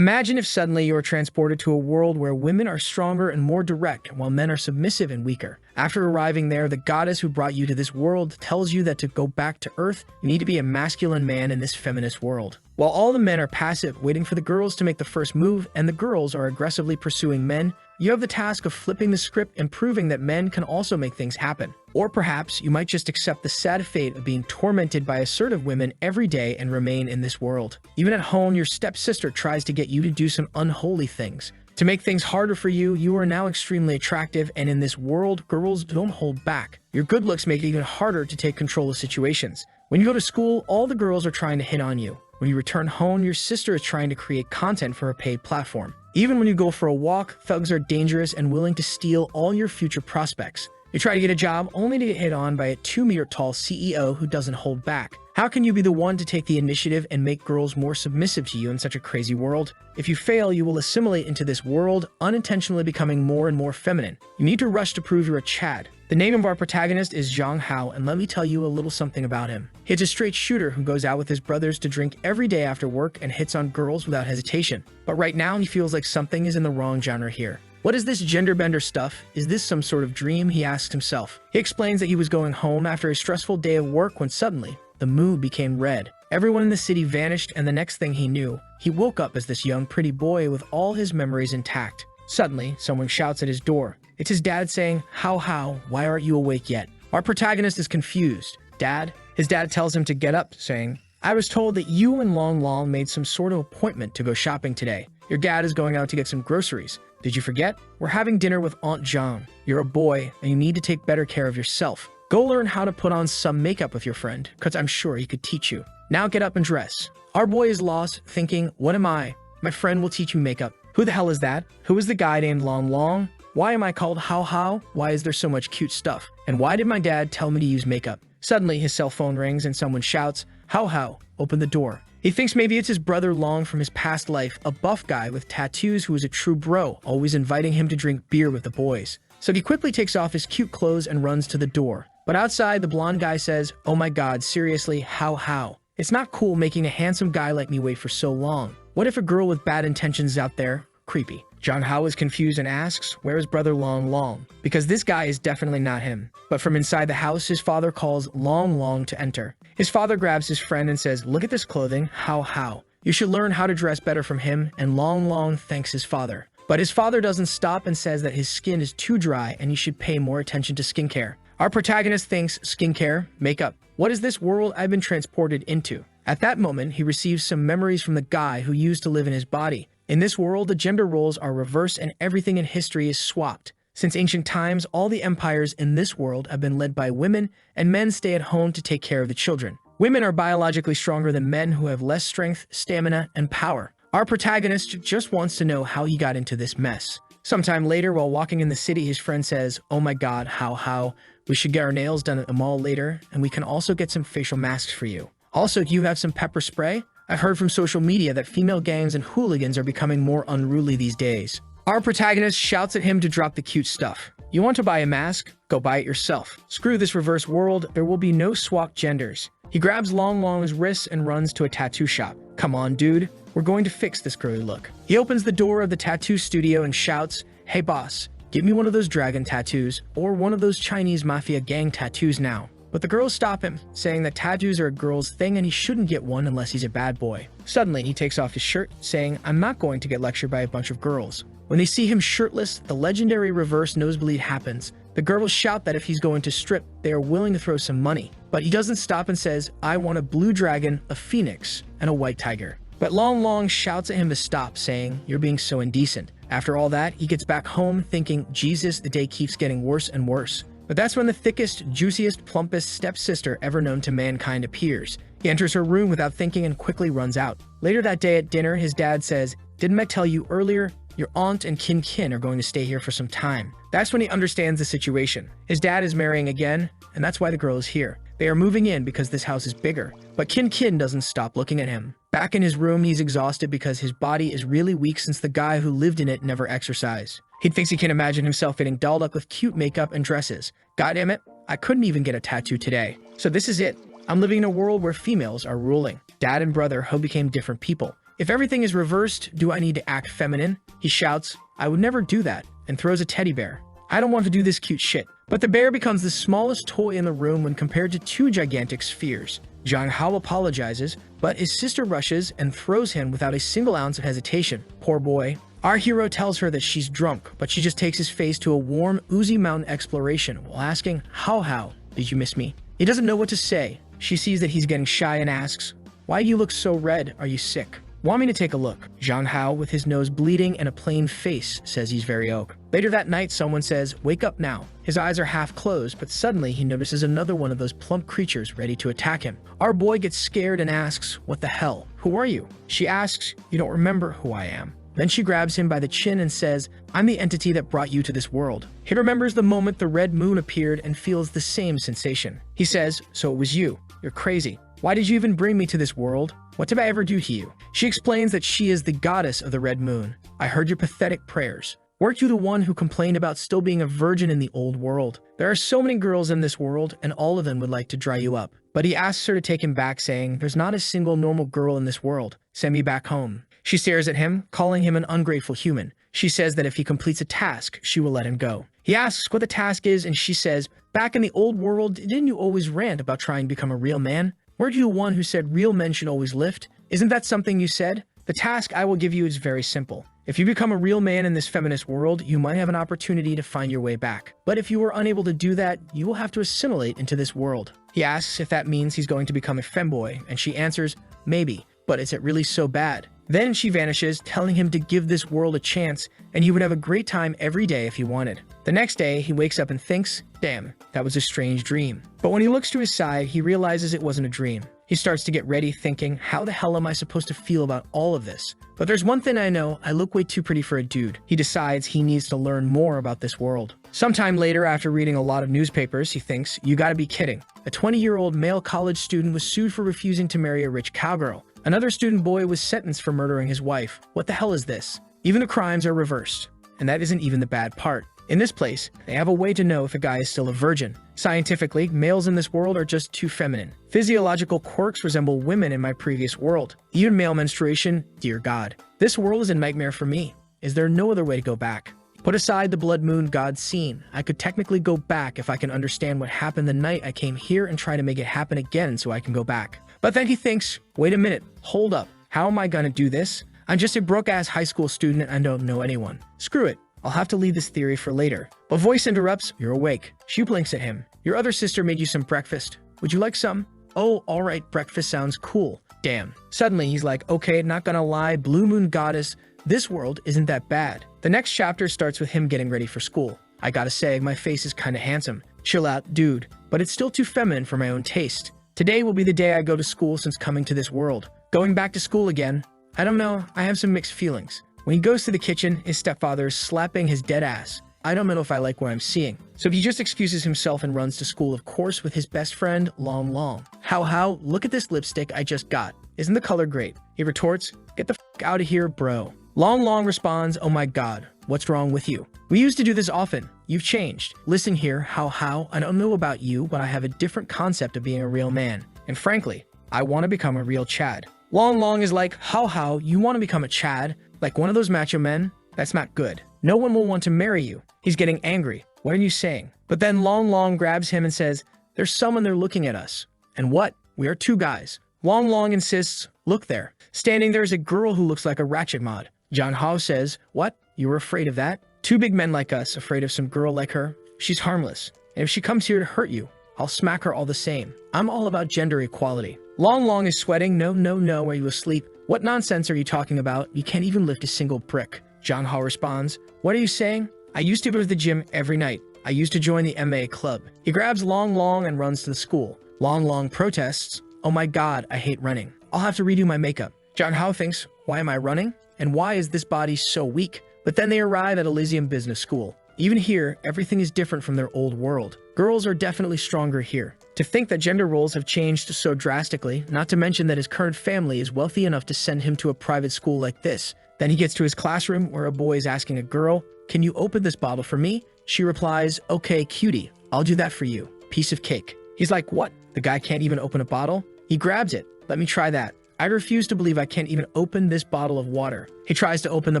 Imagine if suddenly you were transported to a world where women are stronger and more direct, while men are submissive and weaker. After arriving there, the goddess who brought you to this world tells you that to go back to Earth, you need to be a masculine man in this feminist world. While all the men are passive, waiting for the girls to make the first move, and the girls are aggressively pursuing men, you have the task of flipping the script and proving that men can also make things happen. Or perhaps you might just accept the sad fate of being tormented by assertive women every day and remain in this world. Even at home, your stepsister tries to get you to do some unholy things. To make things harder for you, you are now extremely attractive, and in this world, girls don't hold back. Your good looks make it even harder to take control of situations. When you go to school, all the girls are trying to hit on you. When you return home, your sister is trying to create content for a paid platform. Even when you go for a walk, thugs are dangerous and willing to steal all your future prospects. You try to get a job only to get hit on by a 2-meter-tall CEO who doesn't hold back. How can you be the one to take the initiative and make girls more submissive to you in such a crazy world? If you fail, you will assimilate into this world, unintentionally becoming more and more feminine. You need to rush to prove you're a Chad. The name of our protagonist is Zhang Hao, and let me tell you a little something about him. He's a straight shooter who goes out with his brothers to drink every day after work and hits on girls without hesitation. But right now, he feels like something is in the wrong genre here. What is this gender bender stuff? Is this some sort of dream? He asks himself. He explains that he was going home after a stressful day of work when suddenly, the mood became red. Everyone in the city vanished, and the next thing he knew, he woke up as this young pretty boy with all his memories intact. Suddenly, someone shouts at his door. It's his dad saying, How, why aren't you awake yet? Our protagonist is confused. Dad? His dad tells him to get up, saying, I was told that you and Long Long made some sort of appointment to go shopping today. Your dad is going out to get some groceries. Did you forget? We're having dinner with Aunt Zhang. You're a boy, and you need to take better care of yourself. Go learn how to put on some makeup with your friend, because I'm sure he could teach you. Now get up and dress. Our boy is lost, thinking, what am I? My friend will teach you makeup. Who the hell is that? Who is the guy named Long Long? Why am I called How? Why is there so much cute stuff? And why did my dad tell me to use makeup? Suddenly, his cell phone rings and someone shouts, How, open the door. He thinks maybe it's his brother Long from his past life, a buff guy with tattoos who is a true bro, always inviting him to drink beer with the boys. So he quickly takes off his cute clothes and runs to the door. But outside, the blonde guy says, oh my god, seriously, how? It's not cool making a handsome guy like me wait for so long. What if a girl with bad intentions is out there? Creepy. Zhang Hao is confused and asks, where is brother Long? Because this guy is definitely not him. But from inside the house, his father calls Long to enter. His father grabs his friend and says, look at this clothing, how? You should learn how to dress better from him, and Long thanks his father. But his father doesn't stop and says that his skin is too dry and he should pay more attention to skincare. Our protagonist thinks, skincare, makeup. What is this world I've been transported into? At that moment, he receives some memories from the guy who used to live in his body. In this world, the gender roles are reversed and everything in history is swapped. Since ancient times, all the empires in this world have been led by women, and men stay at home to take care of the children. Women are biologically stronger than men who have less strength, stamina, and power. Our protagonist just wants to know how he got into this mess. Sometime later, while walking in the city, his friend says, oh my god, how? We should get our nails done at the mall later, and we can also get some facial masks for you. Also, do you have some pepper spray? I've heard from social media that female gangs and hooligans are becoming more unruly these days. Our protagonist shouts at him to drop the cute stuff. You want to buy a mask? Go buy it yourself. Screw this reverse world, there will be no swapped genders. He grabs Long's wrists and runs to a tattoo shop. Come on, dude. We're going to fix this girly look. He opens the door of the tattoo studio and shouts, hey boss, give me one of those dragon tattoos or one of those Chinese mafia gang tattoos now. But the girls stop him, saying that tattoos are a girl's thing and he shouldn't get one unless he's a bad boy. Suddenly, he takes off his shirt, saying, I'm not going to get lectured by a bunch of girls. When they see him shirtless, the legendary reverse nosebleed happens. The girls shout that if he's going to strip, they are willing to throw some money. But he doesn't stop and says, I want a blue dragon, a phoenix, and a white tiger. But Long shouts at him to stop, saying, you're being so indecent. After all that, he gets back home thinking, Jesus, the day keeps getting worse and worse. But that's when the thickest, juiciest, plumpest stepsister ever known to mankind appears. He enters her room without thinking and quickly runs out. Later that day at dinner, his dad says, didn't I tell you earlier? Your aunt and Kin are going to stay here for some time. That's when he understands the situation. His dad is marrying again, and that's why the girl is here. They are moving in because this house is bigger. But Kin doesn't stop looking at him. Back in his room, he's exhausted because his body is really weak since the guy who lived in it never exercised. He thinks he can imagine himself getting dolled up with cute makeup and dresses. God damn it, I couldn't even get a tattoo today. So this is it. I'm living in a world where females are ruling. Dad and brother Ho became different people. If everything is reversed, do I need to act feminine? He shouts, I would never do that, and throws a teddy bear. I don't want to do this cute shit. But the bear becomes the smallest toy in the room when compared to two gigantic spheres. Jang-hao apologizes, but his sister rushes and throws him without a single ounce of hesitation. Poor boy. Our hero tells her that she's drunk, but she just takes his face to a warm, oozy mountain exploration while asking, how, did you miss me? He doesn't know what to say. She sees that he's getting shy and asks, why do you look so red? Are you sick? Want me to take a look? Zhang Hao, with his nose bleeding and a plain face, says he's very oak. Later that night, someone says, wake up now. His eyes are half closed, but suddenly he notices another one of those plump creatures ready to attack him. Our boy gets scared and asks, what the hell? Who are you? She asks, you don't remember who I am. Then she grabs him by the chin and says, I'm the entity that brought you to this world. He remembers the moment the red moon appeared and feels the same sensation. He says, so it was you. You're crazy. Why did you even bring me to this world? What did I ever do to you? She explains that she is the goddess of the red moon. I heard your pathetic prayers. Weren't you the one who complained about still being a virgin in the old world? There are so many girls in this world, and all of them would like to dry you up. But he asks her to take him back, saying, there's not a single normal girl in this world. Send me back home. She stares at him, calling him an ungrateful human. She says that if he completes a task, she will let him go. He asks what the task is, and she says, back in the old world, didn't you always rant about trying to become a real man? Weren't you the one who said real men should always lift? Isn't that something you said? The task I will give you is very simple. If you become a real man in this feminist world, you might have an opportunity to find your way back. But if you are unable to do that, you will have to assimilate into this world. He asks if that means he's going to become a femboy, and she answers, maybe, but is it really so bad? Then she vanishes, telling him to give this world a chance, and he would have a great time every day if he wanted. The next day, he wakes up and thinks, damn, that was a strange dream. But when he looks to his side, he realizes it wasn't a dream. He starts to get ready, thinking, how the hell am I supposed to feel about all of this? But there's one thing I know, I look way too pretty for a dude. He decides he needs to learn more about this world. Sometime later, after reading a lot of newspapers, he thinks, you gotta be kidding. A 20-year-old male college student was sued for refusing to marry a rich cowgirl. Another student boy was sentenced for murdering his wife. What the hell is this? Even the crimes are reversed. And that isn't even the bad part. In this place, they have a way to know if a guy is still a virgin. Scientifically, males in this world are just too feminine. Physiological quirks resemble women in my previous world. Even male menstruation, dear God. This world is a nightmare for me. Is there no other way to go back? Put aside the blood moon god scene. I could technically go back if I can understand what happened the night I came here and try to make it happen again so I can go back. But then he thinks, wait a minute, hold up. How am I gonna do this? I'm just a broke-ass high school student and I don't know anyone. Screw it. I'll have to leave this theory for later. But voice interrupts, you're awake. She blinks at him. Your other sister made you some breakfast. Would you like some? Oh, alright, breakfast sounds cool. Damn. Suddenly he's like, okay, not gonna lie, Blue Moon Goddess, this world isn't that bad. The next chapter starts with him getting ready for school. I gotta say, my face is kinda handsome. Chill out, dude. But it's still too feminine for my own taste. Today will be the day I go to school since coming to this world. Going back to school again. I don't know, I have some mixed feelings. When he goes to the kitchen, his stepfather is slapping his dead ass. I don't know if I like what I'm seeing. So he just excuses himself and runs to school, of course, with his best friend, Long Long. How, look at this lipstick I just got. Isn't the color great? He retorts, get the f out of here, bro. Long Long responds, oh my god, what's wrong with you? We used to do this often. You've changed. Listen here, how, I don't know about you, but I have a different concept of being a real man. And frankly, I want to become a real Chad. Long Long is like, how, you want to become a Chad? Like one of those macho men? That's not good. No one will want to marry you. He's getting angry. What are you saying? But then Long Long grabs him and says, there's someone there looking at us. And what? We are two guys. Long Long insists, look there. Standing there is a girl who looks like a ratchet mod. John Hao says, what? You were afraid of that? Two big men like us afraid of some girl like her? She's harmless. And if she comes here to hurt you, I'll smack her all the same. I'm all about gender equality. Long Long is sweating. No, are you asleep? What nonsense are you talking about? You can't even lift a single brick. John Hao responds, what are you saying? I used to go to the gym every night. I used to join the MA club. He grabs Long Long and runs to the school. Long Long protests, oh my god, I hate running. I'll have to redo my makeup. John Hao thinks, why am I running? And why is this body so weak? But then they arrive at Elysium Business School. Even here, everything is different from their old world. Girls are definitely stronger here. To think that gender roles have changed so drastically, not to mention that his current family is wealthy enough to send him to a private school like this. Then he gets to his classroom where a boy is asking a girl, can you open this bottle for me? She replies, okay, cutie, I'll do that for you. Piece of cake. He's like, what? The guy can't even open a bottle? He grabs it. Let me try that. I refuse to believe I can't even open this bottle of water. He tries to open the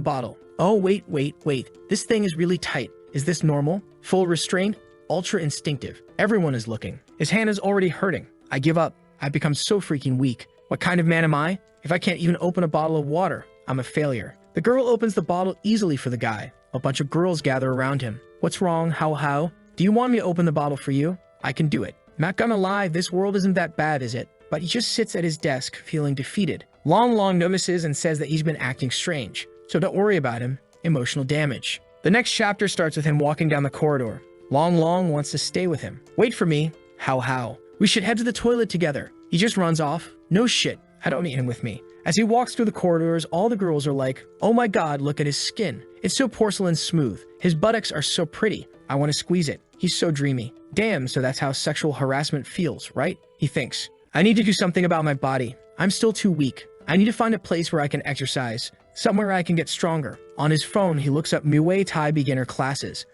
bottle. Oh, wait. This thing is really tight. Is this normal? Full restraint? Ultra instinctive. Everyone is looking. His hand is already hurting. I give up. I've become so freaking weak. What kind of man am I? If I can't even open a bottle of water, I'm a failure. The girl opens the bottle easily for the guy. A bunch of girls gather around him. What's wrong? How? Do you want me to open the bottle for you? I can do it. Not gonna lie, this world isn't that bad, is it? But he just sits at his desk, feeling defeated. Long notices and says that he's been acting strange. So don't worry about him. Emotional damage. The next chapter starts with him walking down the corridor. Long wants to stay with him. Wait for me. How? We should head to the toilet together. He just runs off. No shit. I don't need him with me. As he walks through the corridors, all the girls are like, oh my god, look at his skin. It's so porcelain smooth. His buttocks are so pretty. I want to squeeze it. He's so dreamy. Damn, so that's how sexual harassment feels, right? He thinks. I need to do something about my body. I'm still too weak. I need to find a place where I can exercise. Somewhere I can get stronger. On his phone, he looks up Muay Thai beginner classes.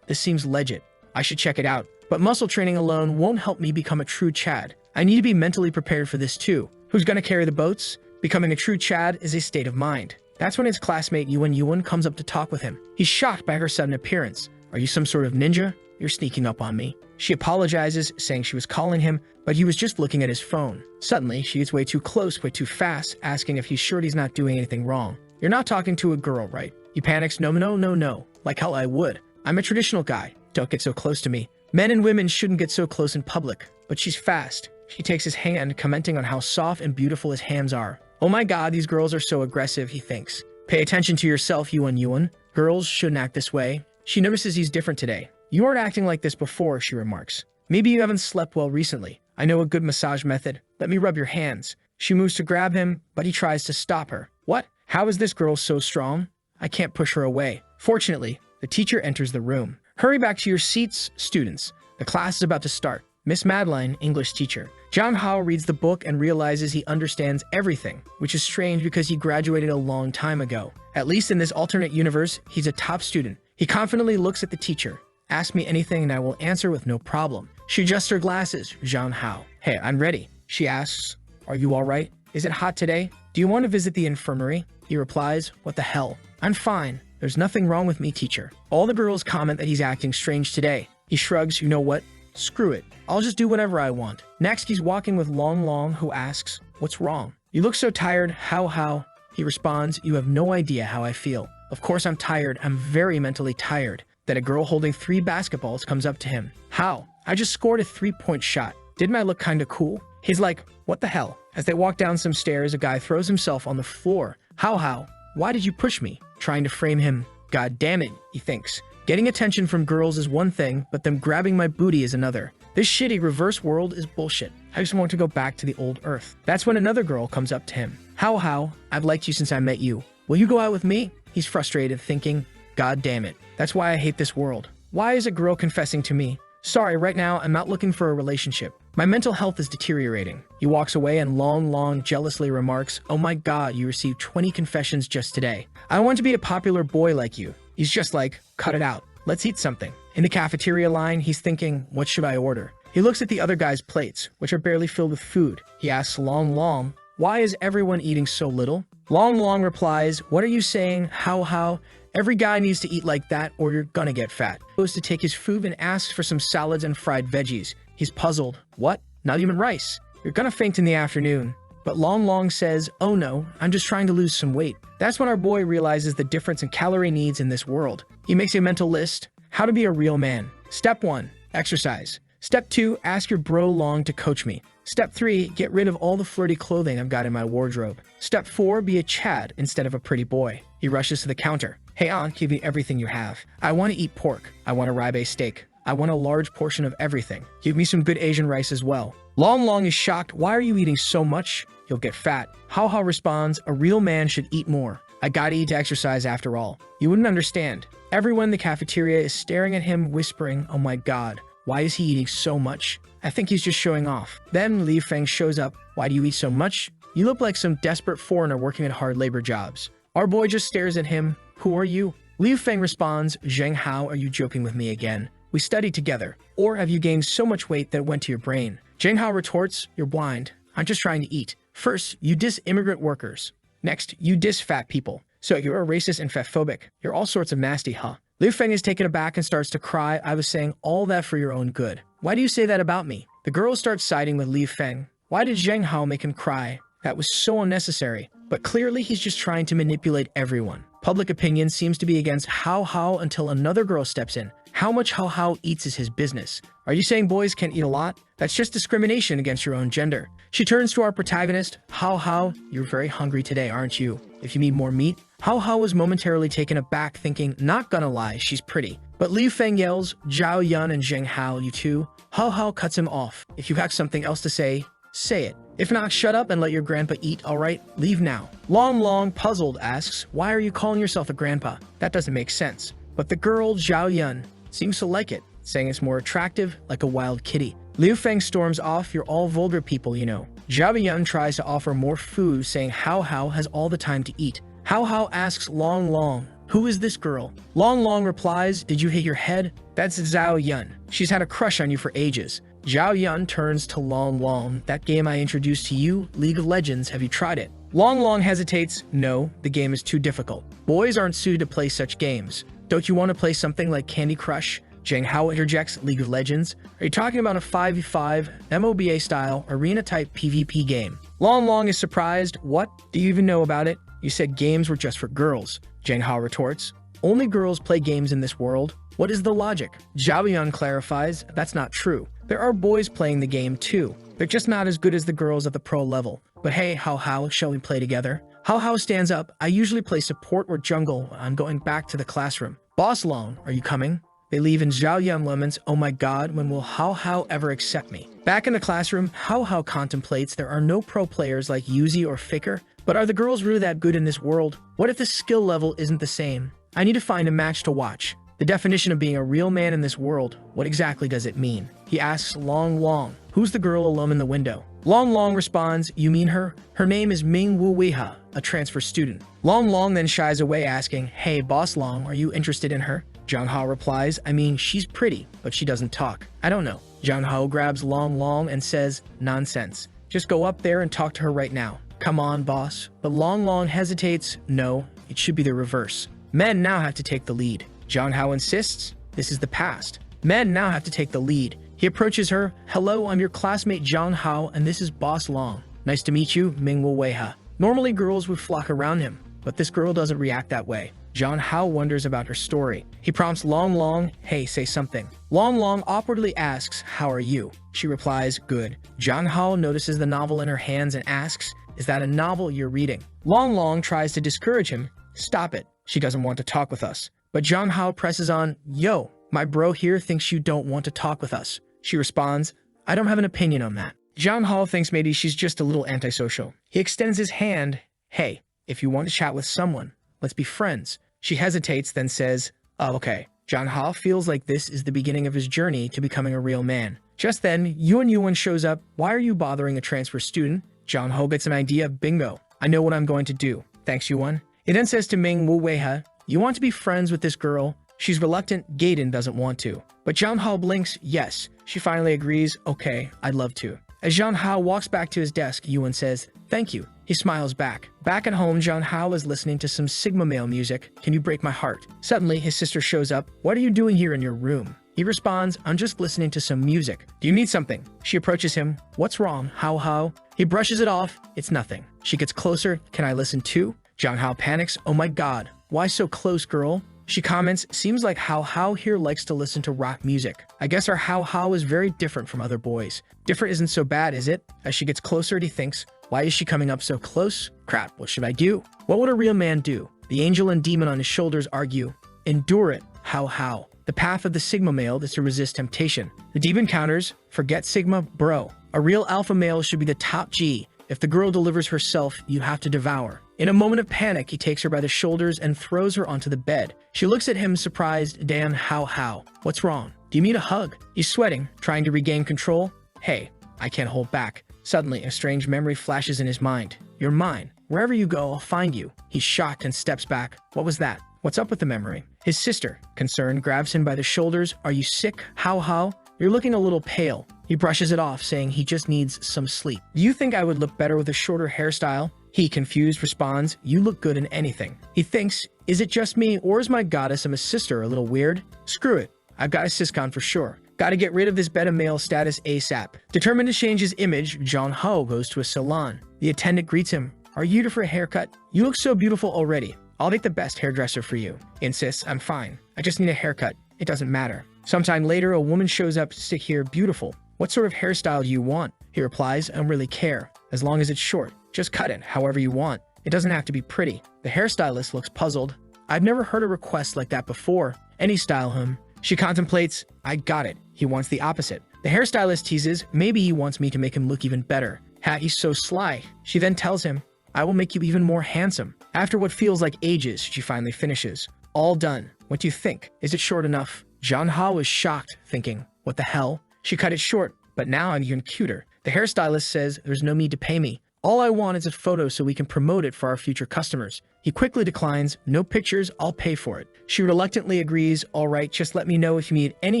This seems legit. I should check it out. But muscle training alone won't help me become a true Chad. I need to be mentally prepared for this too. Who's gonna carry the boats? Becoming a true Chad is a state of mind. That's when his classmate Yuan comes up to talk with him. He's shocked by her sudden appearance. Are you some sort of ninja? You're sneaking up on me. She apologizes, saying she was calling him, but he was just looking at his phone. Suddenly, she gets way too close, way too fast, asking if he's sure he's not doing anything wrong. You're not talking to a girl, right? He panics, no. Like hell I would. I'm a traditional guy. Don't get so close to me. Men and women shouldn't get so close in public. But she's fast. She takes his hand, commenting on how soft and beautiful his hands are. Oh my god, these girls are so aggressive, he thinks. Pay attention to yourself, Yuan. Girls shouldn't act this way. She notices he's different today. You weren't acting like this before, she remarks. Maybe you haven't slept well recently. I know a good massage method. Let me rub your hands. She moves to grab him, but he tries to stop her. What? How is this girl so strong? I can't push her away. Fortunately, the teacher enters the room. Hurry back to your seats, students. The class is about to start. Miss Madeline, English teacher. Zhang Hao reads the book and realizes he understands everything, which is strange because he graduated a long time ago. At least in this alternate universe, he's a top student. He confidently looks at the teacher. Ask me anything and I will answer with no problem. She adjusts her glasses, Zhang Hao. Hey, I'm ready. She asks, are you all right? Is it hot today? Do you want to visit the infirmary? He replies, what the hell? I'm fine. There's nothing wrong with me, teacher. All the girls comment that he's acting strange today. He shrugs, you know what? Screw it. I'll just do whatever I want. Next, he's walking with Long, who asks, what's wrong? You look so tired. How? He responds, you have no idea how I feel. Of course I'm tired. I'm very mentally tired. Then a girl holding 3 basketballs comes up to him. How? I just scored a 3-point shot. Didn't I look kinda cool? He's like, what the hell? As they walk down some stairs, a guy throws himself on the floor. How? Why did you push me? Trying to frame him. God damn it, he thinks. Getting attention from girls is one thing, but them grabbing my booty is another. This shitty reverse world is bullshit. I just want to go back to the old Earth. That's when another girl comes up to him. How? I've liked you since I met you. Will you go out with me? He's frustrated, thinking, God damn it. That's why I hate this world. Why is a girl confessing to me? Sorry, right now I'm not looking for a relationship. My mental health is deteriorating. He walks away and Long jealously remarks, oh my god, you received 20 confessions just today. I want to be a popular boy like you. He's just like, cut it out. Let's eat something. In the cafeteria line, he's thinking, what should I order? He looks at the other guy's plates, which are barely filled with food. He asks Long, why is everyone eating so little? Long replies, what are you saying? How? Every guy needs to eat like that or you're gonna get fat. He goes to take his food and asks for some salads and fried veggies. He's puzzled. What? Not even rice. You're gonna faint in the afternoon. But Long says, oh no, I'm just trying to lose some weight. That's when our boy realizes the difference in calorie needs in this world. He makes a mental list. How to be a real man. Step 1, exercise. Step 2, ask your bro Long to coach me. Step 3, get rid of all the flirty clothing I've got in my wardrobe. Step 4, be a Chad instead of a pretty boy. He rushes to the counter. Hey aunt, give me everything you have. I want to eat pork. I want a ribeye steak. I want a large portion of everything. Give me some good Asian rice as well. Long is shocked. Why are you eating so much? You'll get fat. How responds, a real man should eat more. I gotta eat to exercise after all. You wouldn't understand. Everyone in the cafeteria is staring at him, whispering, oh my god, why is he eating so much? I think he's just showing off. Then Li Feng shows up. Why do you eat so much? You look like some desperate foreigner working at hard labor jobs. Our boy just stares at him. Who are you? Li Feng responds, Zheng Hao, are you joking with me again? We studied together. Or have you gained so much weight that it went to your brain? Zheng Hao retorts, you're blind. I'm just trying to eat. First, you diss immigrant workers. Next, you diss fat people. So you're a racist and fatphobic. You're all sorts of nasty, huh? Liu Feng is taken aback and starts to cry. I was saying all that for your own good. Why do you say that about me? The girl starts siding with Liu Feng. Why did Zheng Hao make him cry? That was so unnecessary. But clearly he's just trying to manipulate everyone. Public opinion seems to be against Hao Hao until another girl steps in. How much Hao Hao eats is his business. Are you saying boys can't eat a lot? That's just discrimination against your own gender. She turns to our protagonist. Hao Hao, you're very hungry today, aren't you? If you need more meat. Hao Hao was momentarily taken aback, thinking, not gonna lie, she's pretty. But Liu Feng yells, Zhao Yun and Zheng Hao, you two. Hao Hao cuts him off. If you have something else to say it. If not, shut up and let your grandpa eat, alright? Leave now. Long Long, puzzled, asks, why are you calling yourself a grandpa? That doesn't make sense. But the girl, Zhao Yun, seems to like it, saying it's more attractive, like a wild kitty. Liu Feng storms off, you're all vulgar people, you know. Zhao Yun tries to offer more food, saying Hao Hao has all the time to eat. Hao Hao asks Long Long, who is this girl? Long Long replies, did you hit your head? That's Zhao Yun. She's had a crush on you for ages. Zhao Yun turns to Long Long. That game I introduced to you, League of Legends, have you tried it? Long Long hesitates. No, the game is too difficult. Boys aren't suited to play such games. Don't you want to play something like Candy Crush? Zheng Hao interjects, League of Legends. Are you talking about a 5v5, MOBA style, arena type PvP game? Long Long is surprised. What? Do you even know about it? You said games were just for girls. Zheng Hao retorts. Only girls play games in this world. What is the logic? Zhao Yun clarifies, that's not true. There are boys playing the game too. They're just not as good as the girls at the pro level. But hey, Hao Hao, shall we play together? Hao Hao stands up. I usually play support or jungle. I'm going back to the classroom. Boss Long, are you coming? They leave and Zhao Yun laments, oh my god, when will Hao Hao ever accept me? Back in the classroom, Hao Hao contemplates there are no pro players like Yuzi or Faker. But are the girls really that good in this world? What if the skill level isn't the same? I need to find a match to watch. The definition of being a real man in this world, what exactly does it mean? He asks Long Long, who's the girl alone in the window? Long Long responds, you mean her? Her name is Ming Wu Weiha, a transfer student. Long Long then shies away asking, hey Boss Long, are you interested in her? Zhang Hao replies, I mean, she's pretty, but she doesn't talk. I don't know. Zhang Hao grabs Long Long and says, nonsense. Just go up there and talk to her right now. Come on, boss. But Long Long hesitates. No, it should be the reverse. Men now have to take the lead. Zhang Hao insists, this is the past. Men now have to take the lead. He approaches her. Hello, I'm your classmate Zhang Hao, and this is Boss Long. Nice to meet you, Ming Wu Weiha. Normally girls would flock around him, but this girl doesn't react that way. Zhang Hao wonders about her story. He prompts Long Long, hey, say something. Long Long awkwardly asks, how are you? She replies, good. Zhang Hao notices the novel in her hands and asks, is that a novel you're reading? Long Long tries to discourage him. Stop it. She doesn't want to talk with us. But Zhang Hao presses on, yo, my bro here thinks you don't want to talk with us. She responds, I don't have an opinion on that. Zhang Hao thinks maybe she's just a little antisocial. He extends his hand. Hey, if you want to chat with someone, let's be friends. She hesitates, then says, oh, okay. Zhang Hao feels like this is the beginning of his journey to becoming a real man. Just then, Yuan shows up. Why are you bothering a transfer student? Zhang Hao gets an idea. Bingo. I know what I'm going to do. Thanks, Yuan. He then says to Ming Wu Weiha, you want to be friends with this girl? She's reluctant. Gaiden doesn't want to. But Zhang Hao blinks. Yes. She finally agrees. Okay, I'd love to. As Zhang Hao walks back to his desk, Yuan says, thank you. He smiles back. Back at home, Zhang Hao is listening to some Sigma male music. Can you break my heart? Suddenly, his sister shows up. What are you doing here in your room? He responds, I'm just listening to some music. Do you need something? She approaches him. What's wrong, Hao Hao? He brushes it off. It's nothing. She gets closer. Can I listen too? Zhang Hao panics. Oh my god. Why so close, girl? She comments, seems like Hao Hao here likes to listen to rock music. I guess our Hao Hao is very different from other boys. Different isn't so bad, is it? As she gets closer, he thinks, why is she coming up so close? Crap, what should I do? What would a real man do? The angel and demon on his shoulders argue. Endure it, Hao Hao. The path of the Sigma male is to resist temptation. The demon counters, forget Sigma, bro. A real alpha male should be the top G. If the girl delivers herself, you have to devour. In a moment of panic, he takes her by the shoulders and throws her onto the bed. She looks at him surprised. Dan, Hao. What's wrong? Do you need a hug? He's sweating, trying to regain control. Hey, I can't hold back. Suddenly, a strange memory flashes in his mind. You're mine. Wherever you go, I'll find you. He's shocked and steps back. What was that? What's up with the memory? His sister, concerned, grabs him by the shoulders. Are you sick, Hao? You're looking a little pale. He brushes it off, saying he just needs some sleep. Do you think I would look better with a shorter hairstyle? He, confused, responds, you look good in anything. He thinks, is it just me, or is my goddess and my sister a little weird? Screw it. I've got a siscon for sure. Gotta get rid of this beta male status ASAP. Determined to change his image, Jong Ho goes to a salon. The attendant greets him. Are you here for a haircut? You look so beautiful already. I'll make the best hairdresser for you. He insists, I'm fine. I just need a haircut. It doesn't matter. Sometime later, a woman shows up to sit here beautiful. What sort of hairstyle do you want? He replies, I don't really care. As long as it's short. Just cut it however you want. It doesn't have to be pretty. The hairstylist looks puzzled. I've never heard a request like that before. Any style him. She contemplates, I got it. He wants the opposite. The hairstylist teases, maybe he wants me to make him look even better. Ha, he's so sly. She then tells him, I will make you even more handsome. After what feels like ages, she finally finishes. All done. What do you think? Is it short enough? Jong Ha was shocked, thinking, what the hell? She cut it short, but now I'm even cuter. The hairstylist says there's no need to pay me. All I want is a photo so we can promote it for our future customers. He quickly declines, no pictures, I'll pay for it. She reluctantly agrees, all right, just let me know if you need any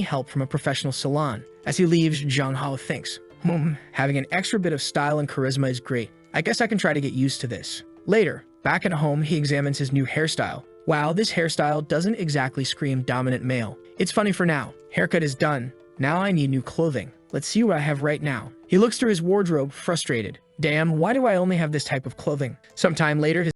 help from a professional salon. As he leaves, Jong Ha thinks, having an extra bit of style and charisma is great. I guess I can try to get used to this. Later, back at home, he examines his new hairstyle. Wow, this hairstyle doesn't exactly scream dominant male. It's funny for now. Haircut is done. Now I need new clothing. Let's see what I have right now. He looks through his wardrobe, frustrated. Damn, why do I only have this type of clothing? Sometime later, his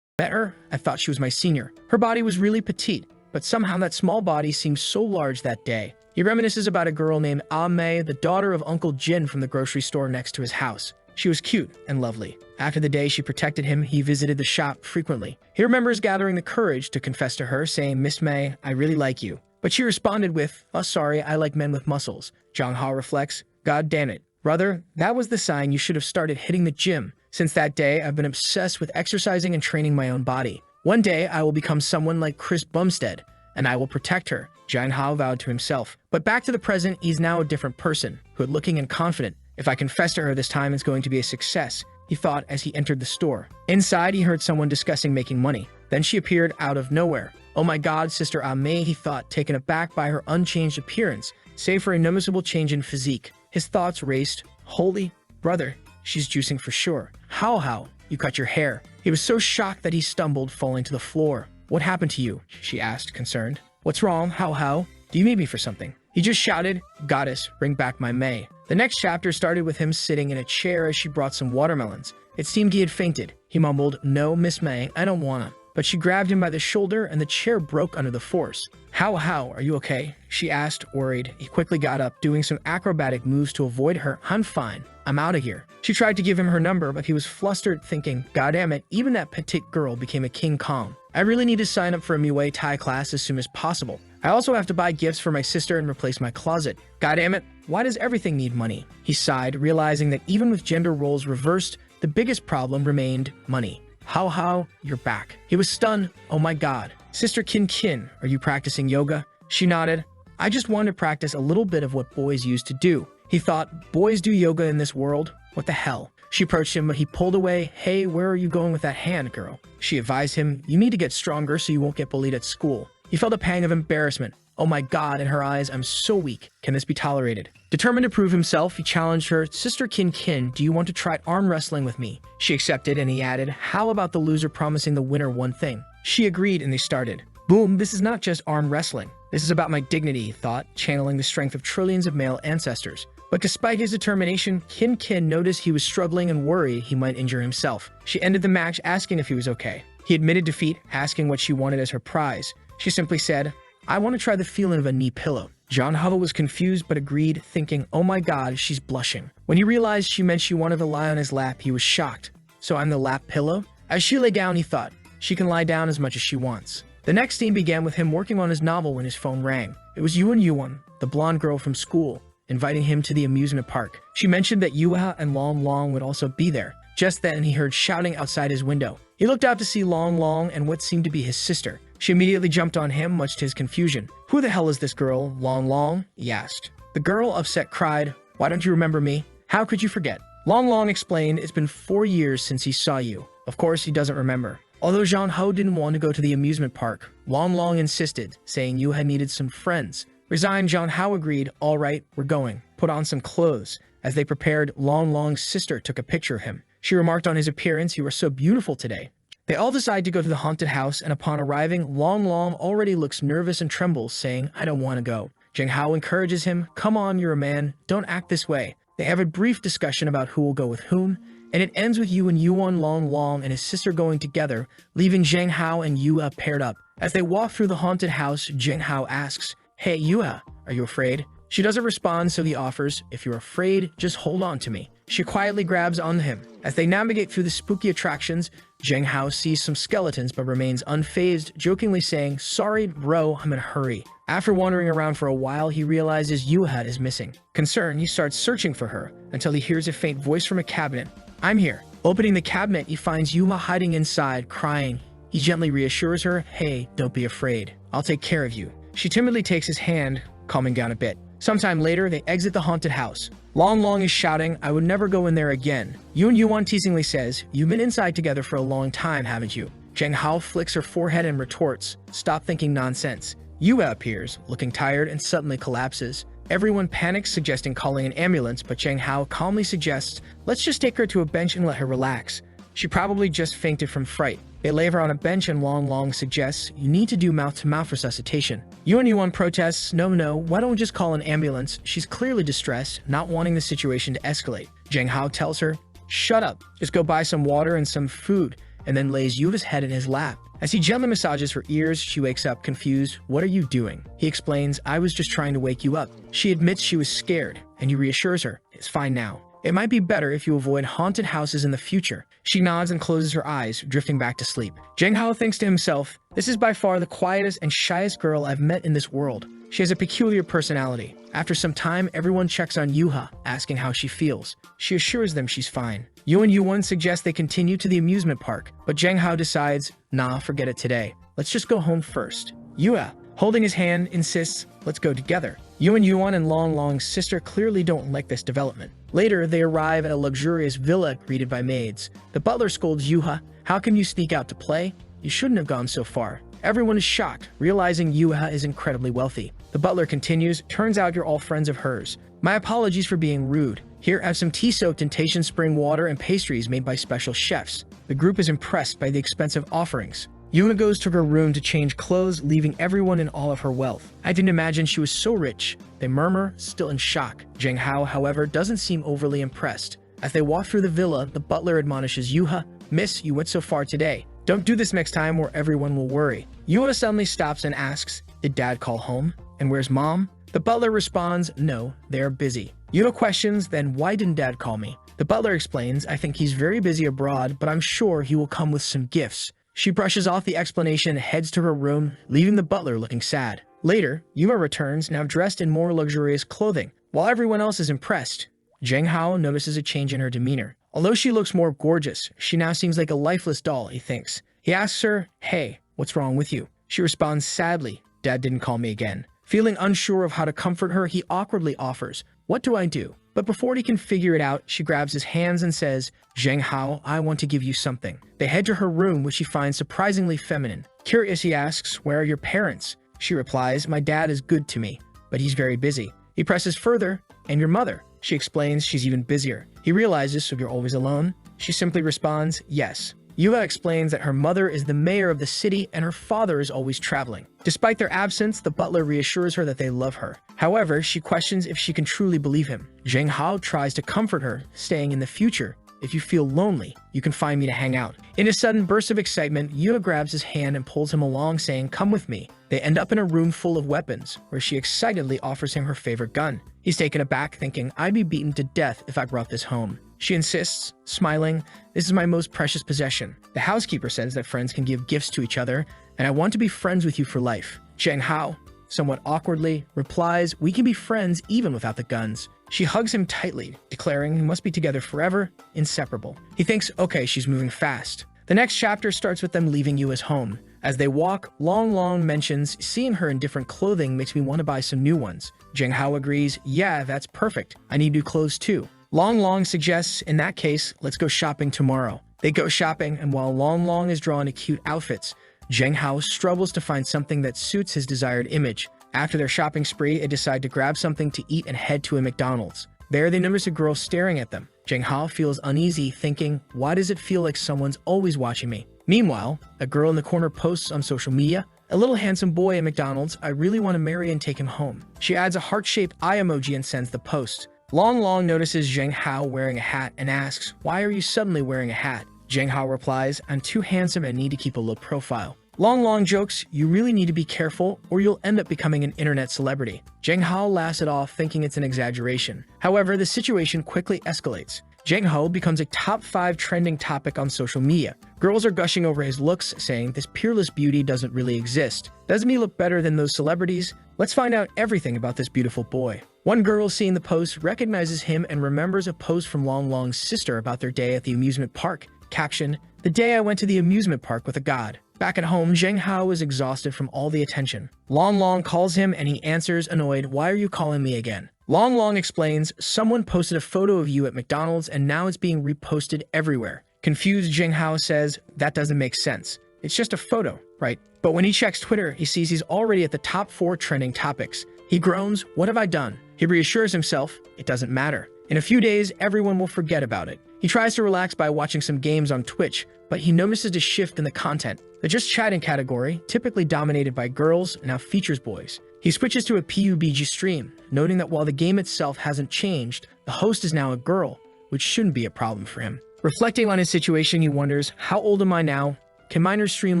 met her, I thought she was my senior. Her body was really petite, but somehow that small body seemed so large that day. He reminisces about a girl named Ah-mei, the daughter of Uncle Jin from the grocery store next to his house. She was cute and lovely. After the day she protected him, he visited the shop frequently. He remembers gathering the courage to confess to her, saying, Miss May, I really like you. But she responded with, oh sorry, I like men with muscles. Jong Ha reflects, God damn it. Brother, that was the sign you should have started hitting the gym. Since that day, I've been obsessed with exercising and training my own body. One day, I will become someone like Chris Bumstead, and I will protect her, Jong Ha vowed to himself. But back to the present, he's now a different person, good-looking and confident. If I confess to her this time, it's going to be a success, he thought as he entered the store. Inside, he heard someone discussing making money. Then she appeared out of nowhere. Oh my god, Sister Ah-mei, he thought, taken aback by her unchanged appearance, save for a noticeable change in physique. His thoughts raced. Holy brother, she's juicing for sure. How? You cut your hair. He was so shocked that he stumbled, falling to the floor. What happened to you? She asked, concerned. What's wrong? How? Do you need me for something? He just shouted, Goddess, bring back my May. The next chapter started with him sitting in a chair as she brought some watermelons. It seemed he had fainted. He mumbled, No, Miss May, I don't wanna. but she grabbed him by the shoulder and the chair broke under the force. How, are you okay? She asked, worried. He quickly got up, doing some acrobatic moves to avoid her. I'm fine. I'm out of here. She tried to give him her number, but he was flustered, thinking, God damn it, even that petite girl became a King Kong. I really need to sign up for a Muay Thai class as soon as possible. I also have to buy gifts for my sister and replace my closet. God damn it, why does everything need money? He sighed, realizing that even with gender roles reversed, the biggest problem remained money. How, you're back. He was stunned. Oh my god. Sister Kin, are you practicing yoga? She nodded. I just wanted to practice a little bit of what boys used to do. He thought, boys do yoga in this world? What the hell? She approached him, but he pulled away. Hey, where are you going with that hand, girl? She advised him, you need to get stronger so you won't get bullied at school. He felt a pang of embarrassment. Oh my god, in her eyes, I'm so weak. Can this be tolerated? Determined to prove himself, he challenged her, Sister Kin, do you want to try arm wrestling with me? She accepted, and he added, how about the loser promising the winner one thing? She agreed, and they started. Boom, this is not just arm wrestling. This is about my dignity, he thought, channeling the strength of trillions of male ancestors. But despite his determination, Kin noticed he was struggling and worried he might injure himself. She ended the match asking if he was okay. He admitted defeat, asking what she wanted as her prize. She simply said, I want to try the feeling of a knee pillow. Yahello was confused but agreed, thinking, oh my god, she's blushing. When he realized she meant she wanted to lie on his lap, he was shocked. So I'm the lap pillow? As she lay down, he thought, she can lie down as much as she wants. The next scene began with him working on his novel when his phone rang. It was Yuan, the blonde girl from school, inviting him to the amusement park. She mentioned that Yuha and Long would also be there. Just then, he heard shouting outside his window. He looked out to see Long and what seemed to be his sister. She immediately jumped on him, much to his confusion. Who the hell is this girl, Long? He asked. The girl, upset, cried, why don't you remember me? How could you forget? Long explained, it's been 4 years since he saw you. Of course, he doesn't remember. Although Yahello didn't want to go to the amusement park, Long insisted, saying you had needed some friends. Resigned, Yahello agreed, all right, we're going. Put on some clothes. As they prepared, Long's sister took a picture of him. She remarked on his appearance, you were so beautiful today. They all decide to go to the haunted house, and upon arriving, Long already looks nervous and trembles, saying, I don't want to go. Yahello encourages him, come on, you're a man, don't act this way. They have a brief discussion about who will go with whom, and it ends with Yuan, Long and his sister going together, leaving Yahello and Yua paired up. As they walk through the haunted house, Yahello asks, hey Yua, are you afraid? She doesn't respond, so he offers, if you're afraid, just hold on to me. She quietly grabs onto him. As they navigate through the spooky attractions, Yahello sees some skeletons but remains unfazed, jokingly saying, sorry bro, I'm in a hurry. After wandering around for a while, he realizes Yuha is missing. Concerned, he starts searching for her, until he hears a faint voice from a cabinet. I'm here. Opening the cabinet, he finds Yuha hiding inside, crying. He gently reassures her, hey, don't be afraid. I'll take care of you. She timidly takes his hand, calming down a bit. Sometime later, they exit the haunted house. Long is shouting, I would never go in there again. Yuan teasingly says, you've been inside together for a long time, haven't you? Yahello flicks her forehead and retorts, stop thinking nonsense. Yua appears, looking tired, and suddenly collapses. Everyone panics, suggesting calling an ambulance, but Yahello calmly suggests, let's just take her to a bench and let her relax. She probably just fainted from fright. They lay her on a bench and Long suggests, you need to do mouth-to-mouth resuscitation. Yuan protests, no, why don't we just call an ambulance? She's clearly distressed, not wanting the situation to escalate. Yahello tells her, shut up, just go buy some water and some food, and then lays Yuva's head in his lap. As he gently massages her ears, she wakes up confused. What are you doing? He explains, I was just trying to wake you up. She admits she was scared, and he reassures her, it's fine now. It might be better if you avoid haunted houses in the future. She nods and closes her eyes, drifting back to sleep. Yahello thinks to himself, this is by far the quietest and shyest girl I've met in this world. She has a peculiar personality. After some time, everyone checks on Yuha, asking how she feels. She assures them she's fine. Yuan suggests they continue to the amusement park, but Yahello decides, nah, forget it today. Let's just go home first. Yua, holding his hand, insists, let's go together. Yuan and Long's sister clearly don't like this development. Later, they arrive at a luxurious villa greeted by maids. The butler scolds Yuha, how can you sneak out to play? You shouldn't have gone so far. Everyone is shocked, realizing Yuha is incredibly wealthy. The butler continues, turns out you're all friends of hers. My apologies for being rude. Here, have some tea-soaked in Taishan spring water and pastries made by special chefs. The group is impressed by the expensive offerings. Yuna goes to her room to change clothes, leaving everyone in all of her wealth. I didn't imagine she was so rich. They murmur, still in shock. Yahello, however, doesn't seem overly impressed. As they walk through the villa, the butler admonishes Yuha, Miss, you went so far today. Don't do this next time or everyone will worry. Yua suddenly stops and asks, did dad call home? And where's mom? The butler responds, no, they're busy. Yua questions, then why didn't dad call me? The butler explains, I think he's very busy abroad, but I'm sure he will come with some gifts. She brushes off the explanation and heads to her room, leaving the butler looking sad. Later, Yuma returns, now dressed in more luxurious clothing. While everyone else is impressed, Zheng Hao notices a change in her demeanor. Although she looks more gorgeous, she now seems like a lifeless doll, he thinks. He asks her, hey, what's wrong with you? She responds sadly, dad didn't call me again. Feeling unsure of how to comfort her, he awkwardly offers, what do I do? But before he can figure it out, she grabs his hands and says, Zheng Hao, I want to give you something. They head to her room, which she finds surprisingly feminine. Curious, he asks, where are your parents? She replies, my dad is good to me, but he's very busy. He presses further, and your mother? She explains she's even busier. He realizes, so you're always alone? She simply responds, yes. Yua explains that her mother is the mayor of the city and her father is always traveling. Despite their absence, the butler reassures her that they love her. However, she questions if she can truly believe him. Zheng Hao tries to comfort her, saying in the future, if you feel lonely, you can find me to hang out. In a sudden burst of excitement, Yua grabs his hand and pulls him along, saying, come with me. They end up in a room full of weapons, where she excitedly offers him her favorite gun. He's taken aback, thinking, I'd be beaten to death if I brought this home. She insists, smiling, this is my most precious possession. The housekeeper says that friends can give gifts to each other, and I want to be friends with you for life. Zheng Hao, somewhat awkwardly, replies, we can be friends even without the guns. She hugs him tightly, declaring we must be together forever, inseparable. He thinks, okay, she's moving fast. The next chapter starts with them leaving Yua's home. As they walk, Long mentions, seeing her in different clothing makes me want to buy some new ones. Zheng Hao agrees, yeah, that's perfect. I need new clothes too. Long suggests, in that case, let's go shopping tomorrow. They go shopping, and while Long is drawn to cute outfits, Zheng Hao struggles to find something that suits his desired image. After their shopping spree, they decide to grab something to eat and head to a McDonald's. There, they notice a girl staring at them. Zheng Hao feels uneasy, thinking, why does it feel like someone's always watching me? Meanwhile, a girl in the corner posts on social media, a little handsome boy at McDonald's, I really want to marry and take him home. She adds a heart-shaped eye emoji and sends the post. Long notices Zheng Hao wearing a hat and asks, why are you suddenly wearing a hat? Zheng Hao replies, I'm too handsome and need to keep a low profile. Long jokes, you really need to be careful or you'll end up becoming an internet celebrity. Zheng Hao laughs it off, thinking it's an exaggeration. However, the situation quickly escalates. Zheng Hao becomes a top 5 trending topic on social media. Girls are gushing over his looks, saying this peerless beauty doesn't really exist. Doesn't he look better than those celebrities? Let's find out everything about this beautiful boy. One girl seeing the post recognizes him and remembers a post from Long's sister about their day at the amusement park. Caption, the day I went to the amusement park with a god. Back at home, Zheng Hao is exhausted from all the attention. Long calls him and he answers, annoyed, why are you calling me again? Long explains, someone posted a photo of you at McDonald's and now it's being reposted everywhere. Confused, Zheng Hao says, that doesn't make sense. It's just a photo, right? But when he checks Twitter, he sees he's already at the top 4 trending topics. He groans, what have I done? He reassures himself, it doesn't matter. In a few days, everyone will forget about it. He tries to relax by watching some games on Twitch, but he notices a shift in the content. The just chatting category, typically dominated by girls, now features boys. He switches to a PUBG stream, noting that while the game itself hasn't changed, the host is now a girl, which shouldn't be a problem for him. Reflecting on his situation, he wonders, how old am I now? Can minors stream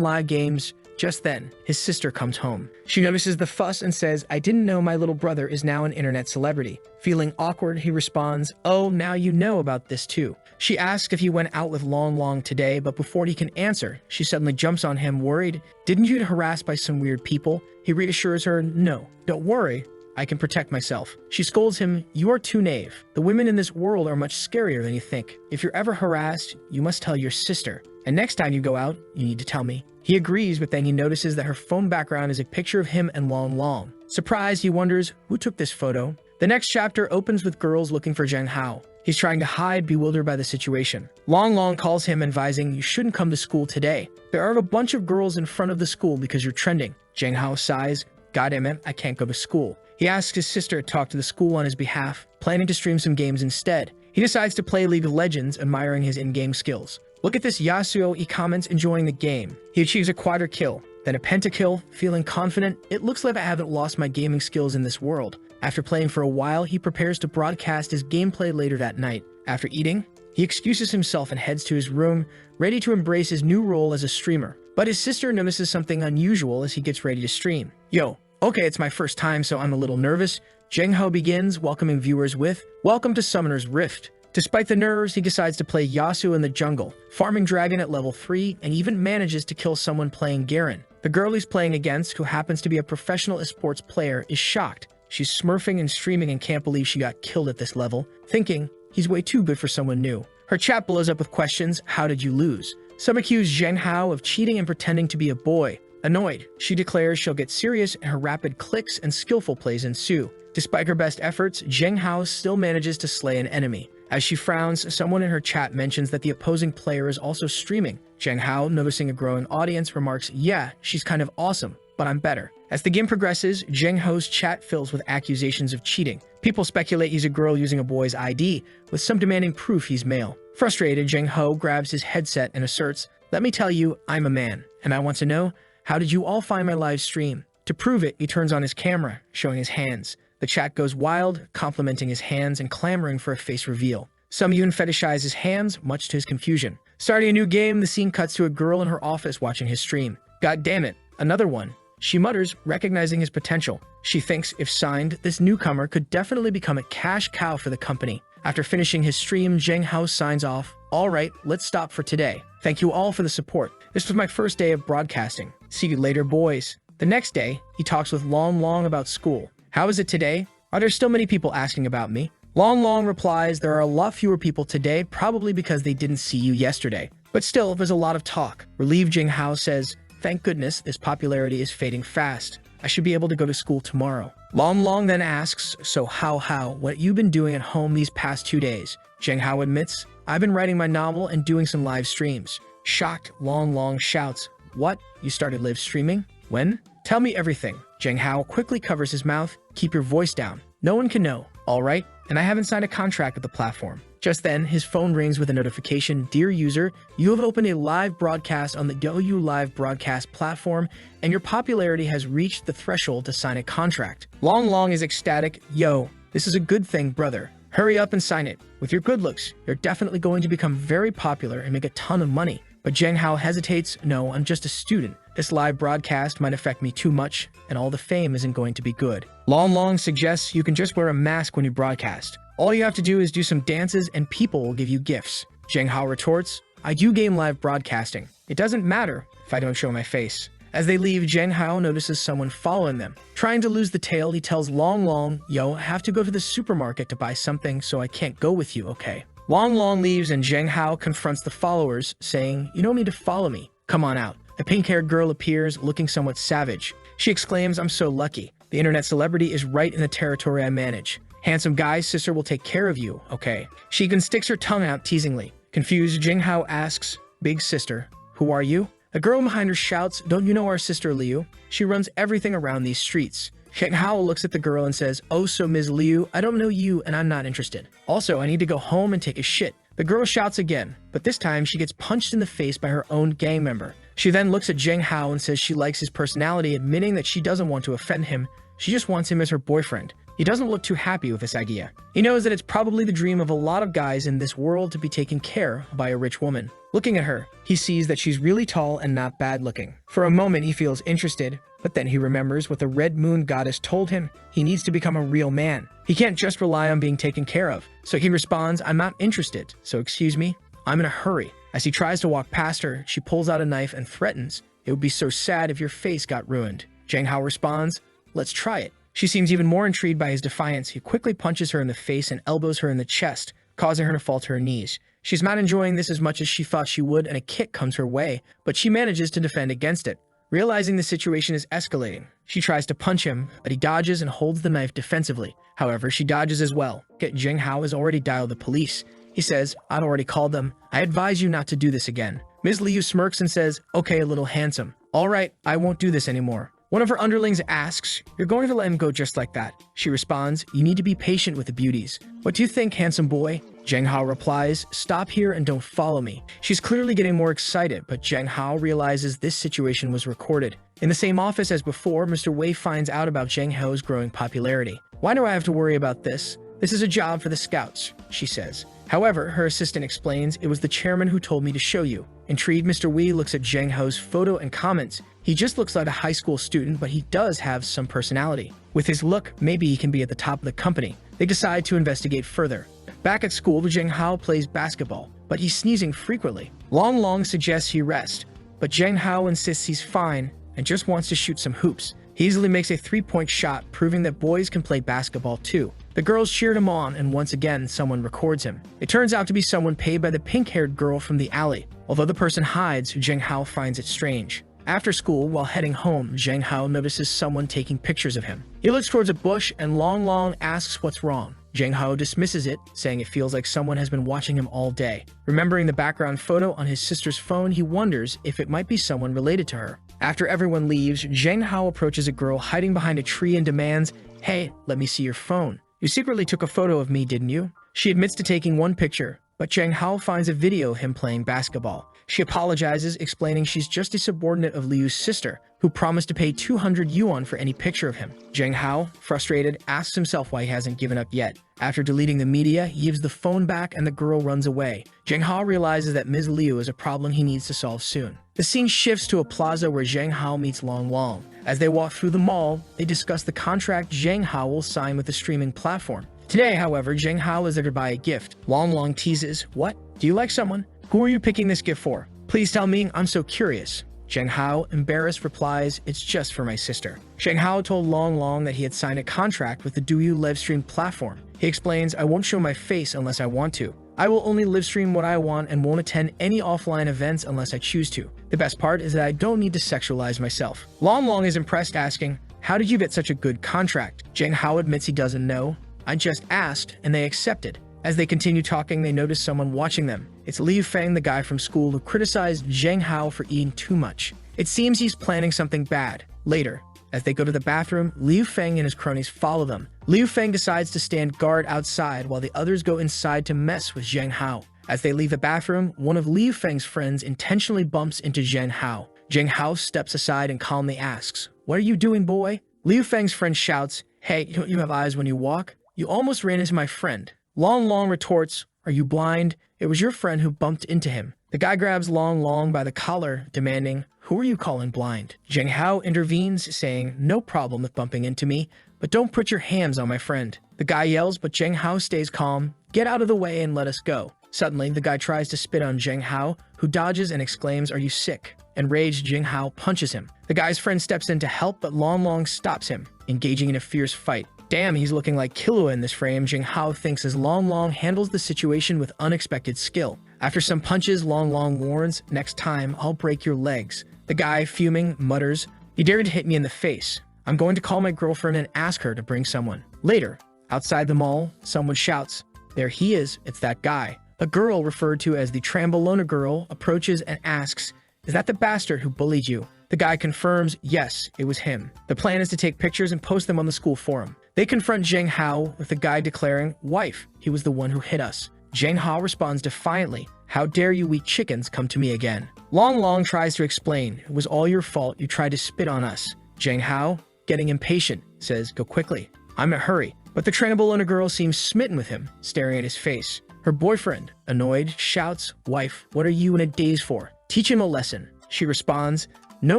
live games? Just then, his sister comes home. She notices the fuss and says, I didn't know my little brother is now an internet celebrity. Feeling awkward, he responds, oh, now you know about this too. She asks if he went out with Long today, but before he can answer, she suddenly jumps on him, worried. Didn't you get harassed by some weird people? He reassures her, no, don't worry. I can protect myself. She scolds him, you are too naive. The women in this world are much scarier than you think. If you're ever harassed, you must tell your sister. And next time you go out, you need to tell me. He agrees, but then he notices that her phone background is a picture of him and Long. Surprised, he wonders, who took this photo? The next chapter opens with girls looking for Zheng Hao. He's trying to hide, bewildered by the situation. Long calls him, advising, you shouldn't come to school today. There are a bunch of girls in front of the school because you're trending. Zheng Hao sighs, goddamn, I can't go to school. He asks his sister to talk to the school on his behalf, planning to stream some games instead. He decides to play League of Legends, admiring his in-game skills. Look at this Yasuo, he comments, enjoying the game. He achieves a quadra kill, then a pentakill, feeling confident. It looks like I haven't lost my gaming skills in this world. After playing for a while, he prepares to broadcast his gameplay later that night. After eating, He excuses himself and heads to his room, ready to embrace his new role as a streamer. But his sister notices something unusual as he gets ready to stream. Yo, okay, it's my first time, so I'm a little nervous. Jeng-ho begins, welcoming viewers with, "Welcome to Summoner's Rift." Despite the nerves, he decides to play Yasu in the jungle, farming dragon at level 3, and even manages to kill someone playing Garen. The girl he's playing against, who happens to be a professional esports player, is shocked. She's smurfing and streaming and can't believe she got killed at this level, thinking he's way too good for someone new. Her chat blows up with questions, "How did you lose?" Some accuse Zheng Hao of cheating and pretending to be a boy. Annoyed, she declares she'll get serious, and her rapid clicks and skillful plays ensue. Despite her best efforts, Zheng Hao still manages to slay an enemy. As she frowns, someone in her chat mentions that the opposing player is also streaming. Zheng Hao, noticing a growing audience, remarks, "Yeah, she's kind of awesome, but I'm better." As the game progresses, Zheng Ho's chat fills with accusations of cheating. People speculate he's a girl using a boy's ID, with some demanding proof he's male. Frustrated, Zheng Ho grabs his headset and asserts, "Let me tell you, I'm a man, and I want to know, how did you all find my live stream?" To prove it, he turns on his camera, showing his hands. The chat goes wild, complimenting his hands and clamoring for a face reveal. Some even fetishize his hands, much to his confusion. Starting a new game, the scene cuts to a girl in her office watching his stream. "God damn it, another one," she mutters, recognizing his potential. She thinks, if signed, this newcomer could definitely become a cash cow for the company. After finishing his stream, Zheng Hao signs off, "All right, let's stop for today. Thank you all for the support. This was my first day of broadcasting. See you later, boys." The next day, he talks with Long Long about school. "How is it today? Are there still many people asking about me?" Long Long replies, "There are a lot fewer people today, probably because they didn't see you yesterday. But still, there's a lot of talk." Relieved, Zheng Hao says, "Thank goodness this popularity is fading fast. I should be able to go to school tomorrow." Long Long then asks, "So how, what you been doing at home these past 2 days?" Zheng Hao admits, "I've been writing my novel and doing some live streams." Shocked, Long Long shouts, "What? You started live streaming? When? Tell me everything." Zheng Hao quickly covers his mouth, "Keep your voice down. No one can know. All right? And I haven't signed a contract with the platform." Just then, his phone rings with a notification. "Dear user, you have opened a live broadcast on the YoYo Live Broadcast platform, and your popularity has reached the threshold to sign a contract." Long Long is ecstatic. "Yo, this is a good thing, brother. Hurry up and sign it. With your good looks, you're definitely going to become very popular and make a ton of money." But Zheng Hao hesitates. "No, I'm just a student. This live broadcast might affect me too much, and all the fame isn't going to be good." Long Long suggests you can just wear a mask when you broadcast. All you have to do is do some dances and people will give you gifts. Zheng Hao retorts, "I do game live broadcasting. It doesn't matter if I don't show my face." As they leave, Zheng Hao notices someone following them. Trying to lose the tail, he tells Long Long, "Yo, I have to go to the supermarket to buy something, so I can't go with you, okay?" Long Long leaves and Zheng Hao confronts the followers, saying, "You don't need to follow me. Come on out." A pink-haired girl appears, looking somewhat savage. She exclaims, "I'm so lucky. The internet celebrity is right in the territory I manage. Handsome guy's sister will take care of you, okay?" She even sticks her tongue out teasingly. Confused, Zheng Hao asks, "Big sister, who are you?" A girl behind her shouts, "Don't you know our sister Liu? She runs everything around these streets." Zheng Hao looks at the girl and says, "Oh, so Ms. Liu, I don't know you and I'm not interested. Also, I need to go home and take a shit." The girl shouts again, but this time she gets punched in the face by her own gang member. She then looks at Zheng Hao and says she likes his personality, admitting that she doesn't want to offend him. She just wants him as her boyfriend. He doesn't look too happy with this idea. He knows that it's probably the dream of a lot of guys in this world to be taken care of by a rich woman. Looking at her, he sees that she's really tall and not bad looking. For a moment, he feels interested, but then he remembers what the Red Moon goddess told him. He needs to become a real man. He can't just rely on being taken care of. So he responds, "I'm not interested, so excuse me, I'm in a hurry." As he tries to walk past her, she pulls out a knife and threatens, "It would be so sad if your face got ruined." Zheng Hao responds, "Let's try it." She seems even more intrigued by his defiance. He quickly punches her in the face and elbows her in the chest, causing her to fall to her knees. She's not enjoying this as much as she thought she would, and a kick comes her way, but she manages to defend against it. Realizing the situation is escalating, she tries to punch him, but he dodges and holds the knife defensively. However, she dodges as well. Zheng Hao has already dialed the police. He says, "I'd already called them. I advise you not to do this again." Ms. Liu smirks and says, "Okay, a little handsome. All right, I won't do this anymore." One of her underlings asks, "You're going to let him go just like that?" She responds, "You need to be patient with the beauties. What do you think, handsome boy?" Zheng Hao replies, "Stop here and don't follow me." She's clearly getting more excited, but Zheng Hao realizes this situation was recorded. In the same office as before, Mr. Wei finds out about Zheng Hao's growing popularity. "Why do I have to worry about this? This is a job for the scouts," she says. However, her assistant explains, it was the chairman who told me to show you. Intrigued, Mr. Wee looks at Zhang Hao's photo and comments, he just looks like a high school student, but he does have some personality. With his look, maybe he can be at the top of the company. They decide to investigate further. Back at school, Zhang Hao plays basketball, but he's sneezing frequently. Long Long suggests he rest, but Zhang Hao insists he's fine and just wants to shoot some hoops. He easily makes a three-point shot, proving that boys can play basketball too. The girls cheered him on, and once again, someone records him. It turns out to be someone paid by the pink-haired girl from the alley. Although the person hides, Zhang Hao finds it strange. After school, while heading home, Zhang Hao notices someone taking pictures of him. He looks towards a bush, and Long Long asks what's wrong. Zhang Hao dismisses it, saying it feels like someone has been watching him all day. Remembering the background photo on his sister's phone, he wonders if it might be someone related to her. After everyone leaves, Zhang Hao approaches a girl hiding behind a tree and demands, "Hey, let me see your phone. You secretly took a photo of me, didn't you?" She admits to taking one picture, but Zhang Hao finds a video of him playing basketball. She apologizes, explaining she's just a subordinate of Liu's sister, who promised to pay 200 yuan for any picture of him. Zhang Hao, frustrated, asks himself why he hasn't given up yet. After deleting the media, he gives the phone back and the girl runs away. Zhang Hao realizes that Ms. Liu is a problem he needs to solve soon. The scene shifts to a plaza where Zhang Hao meets Long Long. As they walk through the mall, they discuss the contract Zhang Hao will sign with the streaming platform. Today, however, Zhang Hao is there to buy a gift. Long Long teases, "What? Do you like someone? Who are you picking this gift for? Please tell me, I'm so curious." Zhang Hao, embarrassed, replies, "It's just for my sister." Zhang Hao told Long Long that he had signed a contract with the Douyu livestream platform. He explains, "I won't show my face unless I want to. I will only livestream what I want and won't attend any offline events unless I choose to. The best part is that I don't need to sexualize myself." Long Long is impressed, asking, "How did you get such a good contract?" Zhang Hao admits he doesn't know. "I just asked, and they accepted." As they continue talking, they notice someone watching them. It's Liu Feng, the guy from school who criticized Zhang Hao for eating too much. It seems he's planning something bad. Later, as they go to the bathroom, Liu Feng and his cronies follow them. Liu Feng decides to stand guard outside while the others go inside to mess with Zhang Hao. As they leave the bathroom, one of Liu Feng's friends intentionally bumps into Zhang Hao. Zhang Hao steps aside and calmly asks, "What are you doing, boy?" Liu Feng's friend shouts, "Hey, don't you have eyes when you walk? You almost ran into my friend." Long Long retorts, "Are you blind? It was your friend who bumped into him." The guy grabs Long Long by the collar, demanding, "Who are you calling blind?" Zhang Hao intervenes, saying, "No problem with bumping into me, but don't put your hands on my friend." The guy yells, but Zhang Hao stays calm, "Get out of the way and let us go." Suddenly, the guy tries to spit on Zhang Hao, who dodges and exclaims, "Are you sick?" Enraged, Zhang Hao punches him. The guy's friend steps in to help, but Long Long stops him, engaging in a fierce fight. Damn, he's looking like Killua in this frame, Zhang Hao thinks as Long Long handles the situation with unexpected skill. After some punches, Long Long warns, "Next time, I'll break your legs." The guy, fuming, mutters, "You dared to hit me in the face. I'm going to call my girlfriend and ask her to bring someone." Later, outside the mall, someone shouts, "There he is, it's that guy." A girl, referred to as the Trambolona girl, approaches and asks, "Is that the bastard who bullied you?" The guy confirms, yes, it was him. The plan is to take pictures and post them on the school forum. They confront Zhang Hao, with the guy declaring, "Wife, he was the one who hit us." Zhang Hao responds defiantly, "How dare you weak chickens come to me again?" Long Long tries to explain, "It was all your fault, you tried to spit on us." Zhang Hao, getting impatient, says, "Go quickly, I'm in a hurry." But the Trambolona girl seems smitten with him, staring at his face. Her boyfriend, annoyed, shouts, "Wife, what are you in a daze for? Teach him a lesson." She responds, "No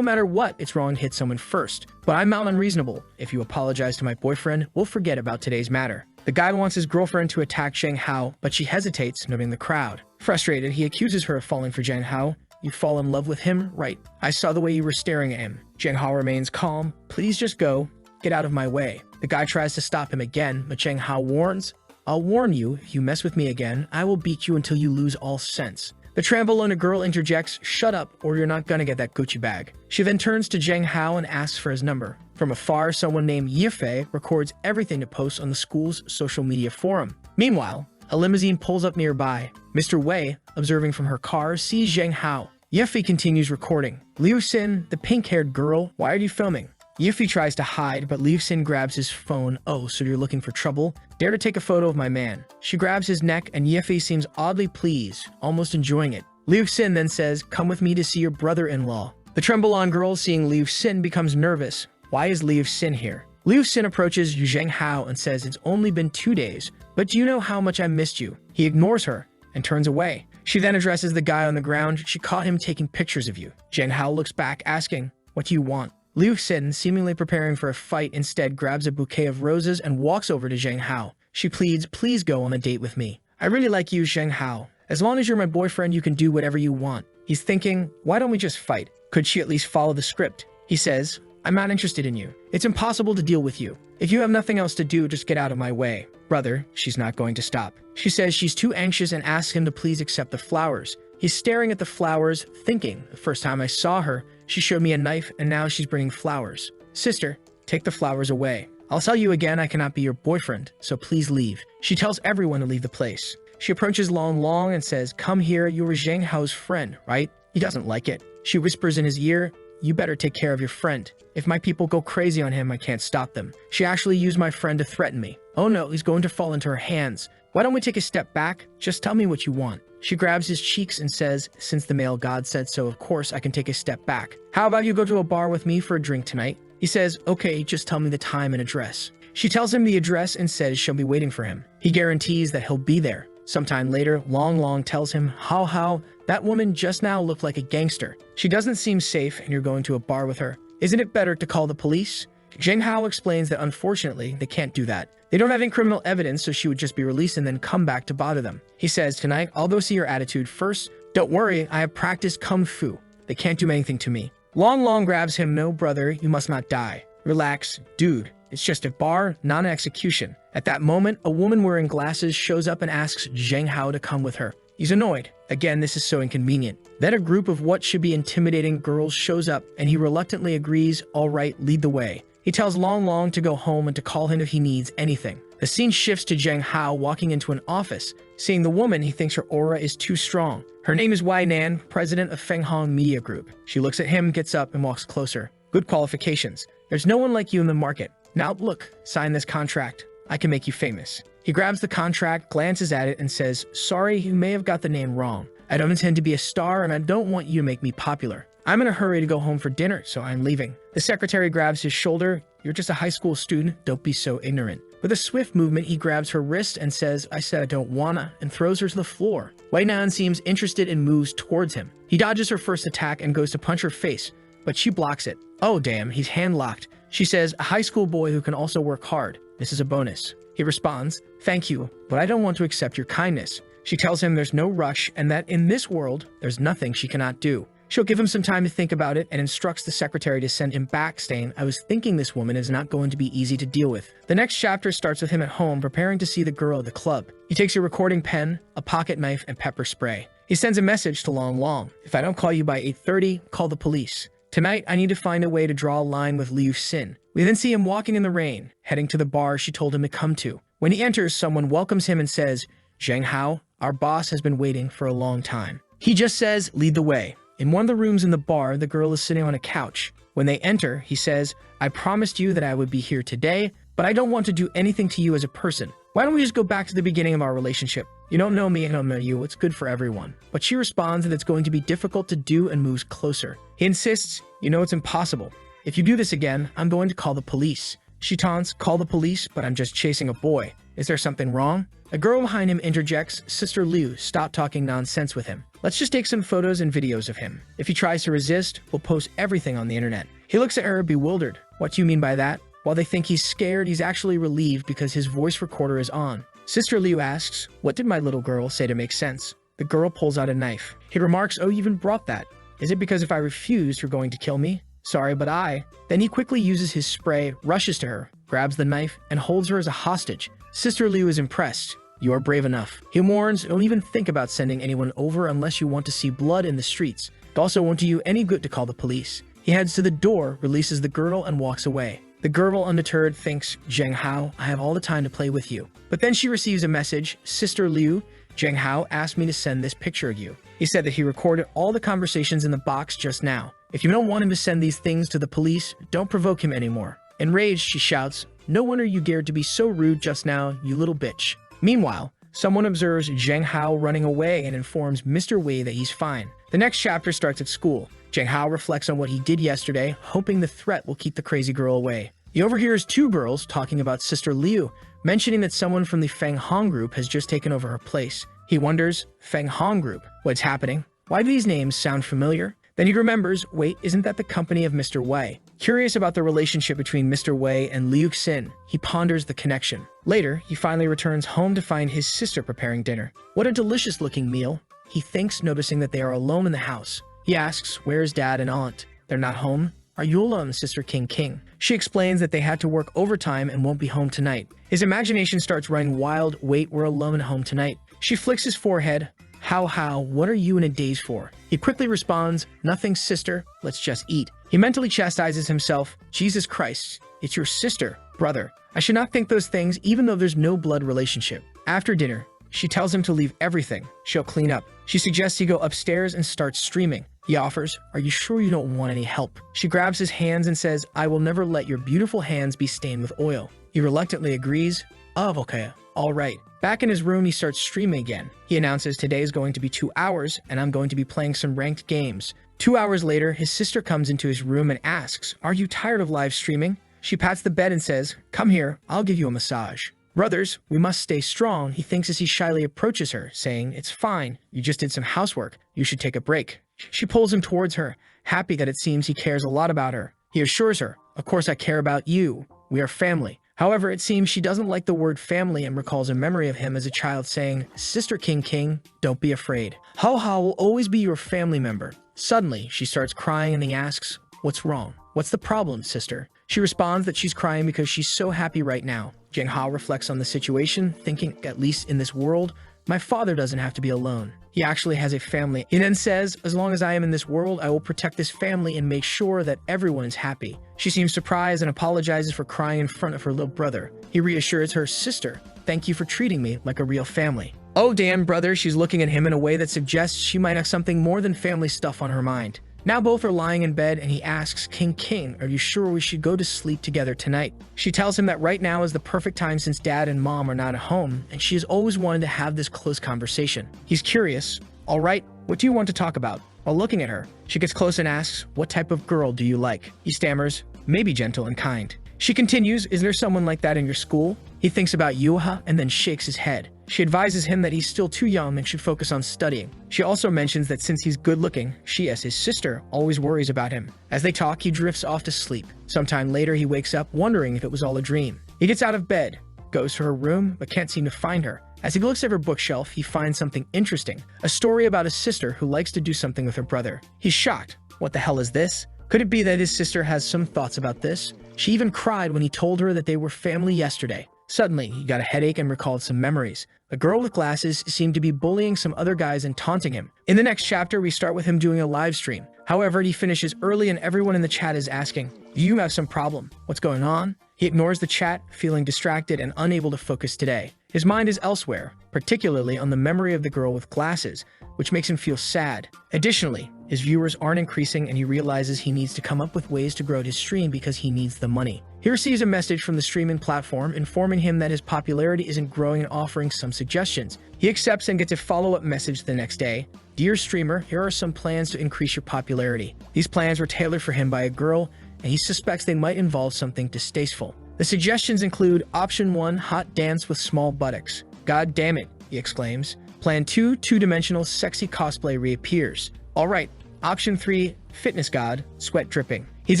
matter what, it's wrong to hit someone first. But I'm not unreasonable. If you apologize to my boyfriend, we'll forget about today's matter." The guy wants his girlfriend to attack Zhang Hao, but she hesitates, noting the crowd. Frustrated, he accuses her of falling for Zhang Hao. "You fall in love with him? Right. I saw the way you were staring at him." Zhang Hao remains calm. "Please just go. Get out of my way." The guy tries to stop him again, but Zhang Hao warns, "I'll warn you, if you mess with me again, I will beat you until you lose all sense." The Trambolona girl interjects, "Shut up, or you're not gonna get that Gucci bag." She then turns to Zhang Hao and asks for his number. From afar, someone named Yifei records everything to post on the school's social media forum. Meanwhile, a limousine pulls up nearby. Mr. Wei, observing from her car, sees Zhang Hao. Yifei continues recording. "Liu Xin, the pink-haired girl, why are you filming?" Yifei tries to hide, but Liu Xin grabs his phone. "Oh, so you're looking for trouble? Dare to take a photo of my man." She grabs his neck, and Yifei seems oddly pleased, almost enjoying it. Liu Xin then says, "Come with me to see your brother-in-law." The Trembolon girl, seeing Liu Xin, becomes nervous. Why is Liu Xin here? Liu Xin approaches Zheng Hao and says it's only been 2 days, but do you know how much I missed you? He ignores her and turns away. She then addresses the guy on the ground. She caught him taking pictures of you. Zheng Hao looks back, asking, what do you want? Liu Xin, seemingly preparing for a fight, instead grabs a bouquet of roses and walks over to Zheng Hao. She pleads, please go on a date with me. I really like you, Zheng Hao. As long as you're my boyfriend, you can do whatever you want. He's thinking, why don't we just fight? Could she at least follow the script? He says, I'm not interested in you. It's impossible to deal with you. If you have nothing else to do, just get out of my way. Brother, she's not going to stop. She says she's too anxious and asks him to please accept the flowers. He's staring at the flowers, thinking, the first time I saw her, she showed me a knife and now she's bringing flowers. Sister, take the flowers away. I'll tell you again I cannot be your boyfriend, so please leave. She tells everyone to leave the place. She approaches Long Long and says, come here, you were Zheng Hao's friend, right? He doesn't like it. She whispers in his ear, you better take care of your friend. If my people go crazy on him, I can't stop them. She actually used my friend to threaten me. Oh no, he's going to fall into her hands. Why don't we take a step back? Just tell me what you want. She grabs his cheeks and says, since the male god said so, of course I can take a step back. How about you go to a bar with me for a drink tonight? He says, okay, just tell me the time and address. She tells him the address and says she'll be waiting for him. He guarantees that he'll be there. Sometime later, Long Long tells him, how, that woman just now looked like a gangster. She doesn't seem safe and you're going to a bar with her. Isn't it better to call the police? Zheng Hao explains that unfortunately, they can't do that. They don't have any criminal evidence, so she would just be released and then come back to bother them. He says, tonight, I'll go see your attitude first. Don't worry, I have practiced kung fu. They can't do anything to me. Long Long grabs him, no brother, you must not die. Relax, dude. It's just a bar, not an execution. At that moment, a woman wearing glasses shows up and asks Zheng Hao to come with her. He's annoyed. Again, this is so inconvenient. Then a group of what should be intimidating girls shows up, and he reluctantly agrees, all right, lead the way. He tells Long Long to go home and to call him if he needs anything. The scene shifts to Zheng Hao walking into an office. Seeing the woman, he thinks her aura is too strong. Her name is Wai Nan, president of Feng Hong Media Group. She looks at him, gets up, and walks closer. Good qualifications. There's no one like you in the market. Now look, sign this contract. I can make you famous. He grabs the contract, glances at it, and says, sorry, you may have got the name wrong. I don't intend to be a star, and I don't want you to make me popular. I'm in a hurry to go home for dinner, so I'm leaving. The secretary grabs his shoulder. You're just a high school student. Don't be so ignorant. With a swift movement, he grabs her wrist and says, I said I don't wanna, and throws her to the floor. Wai Nan seems interested and moves towards him. He dodges her first attack and goes to punch her face, but she blocks it. Oh damn, he's hand-locked. She says, a high school boy who can also work hard. This is a bonus. He responds, thank you, but I don't want to accept your kindness. She tells him there's no rush and that in this world, there's nothing she cannot do. She'll give him some time to think about it and instructs the secretary to send him back, saying, I was thinking this woman is not going to be easy to deal with. The next chapter starts with him at home preparing to see the girl at the club. He takes a recording pen, a pocket knife, and pepper spray. He sends a message to Long Long. If I don't call you by 8:30, call the police. Tonight, I need to find a way to draw a line with Liu Xin. We then see him walking in the rain, heading to the bar she told him to come to. When he enters, someone welcomes him and says, Zheng Hao, our boss has been waiting for a long time. He just says, lead the way. In one of the rooms in the bar, the girl is sitting on a couch. When they enter, he says, I promised you that I would be here today, but I don't want to do anything to you as a person. Why don't we just go back to the beginning of our relationship? You don't know me, I don't know you, it's good for everyone. But she responds that it's going to be difficult to do and moves closer. He insists, you know it's impossible. If you do this again, I'm going to call the police. She taunts, call the police, but I'm just chasing a boy. Is there something wrong? A girl behind him interjects, Sister Liu, stop talking nonsense with him. Let's just take some photos and videos of him. If he tries to resist, we'll post everything on the internet. He looks at her bewildered. What do you mean by that? While they think he's scared, he's actually relieved because his voice recorder is on. Sister Liu asks, what did my little girl say to make sense? The girl pulls out a knife. He remarks, oh, you even brought that. Is it because if I refuse, you're going to kill me? Sorry, but I... Then he quickly uses his spray, rushes to her, grabs the knife, and holds her as a hostage. Sister Liu is impressed. You are brave enough. He warns, don't even think about sending anyone over unless you want to see blood in the streets. It also won't do you any good to call the police. He heads to the door, releases the girl, and walks away. The girl, undeterred, thinks, Zheng Hao, I have all the time to play with you. But then she receives a message, Sister Liu, Zheng Hao asked me to send this picture of you. He said that he recorded all the conversations in the box just now. If you don't want him to send these things to the police, don't provoke him anymore. Enraged, she shouts, no wonder you dared to be so rude just now, you little bitch. Meanwhile, someone observes Zheng Hao running away and informs Mr. Wei that he's fine. The next chapter starts at school. Zheng Hao reflects on what he did yesterday, hoping the threat will keep the crazy girl away. He overhears two girls talking about Sister Liu, mentioning that someone from the Feng Hong group has just taken over her place. He wonders, Feng Hong group, what's happening? Why do these names sound familiar? Then he remembers, wait, isn't that the company of Mr. Wei? Curious about the relationship between Mr. Wei and Liu Xin, he ponders the connection. Later, he finally returns home to find his sister preparing dinner. What a delicious-looking meal, he thinks, noticing that they are alone in the house. He asks, where's Dad and Aunt? They're not home? Are you alone, Sister King? She explains that they had to work overtime and won't be home tonight. His imagination starts running wild, wait, we're alone at home tonight. She flicks his forehead. How, what are you in a daze for? He quickly responds, nothing, sister, let's just eat. He mentally chastises himself, Jesus Christ, it's your sister, brother. I should not think those things even though there's no blood relationship. After dinner, she tells him to leave everything. She'll clean up. She suggests he go upstairs and start streaming. He offers, are you sure you don't want any help? She grabs his hands and says, I will never let your beautiful hands be stained with oil. He reluctantly agrees, okay, all right. Back in his room, he starts streaming again. He announces today is going to be 2 hours and I'm going to be playing some ranked games. 2 hours later, his sister comes into his room and asks, are you tired of live streaming? She pats the bed and says, come here, I'll give you a massage. Brothers, we must stay strong, he thinks as he shyly approaches her, saying, it's fine, you just did some housework, you should take a break. She pulls him towards her, happy that it seems he cares a lot about her. He assures her, of course I care about you, we are family. However, it seems she doesn't like the word family and recalls a memory of him as a child saying, Sister King, don't be afraid. Ha will always be your family member. Suddenly, she starts crying and he asks, what's wrong? What's the problem, sister? She responds that she's crying because she's so happy right now. Jiang Hao reflects on the situation, thinking, at least in this world, my father doesn't have to be alone. He actually has a family. He then says, as long as I am in this world, I will protect this family and make sure that everyone is happy. She seems surprised and apologizes for crying in front of her little brother. He reassures her, sister, thank you for treating me like a real family. Oh damn, brother, she's looking at him in a way that suggests she might have something more than family stuff on her mind. Now both are lying in bed and he asks, King, are you sure we should go to sleep together tonight? She tells him that right now is the perfect time since Dad and Mom are not at home and she has always wanted to have this close conversation. He's curious. All right, what do you want to talk about? While looking at her, she gets close and asks, what type of girl do you like? He stammers, maybe gentle and kind. She continues, is there someone like that in your school? He thinks about Yuha and then shakes his head. She advises him that he's still too young and should focus on studying. She also mentions that since he's good-looking, she, as his sister, always worries about him. As they talk, he drifts off to sleep. Sometime later, he wakes up wondering if it was all a dream. He gets out of bed, goes to her room, but can't seem to find her. As he looks at her bookshelf, he finds something interesting, a story about a sister who likes to do something with her brother. He's shocked. What the hell is this? Could it be that his sister has some thoughts about this? She even cried when he told her that they were family yesterday. Suddenly, he got a headache and recalled some memories. A girl with glasses seemed to be bullying some other guys and taunting him. In the next chapter, we start with him doing a live stream. However, he finishes early and everyone in the chat is asking, do you have some problem? What's going on? He ignores the chat, feeling distracted and unable to focus today. His mind is elsewhere, particularly on the memory of the girl with glasses, which makes him feel sad. Additionally, his viewers aren't increasing and he realizes he needs to come up with ways to grow his stream because he needs the money. He receives a message from the streaming platform informing him that his popularity isn't growing and offering some suggestions. He accepts and gets a follow-up message the next day. Dear streamer, here are some plans to increase your popularity. These plans were tailored for him by a girl, and he suspects they might involve something distasteful. The suggestions include Option 1, hot dance with small buttocks. God damn it, he exclaims. Plan 2, two-dimensional sexy cosplay reappears. Alright, Option 3, fitness god, sweat dripping. He's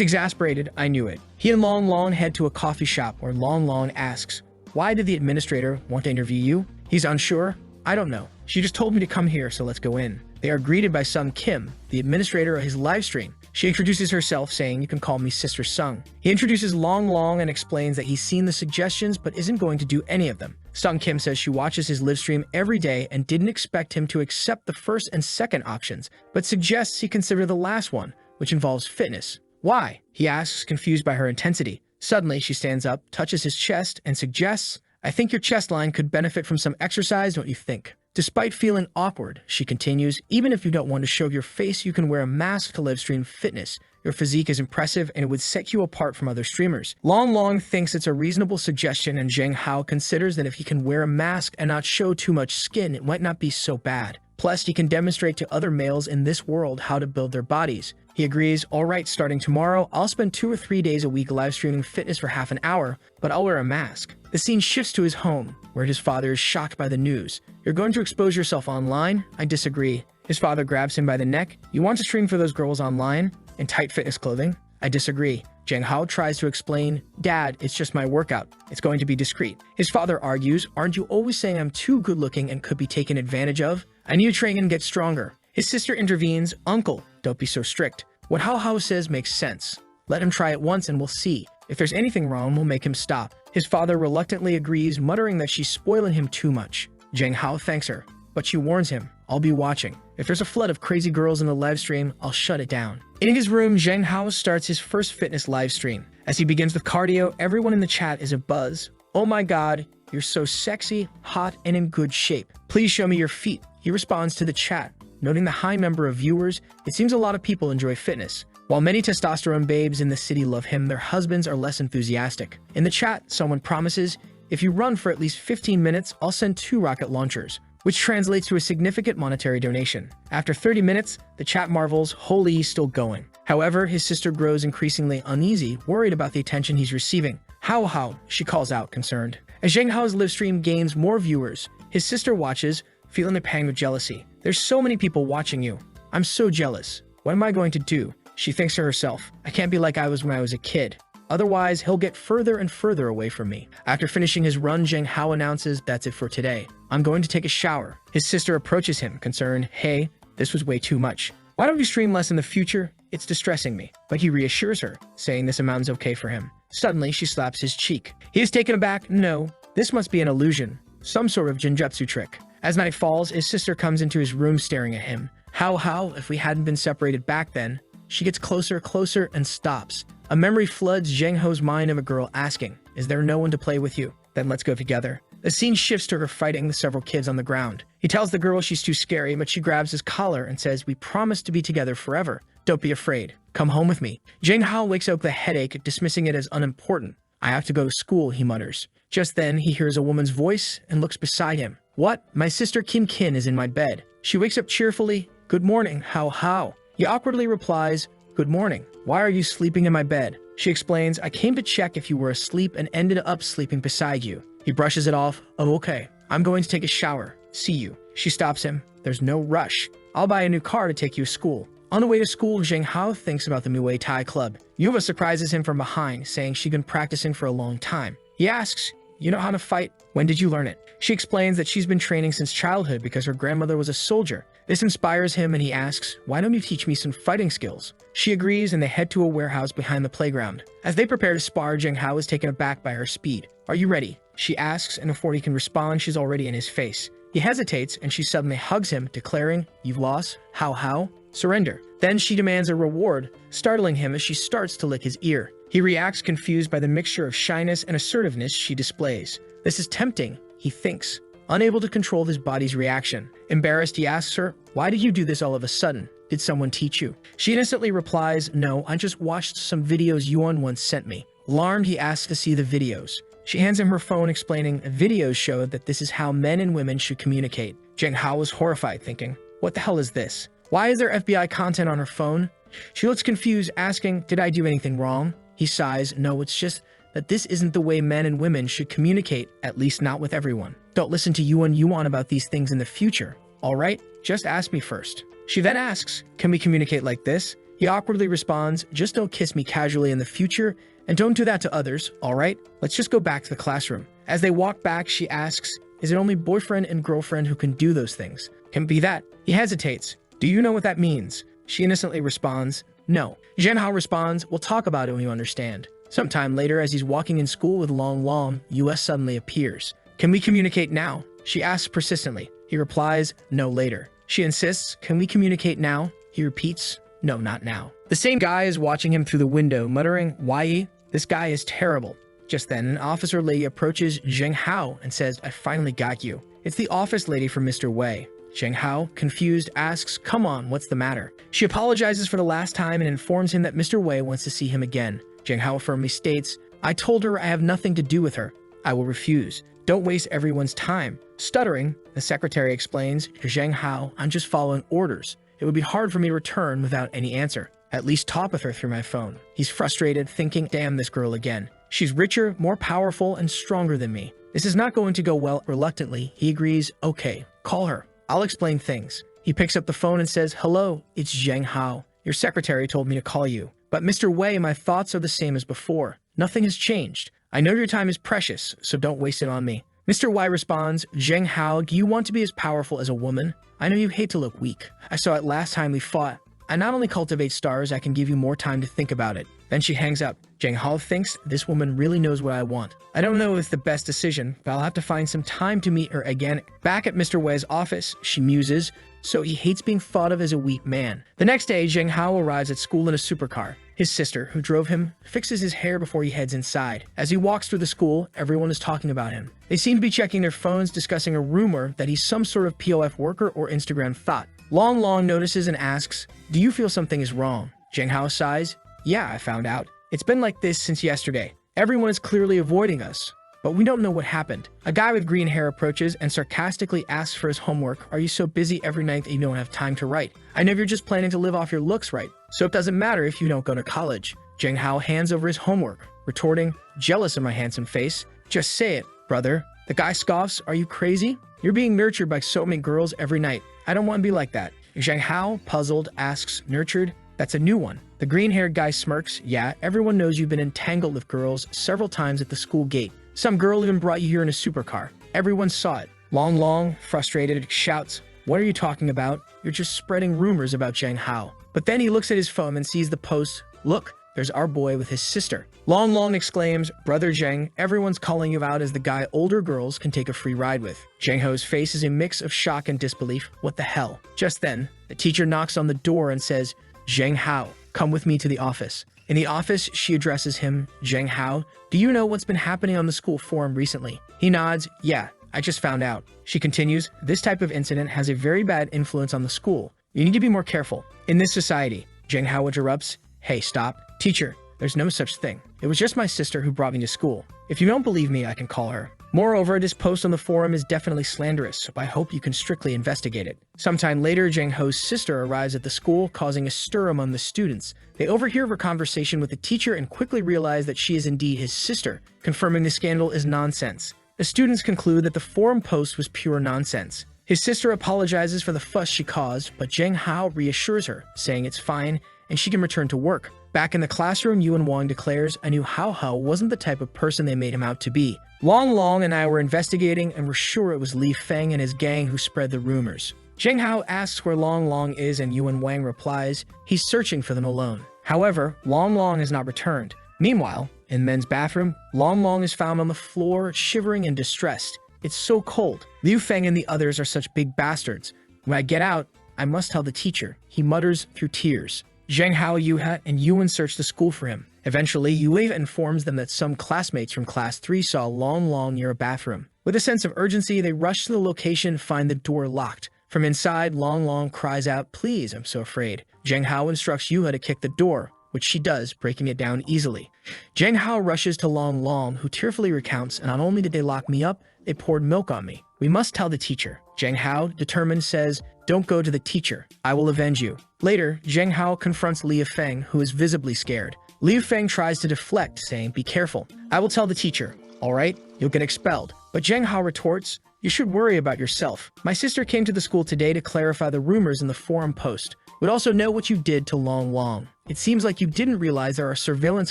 exasperated, I knew it. He and Long Long head to a coffee shop where Long Long asks, why did the administrator want to interview you? He's unsure. I don't know. She just told me to come here, so let's go in. They are greeted by Sung Kim, the administrator of his live stream. She introduces herself, saying, you can call me Sister Sung. He introduces Long Long and explains that he's seen the suggestions but isn't going to do any of them. Sung Kim says she watches his live stream every day and didn't expect him to accept the first and second options, but suggests he consider the last one, which involves fitness. Why? He asks, confused by her intensity. Suddenly, she stands up, touches his chest, and suggests, I think your chest line could benefit from some exercise, don't you think? Despite feeling awkward, she continues, even if you don't want to show your face, you can wear a mask to live stream fitness. Your physique is impressive and it would set you apart from other streamers. Long Long thinks it's a reasonable suggestion and Zheng Hao considers that if he can wear a mask and not show too much skin, it might not be so bad. Plus, he can demonstrate to other males in this world how to build their bodies. He agrees, alright, starting tomorrow, I'll spend 2 or 3 days a week live streaming fitness for half an hour, but I'll wear a mask. The scene shifts to his home, where his father is shocked by the news. You're going to expose yourself online? I disagree. His father grabs him by the neck. You want to stream for those girls online? In tight fitness clothing? I disagree. Zheng Hao tries to explain, Dad, it's just my workout. It's going to be discreet. His father argues, aren't you always saying I'm too good looking and could be taken advantage of? I need to train and get stronger. His sister intervenes, Uncle, don't be so strict. What Hao Hao says makes sense. Let him try it once and we'll see. If there's anything wrong, we'll make him stop. His father reluctantly agrees, muttering that she's spoiling him too much. Zheng Hao thanks her, but she warns him, I'll be watching. If there's a flood of crazy girls in the live stream, I'll shut it down. In his room, Zheng Hao starts his first fitness live stream. As he begins with cardio, everyone in the chat is abuzz. Oh my god, you're so sexy, hot, and in good shape. Please show me your feet. He responds to the chat. Noting the high number of viewers, it seems a lot of people enjoy fitness. While many testosterone babes in the city love him, their husbands are less enthusiastic. In the chat, someone promises, if you run for at least 15 minutes, I'll send 2 rocket launchers, which translates to a significant monetary donation. After 30 minutes, the chat marvels, holy, he's still going. However, his sister grows increasingly uneasy, worried about the attention he's receiving. How, she calls out, concerned. As Zheng Hao's live stream gains more viewers, his sister watches, feeling a pang of jealousy. There's so many people watching you. I'm so jealous. What am I going to do? She thinks to herself, I can't be like I was when I was a kid. Otherwise, he'll get further and further away from me. After finishing his run, Zheng Hao announces, that's it for today. I'm going to take a shower. His sister approaches him, concerned, hey, this was way too much. Why don't you stream less in the future? It's distressing me. But he reassures her, saying this amount is okay for him. Suddenly, she slaps his cheek. He is taken aback. No, this must be an illusion. Some sort of genjutsu trick. As night falls, his sister comes into his room staring at him. How, if we hadn't been separated back then? She gets closer, and stops. A memory floods Zheng Hao's mind of a girl asking, is there no one to play with you? Then let's go together. The scene shifts to her fighting with several kids on the ground. He tells the girl she's too scary, but she grabs his collar and says, we promise to be together forever. Don't be afraid. Come home with me. Zheng Hao wakes up with a headache, dismissing it as unimportant. I have to go to school, he mutters. Just then, he hears a woman's voice and looks beside him. What? My sister Kim Kin is in my bed. She wakes up cheerfully. Good morning, How. He awkwardly replies, good morning. Why are you sleeping in my bed? She explains, I came to check if you were asleep and ended up sleeping beside you. He brushes it off. Oh, okay. I'm going to take a shower. See you. She stops him. There's no rush. I'll buy a new car to take you to school. On the way to school, Zheng Hao thinks about the Muay Thai club. Yuva surprises him from behind, saying she'd been practicing for a long time. He asks, you know how to fight? When did you learn it? She explains that she's been training since childhood because her grandmother was a soldier. This inspires him and he asks, why don't you teach me some fighting skills? She agrees and they head to a warehouse behind the playground. As they prepare to spar, Zheng Hao is taken aback by her speed. Are you ready? She asks, and before he can respond, she's already in his face. He hesitates and she suddenly hugs him, declaring, you've lost? How? Surrender. Then she demands a reward, startling him as she starts to lick his ear. He reacts confused by the mixture of shyness and assertiveness she displays. This is tempting, he thinks, unable to control his body's reaction. Embarrassed, he asks her, why did you do this all of a sudden? Did someone teach you? She innocently replies, no, I just watched some videos Yuan once sent me. Alarmed, he asks to see the videos. She hands him her phone, explaining, videos show that this is how men and women should communicate. Zheng Hao was horrified, thinking, what the hell is this? Why is there FBI content on her phone? She looks confused, asking, did I do anything wrong? He sighs, no, it's just that this isn't the way men and women should communicate, at least not with everyone. Don't listen to Yuan about these things in the future, alright? Just ask me first. She then asks, can we communicate like this? He awkwardly responds, just don't kiss me casually in the future, and don't do that to others, alright? Let's just go back to the classroom. As they walk back, she asks, is it only boyfriend and girlfriend who can do those things? Can it be that? He hesitates. Do you know what that means? She innocently responds, no. Zheng Hao responds, we'll talk about it when you understand. Sometime later, as he's walking in school with Long, US suddenly appears. Can we communicate now? She asks persistently. He replies, no, later. She insists, can we communicate now? He repeats, no, not now. The same guy is watching him through the window, muttering, why? This guy is terrible. Just then, an officer lady approaches Zheng Hao and says, I finally got you. It's the office lady from Mr. Wei. Zheng Hao, confused, asks, come on, what's the matter? She apologizes for the last time and informs him that Mr. Wei wants to see him again. Zheng Hao firmly states, I told her I have nothing to do with her. I will refuse. Don't waste everyone's time. Stuttering, the secretary explains, Zheng Hao, I'm just following orders. It would be hard for me to return without any answer. at least talk with her through my phone. He's frustrated, thinking, damn this girl again. She's richer, more powerful, and stronger than me. This is not going to go well. Reluctantly, he agrees, okay, call her. I'll explain things. He picks up the phone and says, hello, it's Zheng Hao. Your secretary told me to call you. But Mr. Wei, my thoughts are the same as before. Nothing has changed. I know your time is precious, so don't waste it on me. Mr. Wei responds, Zheng Hao, do you want to be as powerful as a woman? I know you hate to look weak. I saw it last time we fought. I not only cultivate stars, I can give you more time to think about it. Then she hangs up. Zheng Hao thinks this woman really knows what I want. I don't know if it's the best decision, but I'll have to find some time to meet her again. Back at Mr. Wei's office, she muses, so he hates being thought of as a weak man. The next day, Zheng Hao arrives at school in a supercar. His sister, who drove him, fixes his hair before he heads inside. As he walks through the school, everyone is talking about him. They seem to be checking their phones, discussing a rumor that he's some sort of POF worker or Instagram thought. Long Long notices and asks, do you feel something is wrong? Zheng Hao sighs, yeah, I found out. It's been like this since yesterday. Everyone is clearly avoiding us, but we don't know what happened. A guy with green hair approaches and sarcastically asks for his homework. Are you so busy every night that you don't have time to write? I know you're just planning to live off your looks, right? So it doesn't matter if you don't go to college. Zheng Hao hands over his homework, retorting, jealous of my handsome face. Just say it, brother. The guy scoffs, are you crazy? You're being nurtured by so many girls every night. I don't want to be like that. Zheng Hao, puzzled, asks, nurtured? That's a new one. The green-haired guy smirks, yeah, everyone knows you've been entangled with girls several times at the school gate. Some girl even brought you here in a supercar. Everyone saw it. Long Long, frustrated, shouts, what are you talking about? You're just spreading rumors about Zheng Hao. But then he looks at his phone and sees the post. Look, there's our boy with his sister. Long Long exclaims, brother Zheng, everyone's calling you out as the guy older girls can take a free ride with. Zheng Hao's face is a mix of shock and disbelief. What the hell? Just then, the teacher knocks on the door and says, Zheng Hao, come with me to the office. In the office, she addresses him, Zheng Hao, do you know what's been happening on the school forum recently? He nods, yeah, I just found out. She continues, this type of incident has a very bad influence on the school. You need to be more careful. In this society, Zheng Hao interrupts, hey, stop. Teacher, there's no such thing. It was just my sister who brought me to school. If you don't believe me, I can call her. Moreover, this post on the forum is definitely slanderous, so I hope you can strictly investigate it. Sometime later, Zheng Hao's sister arrives at the school, causing a stir among the students. They overhear her conversation with the teacher and quickly realize that she is indeed his sister, confirming the scandal is nonsense. The students conclude that the forum post was pure nonsense. His sister apologizes for the fuss she caused, but Zheng Hao reassures her, saying it's fine and she can return to work. Back in the classroom, Yuan Wang declares I knew Hao Hao wasn't the type of person they made him out to be. Long Long and I were investigating and were sure it was Li Feng and his gang who spread the rumors. Zheng Hao asks where Long Long is and Yuan Wang replies he's searching for them alone. However, Long Long has not returned. Meanwhile, in men's bathroom, Long Long is found on the floor, shivering and distressed. It's so cold. Liu Feng and the others are such big bastards. When I get out, I must tell the teacher, he mutters through tears. Zheng Hao, Yuha, and Yuan search the school for him. Eventually, Yue informs them that some classmates from Class 3 saw Long Long near a bathroom. With a sense of urgency, they rush to the location and find the door locked. From inside, Long Long cries out, please, I'm so afraid. Zheng Hao instructs Yuha to kick the door, which she does, breaking it down easily. Zheng Hao rushes to Long Long, who tearfully recounts, and not only did they lock me up, they poured milk on me. We must tell the teacher. Zheng Hao, determined, says, don't go to the teacher. I will avenge you. Later, Zheng Hao confronts Liu Feng, who is visibly scared. Liu Feng tries to deflect, saying, be careful. I will tell the teacher. All right, you'll get expelled. But Zheng Hao retorts, you should worry about yourself. My sister came to the school today to clarify the rumors in the forum post. Would also know what you did to Long Long. It seems like you didn't realize there are surveillance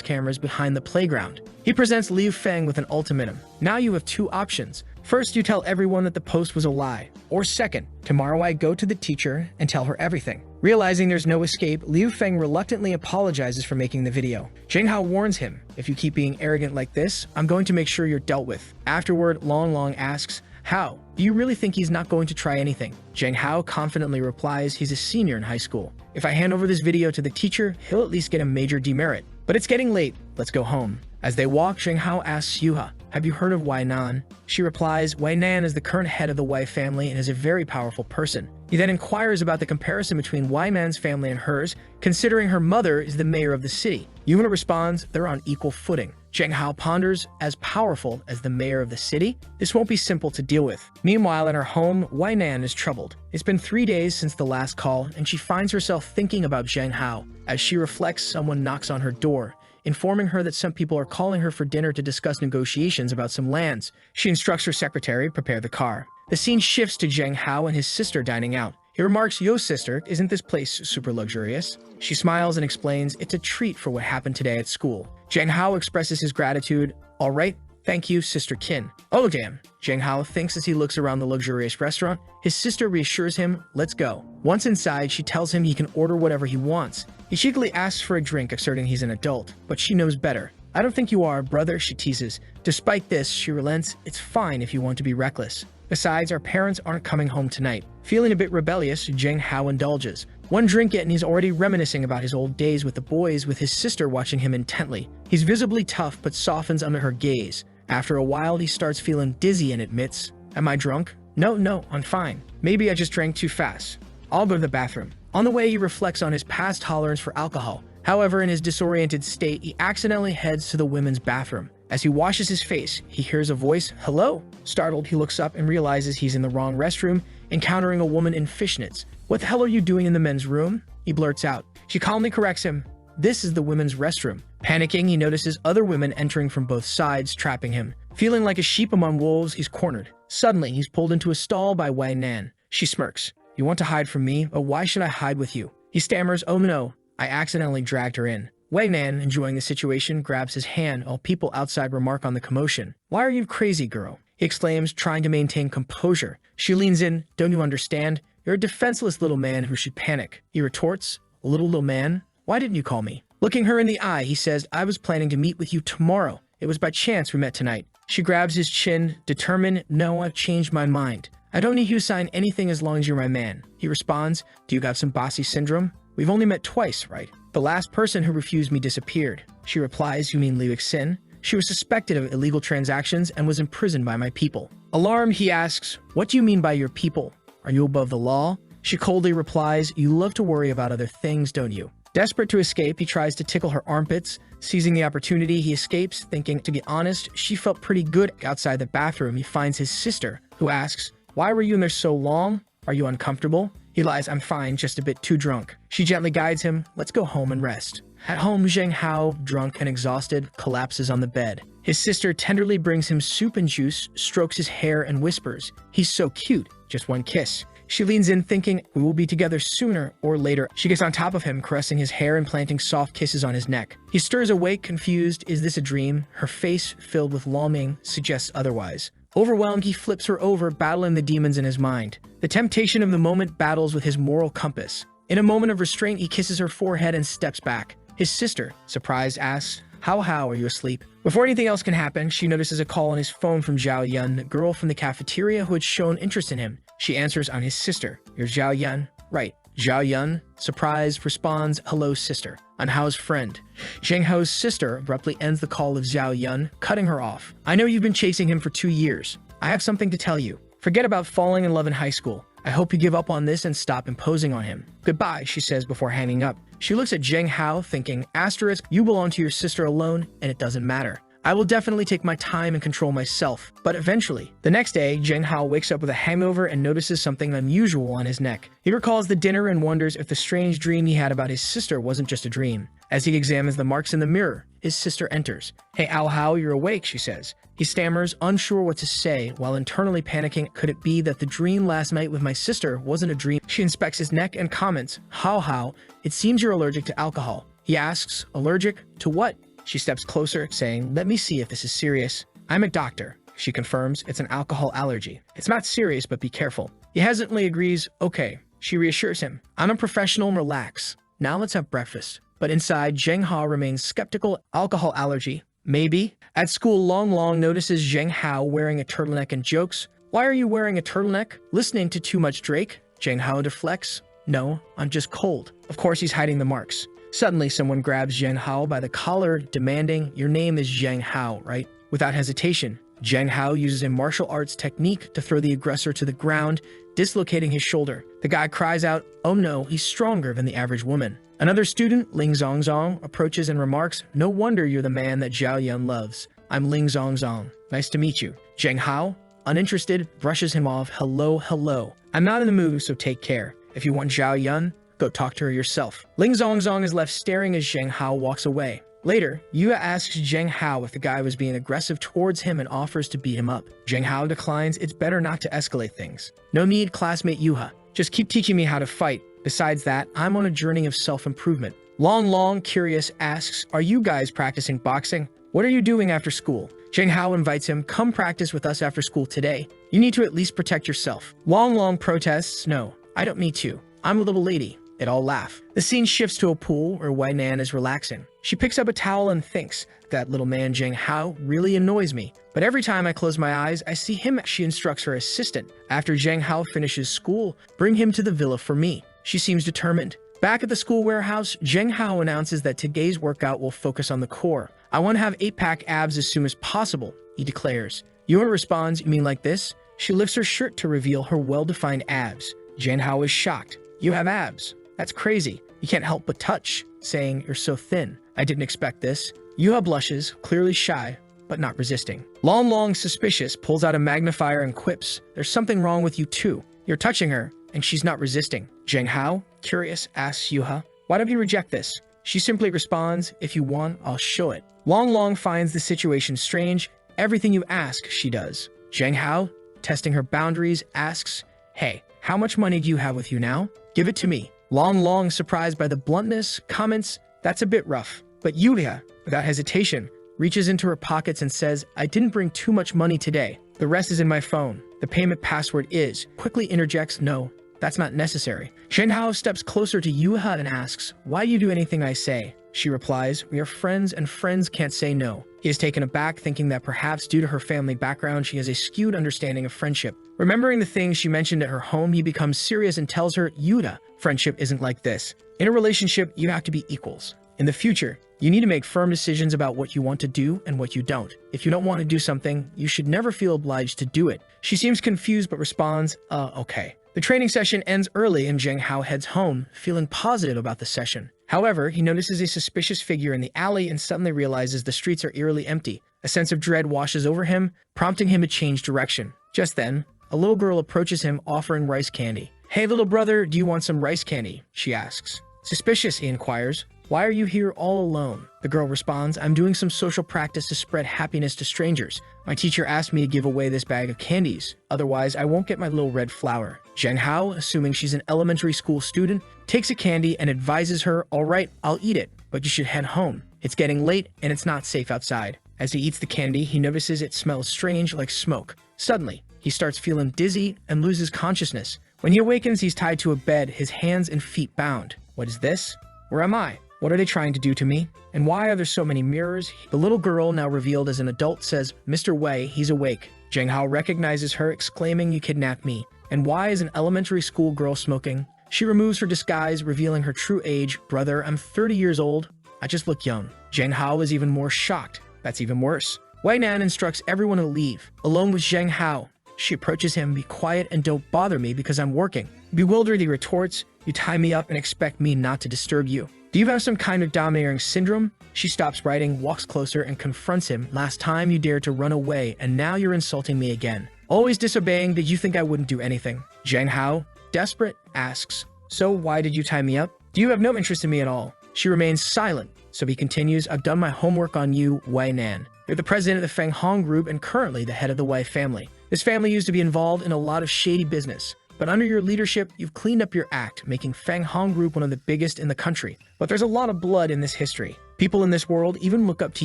cameras behind the playground. He presents Liu Feng with an ultimatum. Now you have two options. First, you tell everyone that the post was a lie. Or second, tomorrow I go to the teacher and tell her everything. Realizing there's no escape, Liu Feng reluctantly apologizes for making the video. Zheng Hao warns him, if you keep being arrogant like this, I'm going to make sure you're dealt with. Afterward, Long Long asks, how? Do you really think he's not going to try anything? Zheng Hao confidently replies he's a senior in high school. If I hand over this video to the teacher, he'll at least get a major demerit. But it's getting late. Let's go home. As they walk, Zheng Hao asks Yuha, have you heard of Wai Nan? She replies, Wai Nan is the current head of the Wai family and is a very powerful person. He then inquires about the comparison between Wai Man's family and hers, considering her mother is the mayor of the city. Yuha responds, they're on equal footing. Zheng Hao ponders, as powerful as the mayor of the city? This won't be simple to deal with. Meanwhile, in her home, Wai Nan is troubled. It's been 3 days since the last call, and she finds herself thinking about Zheng Hao. As she reflects, someone knocks on her door, informing her that some people are calling her for dinner to discuss negotiations about some lands. She instructs her secretary to prepare the car. The scene shifts to Zheng Hao and his sister dining out. He remarks, "Yo, sister, isn't this place super luxurious?" She smiles and explains, "It's a treat for what happened today at school." Zheng Hao expresses his gratitude. "All right, thank you, Sister Qin." "Oh, damn," Zheng Hao thinks as he looks around the luxurious restaurant. His sister reassures him, "Let's go." Once inside, she tells him he can order whatever he wants. He cheekily asks for a drink, asserting he's an adult, but she knows better. "I don't think you are, brother," she teases. Despite this, she relents, "It's fine if you want to be reckless. Besides, our parents aren't coming home tonight." Feeling a bit rebellious, Zheng Hao indulges. One drink in and he's already reminiscing about his old days with the boys, with his sister watching him intently. He's visibly tough but softens under her gaze. After a while, he starts feeling dizzy and admits, "Am I drunk? No, I'm fine. Maybe I just drank too fast. I'll go to the bathroom." On the way, he reflects on his past tolerance for alcohol. However, in his disoriented state, he accidentally heads to the women's bathroom. As he washes his face, he hears a voice, "Hello?" Startled, he looks up and realizes he's in the wrong restroom, encountering a woman in fishnets. "What the hell are you doing in the men's room?" he blurts out. She calmly corrects him, "This is the women's restroom." Panicking, he notices other women entering from both sides, trapping him. Feeling like a sheep among wolves, he's cornered. Suddenly, he's pulled into a stall by Wei Nan. She smirks. "You want to hide from me, but why should I hide with you?" He stammers, "Oh no, I accidentally dragged her in." Wei Nan, enjoying the situation, grabs his hand while people outside remark on the commotion. "Why are you crazy, girl?" he exclaims, trying to maintain composure. She leans in, "Don't you understand? You're a defenseless little man who should panic." He retorts, little man? Why didn't you call me?" Looking her in the eye, he says, "I was planning to meet with you tomorrow. It was by chance we met tonight." She grabs his chin, determined, "No, I've changed my mind. I don't need you to sign anything as long as you're my man." He responds, "Do you got some bossy syndrome? We've only met twice, right? The last person who refused me disappeared." She replies, "You mean Liu Xin? She was suspected of illegal transactions and was imprisoned by my people." Alarmed, he asks, "What do you mean by your people? Are you above the law?" She coldly replies, "You love to worry about other things, don't you?" Desperate to escape, he tries to tickle her armpits. Seizing the opportunity, he escapes, thinking, to be honest, she felt pretty good. Outside the bathroom, he finds his sister, who asks, "Why were you in there so long? Are you uncomfortable?" He lies, "I'm fine, just a bit too drunk." She gently guides him, "Let's go home and rest." At home, Zheng Hao, drunk and exhausted, collapses on the bed. His sister tenderly brings him soup and juice, strokes his hair, and whispers, "He's so cute, just one kiss." She leans in, thinking, "We will be together sooner or later." She gets on top of him, caressing his hair and planting soft kisses on his neck. He stirs awake, confused. Is this a dream? Her face, filled with longing, suggests otherwise. Overwhelmed, he flips her over, battling the demons in his mind. The temptation of the moment battles with his moral compass. In a moment of restraint, he kisses her forehead and steps back. His sister, surprised, asks, How are you asleep?" Before anything else can happen, she notices a call on his phone from Zhao Yun, the girl from the cafeteria who had shown interest in him. She answers on his sister. "You're Zhao Yun?" "Right." Zhao Yun, surprised, responds, "Hello, sister. I'm Hao's friend." Zheng Hao's sister abruptly ends the call of Zhao Yun, cutting her off. "I know you've been chasing him for 2 years. I have something to tell you. Forget about falling in love in high school. I hope you give up on this and stop imposing on him. Goodbye," she says before hanging up. She looks at Zheng Hao, thinking, asterisk, "You belong to your sister alone, and it doesn't matter. I will definitely take my time and control myself, but eventually." The next day, Zheng Hao wakes up with a hangover and notices something unusual on his neck. He recalls the dinner and wonders if the strange dream he had about his sister wasn't just a dream. As he examines the marks in the mirror, his sister enters. "Hey, Ao Hao, you're awake," she says. He stammers, unsure what to say, while internally panicking. Could it be that the dream last night with my sister wasn't a dream? She inspects his neck and comments, Hao, it seems you're allergic to alcohol." He asks, "Allergic to what?" She steps closer, saying, "Let me see if this is serious." "I'm a doctor." She confirms, "It's an alcohol allergy. It's not serious, but be careful." He hesitantly agrees, "Okay." She reassures him, "I'm a professional, relax. Now let's have breakfast." But inside, Zheng Hao remains skeptical. Alcohol allergy? Maybe. At school, Long notices Zheng Hao wearing a turtleneck and jokes, "Why are you wearing a turtleneck? Listening to too much Drake?" Zheng Hao deflects, "No, I'm just cold." Of course, he's hiding the marks. Suddenly, someone grabs Zheng Hao by the collar, demanding, "Your name is Zheng Hao, right?" Without hesitation, Zheng Hao uses a martial arts technique to throw the aggressor to the ground, dislocating his shoulder. The guy cries out, "Oh no, he's stronger than the average woman." Another student, Ling Zongzong, approaches and remarks, "No wonder you're the man that Zhao Yun loves. I'm Ling Zongzong. Nice to meet you." Zheng Hao, uninterested, brushes him off, Hello. I'm not in the mood, so take care. If you want Zhao Yun, Go talk to her yourself. Ling Zongzong is left staring as Zheng Hao walks away. Later, Yuha asks Zheng Hao if the guy was being aggressive towards him and offers to beat him up. Zheng Hao declines. It's better not to escalate things. No need, classmate Yuha. Just keep teaching me how to fight. Besides that, I'm on a journey of self-improvement. Long, curious, asks, are you guys practicing boxing? What are you doing after school? Zheng Hao invites him, come practice with us after school today. You need to at least protect yourself. Long protests, no, I don't need to. I'm a little lady. They all laugh. The scene shifts to a pool where Wei Nan is relaxing. She picks up a towel and thinks, that little man Zheng Hao really annoys me. But every time I close my eyes, I see him. She instructs her assistant. After Zheng Hao finishes school, bring him to the villa for me. She seems determined. Back at the school warehouse, Zheng Hao announces that today's workout will focus on the core. I want to have 8-pack abs as soon as possible, he declares. Yuha responds, you mean like this? She lifts her shirt to reveal her well-defined abs. Zheng Hao is shocked. You have abs? That's crazy. You can't help but touch, saying, you're so thin. I didn't expect this. Yuha blushes, clearly shy, but not resisting. Long, suspicious, pulls out a magnifier and quips, there's something wrong with you too. You're touching her, and she's not resisting. Zheng Hao, curious, asks Yuha, why don't you reject this? She simply responds, if you want, I'll show it. Long finds the situation strange. Everything you ask, she does. Zheng Hao, testing her boundaries, asks, hey, how much money do you have with you now? Give it to me. Long, surprised by the bluntness, comments, that's a bit rough. But Yulia, without hesitation, reaches into her pockets and says, I didn't bring too much money today. The rest is in my phone. The payment password is, quickly interjects, no, that's not necessary. Zheng Hao steps closer to Yuha and asks, why do you do anything I say? She replies, we are friends and friends can't say no. He is taken aback, thinking that perhaps due to her family background, she has a skewed understanding of friendship. Remembering the things she mentioned at her home, he becomes serious and tells her, Yuta, friendship isn't like this. In a relationship, you have to be equals. In the future, you need to make firm decisions about what you want to do and what you don't. If you don't want to do something, you should never feel obliged to do it. She seems confused but responds, okay. The training session ends early and Zheng Hao heads home, feeling positive about the session. However, he notices a suspicious figure in the alley and suddenly realizes the streets are eerily empty. A sense of dread washes over him, prompting him to change direction. Just then, a little girl approaches him offering rice candy. Hey little brother, do you want some rice candy? She asks. Suspicious, he inquires. Why are you here all alone? The girl responds, I'm doing some social practice to spread happiness to strangers. My teacher asked me to give away this bag of candies. Otherwise, I won't get my little red flower. Zheng Hao, assuming she's an elementary school student, takes a candy and advises her, all right, I'll eat it, but you should head home. It's getting late and it's not safe outside. As he eats the candy, he notices it smells strange like smoke. Suddenly, he starts feeling dizzy and loses consciousness. When he awakens, he's tied to a bed, his hands and feet bound. What is this? Where am I? What are they trying to do to me? And why are there so many mirrors? The little girl, now revealed as an adult, says, Mr. Wei, he's awake. Zheng Hao recognizes her, exclaiming, you kidnapped me. And why is an elementary school girl smoking? She removes her disguise, revealing her true age. Brother, I'm 30 years old. I just look young. Zheng Hao is even more shocked. That's even worse. Wei Nan instructs everyone to leave, alone with Zheng Hao. She approaches him, be quiet and don't bother me because I'm working. Bewildered, he retorts, you tie me up and expect me not to disturb you. Do you have some kind of domineering syndrome? She stops writing, walks closer, and confronts him. Last time you dared to run away, and now you're insulting me again. Always disobeying, did you think I wouldn't do anything? Zheng Hao, desperate, asks, so why did you tie me up? Do you have no interest in me at all? She remains silent, so he continues, I've done my homework on you, Wei Nan. You're the president of the Feng Hong group and currently the head of the Wei family. This family used to be involved in a lot of shady business. But under your leadership, you've cleaned up your act, making Feng Hong Group one of the biggest in the country. But there's a lot of blood in this history. People in this world even look up to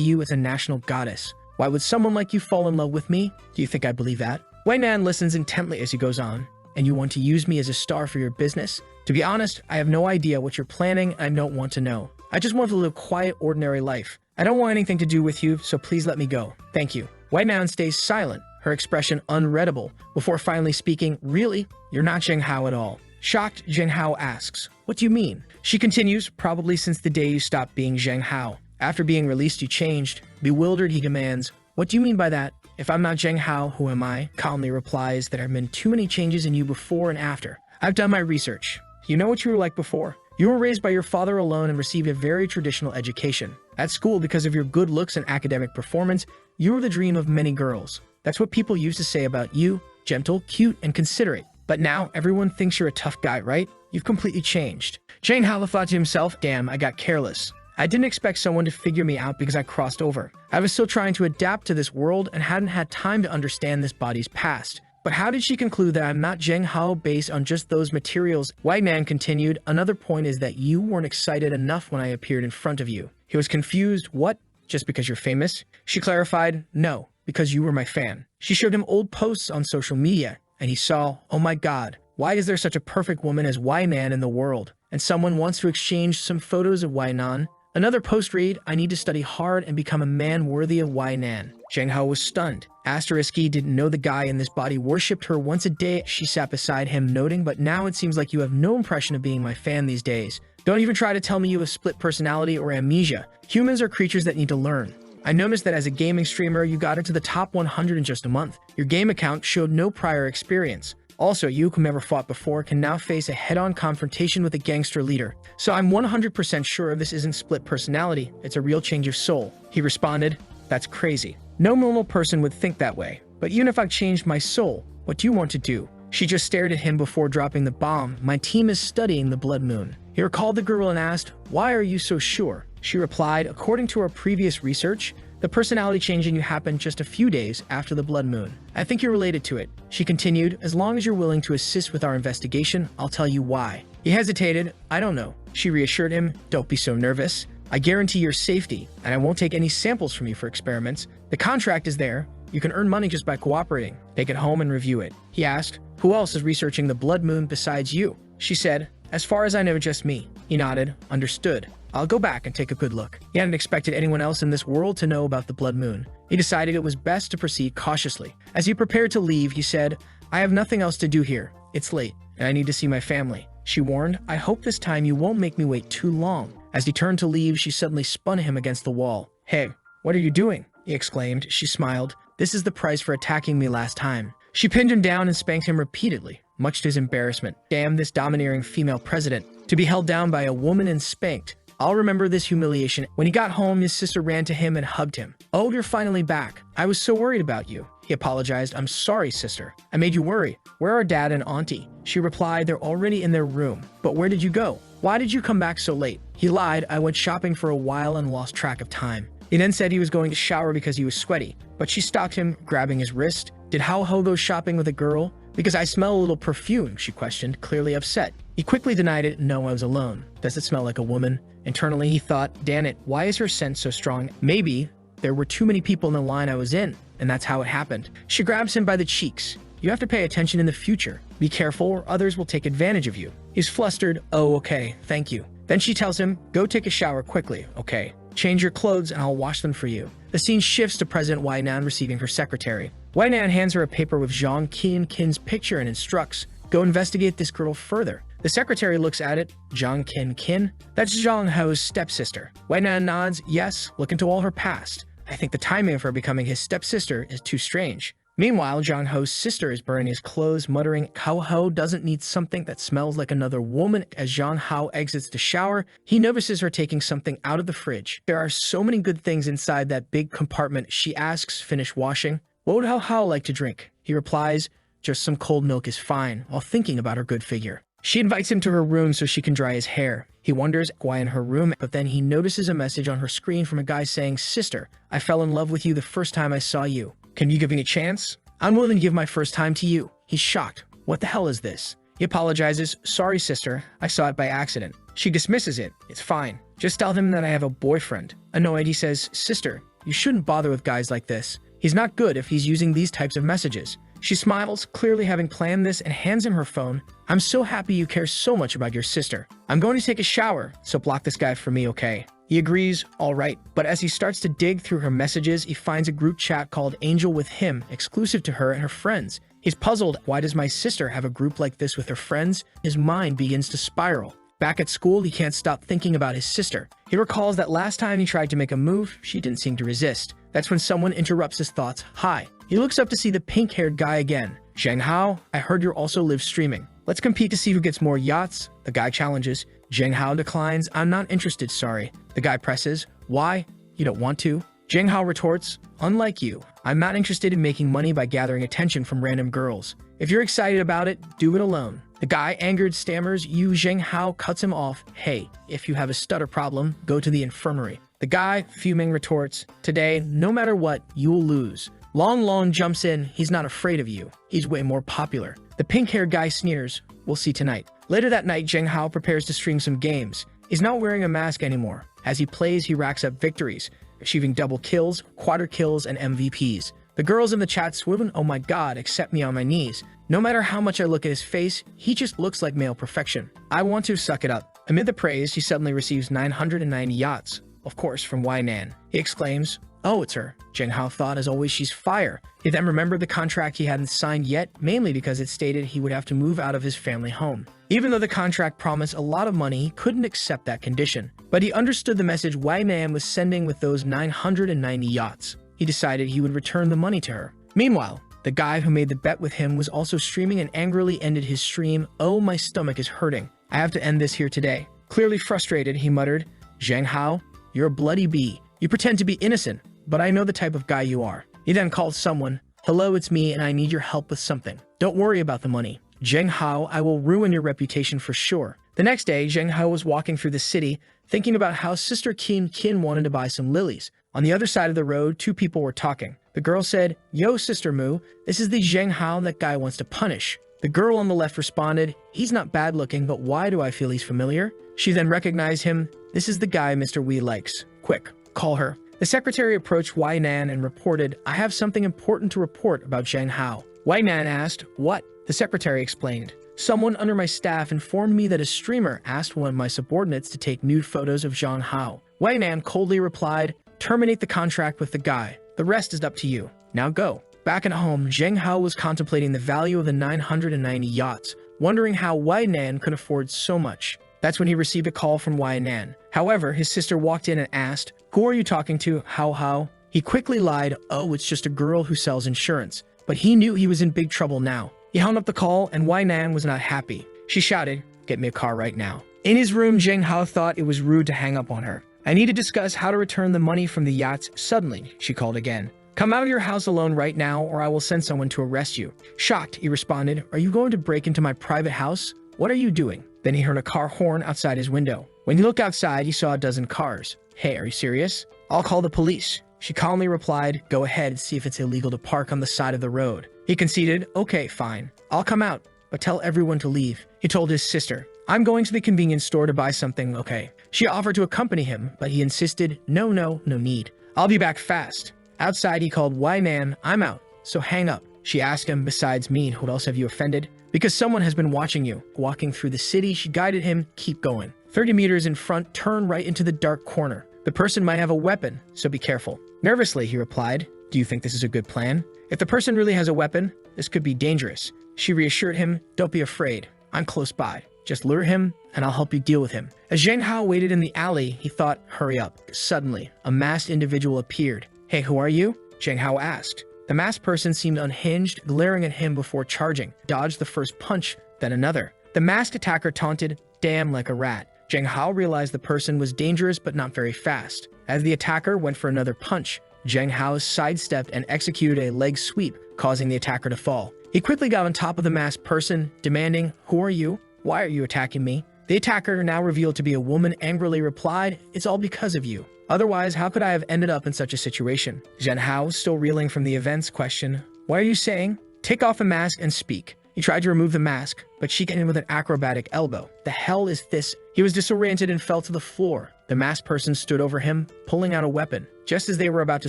you as a national goddess. Why would someone like you fall in love with me? Do you think I believe that? Wei Nan listens intently as he goes on. And you want to use me as a star for your business? To be honest, I have no idea what you're planning and I don't want to know. I just want to live a quiet, ordinary life. I don't want anything to do with you, so please let me go. Thank you. Wei Nan stays silent, her expression unreadable, before finally speaking, really? You're not Zheng Hao at all. Shocked, Zheng Hao asks, what do you mean? She continues, probably since the day you stopped being Zheng Hao. After being released, you changed. Bewildered, he demands, what do you mean by that? If I'm not Zheng Hao, who am I? Calmly replies, there have been too many changes in you before and after. I've done my research. You know what you were like before. You were raised by your father alone and received a very traditional education. At school, because of your good looks and academic performance, you were the dream of many girls. That's what people used to say about you, gentle, cute, and considerate. But now, everyone thinks you're a tough guy, right? you've completely changed. Zhang Hao thought to himself, damn, I got careless. I didn't expect someone to figure me out because I crossed over. I was still trying to adapt to this world and hadn't had time to understand this body's past. But how did she conclude that I'm not Zhang Hao based on just those materials? White Man continued, another point is that you weren't excited enough when I appeared in front of you. He was confused. What? Just because you're famous? She clarified, no, because you were my fan. She showed him old posts on social media, and he saw, oh my god, why is there such a perfect woman as White Man in the world? And someone wants to exchange some photos of Wai Nan. Another post read, I need to study hard and become a man worthy of Wai Nan. Zhang Hao was stunned. Asterisky didn't know the guy in this body worshipped her once a day. She sat beside him, noting, but now it seems like you have no impression of being my fan these days. Don't even try to tell me you have split personality or amnesia. Humans are creatures that need to learn. I noticed that as a gaming streamer, you got into the top 100 in just a month. Your game account showed no prior experience. Also, you who never fought before can now face a head-on confrontation with a gangster leader. So I'm 100% sure this isn't split personality, it's a real change of soul. He responded, that's crazy. No normal person would think that way. But even if I changed my soul, what do you want to do? She just stared at him before dropping the bomb. My team is studying the blood moon. He recalled the girl and asked, why are you so sure? She replied, according to our previous research, the personality change in you happened just a few days after the blood moon. I think you're related to it. She continued, as long as you're willing to assist with our investigation, I'll tell you why. He hesitated. I don't know. She reassured him, don't be so nervous. I guarantee your safety, and I won't take any samples from you for experiments. The contract is there. You can earn money just by cooperating. Take it home and review it. He asked, who else is researching the blood moon besides you? She said, as far as I know, just me. He nodded, understood. I'll go back and take a good look. He hadn't expected anyone else in this world to know about the blood moon. He decided it was best to proceed cautiously. As he prepared to leave, he said, I have nothing else to do here. It's late, and I need to see my family. She warned, I hope this time you won't make me wait too long. As he turned to leave, she suddenly spun him against the wall. Hey, what are you doing? He exclaimed. She smiled. This is the price for attacking me last time. She pinned him down and spanked him repeatedly, much to his embarrassment. Damn this domineering female president. To be held down by a woman and spanked. I'll remember this humiliation. When he got home, his sister ran to him and hugged him. Oh, you're finally back. I was so worried about you. He apologized. I'm sorry, sister. I made you worry. Where are dad and auntie? She replied, they're already in their room. But where did you go? Why did you come back so late? He lied. I went shopping for a while and lost track of time. He then said he was going to shower because he was sweaty. But she stopped him, grabbing his wrist. Did Yahello go shopping with a girl? Because I smell a little perfume, she questioned, clearly upset. He quickly denied it. No, I was alone. Does it smell like a woman? Internally, he thought, damn it, why is her scent so strong? Maybe there were too many people in the line I was in, and that's how it happened. She grabs him by the cheeks. You have to pay attention in the future. Be careful or others will take advantage of you. He's flustered. Oh, okay, thank you. Then she tells him, go take a shower quickly, okay? Change your clothes and I'll wash them for you. The scene shifts to President Wai Nan receiving her secretary. Wai Nan hands her a paper with Zhang Kin's picture and instructs, go investigate this girl further. The secretary looks at it. Zhang Kin. That's Zhang Hao's stepsister. Wai Nan nods. Yes, look into all her past. I think the timing of her becoming his stepsister is too strange. Meanwhile, Zhang Hao's sister is burning his clothes, muttering, Cao Hao doesn't need something that smells like another woman. As Zhang Hao exits the shower, he notices her taking something out of the fridge. There are so many good things inside that big compartment. She asks, finish washing. What would Cao Hao like to drink? He replies, just some cold milk is fine, while thinking about her good figure. She invites him to her room so she can dry his hair. He wonders why in her room, but then he notices a message on her screen from a guy saying, Sister, I fell in love with you the first time I saw you. Can you give me a chance? I'm willing to give my first time to you. He's shocked. What the hell is this? He apologizes. Sorry, sister. I saw it by accident. She dismisses it. It's fine. Just tell him that I have a boyfriend. Annoyed, he says, Sister, you shouldn't bother with guys like this. He's not good if he's using these types of messages. She smiles, clearly having planned this, and hands him her phone. I'm so happy you care so much about your sister. I'm going to take a shower, so block this guy for me, okay? He agrees, all right, but as he starts to dig through her messages, he finds a group chat called Angel with him, exclusive to her and her friends. He's puzzled, why does my sister have a group like this with her friends? His mind begins to spiral. Back at school, he can't stop thinking about his sister. He recalls that last time he tried to make a move, she didn't seem to resist. That's when someone interrupts his thoughts. Hi. He looks up to see the pink-haired guy again. Zhang Hao, I heard you also live streaming. Let's compete to see who gets more yachts. The guy challenges. Zhang Hao declines. I'm not interested, sorry. The guy presses. Why? You don't want to? Zheng Hao retorts, unlike you, I'm not interested in making money by gathering attention from random girls. If you're excited about it, do it alone. The guy, angered, stammers. Zheng Hao cuts him off. Hey, if you have a stutter problem, go to the infirmary. The guy, fuming, retorts, today, no matter what, you'll lose. Long jumps in. He's not afraid of you. He's way more popular. The pink-haired guy sneers. We'll see tonight. Later that night, Zheng Hao prepares to stream some games. He's not wearing a mask anymore. As he plays, he racks up victories, achieving double kills, quadra kills, and MVPs. The girls in the chat swoon, oh my god, accept me on my knees. No matter how much I look at his face, he just looks like male perfection. I want to suck it up. Amid the praise, he suddenly receives 990 yachts. Of course, from Nan. He exclaims, oh, it's her. Zheng Hao thought, as always, she's fire. He then remembered the contract he hadn't signed yet, mainly because it stated he would have to move out of his family home. Even though the contract promised a lot of money, he couldn't accept that condition. But he understood the message Nan was sending with those 990 yachts. He decided he would return the money to her. Meanwhile, the guy who made the bet with him was also streaming and angrily ended his stream. Oh, my stomach is hurting. I have to end this here today. Clearly frustrated, he muttered, Zheng Hao, you're a bloody bee. You pretend to be innocent, but I know the type of guy you are. He then called someone. Hello, it's me, and I need your help with something. Don't worry about the money. Zheng Hao, I will ruin your reputation for sure. The next day, Zheng Hao was walking through the city, thinking about how Sister Qin wanted to buy some lilies. On the other side of the road, two people were talking. The girl said, Yo, Sister Mu, this is the Zheng Hao that guy wants to punish. The girl on the left responded, he's not bad looking, but why do I feel he's familiar? She then recognized him. This is the guy Mr. Wee likes. Quick, call her. The secretary approached Nan and reported, I have something important to report about Zheng Hao. Nan asked, what? The secretary explained, someone under my staff informed me that a streamer asked one of my subordinates to take nude photos of Zheng Hao. Nan coldly replied, terminate the contract with the guy. The rest is up to you. Now go. Back at home, Zheng Hao was contemplating the value of the 990 yachts, wondering how Nan could afford so much. That's when he received a call from Nan. However, his sister walked in and asked, who are you talking to, Hao? He quickly lied, oh, it's just a girl who sells insurance. But he knew he was in big trouble now. He hung up the call, and Nan was not happy. She shouted, get me a car right now. In his room, Zheng Hao thought it was rude to hang up on her. I need to discuss how to return the money from the yachts. Suddenly, she called again. Come out of your house alone right now, or I will send someone to arrest you. Shocked, he responded, are you going to break into my private house? What are you doing? Then he heard a car horn outside his window. When he looked outside, he saw a dozen cars. Hey, are you serious? I'll call the police. She calmly replied, go ahead and see if it's illegal to park on the side of the road. He conceded, okay, fine. I'll come out, but tell everyone to leave. He told his sister, I'm going to the convenience store to buy something, okay? She offered to accompany him, but he insisted, no need. I'll be back fast. Outside, he called, Nan, I'm out, so hang up. She asked him, besides me, who else have you offended? Because someone has been watching you. Walking through the city, she guided him, keep going. 30 meters in front, turn right into the dark corner. The person might have a weapon, so be careful. Nervously, he replied, do you think this is a good plan? If the person really has a weapon, this could be dangerous. She reassured him, don't be afraid. I'm close by. Just lure him, and I'll help you deal with him. As Zheng Hao waited in the alley, he thought, hurry up. Suddenly, a masked individual appeared. Hey, who are you? Zheng Hao asked. The masked person seemed unhinged, glaring at him before charging. Dodged the first punch, then another. The masked attacker taunted, damn like a rat. Zheng Hao realized the person was dangerous but not very fast. As the attacker went for another punch, Zheng Hao sidestepped and executed a leg sweep, causing the attacker to fall. He quickly got on top of the masked person, demanding, who are you? Why are you attacking me? The attacker, now revealed to be a woman, angrily replied, it's all because of you. Otherwise, how could I have ended up in such a situation? Zheng Hao, still reeling from the events, questioned, what are you saying? Take off a mask and speak. He tried to remove the mask, but she came in with an acrobatic elbow. The hell is this? He was disoriented and fell to the floor. The masked person stood over him, pulling out a weapon. Just as they were about to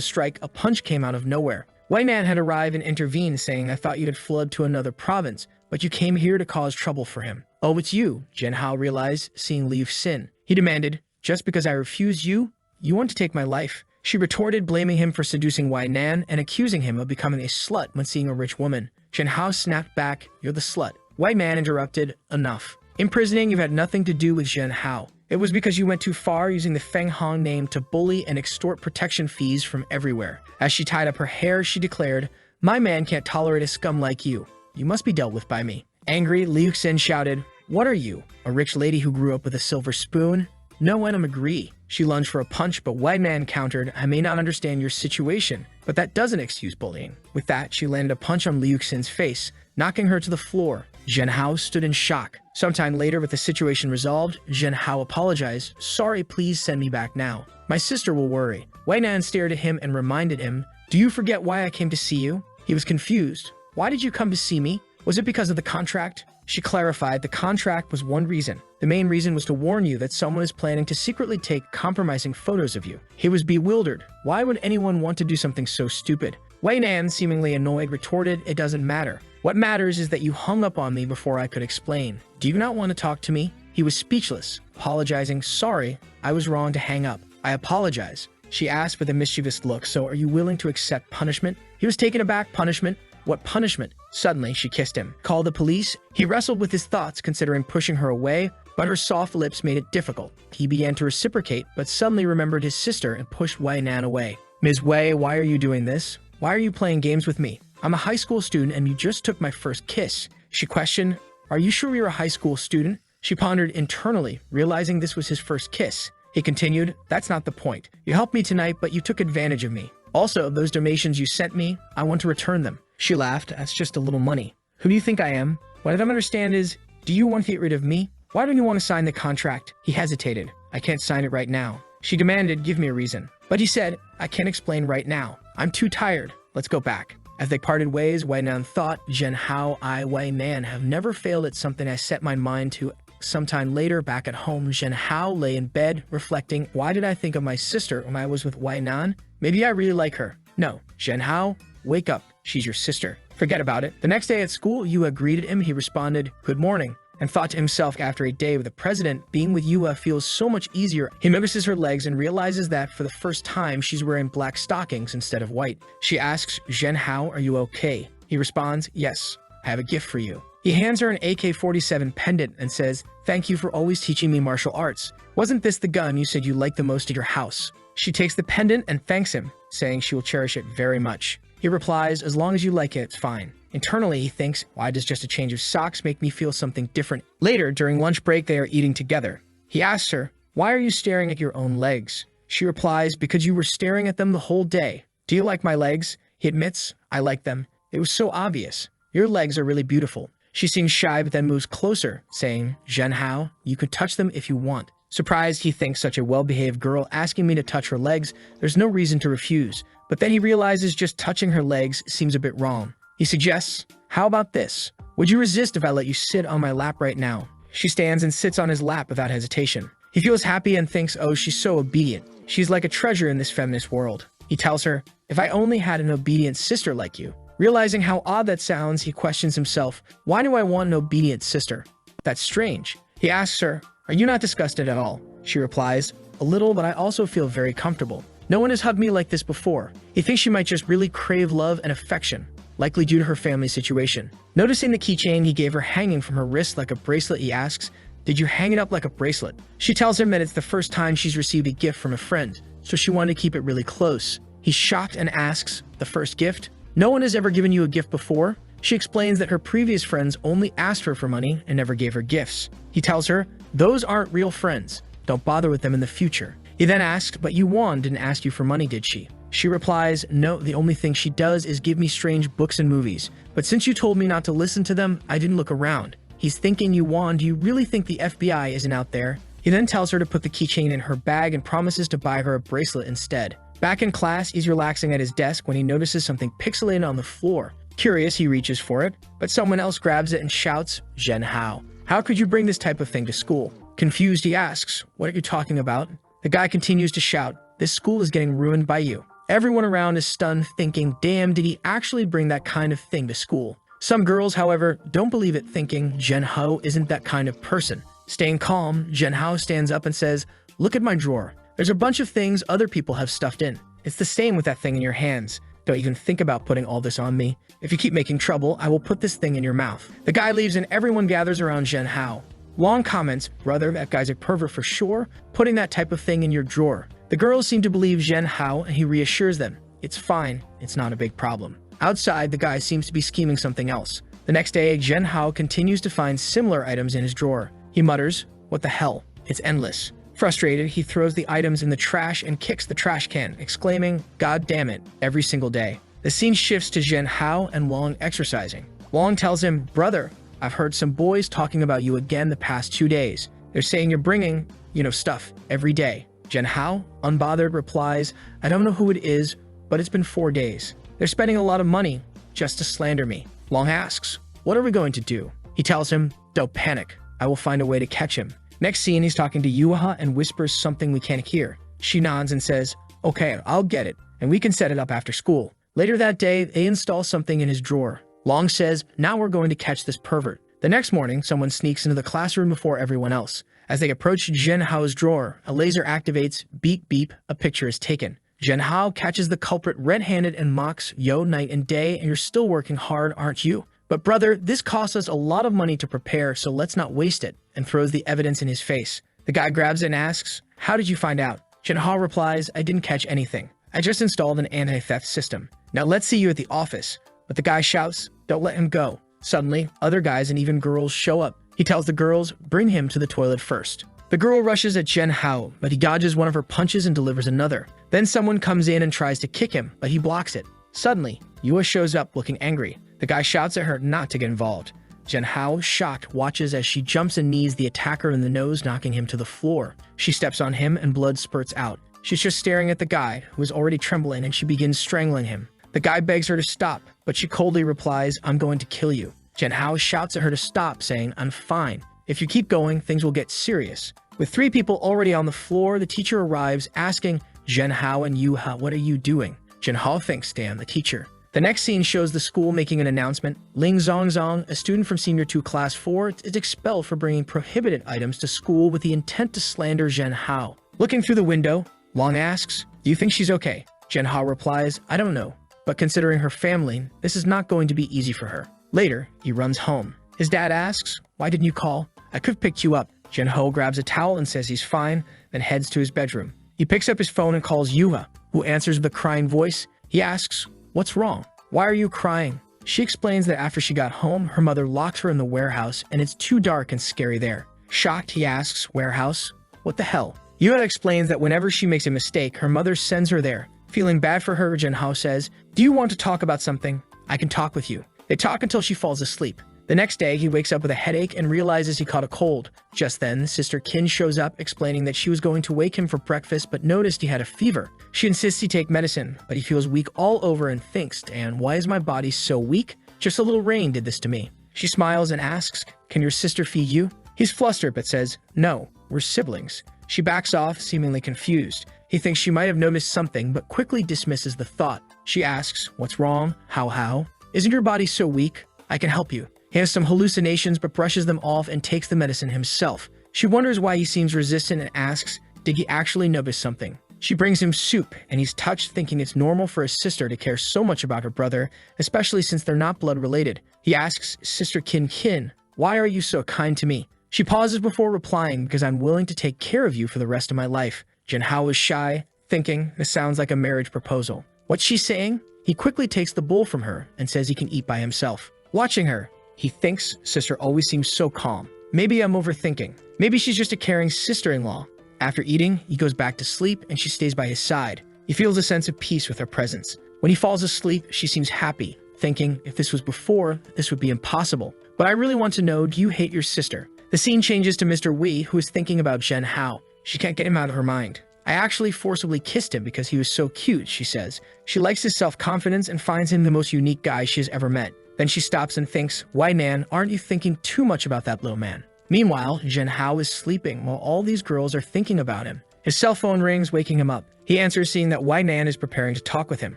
strike, a punch came out of nowhere. Nan had arrived and intervened, saying, I thought you had fled to another province, but you came here to cause trouble for him. Oh, it's you, Zheng Hao realized, seeing Liu Xin. He demanded, just because I refused you, you want to take my life? She retorted, blaming him for seducing Nan and accusing him of becoming a slut when seeing a rich woman. Zheng Hao snapped back, you're the slut. Nan interrupted, enough. Imprisoning, you've had nothing to do with Zheng Hao. It was because you went too far using the Feng Hong name to bully and extort protection fees from everywhere. As she tied up her hair, she declared, my man can't tolerate a scum like you. You must be dealt with by me. Angry, Liu Xin shouted, what are you? A rich lady who grew up with a silver spoon? No Wenham agree. She lunged for a punch, but White Man countered, I may not understand your situation, but that doesn't excuse bullying. With that, she landed a punch on Liu Xin's face, knocking her to the floor. Zhenhao stood in shock. Sometime later, with the situation resolved, Zhenhao apologized. Sorry, please send me back now. My sister will worry. Wei Nan stared at him and reminded him, do you forget why I came to see you? He was confused. Why did you come to see me? Was it because of the contract? She clarified the contract was one reason. The main reason was to warn you that someone is planning to secretly take compromising photos of you. He was bewildered. Why would anyone want to do something so stupid? Wei Nan, seemingly annoyed, retorted, it doesn't matter. What matters is that you hung up on me before I could explain. Do you not want to talk to me? He was speechless, apologizing. Sorry, I was wrong to hang up. I apologize. She asked with a mischievous look, so are you willing to accept punishment? He was taken aback. Punishment? What punishment? Suddenly, she kissed him. Call the police? He wrestled with his thoughts, considering pushing her away, but her soft lips made it difficult. He began to reciprocate, but suddenly remembered his sister and pushed Wei Nan away. Ms. Wei, why are you doing this? Why are you playing games with me? I'm a high school student and you just took my first kiss. She questioned, are you sure you're a high school student? She pondered internally, realizing this was his first kiss. He continued, that's not the point. You helped me tonight, but you took advantage of me. Also, those donations you sent me, I want to return them. She laughed, that's just a little money. Who do you think I am? What I don't understand is, do you want to get rid of me? Why don't you want to sign the contract? He hesitated. I can't sign it right now. She demanded, give me a reason. But he said, I can't explain right now. I'm too tired. Let's go back. As they parted ways, Wei Nan thought, Zhenhao, I, Wei Nan, have never failed at something I set my mind to. Sometime later, back at home, Zhenhao lay in bed, reflecting, why did I think of my sister when I was with Wei Nan? Maybe I really like her. No, Zhenhao, wake up. She's your sister. Forget about it. The next day at school, Yua greeted him. He responded, good morning, and thought to himself, after a day with the president, being with Yua feels so much easier. He notices her legs and realizes that for the first time, she's wearing black stockings instead of white. She asks, Zhenhao, are you okay? He responds, yes, I have a gift for you. He hands her an AK-47 pendant and says, thank you for always teaching me martial arts. Wasn't this the gun you said you liked the most at your house? She takes the pendant and thanks him, saying she will cherish it very much. He replies, as long as you like it, it's fine. Internally, he thinks, why does just a change of socks make me feel something different? Later, during lunch break, they are eating together. He asks her, why are you staring at your own legs? She replies, because you were staring at them the whole day. Do you like my legs? He admits, I like them. It was so obvious. Your legs are really beautiful. She seems shy but then moves closer, saying, Zhenhao, you could touch them if you want. Surprised, he thinks such a well-behaved girl asking me to touch her legs, there's no reason to refuse. But then he realizes just touching her legs seems a bit wrong. He suggests, how about this? Would you resist if I let you sit on my lap right now? She stands and sits on his lap without hesitation. He feels happy and thinks, oh, she's so obedient. She's like a treasure in this feminist world. He tells her, if I only had an obedient sister like you. Realizing how odd that sounds, he questions himself, why do I want an obedient sister? That's strange. He asks her, are you not disgusted at all? She replies, a little, but I also feel very comfortable. No one has hugged me like this before. He thinks she might just really crave love and affection, likely due to her family situation. Noticing the keychain he gave her hanging from her wrist like a bracelet, he asks, did you hang it up like a bracelet? She tells him that it's the first time she's received a gift from a friend, so she wanted to keep it really close. He's shocked and asks, the first gift? No one has ever given you a gift before? She explains that her previous friends only asked her for money and never gave her gifts. He tells her, those aren't real friends. Don't bother with them in the future. He then asks, but Yuan didn't ask you for money, did she? She replies, no, the only thing she does is give me strange books and movies. But since you told me not to listen to them, I didn't look around. He's thinking, Yuan, do you really think the FBI isn't out there? He then tells her to put the keychain in her bag and promises to buy her a bracelet instead. Back in class, he's relaxing at his desk when he notices something pixelated on the floor. Curious, he reaches for it, but someone else grabs it and shouts, Zhenhao, how could you bring this type of thing to school? Confused, he asks, what are you talking about? The guy continues to shout, this school is getting ruined by you. Everyone around is stunned, thinking, damn, did he actually bring that kind of thing to school? Some girls, however, don't believe it, thinking Zhenhao isn't that kind of person. Staying calm, Zhenhao stands up and says, look at my drawer. There's a bunch of things other people have stuffed in. It's the same with that thing in your hands. Don't even think about putting all this on me. If you keep making trouble, I will put this thing in your mouth. The guy leaves and everyone gathers around Zhenhao. Long comments, brother, that guy's a pervert for sure, putting that type of thing in your drawer. The girls seem to believe Zhenhao and he reassures them. It's fine, it's not a big problem. Outside, the guy seems to be scheming something else. The next day, Zhenhao continues to find similar items in his drawer. He mutters, what the hell? It's endless. Frustrated, he throws the items in the trash and kicks the trash can, exclaiming, "God damn it," every single day. The scene shifts to Jin Hao and Wong exercising. Wong tells him, "Brother, I've heard some boys talking about you again the past 2 days. They're saying you're bringing, stuff every day." Jin Hao, unbothered, replies, "I don't know who it is, but it's been 4 days. They're spending a lot of money just to slander me." Wong asks, "What are we going to do?" He tells him, "Don't panic. I will find a way to catch him." Next scene, he's talking to Yuha and whispers something we can't hear. She nods and says, "Okay, I'll get it, and we can set it up after school." Later that day, they install something in his drawer. Long says, "Now we're going to catch this pervert." The next morning, someone sneaks into the classroom before everyone else. As they approach Jin Hao's drawer, a laser activates, beep beep, a picture is taken. Jin Hao catches the culprit red-handed and mocks, "Yo, night and day, and you're still working hard, aren't you? But brother, this costs us a lot of money to prepare, so let's not waste it," and throws the evidence in his face. The guy grabs it and asks, "How did you find out?" Jin Hao replies, "I didn't catch anything. I just installed an anti-theft system. Now let's see you at the office." But the guy shouts, "Don't let him go." Suddenly, other guys and even girls show up. He tells the girls, "Bring him to the toilet first." The girl rushes at Jin Hao, but he dodges one of her punches and delivers another. Then someone comes in and tries to kick him, but he blocks it. Suddenly, Yua shows up looking angry. The guy shouts at her not to get involved. Jin Hao, shocked, watches as she jumps and knees the attacker in the nose, knocking him to the floor. She steps on him and blood spurts out. She's just staring at the guy, who is already trembling, and she begins strangling him. The guy begs her to stop, but she coldly replies, "I'm going to kill you." Jin Hao shouts at her to stop, saying, "I'm fine. If you keep going, things will get serious." With 3 people already on the floor, the teacher arrives, asking Jin Hao and Yuha, "What are you doing?" Jin Hao thinks, "Damn, the teacher." The next scene shows the school making an announcement. Ling Zongzong, a student from Senior 2 Class 4, is expelled for bringing prohibited items to school with the intent to slander Jin Hao. Looking through the window, Long asks, "Do you think she's okay?" Jin Hao replies, "I don't know, but considering her family, this is not going to be easy for her." Later, he runs home. His dad asks, "Why didn't you call? I could have picked you up." Jin Hao grabs a towel and says he's fine, then heads to his bedroom. He picks up his phone and calls Yuha, who answers with a crying voice. He asks, "What's wrong? Why are you crying?" She explains that after she got home, her mother locked her in the warehouse and it's too dark and scary there. Shocked, he asks, "Warehouse? What the hell?" Yuha explains that whenever she makes a mistake, her mother sends her there. Feeling bad for her, Jin Hao says, "Do you want to talk about something? I can talk with you." They talk until she falls asleep. The next day, he wakes up with a headache and realizes he caught a cold. Just then, Sister Kin shows up, explaining that she was going to wake him for breakfast but noticed he had a fever. She insists he take medicine, but he feels weak all over and thinks, "And why is my body so weak? Just a little rain did this to me." She smiles and asks, "Can your sister feed you?" He's flustered but says, "No, we're siblings." She backs off, seemingly confused. He thinks she might have noticed something but quickly dismisses the thought. She asks, "What's wrong? How? Isn't your body so weak? I can help you." He has some hallucinations but brushes them off and takes the medicine himself. She wonders why he seems resistant and asks, did he actually notice something? She brings him soup and he's touched, thinking it's normal for a sister to care so much about her brother, especially since they're not blood related. He asks Sister Kin, "Why are you so kind to me?" She pauses before replying, "Because I'm willing to take care of you for the rest of my life." Jin Hao is shy, thinking this sounds like a marriage proposal. What's she saying? He quickly takes the bowl from her and says he can eat by himself. Watching her, he thinks Sister always seems so calm. Maybe I'm overthinking. Maybe she's just a caring sister-in-law. After eating, he goes back to sleep and she stays by his side. He feels a sense of peace with her presence. When he falls asleep, she seems happy, thinking if this was before, this would be impossible. But I really want to know, do you hate your sister? The scene changes to Mr. Wei, who is thinking about Jin Hao. She can't get him out of her mind. "I actually forcibly kissed him because he was so cute," she says. She likes his self-confidence and finds him the most unique guy she has ever met. Then she stops and thinks, "Why, Nan, aren't you thinking too much about that little man?" Meanwhile, Jin Hao is sleeping while all these girls are thinking about him. His cell phone rings, waking him up. He answers, seeing that Wai Nan is preparing to talk with him.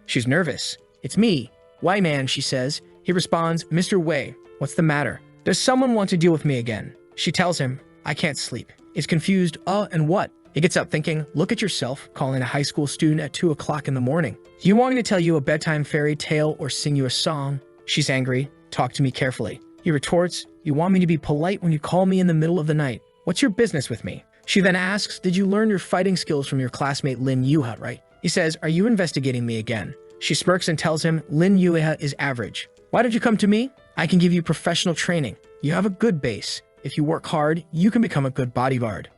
She's nervous. "It's me, Wai Nan," she says. He responds, "Mr. Wei, what's the matter? Does someone want to deal with me again?" She tells him, "I can't sleep." He's confused, and what? He gets up thinking, look at yourself, calling a high school student at 2 o'clock in the morning. "Do you want me to tell you a bedtime fairy tale or sing you a song?" She's angry. "Talk to me carefully." He retorts, "You want me to be polite when you call me in the middle of the night. What's your business with me?" She then asks, "Did you learn your fighting skills from your classmate Lin Yuha, right?" He says, "Are you investigating me again?" She smirks and tells him Lin Yuha is average. "Why did you come to me? I can give you professional training. You have a good base. If you work hard, you can become a good bodyguard."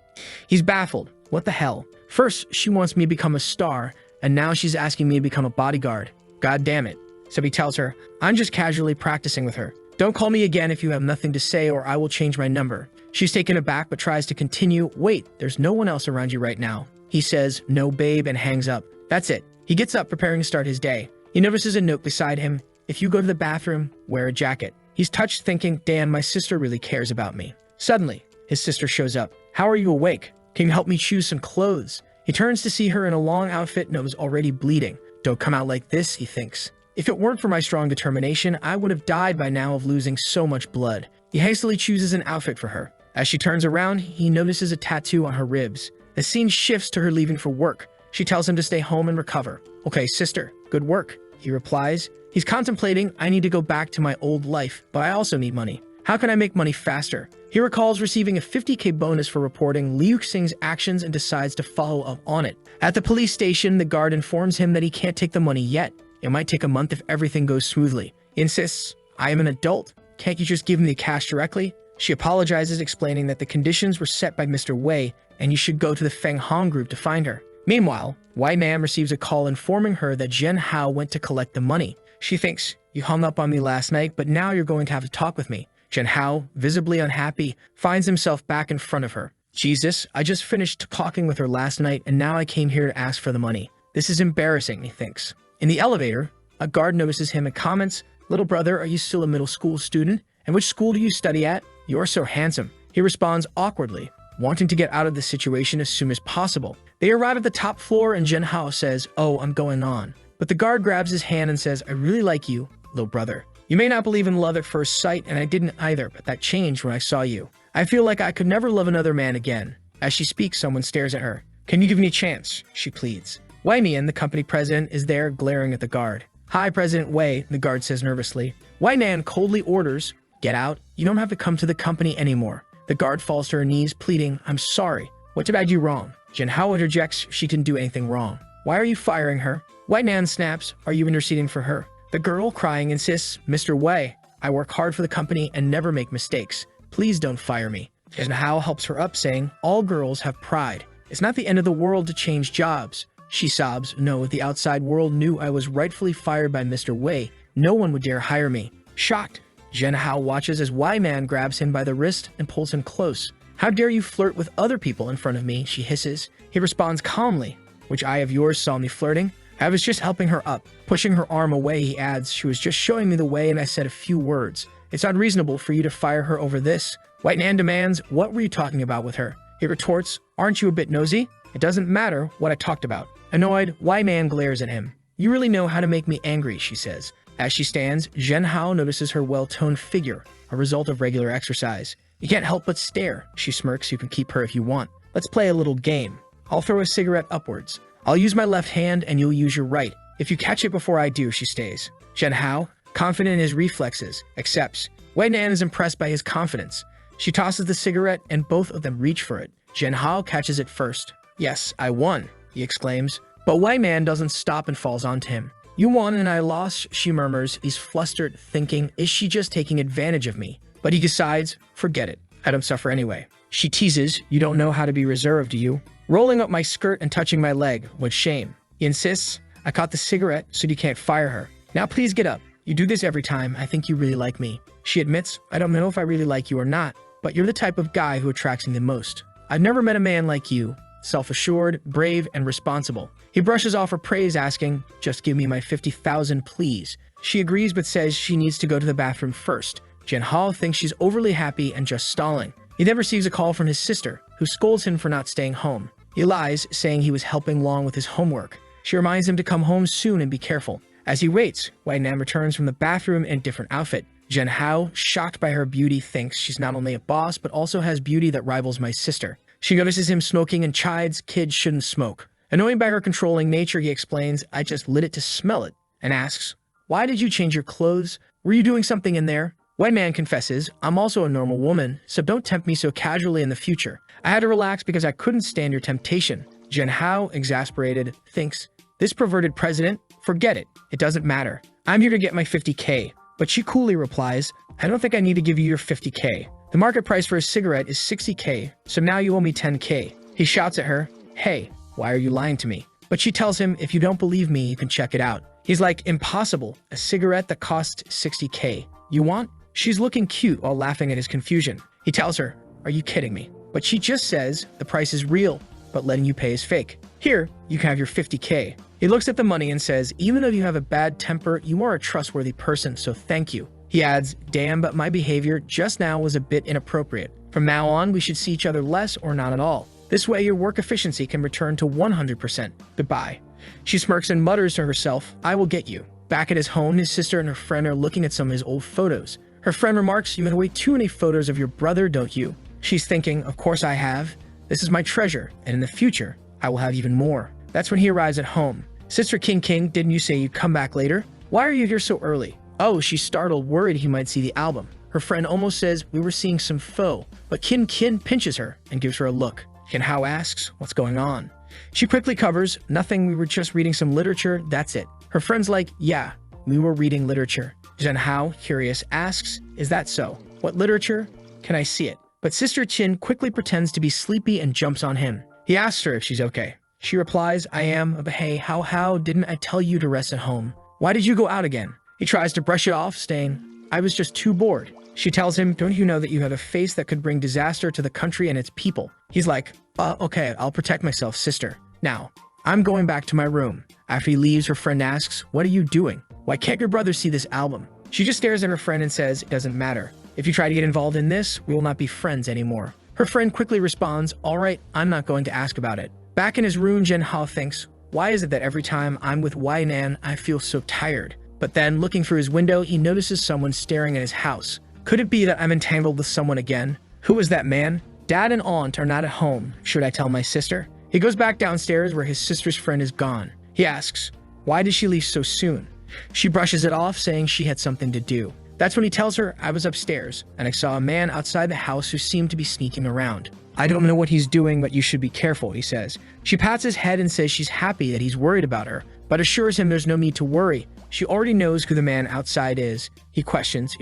He's baffled. What the hell? First, she wants me to become a star, and now she's asking me to become a bodyguard. God damn it. So he tells her, I'm just casually practicing with her. Don't call me again if you have nothing to say or I will change my number. She's taken aback but tries to continue. Wait, there's no one else around you right now. He says, no babe, and hangs up. That's it. He gets up preparing to start his day. He notices a note beside him. If you go to the bathroom, wear a jacket. He's touched thinking, damn, my sister really cares about me. Suddenly, his sister shows up. How are you awake? Can you help me choose some clothes? He turns to see her in a long outfit and was already bleeding. Don't come out like this, he thinks. If it weren't for my strong determination, I would have died by now of losing so much blood. He hastily chooses an outfit for her. As she turns around, he notices a tattoo on her ribs. The scene shifts to her leaving for work. She tells him to stay home and recover. Okay, sister, good work, he replies. He's contemplating, I need to go back to my old life, but I also need money. How can I make money faster? He recalls receiving a 50k bonus for reporting Liu Xing's actions and decides to follow up on it. At the police station, the guard informs him that he can't take the money yet. It might take a month if everything goes smoothly. He insists, I am an adult. Can't you just give me the cash directly? She apologizes, explaining that the conditions were set by Mr. Wei and you should go to the Feng Hong group to find her. Meanwhile, Wei Man receives a call informing her that Zhen Hao went to collect the money. She thinks, you hung up on me last night, but now you're going to have to talk with me. Zhen Hao, visibly unhappy, finds himself back in front of her. Jesus, I just finished talking with her last night and now I came here to ask for the money. This is embarrassing, he thinks. In the elevator, a guard notices him and comments, little brother, are you still a middle school student? And which school do you study at? You're so handsome. He responds awkwardly, wanting to get out of the situation as soon as possible. They arrive at the top floor and Zhen Hao says, oh, I'm going on. But the guard grabs his hand and says, I really like you, little brother. You may not believe in love at first sight, and I didn't either, but that changed when I saw you. I feel like I could never love another man again. As she speaks, someone stares at her. Can you give me a chance? She pleads. Wei Mian, the company president, is there glaring at the guard. Hi, President Wei, the guard says nervously. Wei Nan coldly orders, get out. You don't have to come to the company anymore. The guard falls to her knees, pleading, I'm sorry. What did I do wrong? Zhen Hao interjects, she didn't do anything wrong. Why are you firing her? Wei Nan snaps, are you interceding for her? The girl, crying, insists, Mr. Wei, I work hard for the company and never make mistakes. Please don't fire me. Zhen Hao helps her up, saying, all girls have pride. It's not the end of the world to change jobs. She sobs, no, if the outside world knew I was rightfully fired by Mr. Wei, no one would dare hire me. Shocked, Zhen Hao watches as Wei Man grabs him by the wrist and pulls him close. How dare you flirt with other people in front of me, she hisses. He responds calmly, which eye of yours saw me flirting? I was just helping her up. Pushing her arm away, he adds, she was just showing me the way and I said a few words. It's unreasonable for you to fire her over this. Wei Man demands, what were you talking about with her? He retorts, aren't you a bit nosy? It doesn't matter what I talked about. Annoyed, Wei Man glares at him. You really know how to make me angry, she says. As she stands, Zhen Hao notices her well-toned figure, a result of regular exercise. You can't help but stare. She smirks, you can keep her if you want. Let's play a little game. I'll throw a cigarette upwards. I'll use my left hand and you'll use your right. If you catch it before I do, she stays. Zhen Hao, confident in his reflexes, accepts. Wei Nan is impressed by his confidence. She tosses the cigarette and both of them reach for it. Zhen Hao catches it first. Yes, I won, he exclaims. But Wei Man doesn't stop and falls onto him. You won and I lost, she murmurs. He's flustered, thinking, is she just taking advantage of me? But he decides, forget it. I don't suffer anyway. She teases, you don't know how to be reserved, do you? Rolling up my skirt and touching my leg, with shame. He insists, I caught the cigarette, so you can't fire her. Now please get up. You do this every time. I think you really like me. She admits, I don't know if I really like you or not, but you're the type of guy who attracts me the most. I've never met a man like you. Self-assured, brave, and responsible. He brushes off her praise, asking, just give me my 50,000, please. She agrees but says she needs to go to the bathroom first. Zhen Hao thinks she's overly happy and just stalling. He then receives a call from his sister, who scolds him for not staying home. He lies, saying he was helping Long with his homework. She reminds him to come home soon and be careful. As he waits, Wei Nan returns from the bathroom in a different outfit. Zhen Hao, shocked by her beauty, thinks she's not only a boss, but also has beauty that rivals my sister. She notices him smoking and chides, kids shouldn't smoke. Annoyed by her controlling nature, he explains, I just lit it to smell it, and asks, why did you change your clothes? Were you doing something in there? Wei Man confesses, I'm also a normal woman, so don't tempt me so casually in the future. I had to relax because I couldn't stand your temptation. Zhen Hao, exasperated, thinks, this perverted president, forget it. It doesn't matter. I'm here to get my 50k. But she coolly replies, I don't think I need to give you your 50k. The market price for a cigarette is 60k, so now you owe me 10k. He shouts at her, hey, why are you lying to me? But she tells him, if you don't believe me, you can check it out. He's like, impossible, a cigarette that costs 60K. You want? She's looking cute while laughing at his confusion. He tells her, are you kidding me? But she just says, the price is real, but letting you pay is fake. Here, you can have your 50K. He looks at the money and says, even though you have a bad temper, you are a trustworthy person, so thank you. He adds, damn, but my behavior just now was a bit inappropriate. From now on, we should see each other less or not at all. This way, your work efficiency can return to 100%. Goodbye. She smirks and mutters to herself, I will get you. Back at his home, his sister and her friend are looking at some of his old photos. Her friend remarks, you have way too many photos of your brother, don't you? She's thinking, of course I have. This is my treasure, and in the future, I will have even more. That's when he arrives at home. Sister King, didn't you say you'd come back later? Why are you here so early? Oh, she's startled, worried he might see the album. Her friend almost says, we were seeing some pho, but Kin pinches her and gives her a look. Hao asks, what's going on? She quickly covers, nothing, we were just reading some literature, that's it. Her friend's like, yeah, we were reading literature. Hao, curious, asks, is that so? What literature? Can I see it? But Sister Chin quickly pretends to be sleepy and jumps on him. He asks her if she's okay. She replies, I am, but hey, how didn't I tell you to rest at home? Why did you go out again? He tries to brush it off, saying, I was just too bored. She tells him, don't you know that you have a face that could bring disaster to the country and its people? He's like, okay, I'll protect myself, sister. Now, I'm going back to my room. After he leaves, her friend asks, what are you doing? Why can't your brother see this album? She just stares at her friend and says, it doesn't matter. If you try to get involved in this, we will not be friends anymore. Her friend quickly responds, all right, I'm not going to ask about it. Back in his room, Hao thinks, why is it that every time I'm with Nan, I feel so tired? But then, looking through his window, he notices someone staring at his house. Could it be that I'm entangled with someone again? Who is that man? Dad and aunt are not at home. Should I tell my sister? He goes back downstairs where his sister's friend is gone. He asks, why did she leave so soon? She brushes it off, saying she had something to do. That's when he tells her, I was upstairs, and I saw a man outside the house who seemed to be sneaking around. I don't know what he's doing, but you should be careful, he says. She pats his head and says she's happy that he's worried about her, but assures him there's no need to worry. She already knows who the man outside is. He questions,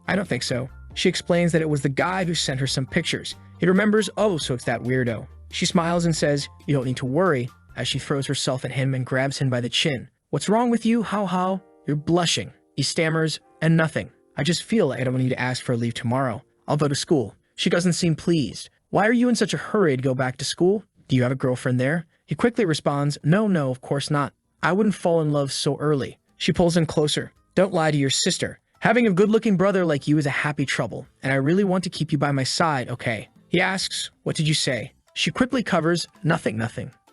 I don't think so. She explains that it was the guy who sent her some pictures. He remembers, oh, so it's that weirdo. She smiles and says, you don't need to worry, as she throws herself at him and grabs him by the chin. What's wrong with you, How? You're blushing. He stammers, and nothing. I just feel like I don't need to ask for leave tomorrow. I'll go to school. She doesn't seem pleased. Why are you in such a hurry to go back to school? Do you have a girlfriend there? He quickly responds, no, of course not. I wouldn't fall in love so early. She pulls in closer. Don't lie to your sister. Having a good-looking brother like you is a happy trouble, and I really want to keep you by my side, okay? He asks, what did you say? She quickly covers, nothing.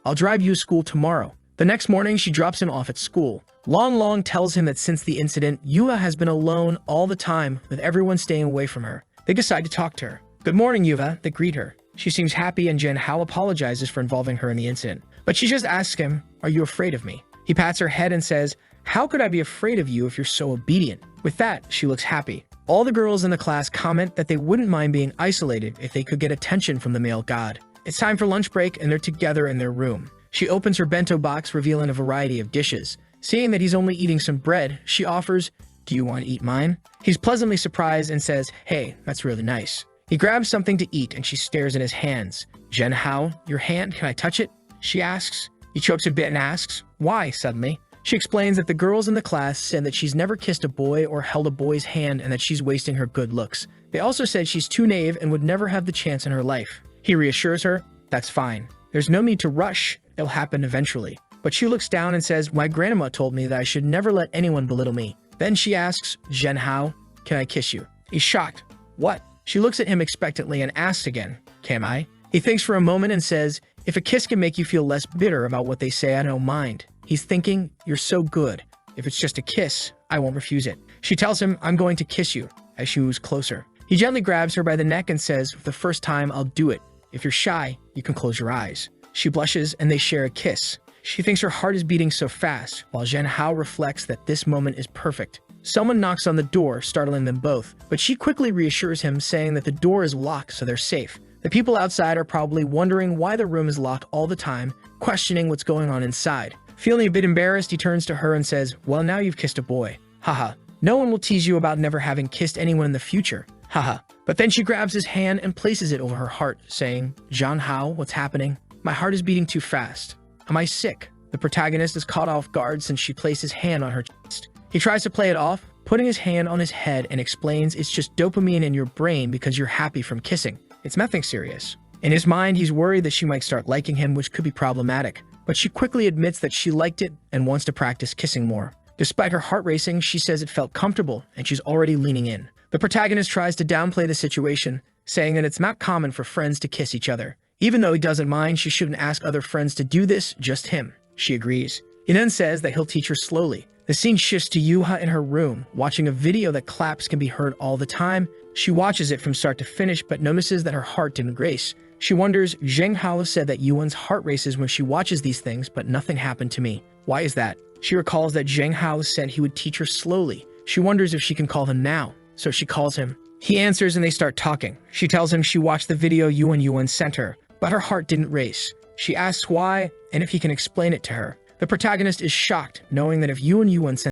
I'll drive you to school tomorrow. The next morning, she drops him off at school. Long tells him that since the incident, Yuva has been alone all the time, with everyone staying away from her. They decide to talk to her. Good morning, Yuva. They greet her. She seems happy, and Hao apologizes for involving her in the incident. But she just asks him, are you afraid of me? He pats her head and says, how could I be afraid of you if you're so obedient? With that, she looks happy. All the girls in the class comment that they wouldn't mind being isolated if they could get attention from the male god. It's time for lunch break, and they're together in their room. She opens her bento box, revealing a variety of dishes. Seeing that he's only eating some bread, she offers, do you want to eat mine? He's pleasantly surprised and says, hey, that's really nice. He grabs something to eat, and she stares at his hands. Hao, your hand, can I touch it? She asks. He chokes a bit and asks, why, suddenly? She explains that the girls in the class said that she's never kissed a boy or held a boy's hand and that she's wasting her good looks. They also said she's too naive and would never have the chance in her life. He reassures her, that's fine. There's no need to rush. It'll happen eventually. But she looks down and says, my grandma told me that I should never let anyone belittle me. Then she asks, Hao, can I kiss you? He's shocked. What? She looks at him expectantly and asks again, can I? He thinks for a moment and says, if a kiss can make you feel less bitter about what they say, I don't mind. He's thinking, you're so good. If it's just a kiss, I won't refuse it. She tells him, I'm going to kiss you, as she moves closer. He gently grabs her by the neck and says, for the first time, I'll do it. If you're shy, you can close your eyes. She blushes and they share a kiss. She thinks her heart is beating so fast, while Hao reflects that this moment is perfect. Someone knocks on the door, startling them both, but she quickly reassures him, saying that the door is locked so they're safe. The people outside are probably wondering why the room is locked all the time, questioning what's going on inside. Feeling a bit embarrassed, he turns to her and says, well, now you've kissed a boy. Haha. No one will tease you about never having kissed anyone in the future. Haha. But then she grabs his hand and places it over her heart, saying, Hao, what's happening? My heart is beating too fast. Am I sick? The protagonist is caught off guard since she placed his hand on her chest. He tries to play it off, putting his hand on his head, and explains it's just dopamine in your brain because you're happy from kissing. It's nothing serious. In his mind, he's worried that she might start liking him, which could be problematic, but she quickly admits that she liked it and wants to practice kissing more. Despite her heart racing, she says it felt comfortable and she's already leaning in. The protagonist tries to downplay the situation, saying that it's not common for friends to kiss each other. Even though he doesn't mind, she shouldn't ask other friends to do this, just him. She agrees. He then says that he'll teach her slowly. The scene shifts to Yuha in her room, watching a video that claps can be heard all the time. She watches it from start to finish, but notices that her heart didn't race. She wonders, Zheng Hao said that Yuan's heart races when she watches these things, but nothing happened to me. Why is that? She recalls that Zheng Hao said he would teach her slowly. She wonders if she can call him now, so she calls him. He answers and they start talking. She tells him she watched the video Yuan sent her, but her heart didn't race. She asks why and if he can explain it to her. The protagonist is shocked, knowing that if Yuan sent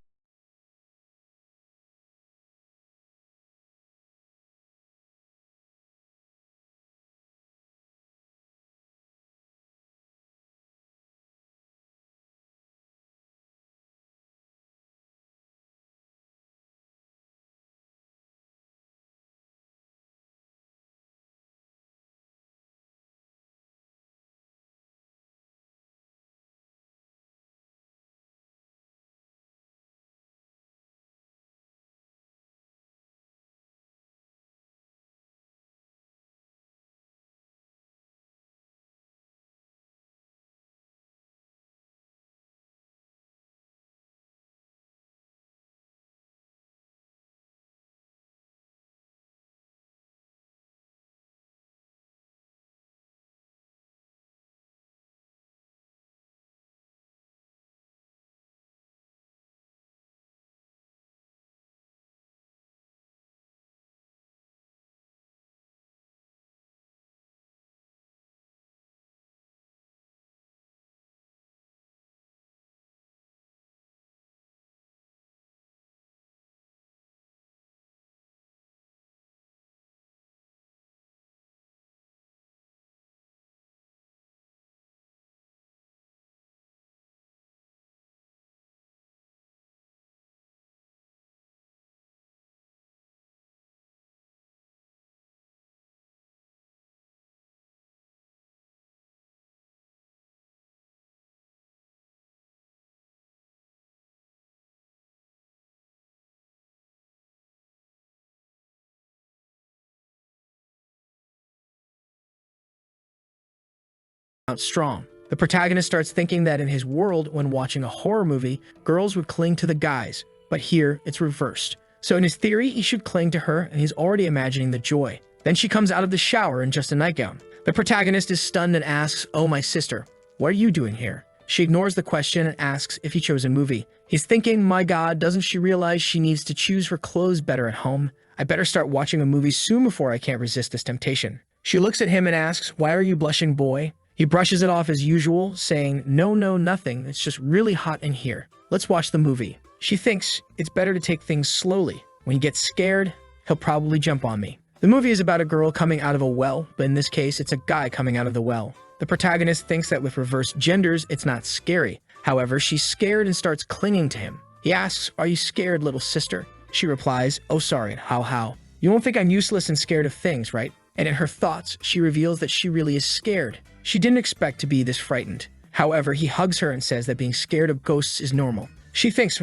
out strong. The protagonist starts thinking that in his world, when watching a horror movie, girls would cling to the guys, but here it's reversed. So in his theory, he should cling to her, and he's already imagining the joy. Then she comes out of the shower in just a nightgown. The protagonist is stunned and asks, "Oh, my sister, what are you doing here?" She ignores the question and asks if he chose a movie. He's thinking, my God, doesn't she realize she needs to choose her clothes better at home? I better start watching a movie soon before I can't resist this temptation. She looks at him and asks, "Why are you blushing, boy?" He brushes it off as usual, saying, No, nothing. It's just really hot in here. Let's watch the movie. She thinks it's better to take things slowly. When he gets scared, he'll probably jump on me. The movie is about a girl coming out of a well, but in this case, it's a guy coming out of the well. The protagonist thinks that with reversed genders, it's not scary. However, she's scared and starts clinging to him. He asks, "Are you scared, little sister?" She replies, "Oh, sorry, how? You won't think I'm useless and scared of things, right?" And in her thoughts, she reveals that she really is scared. She didn't expect to be this frightened. However, he hugs her and says that being scared of ghosts is normal. She thinks,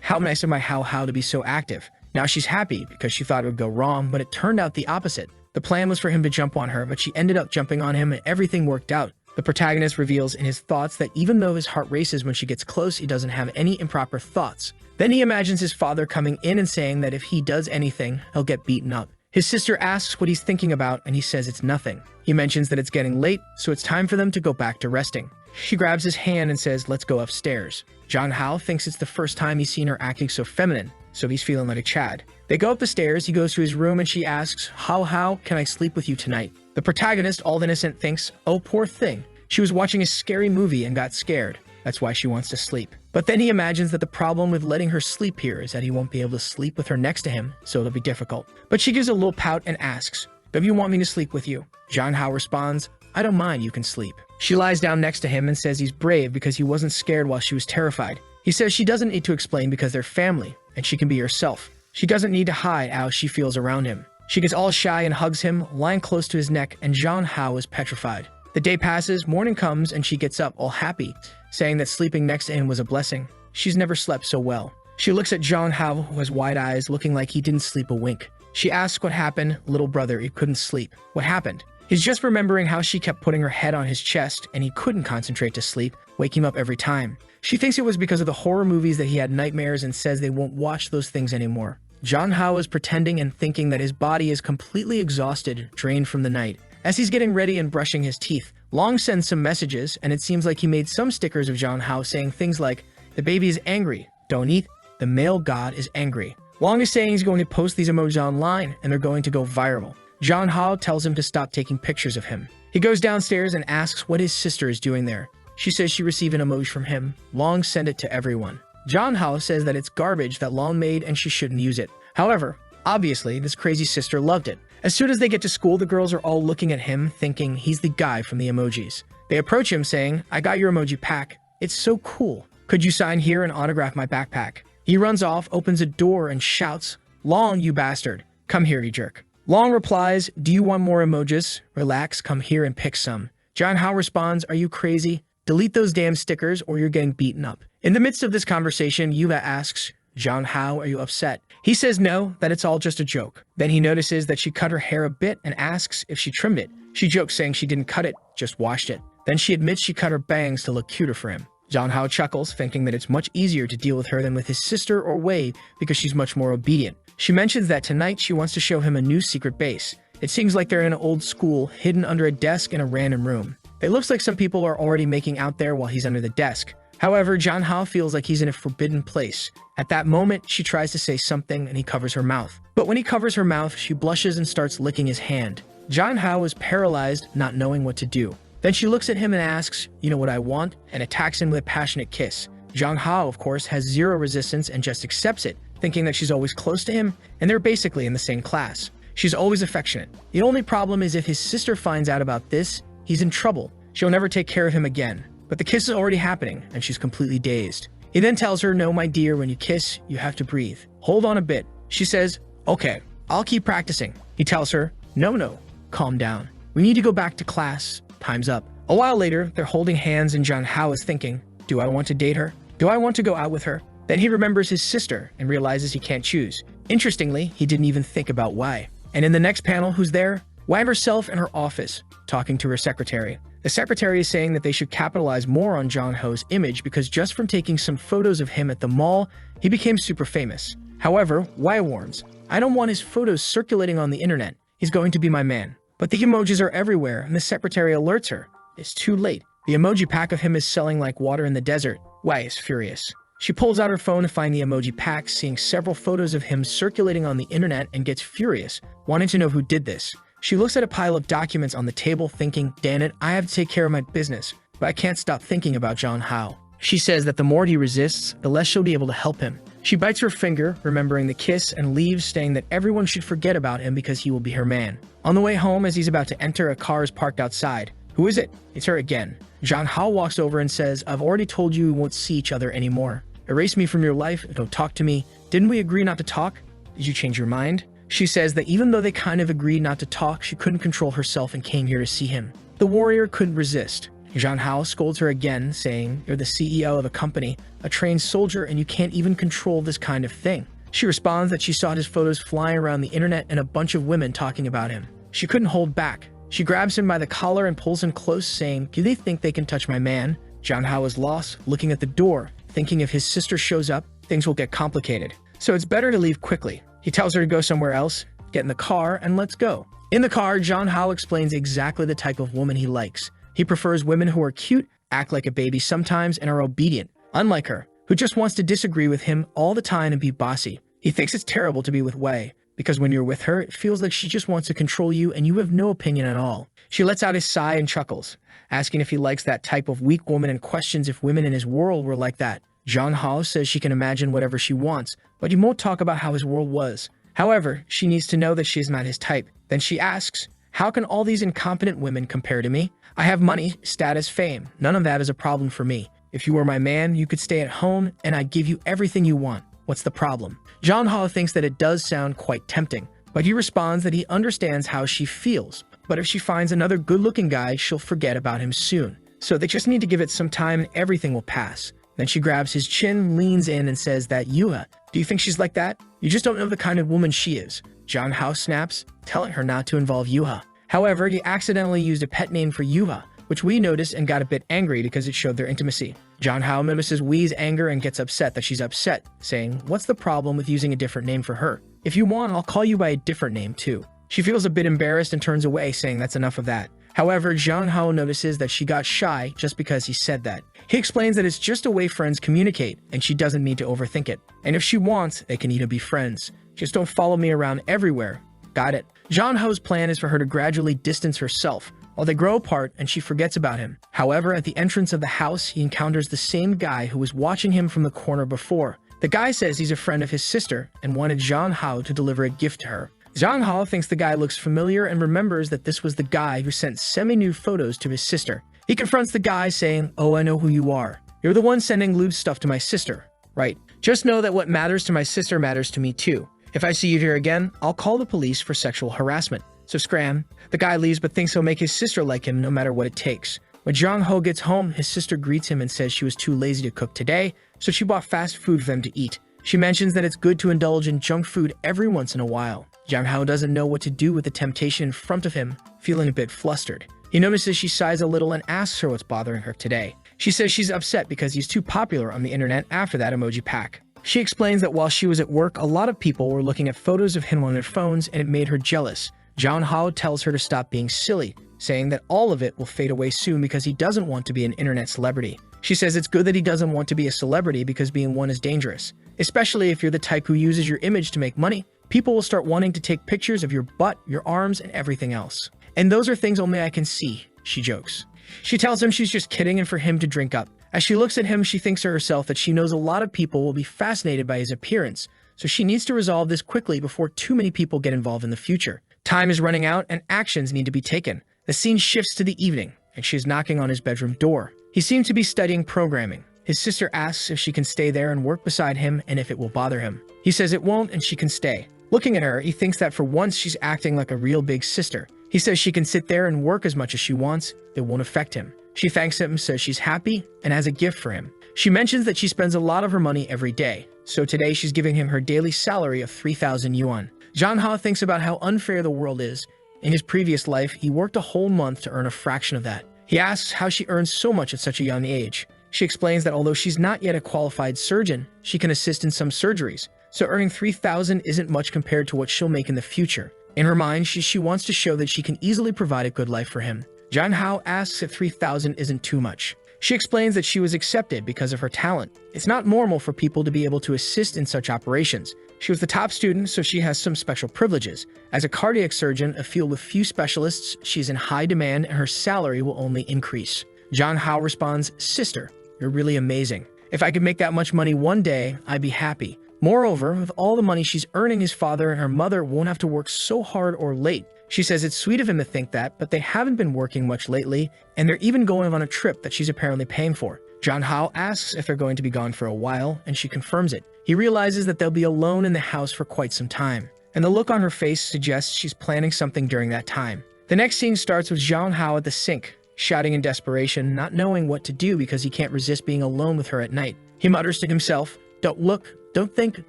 how nice of my how to be so active. Now she's happy because she thought it would go wrong, but it turned out the opposite. The plan was for him to jump on her, but she ended up jumping on him and everything worked out. The protagonist reveals in his thoughts that even though his heart races when she gets close, he doesn't have any improper thoughts. Then he imagines his father coming in and saying that if he does anything, he'll get beaten up. His sister asks what he's thinking about, and he says it's nothing. He mentions that it's getting late, so it's time for them to go back to resting. She grabs his hand and says, "Let's go upstairs." Zhang Hao thinks it's the first time he's seen her acting so feminine, so he's feeling like a Chad. They go up the stairs, he goes to his room, and she asks, How can I sleep with you tonight?" The protagonist, all innocent, thinks, "Oh, poor thing. She was watching a scary movie and got scared. That's why she wants to sleep." But then he imagines that the problem with letting her sleep here is that he won't be able to sleep with her next to him, so it'll be difficult. But she gives a little pout and asks, "Do you want me to sleep with you?" Zhang Hao responds, I don't mind, you can sleep. She lies down next to him and says he's brave because he wasn't scared while she was terrified. He says she doesn't need to explain because they're family, and she can be herself. She doesn't need to hide how she feels around him. She gets all shy and hugs him, lying close to his neck, and Jean Hao is petrified. The day passes, morning comes, and she gets up all happy, saying that sleeping next to him was a blessing. She's never slept so well. She looks at Jean Hao, who has wide eyes, looking like he didn't sleep a wink. She asks what happened. Little brother, he couldn't sleep. What happened? He's just remembering how she kept putting her head on his chest, and he couldn't concentrate to sleep, waking up every time. She thinks it was because of the horror movies that he had nightmares and says they won't watch those things anymore. Jean Hao is pretending and thinking that his body is completely exhausted, drained from the night. As he's getting ready and brushing his teeth, Long sends some messages, and it seems like he made some stickers of Jean Hao saying things like, "The baby is angry, don't eat, the male god is angry." Long is saying he's going to post these emojis online, and they're going to go viral. Jean Hao tells him to stop taking pictures of him. He goes downstairs and asks what his sister is doing there. She says she received an emoji from him. Long sent it to everyone. Jean Hao says that it's garbage that Long made and she shouldn't use it. However, obviously, this crazy sister loved it. As soon as they get to school, the girls are all looking at him, thinking he's the guy from the emojis. They approach him saying, "I got your emoji pack. It's so cool. Could you sign here and autograph my backpack?" He runs off, opens a door, and shouts, "Long, you bastard. Come here, you jerk." Long replies, "Do you want more emojis? Relax, come here and pick some." Jean Hao responds, "Are you crazy? Delete those damn stickers or you're getting beaten up." In the midst of this conversation, Yuva asks, "Jean Hao, are you upset?" He says no, that it's all just a joke. Then he notices that she cut her hair a bit and asks if she trimmed it. She jokes saying she didn't cut it, just washed it. Then she admits she cut her bangs to look cuter for him. Jean Hao chuckles, thinking that it's much easier to deal with her than with his sister or Wei because she's much more obedient. She mentions that tonight she wants to show him a new secret base. It seems like they're in an old school, hidden under a desk in a random room. It looks like some people are already making out there while he's under the desk. However, Jean Hao feels like he's in a forbidden place. At that moment, she tries to say something and he covers her mouth. But when he covers her mouth, she blushes and starts licking his hand. Jean Hao is paralyzed, not knowing what to do. Then she looks at him and asks, "You know what I want?" and attacks him with a passionate kiss. Jean Hao, of course, has zero resistance and just accepts it, thinking that she's always close to him and they're basically in the same class. She's always affectionate. The only problem is if his sister finds out about this, he's in trouble. She'll never take care of him again. But the kiss is already happening, and she's completely dazed. He then tells her, "No, my dear, when you kiss, you have to breathe. Hold on a bit." She says, "Okay, I'll keep practicing." He tells her, No, calm down. We need to go back to class. Time's up." A while later, they're holding hands and Jean Hao is thinking, "Do I want to date her? Do I want to go out with her?" Then he remembers his sister and realizes he can't choose. Interestingly, he didn't even think about why. And in the next panel, who's there? Wei herself in her office, talking to her secretary. The secretary is saying that they should capitalize more on Jean Hao's image because just from taking some photos of him at the mall, he became super famous. However, Wei warns, "I don't want his photos circulating on the internet. He's going to be my man." But the emojis are everywhere, and the secretary alerts her. It's too late. The emoji pack of him is selling like water in the desert. Wei is furious. She pulls out her phone to find the emoji pack, seeing several photos of him circulating on the internet and gets furious, wanting to know who did this. She looks at a pile of documents on the table thinking, "Damn it, I have to take care of my business." But I can't stop thinking about Jean Hao. She says that the more he resists, the less she'll be able to help him. She bites her finger, remembering the kiss, and leaves, saying that everyone should forget about him because he will be her man. On the way home, as he's about to enter, a car is parked outside. Who is it? It's her again. Jean Hao walks over and says, "I've already told you we won't see each other anymore. Erase me from your life, don't talk to me. Didn't we agree not to talk? Did you change your mind?" She says that even though they kind of agreed not to talk, she couldn't control herself and came here to see him. The warrior couldn't resist. Jean Hao scolds her again, saying, "You're the CEO of a company, a trained soldier, and you can't even control this kind of thing." She responds that she saw his photos flying around the internet and a bunch of women talking about him. She couldn't hold back. She grabs him by the collar and pulls him close, saying, "Do they think they can touch my man?" Jean Hao is lost, looking at the door, thinking if his sister shows up, things will get complicated. So it's better to leave quickly. He tells her to go somewhere else, get in the car, and let's go. In the car, Jean Hao explains exactly the type of woman he likes. He prefers women who are cute, act like a baby sometimes, and are obedient, unlike her, who just wants to disagree with him all the time and be bossy. He thinks it's terrible to be with Wei, because when you're with her, it feels like she just wants to control you and you have no opinion at all. She lets out his sigh and chuckles, asking if he likes that type of weak woman and questions if women in his world were like that. Jean Hao says she can imagine whatever she wants, but he won't talk about how his world was. However, she needs to know that she is not his type. Then she asks, How can all these incompetent women compare to me? I have money, status, fame. None of that is a problem for me. If you were my man, you could stay at home and I'd give you everything you want. What's the problem? Jeonho thinks that it does sound quite tempting, but he responds that he understands how she feels. But if she finds another good-looking guy, she'll forget about him soon. So they just need to give it some time and everything will pass. Then she grabs his chin, leans in, and says that, Yuha, do you think she's like that? You just don't know the kind of woman she is. Jeonho snaps, telling her not to involve Yuha. However, he accidentally used a pet name for Yuha, which Wee noticed and got a bit angry because it showed their intimacy. Jeonho notices Wee's anger and gets upset that she's upset, saying, what's the problem with using a different name for her? If you want, I'll call you by a different name too. She feels a bit embarrassed and turns away, saying that's enough of that. However, Jeonho notices that she got shy just because he said that. He explains that it's just a way friends communicate, and she doesn't need to overthink it. And if she wants, they can even be friends. Just don't follow me around everywhere. Got it. Jeonho's plan is for her to gradually distance herself, while they grow apart and she forgets about him. However, at the entrance of the house, he encounters the same guy who was watching him from the corner before. The guy says he's a friend of his sister and wanted Jeonho to deliver a gift to her. Jeonho thinks the guy looks familiar and remembers that this was the guy who sent semi-nude photos to his sister. He confronts the guy saying, oh, I know who you are. You're the one sending lewd stuff to my sister, right? Just know that what matters to my sister matters to me too. If I see you here again, I'll call the police for sexual harassment. So scram. The guy leaves but thinks he'll make his sister like him no matter what it takes. When Jeonho gets home, his sister greets him and says she was too lazy to cook today, so she bought fast food for them to eat. She mentions that it's good to indulge in junk food every once in a while. Jeonho doesn't know what to do with the temptation in front of him, feeling a bit flustered. He notices she sighs a little and asks her what's bothering her today. She says she's upset because he's too popular on the internet after that emoji pack. She explains that while she was at work, a lot of people were looking at photos of him on their phones and it made her jealous. Jeonho tells her to stop being silly, saying that all of it will fade away soon because he doesn't want to be an internet celebrity. She says it's good that he doesn't want to be a celebrity because being one is dangerous, especially if you're the type who uses your image to make money. People will start wanting to take pictures of your butt, your arms, and everything else. And those are things only I can see, she jokes. She tells him she's just kidding and for him to drink up. As she looks at him, she thinks to herself that she knows a lot of people will be fascinated by his appearance, so she needs to resolve this quickly before too many people get involved in the future. Time is running out and actions need to be taken. The scene shifts to the evening, and she is knocking on his bedroom door. He seems to be studying programming. His sister asks if she can stay there and work beside him and if it will bother him. He says it won't and she can stay. Looking at her, he thinks that for once she's acting like a real big sister. He says she can sit there and work as much as she wants. It won't affect him. She thanks him, says she's happy, and has a gift for him. She mentions that she spends a lot of her money every day, so today she's giving him her daily salary of 3,000 yuan. Jeonho thinks about how unfair the world is. In his previous life, he worked a whole month to earn a fraction of that. He asks how she earns so much at such a young age. She explains that although she's not yet a qualified surgeon, she can assist in some surgeries, so earning 3,000 isn't much compared to what she'll make in the future. In her mind, she wants to show that she can easily provide a good life for him. Jeonho asks if 3,000 isn't too much. She explains that she was accepted because of her talent. It's not normal for people to be able to assist in such operations. She was the top student, so she has some special privileges. As a cardiac surgeon, a field with few specialists, she's in high demand and her salary will only increase. Jeonho responds, sister, you're really amazing. If I could make that much money one day, I'd be happy. Moreover, with all the money she's earning, his father and her mother won't have to work so hard or late. She says it's sweet of him to think that, but they haven't been working much lately, and they're even going on a trip that she's apparently paying for. Jeonho asks if they're going to be gone for a while, and she confirms it. He realizes that they'll be alone in the house for quite some time, and the look on her face suggests she's planning something during that time. The next scene starts with Jeonho at the sink, shouting in desperation, not knowing what to do because he can't resist being alone with her at night. He mutters to himself, don't look, don't think,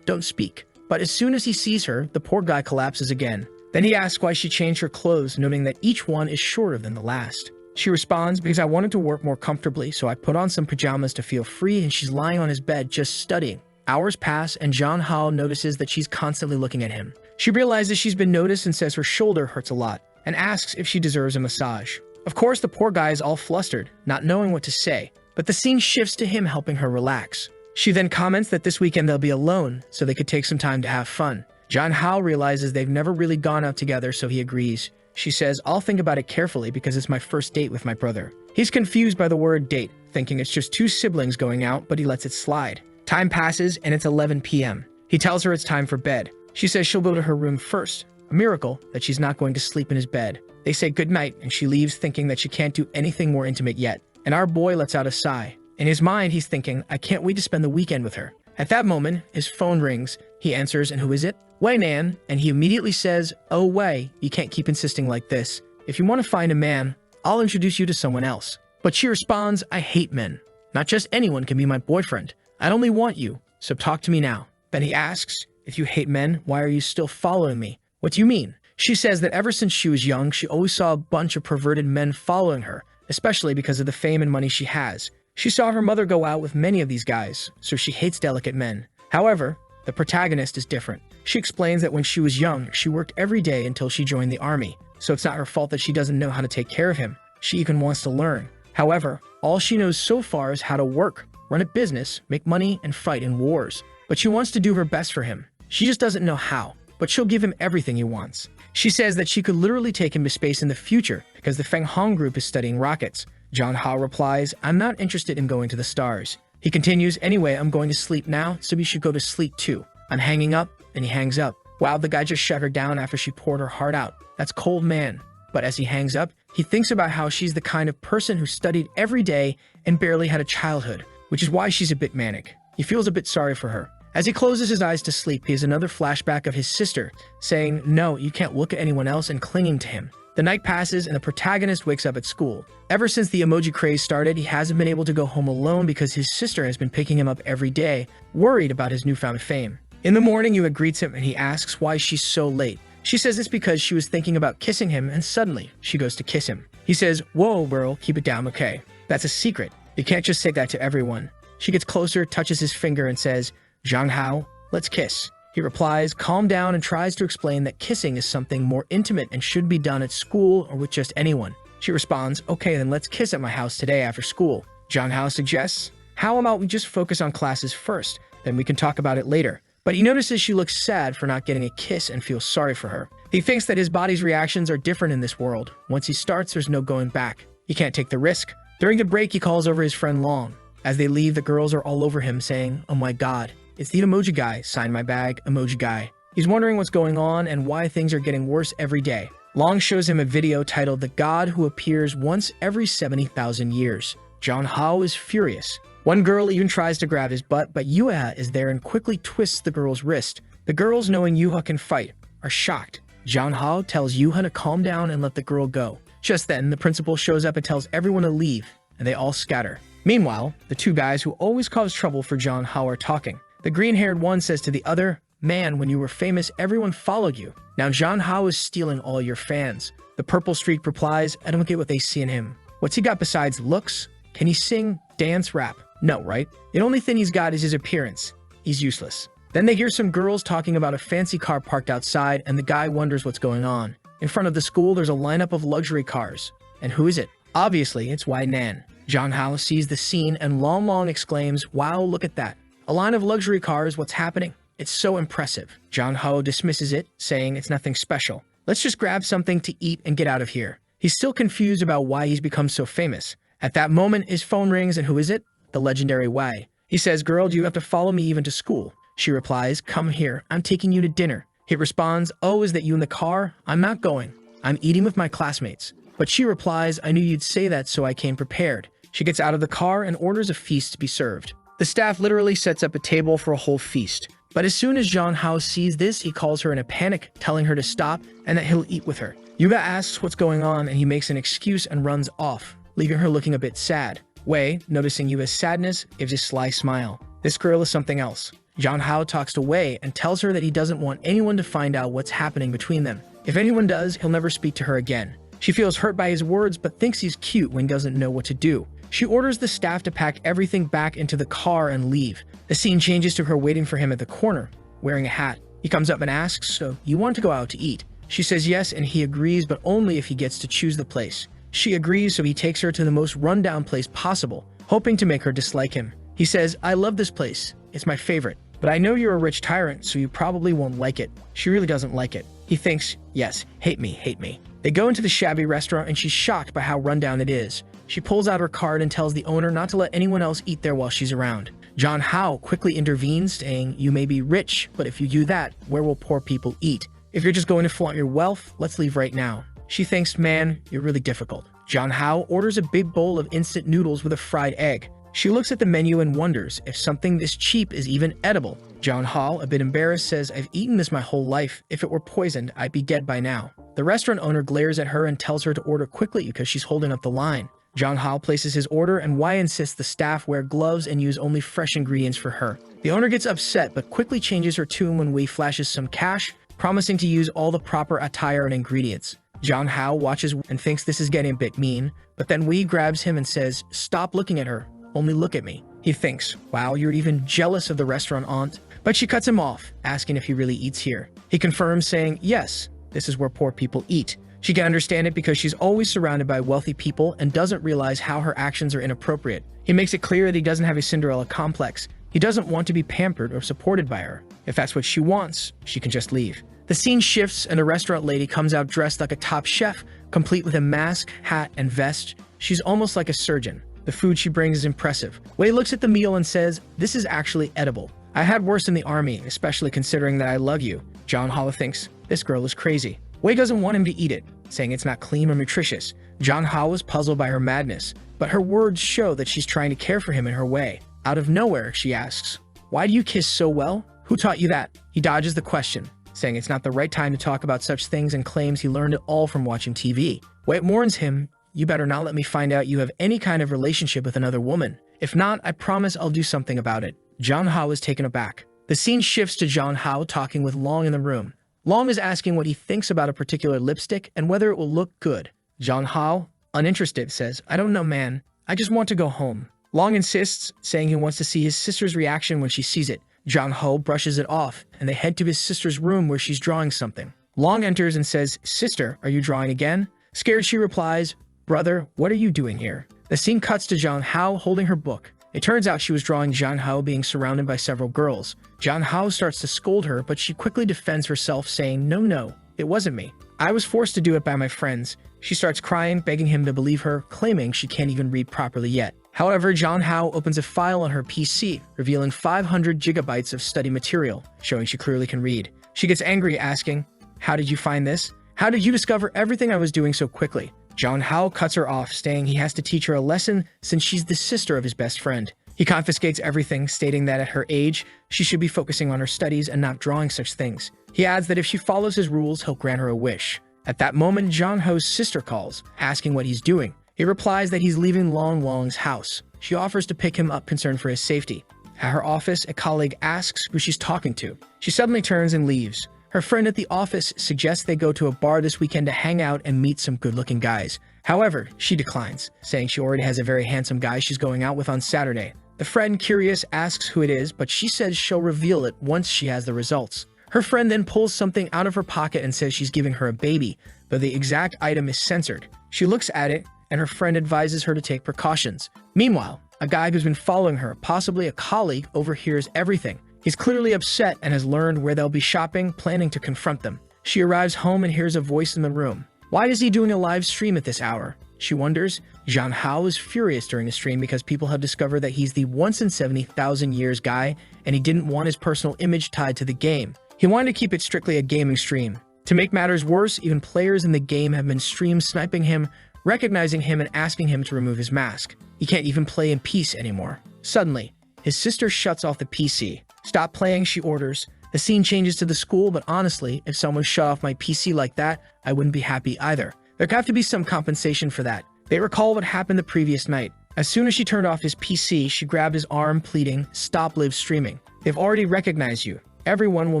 don't speak. But as soon as he sees her, the poor guy collapses again. Then he asks why she changed her clothes, noting that each one is shorter than the last. She responds, because I wanted to work more comfortably, so I put on some pajamas to feel free, and she's lying on his bed just studying. Hours pass, and Jeonho notices that she's constantly looking at him. She realizes she's been noticed and says her shoulder hurts a lot, and asks if she deserves a massage. Of course, the poor guy is all flustered, not knowing what to say, but the scene shifts to him helping her relax. She then comments that this weekend they'll be alone, so they could take some time to have fun. Jeonho realizes they've never really gone out together, so he agrees. She says, I'll think about it carefully because it's my first date with my brother. He's confused by the word date, thinking it's just two siblings going out, but he lets it slide. Time passes and it's 11 p.m. He tells her it's time for bed. She says she'll go to her room first. A miracle that she's not going to sleep in his bed. They say goodnight, and she leaves thinking that she can't do anything more intimate yet. And our boy lets out a sigh. In his mind, he's thinking, I can't wait to spend the weekend with her. At that moment, his phone rings. He answers, and who is it? Wei Nan, and he immediately says, oh Wei, you can't keep insisting like this. If you want to find a man, I'll introduce you to someone else. But she responds, I hate men. Not just anyone can be my boyfriend. I only want you, so talk to me now. Then he asks, if you hate men, why are you still following me? What do you mean? She says that ever since she was young, she always saw a bunch of perverted men following her, especially because of the fame and money she has. She saw her mother go out with many of these guys, so she hates delicate men. However, the protagonist is different. She explains that when she was young, she worked every day until she joined the army, so it's not her fault that she doesn't know how to take care of him. She even wants to learn. However, all she knows so far is how to work, run a business, make money, and fight in wars. But she wants to do her best for him. She just doesn't know how, but she'll give him everything he wants. She says that she could literally take him to space in the future because the Feng Hong group is studying rockets. John Hao replies, I'm not interested in going to the stars. He continues, anyway, I'm going to sleep now, so we should go to sleep too. I'm hanging up, and he hangs up. Wow, the guy just shut her down after she poured her heart out. That's cold man. But as he hangs up, he thinks about how she's the kind of person who studied every day and barely had a childhood, which is why she's a bit manic. He feels a bit sorry for her. As he closes his eyes to sleep, he has another flashback of his sister, saying, no, you can't look at anyone else, and clinging to him. The night passes and the protagonist wakes up at school. Ever since the emoji craze started, he hasn't been able to go home alone because his sister has been picking him up every day, worried about his newfound fame. In the morning, Yua greets him and he asks why she's so late. She says it's because she was thinking about kissing him and suddenly she goes to kiss him. He says, whoa, girl, keep it down, okay? That's a secret. You can't just say that to everyone. She gets closer, touches his finger and says, Zhang Hao, let's kiss. He replies, calm down, and tries to explain that kissing is something more intimate and should be done at school or with just anyone. She responds, okay, then let's kiss at my house today after school. Zhang Hao suggests, how about we just focus on classes first, then we can talk about it later. But he notices she looks sad for not getting a kiss and feels sorry for her. He thinks that his body's reactions are different in this world. Once he starts, there's no going back. He can't take the risk. During the break, he calls over his friend Long. As they leave, the girls are all over him saying, oh my god, it's the emoji guy, sign my bag, emoji guy. He's wondering what's going on and why things are getting worse every day. Long shows him a video titled The God Who Appears Once Every 70,000 Years. John Hao is furious. One girl even tries to grab his butt, but Yuha is there and quickly twists the girl's wrist. The girls, knowing Yuha can fight, are shocked. John Hao tells Yuha to calm down and let the girl go. Just then, the principal shows up and tells everyone to leave, and they all scatter. Meanwhile, the two guys who always cause trouble for John Hao are talking. The green-haired one says to the other, man, when you were famous, everyone followed you. Now John Hao is stealing all your fans. The purple streak replies, I don't get what they see in him. What's he got besides looks? Can he sing, dance, rap? No, right? The only thing he's got is his appearance. He's useless. Then they hear some girls talking about a fancy car parked outside, and the guy wonders what's going on. In front of the school, there's a lineup of luxury cars. And who is it? Obviously, it's Wei Nan. John Hao sees the scene and Long exclaims, wow, look at that. A line of luxury cars, what's happening? It's so impressive. John Hao dismisses it, saying it's nothing special. Let's just grab something to eat and get out of here. He's still confused about why he's become so famous. At that moment, his phone rings, and who is it? The legendary Wei. He says, girl, do you have to follow me even to school? She replies, come here, I'm taking you to dinner. He responds, oh, is that you in the car? I'm not going. I'm eating with my classmates. But she replies, I knew you'd say that, so I came prepared. She gets out of the car and orders a feast to be served. The staff literally sets up a table for a whole feast. But as soon as John Hao sees this, he calls her in a panic, telling her to stop and that he'll eat with her. Yuga asks what's going on, and he makes an excuse and runs off, leaving her looking a bit sad. Wei, noticing Yuga's sadness, gives a sly smile. This girl is something else. John Hao talks to Wei and tells her that he doesn't want anyone to find out what's happening between them. If anyone does, he'll never speak to her again. She feels hurt by his words, but thinks he's cute when doesn't know what to do. She orders the staff to pack everything back into the car and leave. The scene changes to her waiting for him at the corner, wearing a hat. He comes up and asks, so you want to go out to eat? She says yes, and he agrees, but only if he gets to choose the place. She agrees, so he takes her to the most rundown place possible, hoping to make her dislike him. He says, I love this place. It's my favorite. But I know you're a rich tyrant, so you probably won't like it. She really doesn't like it. He thinks, yes, hate me, hate me. They go into the shabby restaurant, and she's shocked by how rundown it is. She pulls out her card and tells the owner not to let anyone else eat there while she's around. John Hao quickly intervenes, saying, you may be rich, but if you do that, where will poor people eat? If you're just going to flaunt your wealth, let's leave right now. She thinks, man, you're really difficult. John Hao orders a big bowl of instant noodles with a fried egg. She looks at the menu and wonders if something this cheap is even edible. John Hao, a bit embarrassed, says, I've eaten this my whole life. If it were poisoned, I'd be dead by now. The restaurant owner glares at her and tells her to order quickly because she's holding up the line. John Hao places his order, and Wei insists the staff wear gloves and use only fresh ingredients for her. The owner gets upset but quickly changes her tune when Wei flashes some cash, promising to use all the proper attire and ingredients. John Hao watches and thinks this is getting a bit mean, but then Wei grabs him and says, stop looking at her, only look at me. He thinks, wow, you're even jealous of the restaurant aunt. But she cuts him off, asking if he really eats here. He confirms, saying, yes, this is where poor people eat. She can understand it because she's always surrounded by wealthy people and doesn't realize how her actions are inappropriate. He makes it clear that he doesn't have a Cinderella complex. He doesn't want to be pampered or supported by her. If that's what she wants, she can just leave. The scene shifts and a restaurant lady comes out dressed like a top chef, complete with a mask, hat, and vest. She's almost like a surgeon. The food she brings is impressive. Wei looks at the meal and says, this is actually edible. I had worse in the army, especially considering that I love you. John Hao thinks, this girl is crazy. Wei doesn't want him to eat it, saying it's not clean or nutritious. John Hao is puzzled by her madness, but her words show that she's trying to care for him in her way. Out of nowhere, she asks, why do you kiss so well? Who taught you that? He dodges the question, saying it's not the right time to talk about such things and claims he learned it all from watching TV. Wei warns him, you better not let me find out you have any kind of relationship with another woman. If not, I promise I'll do something about it. John Hao is taken aback. The scene shifts to John Hao talking with Long in the room. Long is asking what he thinks about a particular lipstick and whether it will look good. John Hao, uninterested, says, I don't know, man. I just want to go home. Long insists, saying he wants to see his sister's reaction when she sees it. John Hao brushes it off, and they head to his sister's room where she's drawing something. Long enters and says, sister, are you drawing again? Scared, she replies, brother, what are you doing here? The scene cuts to John Hao holding her book. It turns out she was drawing John Hao being surrounded by several girls. John Hao starts to scold her, but she quickly defends herself, saying, no, it wasn't me. I was forced to do it by my friends. She starts crying, begging him to believe her, claiming she can't even read properly yet. However, John Hao opens a file on her PC, revealing 500 gigabytes of study material, showing she clearly can read. She gets angry, asking, how did you find this? How did you discover everything I was doing so quickly? John Hao cuts her off, saying he has to teach her a lesson since she's the sister of his best friend. He confiscates everything, stating that at her age, she should be focusing on her studies and not drawing such things. He adds that if she follows his rules, he'll grant her a wish. At that moment, John Hao's sister calls, asking what he's doing. He replies that he's leaving Long's house. She offers to pick him up, concerned for his safety. At her office, a colleague asks who she's talking to. She suddenly turns and leaves. Her friend at the office suggests they go to a bar this weekend to hang out and meet some good-looking guys. However, she declines, saying she already has a very handsome guy she's going out with on Saturday. The friend, curious, asks who it is, but she says she'll reveal it once she has the results. Her friend then pulls something out of her pocket and says she's giving her a baby, but the exact item is censored. She looks at it, and her friend advises her to take precautions. Meanwhile, a guy who's been following her, possibly a colleague, overhears everything. He's clearly upset and has learned where they'll be shopping, planning to confront them. She arrives home and hears a voice in the room. Why is he doing a live stream at this hour? She wonders. John Hao is furious during the stream because people have discovered that he's the once-in-70,000 years guy, and he didn't want his personal image tied to the game. He wanted to keep it strictly a gaming stream. To make matters worse, even players in the game have been stream sniping him, recognizing him and asking him to remove his mask. He can't even play in peace anymore. Suddenly, his sister shuts off the PC. Stop playing, she orders. The scene changes to the school, but honestly, if someone shut off my PC like that, I wouldn't be happy either. There'd have to be some compensation for that. They recall what happened the previous night. As soon as she turned off his PC, she grabbed his arm, pleading, stop live streaming. They've already recognized you. Everyone will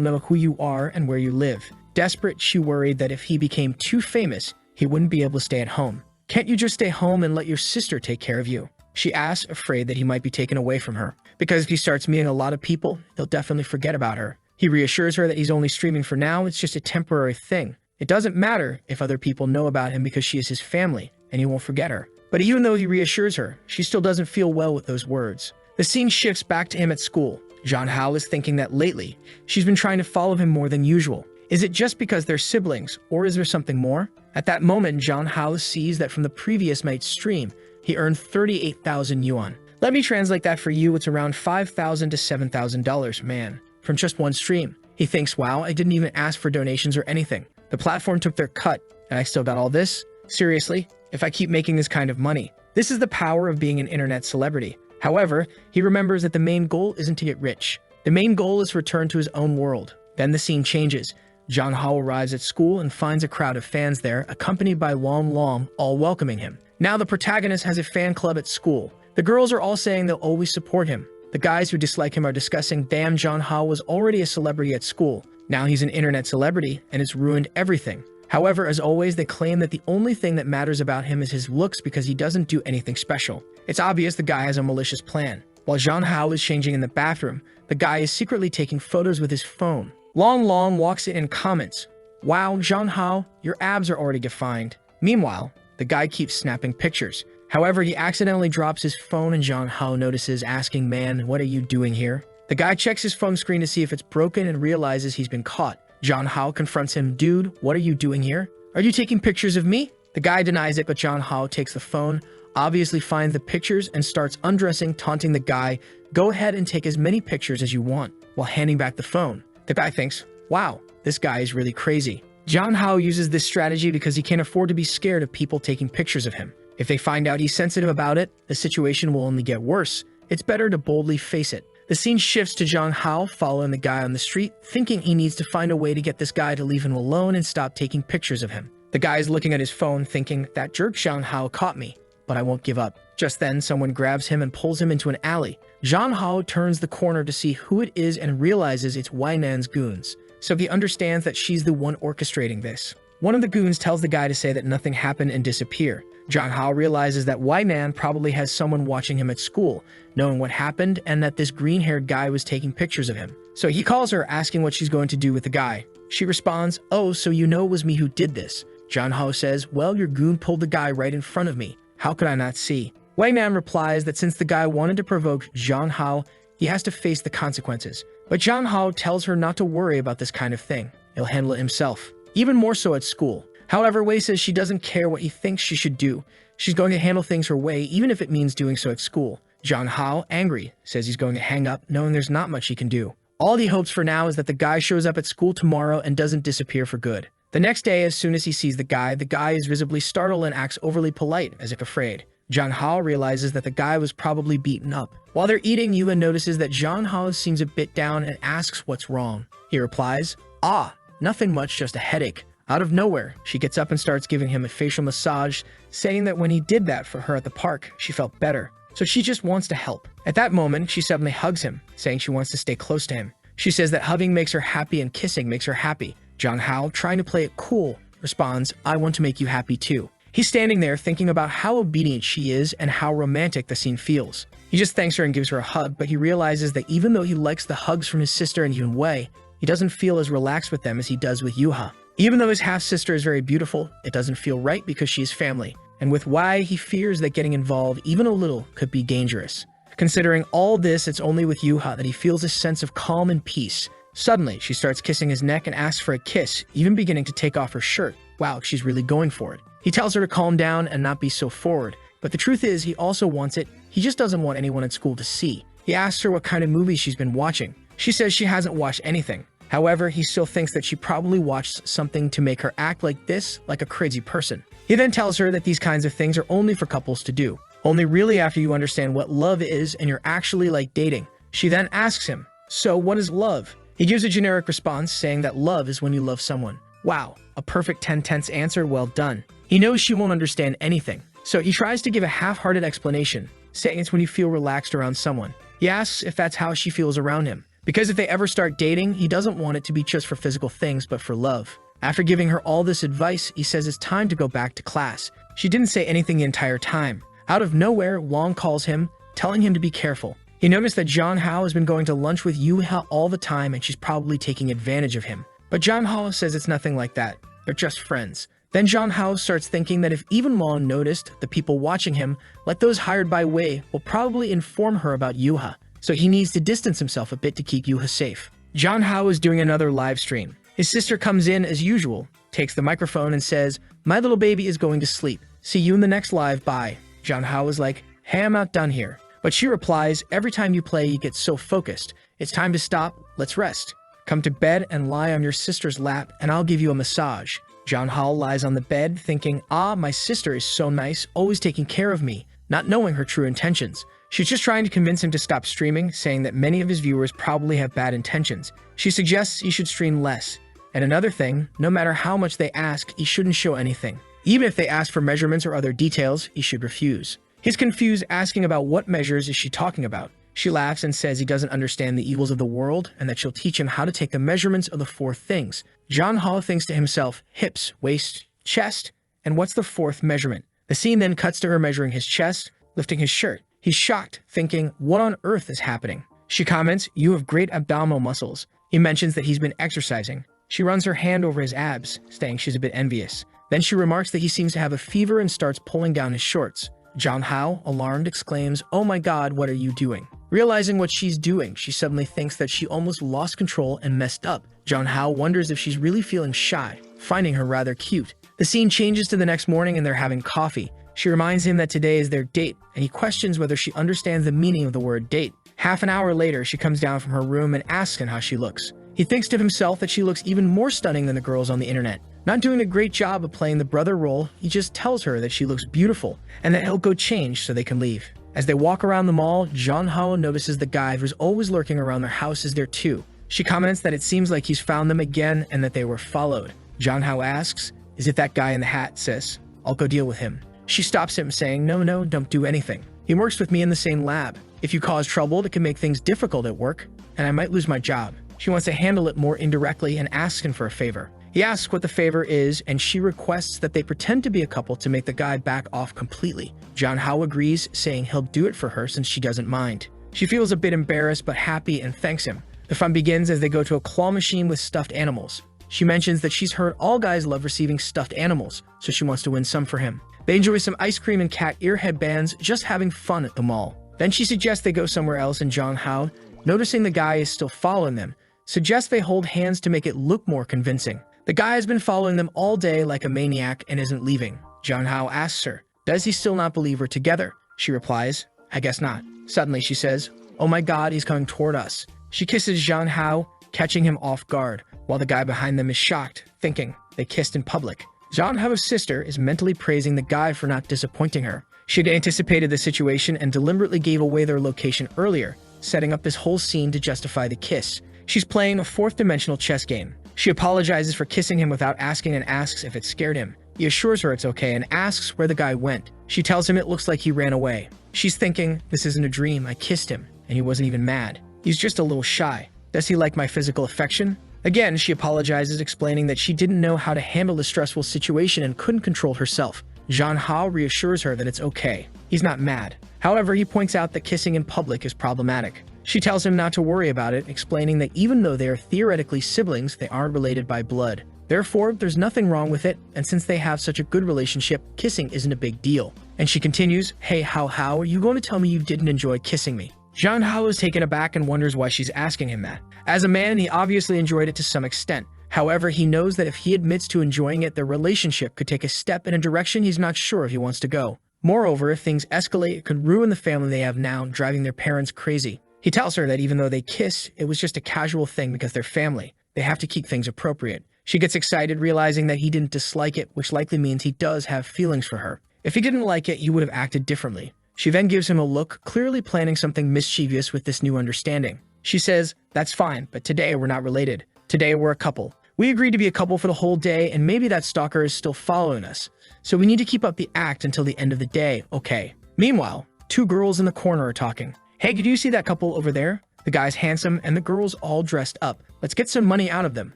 know who you are and where you live. Desperate, she worried that if he became too famous, he wouldn't be able to stay at home. Can't you just stay home and let your sister take care of you? She asks, afraid that he might be taken away from her. Because if he starts meeting a lot of people, they'll definitely forget about her. He reassures her that he's only streaming for now, it's just a temporary thing. It doesn't matter if other people know about him because she is his family, and he won't forget her. But even though he reassures her, she still doesn't feel well with those words. The scene shifts back to him at school. John Hao is thinking that lately, she's been trying to follow him more than usual. Is it just because they're siblings, or is there something more? At that moment, John Hao sees that from the previous night's stream, he earned 38,000 yuan. Let me translate that for you, it's around $5,000 to $7,000, man, from just one stream. He thinks, wow, I didn't even ask for donations or anything. The platform took their cut, and I still got all this? Seriously? If I keep making this kind of money? This is the power of being an internet celebrity. However, he remembers that the main goal isn't to get rich. The main goal is to return to his own world. Then the scene changes. Jong Hao arrives at school and finds a crowd of fans there, accompanied by Long Long, all welcoming him. Now the protagonist has a fan club at school. The girls are all saying they'll always support him. The guys who dislike him are discussing, damn, Jong Hao was already a celebrity at school. Now he's an internet celebrity, and it's ruined everything. However, as always, they claim that the only thing that matters about him is his looks because he doesn't do anything special. It's obvious the guy has a malicious plan. While Jong Hao is changing in the bathroom, the guy is secretly taking photos with his phone. Long Long walks in and comments, wow, Jong Hao, your abs are already defined. Meanwhile, the guy keeps snapping pictures. However, he accidentally drops his phone and Jong Hao notices, asking, man, what are you doing here? The guy checks his phone screen to see if it's broken and realizes he's been caught. Jong Hao confronts him, dude, what are you doing here? Are you taking pictures of me? The guy denies it, but Jong Hao takes the phone, obviously finds the pictures, and starts undressing, taunting the guy, go ahead and take as many pictures as you want, while handing back the phone. The guy thinks, wow, this guy is really crazy. Jong Hao uses this strategy because he can't afford to be scared of people taking pictures of him. If they find out he's sensitive about it, the situation will only get worse. It's better to boldly face it. The scene shifts to Jong Hao following the guy on the street, thinking he needs to find a way to get this guy to leave him alone and stop taking pictures of him. The guy is looking at his phone thinking, that jerk Jong Hao caught me, but I won't give up. Just then, someone grabs him and pulls him into an alley. Jong Hao turns the corner to see who it is and realizes it's Wai Nan's goons. So he understands that she's the one orchestrating this. One of the goons tells the guy to say that nothing happened and disappear. Jong Hao realizes that Wai Nan probably has someone watching him at school, knowing what happened and that this green-haired guy was taking pictures of him. So he calls her, asking what she's going to do with the guy. She responds, oh, so you know it was me who did this. Jong Hao says, well, your goon pulled the guy right in front of me. How could I not see? Wai Nan replies that since the guy wanted to provoke Jong Hao, he has to face the consequences. But Jong Hao tells her not to worry about this kind of thing. He'll handle it himself. Even more so at school. However, Wei says she doesn't care what he thinks she should do. She's going to handle things her way, even if it means doing so at school. Jong Hao, angry, says he's going to hang up, knowing there's not much he can do. All he hopes for now is that the guy shows up at school tomorrow and doesn't disappear for good. The next day, as soon as he sees the guy is visibly startled and acts overly polite, as if afraid. Jong Hao realizes that the guy was probably beaten up. While they're eating, Yuha notices that Jong Hao seems a bit down and asks what's wrong. He replies, ah, nothing much, just a headache. Out of nowhere, she gets up and starts giving him a facial massage, saying that when he did that for her at the park, she felt better. So she just wants to help. At that moment, she suddenly hugs him, saying she wants to stay close to him. She says that hugging makes her happy and kissing makes her happy. Jong Hao, trying to play it cool, responds, I want to make you happy too. He's standing there thinking about how obedient she is and how romantic the scene feels. He just thanks her and gives her a hug, but he realizes that even though he likes the hugs from his sister and Yun Wei, he doesn't feel as relaxed with them as he does with Yuha. Even though his half-sister is very beautiful, it doesn't feel right because she is family. And with Wei, he fears that getting involved even a little could be dangerous. Considering all this, it's only with Yuha that he feels a sense of calm and peace. Suddenly, she starts kissing his neck and asks for a kiss, even beginning to take off her shirt. Wow, she's really going for it. He tells her to calm down and not be so forward. But the truth is, he also wants it. He just doesn't want anyone at school to see. He asks her what kind of movies she's been watching. She says she hasn't watched anything. However, he still thinks that she probably watched something to make her act like this, like a crazy person. He then tells her that these kinds of things are only for couples to do. Only really after you understand what love is and you're actually like dating. She then asks him, so what is love? He gives a generic response saying that love is when you love someone. Wow, a perfect 10-tense answer, well done. He knows she won't understand anything, so he tries to give a half-hearted explanation, saying it's when you feel relaxed around someone. He asks if that's how she feels around him. Because if they ever start dating, he doesn't want it to be just for physical things, but for love. After giving her all this advice, he says it's time to go back to class. She didn't say anything the entire time. Out of nowhere, Wong calls him, telling him to be careful. He noticed that Jong Hao has been going to lunch with Yuha all the time and she's probably taking advantage of him. But Jong Hao says it's nothing like that. They're just friends. Then Jong Hao starts thinking that if even Wong noticed, the people watching him, like those hired by Wei, will probably inform her about Yuha. So he needs to distance himself a bit to keep Yuha safe. Jong Hao is doing another live stream. His sister comes in as usual, takes the microphone and says, my little baby is going to sleep. See you in the next live, bye. Jong Hao is like, hey, I'm not done here. But she replies, every time you play, you get so focused. It's time to stop, let's rest. Come to bed and lie on your sister's lap, and I'll give you a massage. Jeonhal lies on the bed, thinking, ah, my sister is so nice, always taking care of me, not knowing her true intentions. She's just trying to convince him to stop streaming, saying that many of his viewers probably have bad intentions. She suggests he should stream less. And another thing, no matter how much they ask, he shouldn't show anything. Even if they ask for measurements or other details, he should refuse. He's confused, asking about what measures is she talking about. She laughs and says he doesn't understand the evils of the world and that she'll teach him how to take the measurements of the 4 things. Jeonhal thinks to himself, hips, waist, chest, and what's the 4th measurement? The scene then cuts to her measuring his chest, lifting his shirt. He's shocked, thinking, what on earth is happening? She comments, you have great abdominal muscles. He mentions that he's been exercising. She runs her hand over his abs, saying she's a bit envious. Then she remarks that he seems to have a fever and starts pulling down his shorts. Jeonhal, alarmed, exclaims, oh my god, what are you doing? Realizing what she's doing, she suddenly thinks that she almost lost control and messed up. Jeonhal wonders if she's really feeling shy, finding her rather cute. The scene changes to the next morning and they're having coffee. She reminds him that today is their date, and he questions whether she understands the meaning of the word date. Half an hour later, she comes down from her room and asks him how she looks. He thinks to himself that she looks even more stunning than the girls on the internet. Not doing a great job of playing the brother role, he just tells her that she looks beautiful and that he'll go change so they can leave. As they walk around the mall, Jeonhal notices the guy who's always lurking around their house is there too. She comments that it seems like he's found them again and that they were followed. Jeonhal asks, is it that guy in the hat, sis? I'll go deal with him. She stops him, saying, no, don't do anything. He works with me in the same lab. If you cause trouble, it can make things difficult at work, and I might lose my job. She wants to handle it more indirectly and asks him for a favor. He asks what the favor is, and she requests that they pretend to be a couple to make the guy back off completely. Jeonhal agrees, saying he'll do it for her since she doesn't mind. She feels a bit embarrassed but happy and thanks him. The fun begins as they go to a claw machine with stuffed animals. She mentions that she's heard all guys love receiving stuffed animals, so she wants to win some for him. They enjoy some ice cream and cat ear headbands, just having fun at the mall. Then she suggests they go somewhere else, and Jeonhal, noticing the guy is still following them, suggests they hold hands to make it look more convincing. The guy has been following them all day like a maniac and isn't leaving. Jeonhal asks her, does he still not believe we're together? She replies, I guess not. Suddenly she says, oh my god, he's coming toward us. She kisses Jeonhal, catching him off guard, while the guy behind them is shocked, thinking they kissed in public. Jeonhal's sister is mentally praising the guy for not disappointing her. She had anticipated the situation and deliberately gave away their location earlier, setting up this whole scene to justify the kiss. She's playing a 4th-dimensional chess game. She apologizes for kissing him without asking and asks if it scared him. He assures her it's okay and asks where the guy went. She tells him it looks like he ran away. She's thinking, this isn't a dream, I kissed him, and he wasn't even mad. He's just a little shy. Does he like my physical affection? Again, she apologizes, explaining that she didn't know how to handle the stressful situation and couldn't control herself. Jeonhal reassures her that it's okay. He's not mad. However, he points out that kissing in public is problematic. She tells him not to worry about it, explaining that even though they are theoretically siblings, they aren't related by blood. Therefore, there's nothing wrong with it, and since they have such a good relationship, kissing isn't a big deal. And she continues, hey, how are you going to tell me you didn't enjoy kissing me? Jeonhal is taken aback and wonders why she's asking him that. As a man, he obviously enjoyed it to some extent. However, he knows that if he admits to enjoying it, their relationship could take a step in a direction he's not sure if he wants to go. Moreover, if things escalate, it could ruin the family they have now, driving their parents crazy. He tells her that even though they kiss, it was just a casual thing because they're family. They have to keep things appropriate. She gets excited, realizing that he didn't dislike it, which likely means he does have feelings for her. If he didn't like it, he would have acted differently. She then gives him a look, clearly planning something mischievous with this new understanding. She says, that's fine, but today we're not related. Today we're a couple. We agreed to be a couple for the whole day, and maybe that stalker is still following us. So we need to keep up the act until the end of the day, okay? Meanwhile, 2 girls in the corner are talking. Hey, could you see that couple over there? The guy's handsome, and the girl's all dressed up. Let's get some money out of them.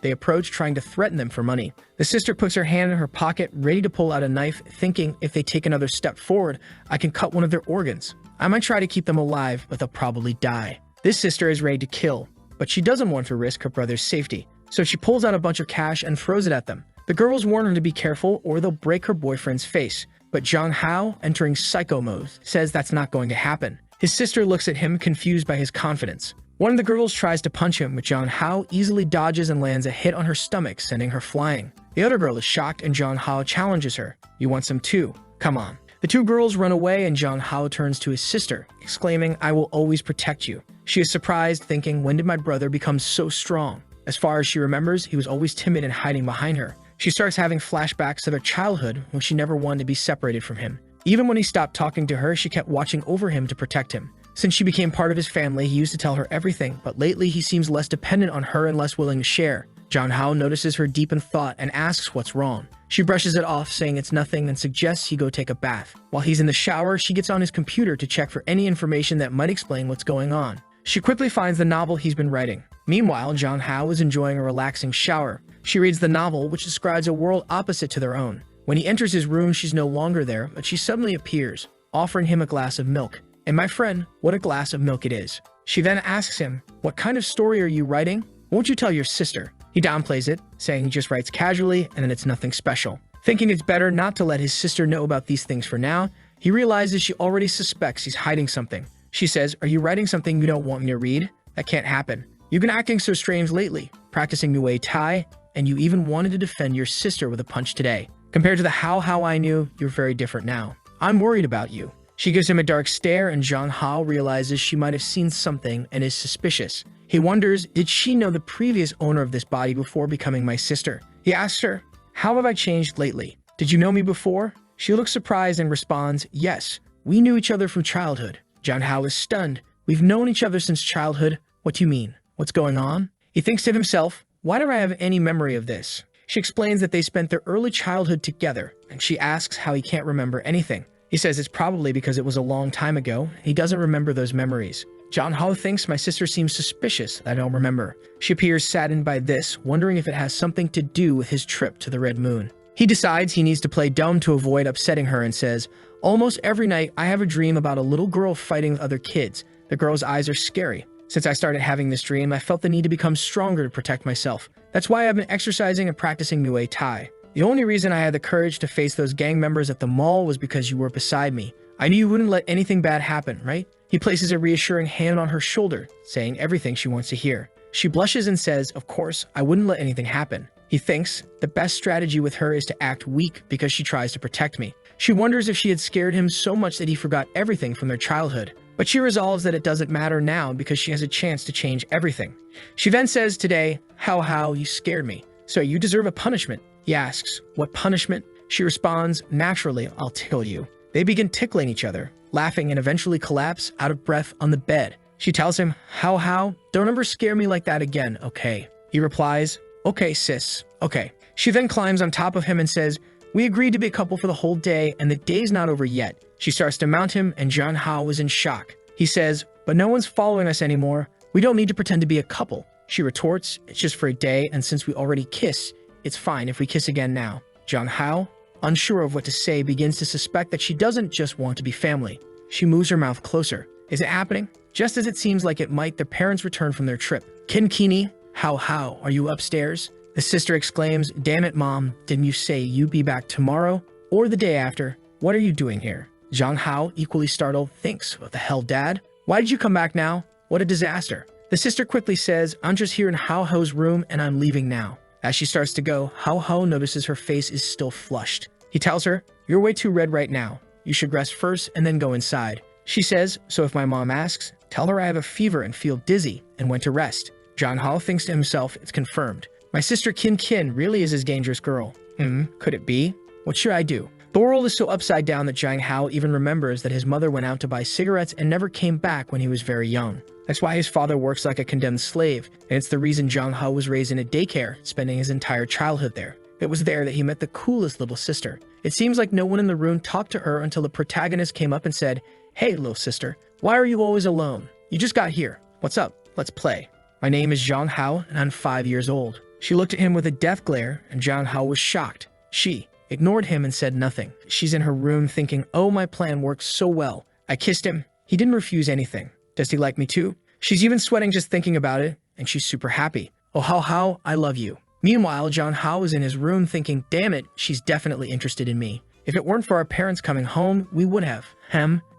They approach, trying to threaten them for money. The sister puts her hand in her pocket, ready to pull out a knife, thinking if they take another step forward, I can cut one of their organs. I might try to keep them alive, but they'll probably die. This sister is ready to kill, but she doesn't want to risk her brother's safety. So she pulls out a bunch of cash and throws it at them. The girls warn her to be careful or they'll break her boyfriend's face. But Jeonhal, entering psycho mode, says that's not going to happen. His sister looks at him, confused by his confidence. One of the girls tries to punch him, but Jeonhal easily dodges and lands a hit on her stomach, sending her flying. The other girl is shocked, and Jeonhal challenges her. You want some too? Come on. The 2 girls run away, and Jeonhal turns to his sister, exclaiming, I will always protect you. She is surprised, thinking, when did my brother become so strong? As far as she remembers, he was always timid and hiding behind her. She starts having flashbacks to their childhood when she never wanted to be separated from him. Even when he stopped talking to her, she kept watching over him to protect him. Since she became part of his family, he used to tell her everything, but lately he seems less dependent on her and less willing to share. Jong-hao notices her deep in thought and asks what's wrong. She brushes it off, saying it's nothing, and suggests he go take a bath. While he's in the shower, she gets on his computer to check for any information that might explain what's going on. She quickly finds the novel he's been writing. Meanwhile, Jong-hao is enjoying a relaxing shower. She reads the novel, which describes a world opposite to their own. When he enters his room, she's no longer there, but she suddenly appears, offering him a glass of milk. And my friend, what a glass of milk it is. She then asks him, what kind of story are you writing? Won't you tell your sister? He downplays it, saying he just writes casually and that it's nothing special. Thinking it's better not to let his sister know about these things for now, he realizes she already suspects he's hiding something. She says, are you writing something you don't want me to read? That can't happen. You've been acting so strange lately, practicing Muay Thai, and you even wanted to defend your sister with a punch today. Compared to the how I knew, you're very different now. I'm worried about you. She gives him a dark stare, and Jong-hao realizes she might have seen something and is suspicious. He wonders, did she know the previous owner of this body before becoming my sister? He asks her, how have I changed lately? Did you know me before? She looks surprised and responds, yes, we knew each other from childhood. Jong-hao is stunned. We've known each other since childhood. What do you mean? What's going on? He thinks to himself, why do I have any memory of this? She explains that they spent their early childhood together, and she asks how he can't remember anything. He says it's probably because it was a long time ago. He doesn't remember those memories. Jong-hao thinks my sister seems suspicious that I don't remember. She appears saddened by this, wondering if it has something to do with his trip to the Red Moon. He decides he needs to play dumb to avoid upsetting her and says, almost every night I have a dream about a little girl fighting with other kids. The girl's eyes are scary. Since I started having this dream, I felt the need to become stronger to protect myself. That's why I've been exercising and practicing Muay Thai. The only reason I had the courage to face those gang members at the mall was because you were beside me. I knew you wouldn't let anything bad happen, right? He places a reassuring hand on her shoulder, saying everything she wants to hear. She blushes and says, of course, I wouldn't let anything happen. He thinks the best strategy with her is to act weak because she tries to protect me. She wonders if she had scared him so much that he forgot everything from their childhood. But she resolves that it doesn't matter now because she has a chance to change everything. She then says today, how, you scared me. So you deserve a punishment. He asks, what punishment? She responds, naturally, I'll tickle you. They begin tickling each other, laughing and eventually collapse out of breath on the bed. She tells him, how, don't ever scare me like that again, okay? He replies, okay, sis, okay. She then climbs on top of him and says, we agreed to be a couple for the whole day and the day's not over yet. She starts to mount him and Jong-hao is in shock. He says, but no one's following us anymore. We don't need to pretend to be a couple. She retorts, it's just for a day and since we already kiss, it's fine if we kiss again now. Jong-hao, unsure of what to say, begins to suspect that she doesn't just want to be family. She moves her mouth closer. Is it happening? Just as it seems like it might, their parents return from their trip. Kinkini, how, are you upstairs? The sister exclaims, damn it, mom, didn't you say you'd be back tomorrow or the day after? What are you doing here? Jong-hao, equally startled, thinks, what the hell, dad? Why did you come back now? What a disaster. The sister quickly says, I'm just here in Hao-Hao's room and I'm leaving now. As she starts to go, Hao-Hao notices her face is still flushed. He tells her, you're way too red right now. You should rest first and then go inside. She says, so if my mom asks, tell her I have a fever and feel dizzy and went to rest. Jong-hao thinks to himself, it's confirmed. My sister Kin really is his dangerous girl. Could it be? What should I do? The world is so upside down that Jong-hao even remembers that his mother went out to buy cigarettes and never came back when he was very young. That's why his father works like a condemned slave, and it's the reason Jong-hao was raised in a daycare, spending his entire childhood there. It was there that he met the coolest little sister. It seems like no one in the room talked to her until the protagonist came up and said, hey, little sister, why are you always alone? You just got here. What's up? Let's play. My name is Jong-hao, and I'm 5 years old. She looked at him with a death glare, and Jong-hao was shocked. She ignored him and said nothing. She's in her room thinking, oh, my plan works so well. I kissed him. He didn't refuse anything. Does he like me too? She's even sweating just thinking about it, and she's super happy. Oh, Hao, I love you. Meanwhile, Jong-hao is in his room thinking, damn it, she's definitely interested in me. If it weren't for our parents coming home, we would have.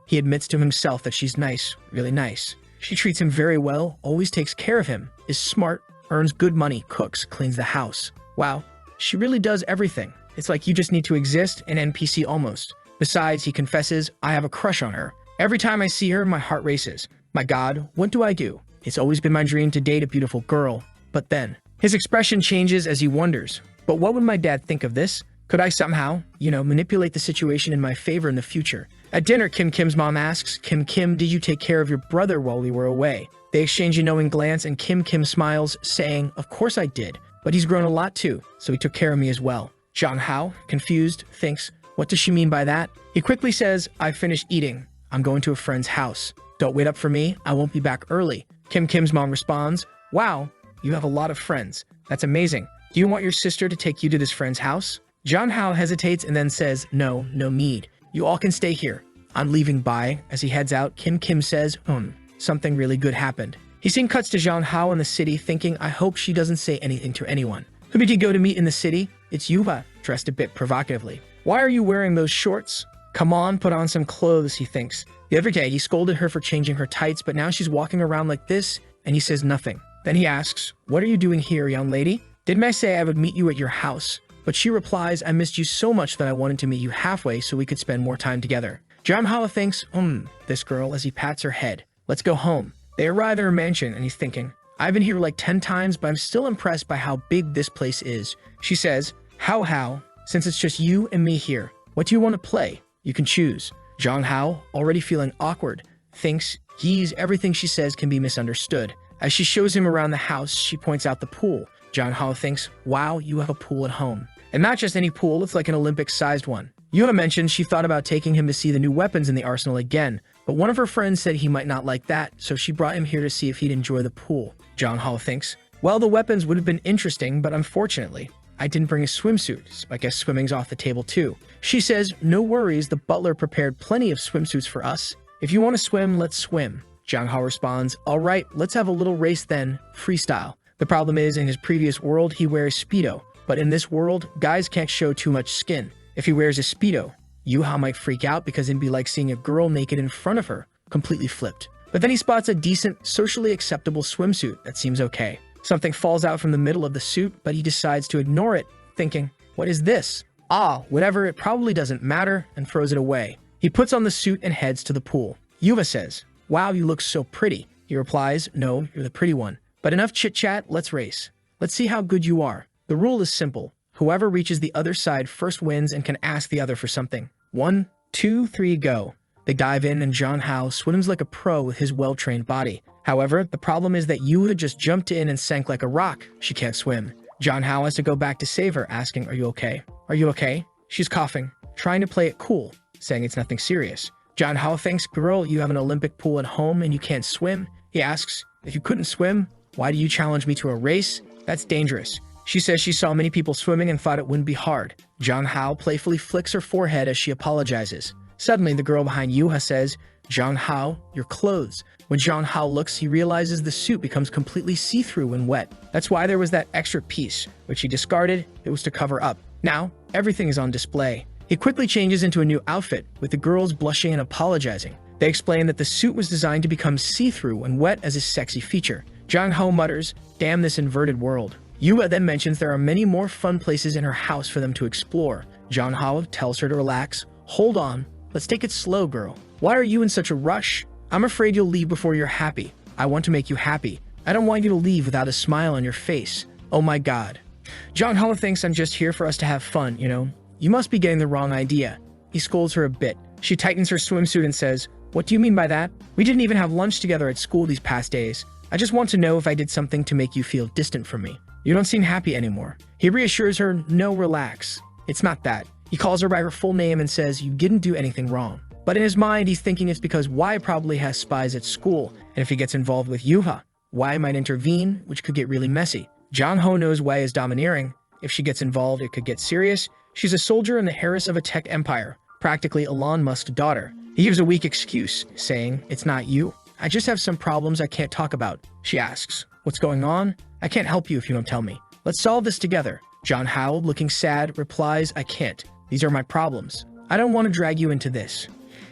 He admits to himself that she's nice, really nice. She treats him very well, always takes care of him, is smart, earns good money, cooks, cleans the house. Wow, she really does everything. It's like you just need to exist, an NPC almost. Besides, he confesses, I have a crush on her. Every time I see her, my heart races. My God, what do I do? It's always been my dream to date a beautiful girl. But then, His expression changes as he wonders, but what would my dad think of this? Could I somehow, manipulate the situation in my favor in the future? At dinner, Kim's mom asks, Kim, did you take care of your brother while we were away? They exchange a knowing glance and Kim smiles, saying, of course I did, but he's grown a lot too, so he took care of me as well. John Hao, confused, thinks, what does she mean by that? He quickly says, I've finished eating. I'm going to a friend's house. Don't wait up for me, I won't be back early. Kim's mom responds, wow, you have a lot of friends. That's amazing. Do you want your sister to take you to this friend's house? John Hao hesitates and then says, no need. You all can stay here. I'm leaving bye. As he heads out, Kim says, something really good happened. He scene cuts to John Hao in the city thinking, I hope she doesn't say anything to anyone. Who did he go to meet in the city? It's Yuha, dressed a bit provocatively. Why are you wearing those shorts? Come on, put on some clothes, he thinks. The other day, he scolded her for changing her tights, but now she's walking around like this, and he says nothing. Then he asks, what are you doing here, young lady? Didn't I say I would meet you at your house? But she replies, I missed you so much that I wanted to meet you halfway so we could spend more time together. John Hao thinks, this girl, as he pats her head. Let's go home. They arrive at her mansion, and he's thinking, I've been here like 10 times, but I'm still impressed by how big this place is. She says, How, since it's just you and me here, what do you want to play? You can choose. John Hao, already feeling awkward, thinks, everything she says can be misunderstood. As she shows him around the house, she points out the pool. John Hao thinks, wow, you have a pool at home. And not just any pool, it's like an Olympic-sized one. Yuha mentioned she thought about taking him to see the new weapons in the arsenal again, but one of her friends said he might not like that, so she brought him here to see if he'd enjoy the pool. John Hao thinks, well, the weapons would have been interesting, but unfortunately, I didn't bring a swimsuit, so I guess swimming's off the table too. She says, no worries, the butler prepared plenty of swimsuits for us. If you want to swim, let's swim. John Hao responds, all right, let's have a little race then, freestyle. The problem is, in his previous world, he wears Speedo, but in this world, guys can't show too much skin. If he wears a Speedo, Yuha might freak out because it'd be like seeing a girl naked in front of her, completely flipped. But then he spots a decent, socially acceptable swimsuit that seems okay. Something falls out from the middle of the suit, but he decides to ignore it, thinking, what is this? Whatever, it probably doesn't matter, and throws it away. He puts on the suit and heads to the pool. Yuha says, wow, you look so pretty. He replies, no, you're the pretty one. But enough chit-chat, let's race. Let's see how good you are. The rule is simple. Whoever reaches the other side first wins and can ask the other for something. 1, 2, 3, go. They dive in and John Hao swims like a pro with his well-trained body. However, the problem is that Yuha just jumped in and sank like a rock. She can't swim. John Hao has to go back to save her, asking, are you okay? Are you okay? She's coughing, trying to play it cool, saying it's nothing serious. John Hao thinks, girl, you have an Olympic pool at home and you can't swim? He asks, if you couldn't swim, why do you challenge me to a race? That's dangerous. She says she saw many people swimming and thought it wouldn't be hard. John Hao playfully flicks her forehead as she apologizes. Suddenly, the girl behind Yuha says, John Hao, your clothes. When John Hao looks, he realizes the suit becomes completely see-through when wet. That's why there was that extra piece, which he discarded. It was to cover up. Now, everything is on display. He quickly changes into a new outfit, with the girls blushing and apologizing. They explain that the suit was designed to become see-through when wet as a sexy feature. John Hao mutters, damn this inverted world. Yuha then mentions there are many more fun places in her house for them to explore. John Hao tells her to relax. Hold on, let's take it slow, girl. Why are you in such a rush? I'm afraid you'll leave before you're happy. I want to make you happy. I don't want you to leave without a smile on your face. Oh my god. John Hao thinks I'm just here for us to have fun, you know? You must be getting the wrong idea. He scolds her a bit. She tightens her swimsuit and says, what do you mean by that? We didn't even have lunch together at school these past days. I just want to know if I did something to make you feel distant from me. You don't seem happy anymore. He reassures her, no, relax. It's not that. He calls her by her full name and says, you didn't do anything wrong. But in his mind, he's thinking it's because Y probably has spies at school, and if he gets involved with Yuha, Y might intervene, which could get really messy. John Hao knows Y is domineering. If she gets involved, it could get serious. She's a soldier in the heiress of a tech empire, practically Elon Musk's daughter. He gives a weak excuse, saying, it's not you. I just have some problems I can't talk about. She asks, what's going on? I can't help you if you don't tell me. Let's solve this together. John Hao, looking sad, replies, I can't. These are my problems. I don't want to drag you into this.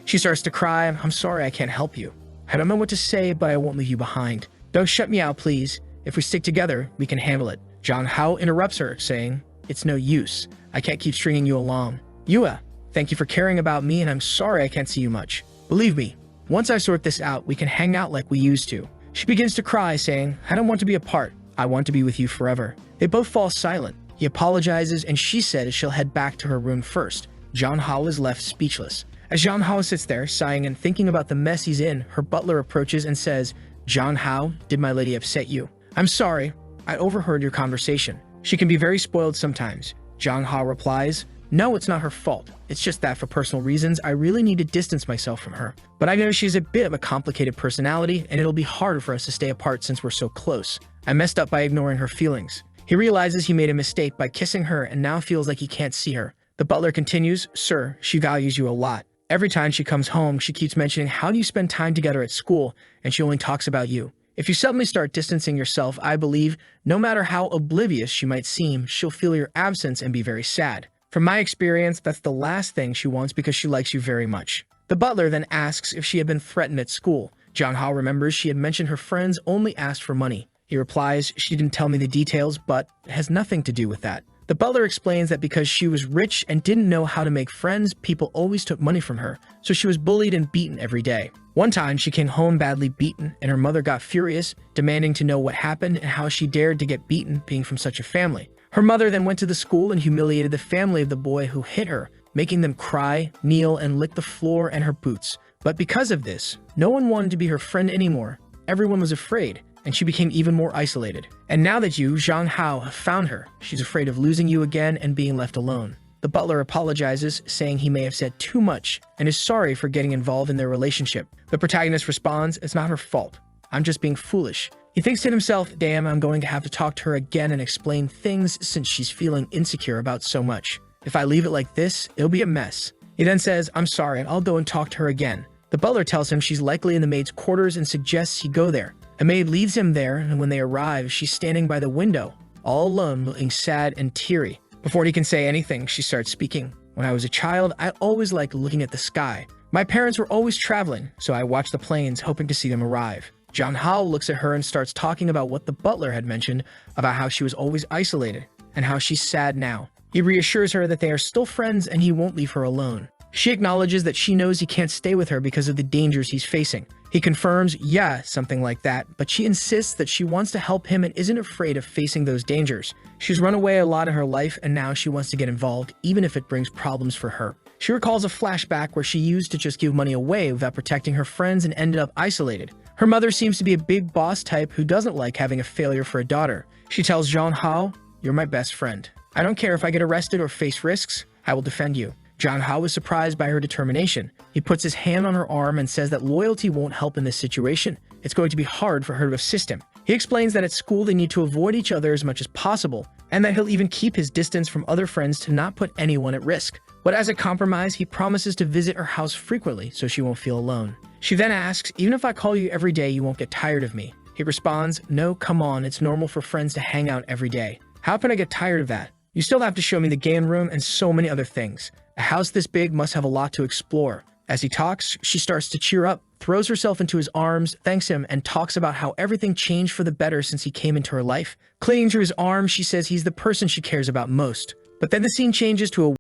She starts to cry. I'm sorry I can't help you. I don't know what to say, but I won't leave you behind. Don't shut me out, please. If we stick together, we can handle it. John Hao interrupts her, saying, it's no use. I can't keep stringing you along. Yuha, thank you for caring about me, and I'm sorry I can't see you much. Believe me, once I sort this out, we can hang out like we used to. She begins to cry, saying, I don't want to be apart. I want to be with you forever. They both fall silent. He apologizes and she says she'll head back to her room first. Jeonghwa is left speechless. As Jeonghwa sits there, sighing and thinking about the mess he's in, her butler approaches and says, Jeonghwa, did my lady upset you? I'm sorry. I overheard your conversation. She can be very spoiled sometimes. Jeonghwa replies, no, it's not her fault. It's just that for personal reasons, I really need to distance myself from her. But I know she's a bit of a complicated personality, and it'll be harder for us to stay apart since we're so close. I messed up by ignoring her feelings. He realizes he made a mistake by kissing her and now feels like he can't see her. The butler continues, sir, she values you a lot. Every time she comes home, she keeps mentioning how do you spend time together at school, and she only talks about you. If you suddenly start distancing yourself, I believe, no matter how oblivious she might seem, she'll feel your absence and be very sad. From my experience, that's the last thing she wants because she likes you very much. The butler then asks if she had been threatened at school. Jeonghwa remembers she had mentioned her friends only asked for money. He replies, she didn't tell me the details, but it has nothing to do with that. The butler explains that because she was rich and didn't know how to make friends, people always took money from her, so she was bullied and beaten every day. One time, she came home badly beaten, and her mother got furious, demanding to know what happened and how she dared to get beaten being from such a family. Her mother then went to the school and humiliated the family of the boy who hit her, making them cry, kneel, and lick the floor and her boots. But because of this, no one wanted to be her friend anymore. Everyone was afraid, and she became even more isolated. And now that you, Jeonghwa, have found her, she's afraid of losing you again and being left alone. The butler apologizes, saying he may have said too much, and is sorry for getting involved in their relationship. The protagonist responds, it's not her fault. I'm just being foolish. He thinks to himself, damn, I'm going to have to talk to her again and explain things since she's feeling insecure about so much. If I leave it like this, it'll be a mess. He then says, I'm sorry, I'll go and talk to her again. The butler tells him she's likely in the maid's quarters and suggests he go there. A maid leads him there, and when they arrive, she's standing by the window, all alone, looking sad and teary. Before he can say anything, she starts speaking. When I was a child, I always liked looking at the sky. My parents were always traveling, so I watched the planes, hoping to see them arrive. Jeonghwa looks at her and starts talking about what the butler had mentioned about how she was always isolated and how she's sad now. He reassures her that they are still friends and he won't leave her alone. She acknowledges that she knows he can't stay with her because of the dangers he's facing. He confirms, yeah, something like that, but she insists that she wants to help him and isn't afraid of facing those dangers. She's run away a lot in her life and now she wants to get involved, even if it brings problems for her. She recalls a flashback where she used to just give money away without protecting her friends and ended up isolated. Her mother seems to be a big boss type who doesn't like having a failure for a daughter. She tells Jeonghwa, you're my best friend. I don't care if I get arrested or face risks, I will defend you. Jeonghwa was surprised by her determination. He puts his hand on her arm and says that loyalty won't help in this situation. It's going to be hard for her to assist him. He explains that at school they need to avoid each other as much as possible, and that he'll even keep his distance from other friends to not put anyone at risk. But as a compromise, he promises to visit her house frequently so she won't feel alone. She then asks, even if I call you every day, you won't get tired of me. He responds, no, come on, it's normal for friends to hang out every day. How can I get tired of that? You still have to show me the game room and so many other things. A house this big must have a lot to explore. As he talks, she starts to cheer up, throws herself into his arms, thanks him, and talks about how everything changed for the better since he came into her life. Clinging to his arm, she says he's the person she cares about most. But then the scene changes to a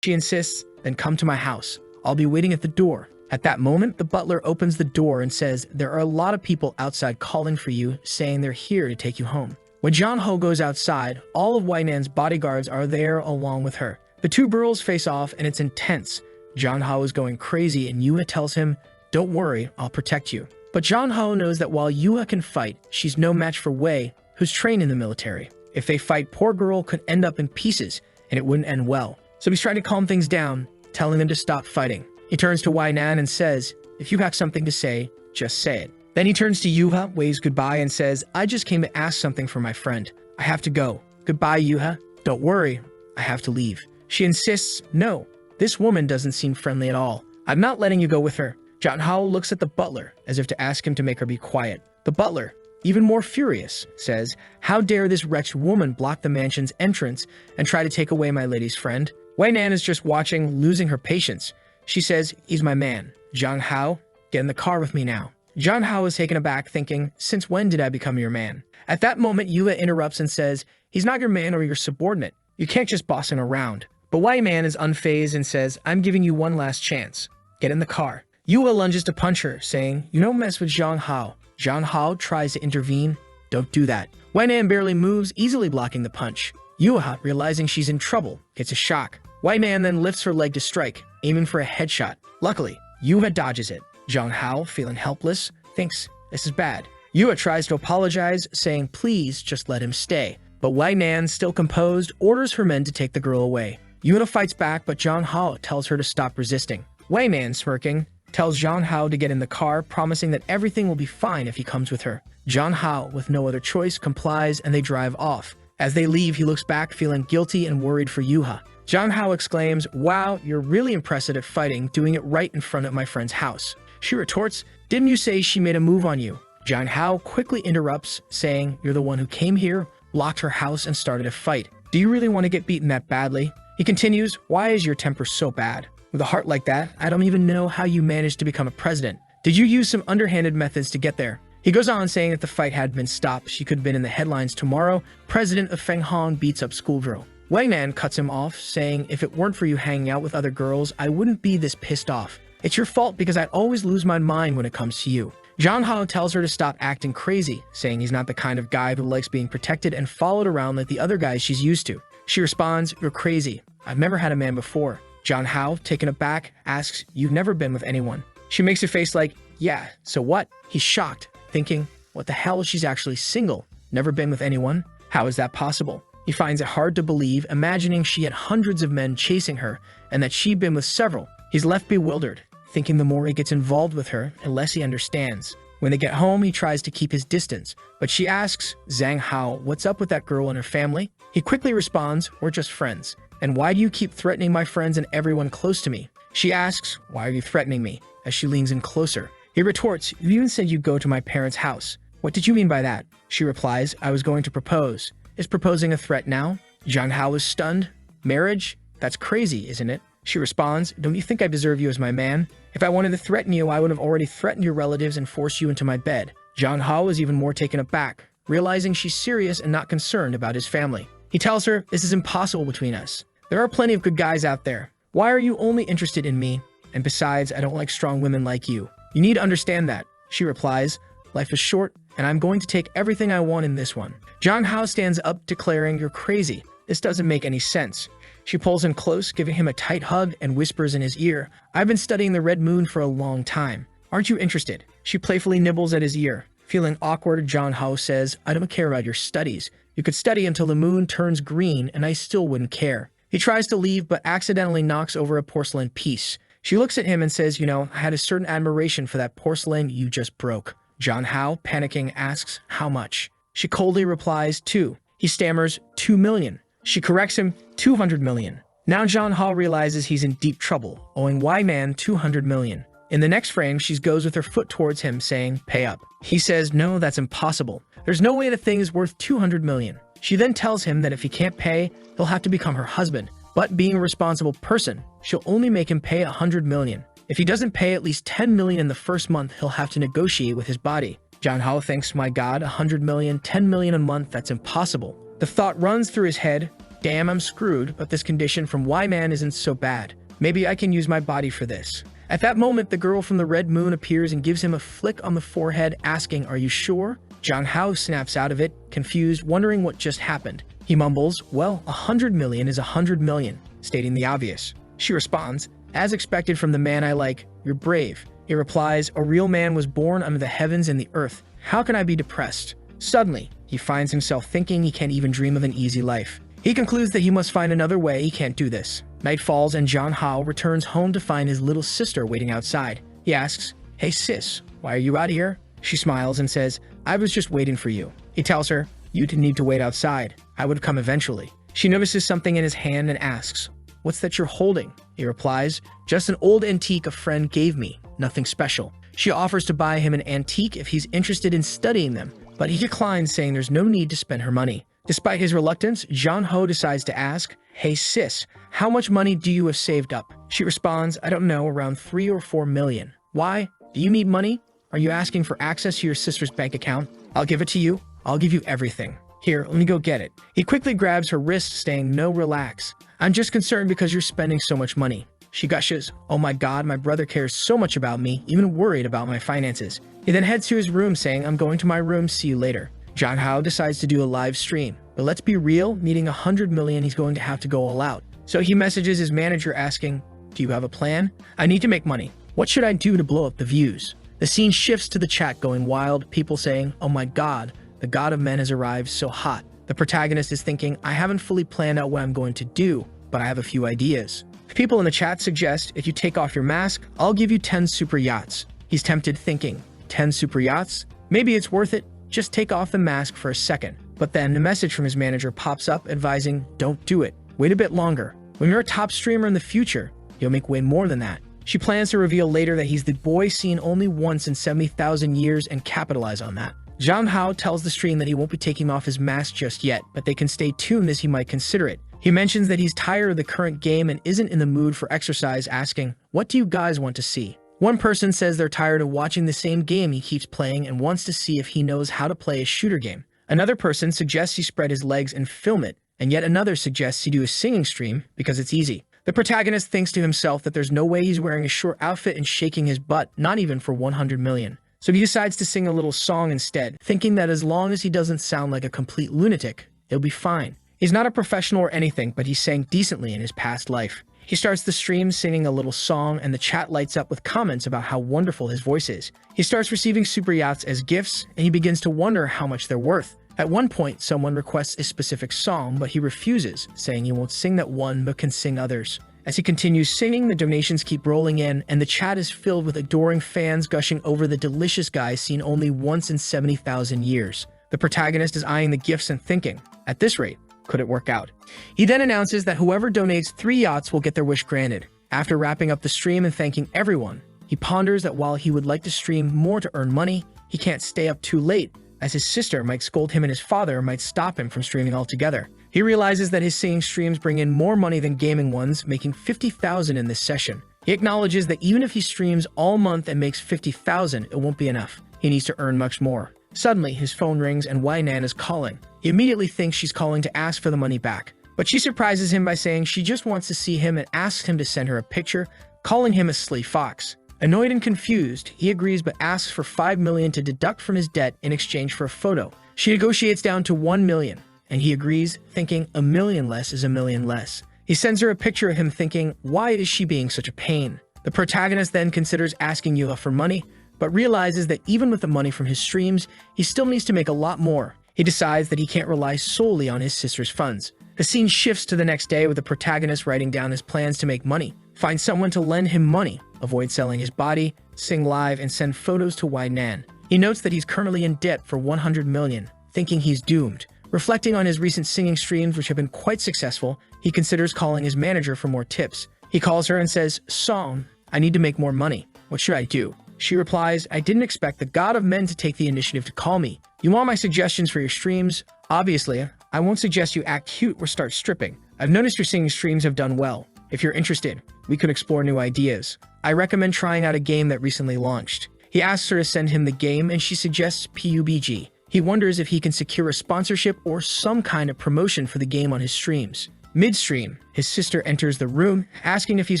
She insists, then come to my house. I'll be waiting at the door. At that moment, the butler opens the door and says, there are a lot of people outside calling for you, saying they're here to take you home. When Jong-ho goes outside, all of Wai-Nan's bodyguards are there along with her. The two girls face off and it's intense. Jong-ho is going crazy and Yuha tells him, don't worry, I'll protect you. But Jong-ho knows that while Yuha can fight, she's no match for Wei, who's trained in the military. If they fight, poor girl could end up in pieces and it wouldn't end well. So he's trying to calm things down, telling them to stop fighting. He turns to Wai-Nan and says, if you have something to say, just say it. Then he turns to Yuha, waves goodbye, and says, I just came to ask something for my friend. I have to go. Goodbye, Yuha. Don't worry, I have to leave. She insists, no, this woman doesn't seem friendly at all. I'm not letting you go with her. Jong-ho looks at the butler, as if to ask him to make her be quiet. The butler, even more furious, says, how dare this wretched woman block the mansion's entrance and try to take away my lady's friend? Wai-Nan is just watching, losing her patience. She says, he's my man. Jong-ho, get in the car with me now. Jong-ho is taken aback, thinking, since when did I become your man? At that moment, Yuha interrupts and says, he's not your man or your subordinate. You can't just boss him around. But Wai-Man is unfazed and says, I'm giving you one last chance. Get in the car. Yuha lunges to punch her, saying, you don't mess with Jong-ho. Jong-ho tries to intervene. Don't do that. Wai-Nan barely moves, easily blocking the punch. Yuha, realizing she's in trouble, gets a shock. Wai-Man then lifts her leg to strike, aiming for a headshot. Luckily, Yuha dodges it. Jong-ho, feeling helpless, thinks this is bad. Yuha tries to apologize, saying please just let him stay. But Wai-Nan, still composed, orders her men to take the girl away. Yuha fights back, but Jong-ho tells her to stop resisting. Wai-Man, smirking, tells Jong-ho to get in the car, promising that everything will be fine if he comes with her. Jong-ho, with no other choice, complies and they drive off. As they leave, he looks back, feeling guilty and worried for Yuha. Jong-ho exclaims, wow, you're really impressive at fighting, doing it right in front of my friend's house. She retorts, didn't you say she made a move on you? Jong-ho quickly interrupts, saying, you're the one who came here, locked her house, and started a fight. Do you really want to get beaten that badly? He continues, why is your temper so bad? With a heart like that, I don't even know how you managed to become a president. Did you use some underhanded methods to get there? He goes on saying that the fight had been stopped. She could have been in the headlines tomorrow. President of Fenghong beats up schoolgirl. Wai-Nan cuts him off, saying, if it weren't for you hanging out with other girls, I wouldn't be this pissed off. It's your fault because I always lose my mind when it comes to you. Jong-ho tells her to stop acting crazy, saying he's not the kind of guy who likes being protected and followed around like the other guys she's used to. She responds, you're crazy. I've never had a man before. Jong-ho, taken aback, asks, you've never been with anyone. She makes a face like, yeah, so what? He's shocked, thinking, what the hell, she's actually single. Never been with anyone? How is that possible? He finds it hard to believe, imagining she had hundreds of men chasing her and that she'd been with several. He's left bewildered, thinking the more he gets involved with her, the less he understands. When they get home, he tries to keep his distance, but she asks Zhang Hao what's up with that girl and her family. He quickly responds, we're just friends. And why do you keep threatening my friends and everyone close to me? She asks, why are you threatening me? As she leans in closer. He retorts, you even said you'd go to my parents' house. What did you mean by that? She replies, I was going to propose. Is proposing a threat now? Jong-ho is stunned. Marriage? That's crazy, isn't it? She responds, don't you think I deserve you as my man? If I wanted to threaten you, I would have already threatened your relatives and forced you into my bed. Jong-ho is even more taken aback, realizing she's serious and not concerned about his family. He tells her, this is impossible between us. There are plenty of good guys out there. Why are you only interested in me? And besides, I don't like strong women like you. You need to understand that. She replies, life is short, and I'm going to take everything I want in this one. Jong-ho stands up, declaring, you're crazy. This doesn't make any sense. She pulls him close, giving him a tight hug, and whispers in his ear, I've been studying the Red Moon for a long time. Aren't you interested? She playfully nibbles at his ear. Feeling awkward, Jong-ho says, I don't care about your studies. You could study until the moon turns green, and I still wouldn't care. He tries to leave, but accidentally knocks over a porcelain piece. She looks at him and says, you know, I had a certain admiration for that porcelain you just broke. Jong-ho, panicking, asks, how much? She coldly replies, 2. He stammers, 2 million. She corrects him, 200 million. Now Jong-ho realizes he's in deep trouble, owing Wai-Man 200 million. In the next frame, she goes with her foot towards him, saying, pay up. He says, no, that's impossible. There's no way the thing is worth 200 million. She then tells him that if he can't pay, he'll have to become her husband. But being a responsible person, she'll only make him pay 100 million. If he doesn't pay at least 10 million in the first month, he'll have to negotiate with his body. Jong-ho thinks, my god, 100 million, 10 million a month, that's impossible. The thought runs through his head, Damn, I'm screwed, but this condition from Y-Man isn't so bad. Maybe I can use my body for this. At that moment, the girl from the Red Moon appears and gives him a flick on the forehead, asking, "Are you sure?" Jang Hao snaps out of it, confused, wondering what just happened. He mumbles, "Well, 100 million is 100 million, stating the obvious. She responds, "As expected from the man I like, you're brave." He replies, "A real man was born under the heavens and the earth. How can I be depressed?" Suddenly, he finds himself thinking he can't even dream of an easy life. He concludes that he must find another way. He can't do this. Night falls and Jang Hao returns home to find his little sister waiting outside. He asks, "Hey sis, why are you out here?" She smiles and says, "I was just waiting for you." He tells her, "You didn't need to wait outside. I would come eventually." She notices something in his hand and asks, "What's that you're holding?" He replies, "Just an old antique a friend gave me. Nothing special." She offers to buy him an antique if he's interested in studying them, but he declines, saying there's no need to spend her money. Despite his reluctance, Jang Hao decides to ask, "Hey sis, how much money do you have saved up?" She responds, "I don't know, around 3 or 4 million. Why? Do you need money? Are you asking for access to your sister's bank account? I'll give it to you. I'll give you everything. Here, let me go get it." He quickly grabs her wrist, saying, "No, relax. I'm just concerned because you're spending so much money." She gushes, "Oh my god, my brother cares so much about me, even worried about my finances." He then heads to his room, saying, "I'm going to my room, see you later." Jang Hao decides to do a live stream, but let's be real, needing 100 million, he's going to have to go all out. So he messages his manager asking, "Do you have a plan? I need to make money. What should I do to blow up the views?" The scene shifts to the chat going wild, people saying, "Oh my god, the god of men has arrived, so hot." The protagonist is thinking, "I haven't fully planned out what I'm going to do, but I have a few ideas." People in the chat suggest, "If you take off your mask, I'll give you 10 super yachts." He's tempted, thinking, 10 super yachts? Maybe it's worth it. Just take off the mask for a second. But then a message from his manager pops up advising, "Don't do it. Wait a bit longer. When you're a top streamer in the future, you'll make way more than that." She plans to reveal later that he's the boy seen only once in 70,000 years and capitalize on that. Jang Hao tells the stream that he won't be taking off his mask just yet, but they can stay tuned as he might consider it. He mentions that he's tired of the current game and isn't in the mood for exercise, asking, "What do you guys want to see?" One person says they're tired of watching the same game he keeps playing and wants to see if he knows how to play a shooter game. Another person suggests he spread his legs and film it, and yet another suggests he do a singing stream because it's easy. The protagonist thinks to himself that there's no way he's wearing a short outfit and shaking his butt, not even for 100 million. So he decides to sing a little song instead, thinking that as long as he doesn't sound like a complete lunatic, it'll be fine. He's not a professional or anything, but he sang decently in his past life. He starts the stream singing a little song, and the chat lights up with comments about how wonderful his voice is. He starts receiving super yachts as gifts, and he begins to wonder how much they're worth. At one point, someone requests a specific song, but he refuses, saying he won't sing that one but can sing others. As he continues singing, the donations keep rolling in, and the chat is filled with adoring fans gushing over the delicious guy seen only once in 70,000 years. The protagonist is eyeing the gifts and thinking, at this rate, could it work out? He then announces that whoever donates 3 yachts will get their wish granted. After wrapping up the stream and thanking everyone, he ponders that while he would like to stream more to earn money, he can't stay up too late, as his sister might scold him and his father might stop him from streaming altogether. He realizes that his singing streams bring in more money than gaming ones, making 50,000 in this session. He acknowledges that even if he streams all month and makes 50,000, it won't be enough. He needs to earn much more. Suddenly, his phone rings and Wainan is calling. He immediately thinks she's calling to ask for the money back, but she surprises him by saying she just wants to see him and asks him to send her a picture, calling him a silly fox. Annoyed and confused, he agrees but asks for 5 million to deduct from his debt in exchange for a photo. She negotiates down to 1 million, and he agrees, thinking a million less is a million less. He sends her a picture of him thinking, why is she being such a pain? The protagonist then considers asking Yuha for money, but realizes that even with the money from his streams, he still needs to make a lot more. He decides that he can't rely solely on his sister's funds. The scene shifts to the next day with the protagonist writing down his plans to make money, find someone to lend him money, avoid selling his body, sing live, and send photos to Wainan. He notes that he's currently in debt for 100 million, thinking he's doomed. Reflecting on his recent singing streams, which have been quite successful, he considers calling his manager for more tips. He calls her and says, "Song, I need to make more money. What should I do?" She replies, "I didn't expect the god of men to take the initiative to call me. You want my suggestions for your streams? Obviously, I won't suggest you act cute or start stripping. I've noticed your singing streams have done well. If you're interested, we could explore new ideas. I recommend trying out a game that recently launched." He asks her to send him the game and she suggests PUBG. He wonders if he can secure a sponsorship or some kind of promotion for the game on his streams. Midstream, his sister enters the room, asking if he's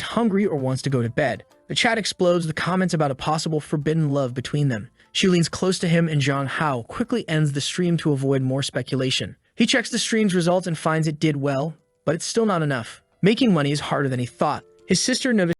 hungry or wants to go to bed. The chat explodes with comments about a possible forbidden love between them. She leans close to him and John Hao quickly ends the stream to avoid more speculation. He checks the stream's results and finds it did well, but it's still not enough. Making money is harder than he thought. His sister notices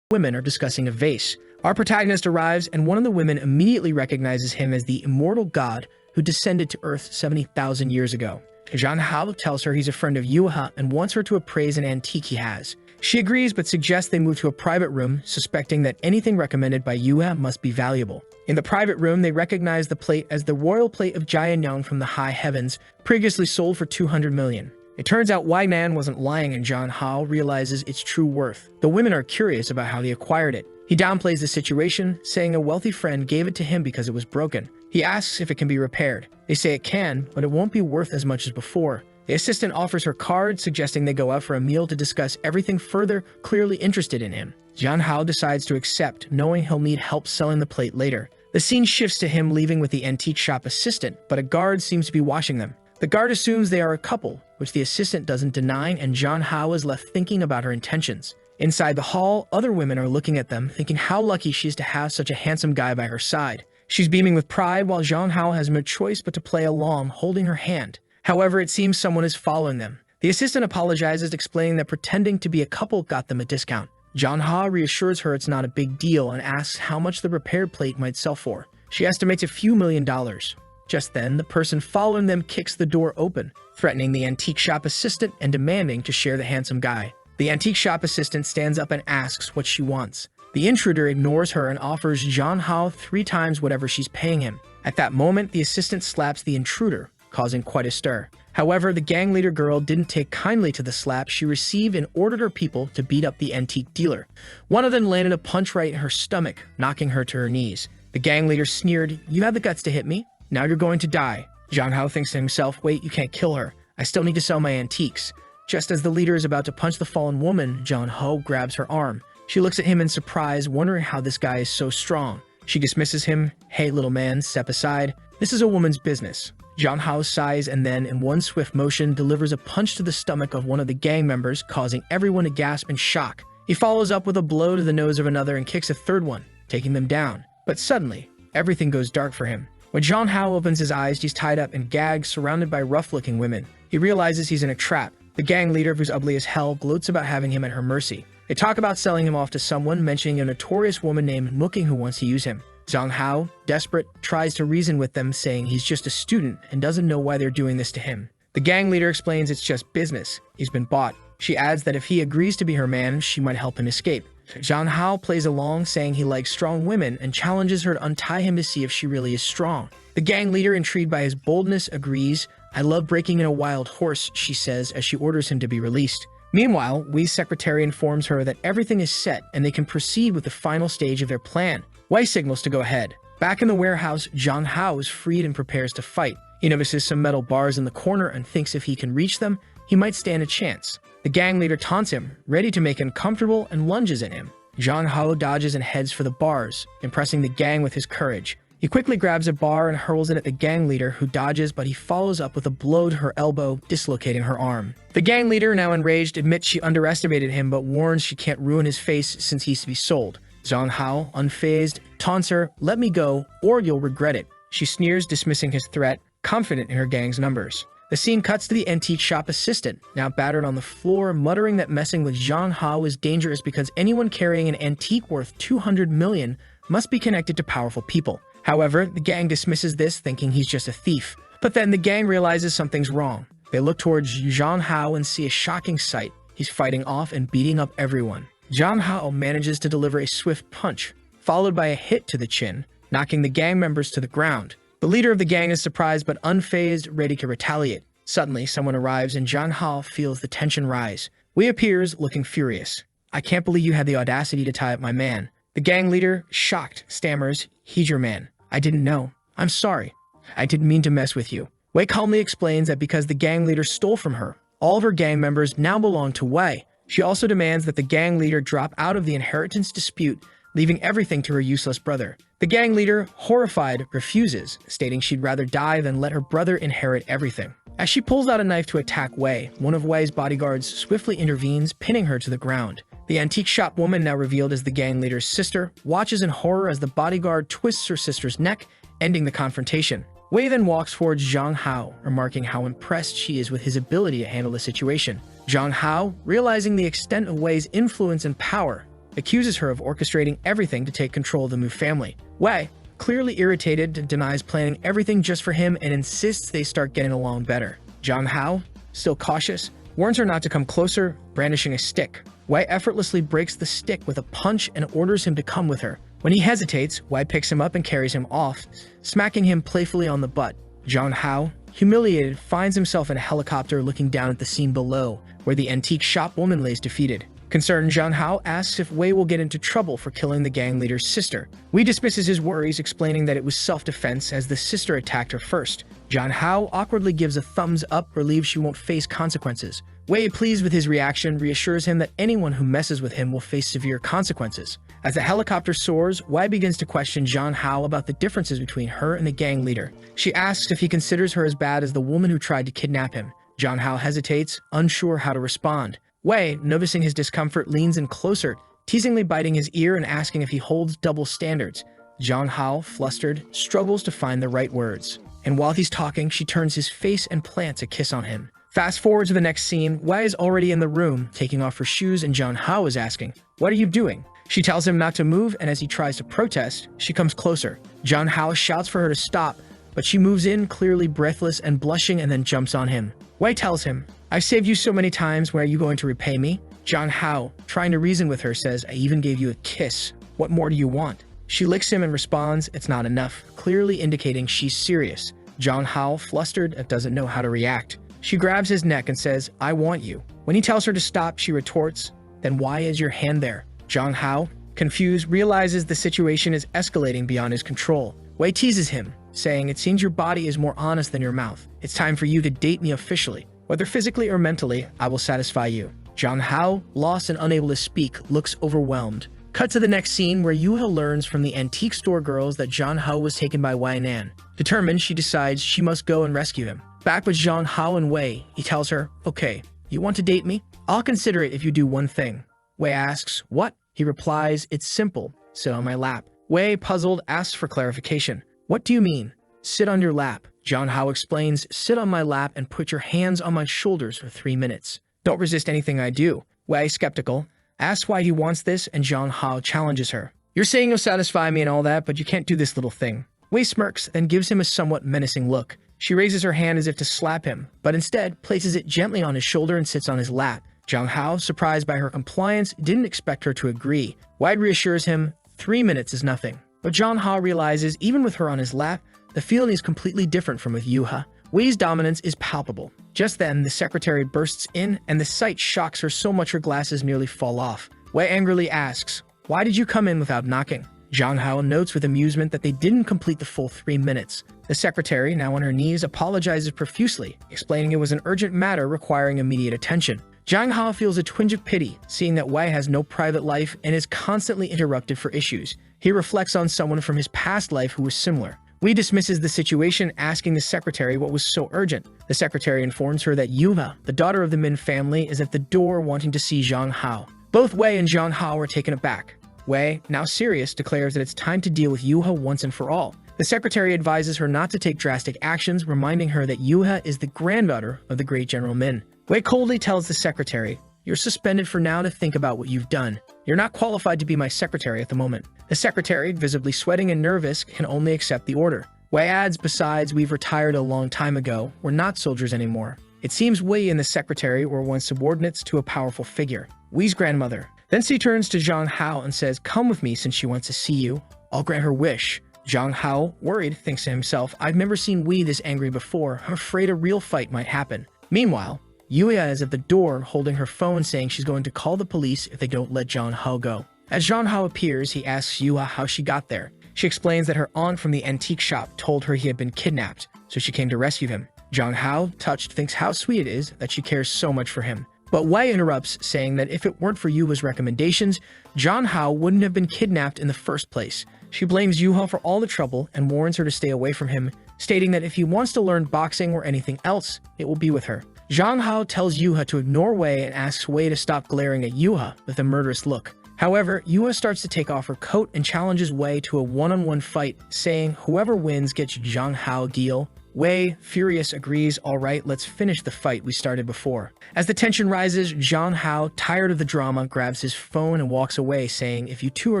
women are discussing a vase. Our protagonist arrives and one of the women immediately recognizes him as the immortal god who descended to Earth 70,000 years ago. John Hao tells her he's a friend of Yuha and wants her to appraise an antique he has. She agrees but suggests they move to a private room, suspecting that anything recommended by Yuha must be valuable. In the private room, they recognize the plate as the royal plate of Jianyang from the high heavens, previously sold for 200 million. It turns out Wai Nan wasn't lying and John Hao realizes its true worth. The women are curious about how they acquired it. He downplays the situation, saying a wealthy friend gave it to him because it was broken. He asks if it can be repaired. They say it can, but it won't be worth as much as before. The assistant offers her card, suggesting they go out for a meal to discuss everything further, clearly interested in him. John Hao decides to accept, knowing he'll need help selling the plate later. The scene shifts to him leaving with the antique shop assistant, but a guard seems to be watching them. The guard assumes they are a couple, which the assistant doesn't deny, and John Hao is left thinking about her intentions. Inside the hall, other women are looking at them, thinking how lucky she is to have such a handsome guy by her side. She's beaming with pride, while John Hao has no choice but to play along, holding her hand. However, it seems someone is following them. The assistant apologizes, explaining that pretending to be a couple got them a discount. John Hao reassures her it's not a big deal and asks how much the repaired plate might sell for. She estimates a few $1,000,000. Just then, the person following them kicks the door open, threatening the antique shop assistant and demanding to share the handsome guy. The antique shop assistant stands up and asks what she wants. The intruder ignores her and offers John Hao 3 times whatever she's paying him. At that moment, the assistant slaps the intruder, causing quite a stir. However, the gang leader girl didn't take kindly to the slap she received and ordered her people to beat up the antique dealer. One of them landed a punch right in her stomach, knocking her to her knees. The gang leader sneered, "You have the guts to hit me? Now you're going to die." John Hao thinks to himself, wait, you can't kill her. I still need to sell my antiques. Just as the leader is about to punch the fallen woman, John Hao grabs her arm. She looks at him in surprise, wondering how this guy is so strong. She dismisses him. Hey, little man, step aside. This is a woman's business. John Hao sighs and then, in one swift motion, delivers a punch to the stomach of one of the gang members, causing everyone to gasp in shock. He follows up with a blow to the nose of another and kicks a third one, taking them down. But suddenly, everything goes dark for him. When John Hao opens his eyes, he's tied up and gagged, surrounded by rough-looking women. He realizes he's in a trap. The gang leader, who's ugly as hell, gloats about having him at her mercy. They talk about selling him off to someone, mentioning a notorious woman named Mooking who wants to use him. John Hao, desperate, tries to reason with them, saying he's just a student and doesn't know why they're doing this to him. The gang leader explains it's just business. He's been bought. She adds that if he agrees to be her man, she might help him escape. John Hao plays along, saying he likes strong women and challenges her to untie him to see if she really is strong. The gang leader, intrigued by his boldness, agrees, "I love breaking in a wild horse," she says as she orders him to be released. Meanwhile, Wei's secretary informs her that everything is set and they can proceed with the final stage of their plan. Wei signals to go ahead. Back in the warehouse, Zhang Hao is freed and prepares to fight. He notices some metal bars in the corner and thinks if he can reach them, he might stand a chance. The gang leader taunts him, ready to make him comfortable, and lunges at him. Zhang Hao dodges and heads for the bars, impressing the gang with his courage. He quickly grabs a bar and hurls it at the gang leader, who dodges, but he follows up with a blow to her elbow, dislocating her arm. The gang leader, now enraged, admits she underestimated him but warns she can't ruin his face since he's to be sold. Zhang Hao, unfazed, taunts her, "Let me go, or you'll regret it." She sneers, dismissing his threat, confident in her gang's numbers. The scene cuts to the antique shop assistant, now battered on the floor, muttering that messing with Zhang Hao is dangerous because anyone carrying an antique worth 200 million must be connected to powerful people. However, the gang dismisses this, thinking he's just a thief. But then the gang realizes something's wrong. They look towards Zhang Hao and see a shocking sight. He's fighting off and beating up everyone. Zhang Hao manages to deliver a swift punch, followed by a hit to the chin, knocking the gang members to the ground. The leader of the gang is surprised but unfazed, ready to retaliate. Suddenly, someone arrives and Zhang Hao feels the tension rise. Wei appears, looking furious. "I can't believe you had the audacity to tie up my man." The gang leader, shocked, stammers, "He's your man. I didn't know. I'm sorry. I didn't mean to mess with you." Wei calmly explains that because the gang leader stole from her, all of her gang members now belong to Wei. She also demands that the gang leader drop out of the inheritance dispute, leaving everything to her useless brother. The gang leader, horrified, refuses, stating she'd rather die than let her brother inherit everything. As she pulls out a knife to attack Wei, one of Wei's bodyguards swiftly intervenes, pinning her to the ground. The antique shop woman, now revealed as the gang leader's sister, watches in horror as the bodyguard twists her sister's neck, ending the confrontation. Wei then walks towards Zhang Hao, remarking how impressed she is with his ability to handle the situation. Zhang Hao, realizing the extent of Wei's influence and power, accuses her of orchestrating everything to take control of the Mu family. Wei, clearly irritated, denies planning everything just for him and insists they start getting along better. Zhang Hao, still cautious, warns her not to come closer, brandishing a stick. Wei effortlessly breaks the stick with a punch and orders him to come with her. When he hesitates, Wei picks him up and carries him off, smacking him playfully on the butt. Zhang Hao, humiliated, finds himself in a helicopter looking down at the scene below, where the antique shop woman lays defeated. Concerned, Zhang Hao asks if Wei will get into trouble for killing the gang leader's sister. Wei dismisses his worries, explaining that it was self-defense as the sister attacked her first. Zhang Hao awkwardly gives a thumbs up, relieved she won't face consequences. Wei, pleased with his reaction, reassures him that anyone who messes with him will face severe consequences. As the helicopter soars, Wei begins to question Zhang Hao about the differences between her and the gang leader. She asks if he considers her as bad as the woman who tried to kidnap him. Zhang Hao hesitates, unsure how to respond. Wei, noticing his discomfort, leans in closer, teasingly biting his ear and asking if he holds double standards. Zhang Hao, flustered, struggles to find the right words. And while he's talking, she turns his face and plants a kiss on him. Fast forward to the next scene, Wei is already in the room, taking off her shoes, and Zhang Hao is asking, "What are you doing?" She tells him not to move, and as he tries to protest, she comes closer. Zhang Hao shouts for her to stop, but she moves in, clearly breathless and blushing, and then jumps on him. Wei tells him, "I've saved you so many times, when are you going to repay me?" Zhang Hao, trying to reason with her, says, "I even gave you a kiss. What more do you want?" She licks him and responds, "It's not enough," clearly indicating she's serious. Zhang Hao, flustered, doesn't know how to react. She grabs his neck and says, "I want you." When he tells her to stop, she retorts, "Then why is your hand there?" Zhang Hao, confused, realizes the situation is escalating beyond his control. Wei teases him, saying, "It seems your body is more honest than your mouth. It's time for you to date me officially. Whether physically or mentally, I will satisfy you." Zhang Hao, lost and unable to speak, looks overwhelmed. Cut to the next scene where Yahello learns from the antique store girls that Zhang Hao was taken by Wei Nan. Determined, she decides she must go and rescue him. Back with Zhang Hao and Wei, he tells her, "Okay, you want to date me? I'll consider it if you do one thing." Wei asks, "What?" He replies, "It's simple. Sit on my lap." Wei, puzzled, asks for clarification. "What do you mean? Sit on your lap?" Zhang Hao explains, "Sit on my lap and put your hands on my shoulders for 3 minutes. Don't resist anything I do." Wei, skeptical, asks why he wants this, and Zhang Hao challenges her. "You're saying you'll satisfy me and all that, but you can't do this little thing." Wei smirks, then gives him a somewhat menacing look. She raises her hand as if to slap him, but instead places it gently on his shoulder and sits on his lap. Zhang Hao, surprised by her compliance, didn't expect her to agree. Wei reassures him, 3 minutes is nothing. But Zhang Hao realizes even with her on his lap, the feeling is completely different from with Yuha. Wei's dominance is palpable. Just then, the secretary bursts in, and the sight shocks her so much her glasses nearly fall off. Wei angrily asks, "Why did you come in without knocking?" Zhang Hao notes with amusement that they didn't complete the full 3 minutes. The secretary, now on her knees, apologizes profusely, explaining it was an urgent matter requiring immediate attention. Zhang Hao feels a twinge of pity, seeing that Wei has no private life and is constantly interrupted for issues. He reflects on someone from his past life who was similar. Wei dismisses the situation, asking the secretary what was so urgent. The secretary informs her that Yuha, the daughter of the Min family, is at the door wanting to see Zhang Hao. Both Wei and Zhang Hao are taken aback. Wei, now serious, declares that it's time to deal with Yuha once and for all. The secretary advises her not to take drastic actions, reminding her that Yuha is the granddaughter of the great General Min. Wei coldly tells the secretary, "You're suspended for now to think about what you've done. You're not qualified to be my secretary at the moment." The secretary, visibly sweating and nervous, can only accept the order. Wei adds, "Besides, we've retired a long time ago. We're not soldiers anymore." It seems Wei and the secretary were once subordinates to a powerful figure, Wei's grandmother. Then she turns to Zhang Hao and says, "Come with me since she wants to see you. I'll grant her wish." Zhang Hao, worried, thinks to himself, "I've never seen Wei this angry before. I'm afraid a real fight might happen." Meanwhile, Yuya is at the door holding her phone, saying she's going to call the police if they don't let Zhang Hao go. As Zhang Hao appears, he asks Yuya how she got there. She explains that her aunt from the antique shop told her he had been kidnapped, so she came to rescue him. Zhang Hao, touched, thinks how sweet it is that she cares so much for him. But Wei interrupts, saying that if it weren't for Yuha's recommendations, Zhang Hao wouldn't have been kidnapped in the first place. She blames Yuha for all the trouble and warns her to stay away from him, stating that if he wants to learn boxing or anything else, it will be with her. Zhang Hao tells Yuha to ignore Wei and asks Wei to stop glaring at Yuha with a murderous look. However, Yuha starts to take off her coat and challenges Wei to a one-on-one fight, saying whoever wins gets Zhang Hao deal. Wei, furious, agrees, "All right, let's finish the fight we started before." As the tension rises, Zhang Hao, tired of the drama, grabs his phone and walks away, saying, "If you two are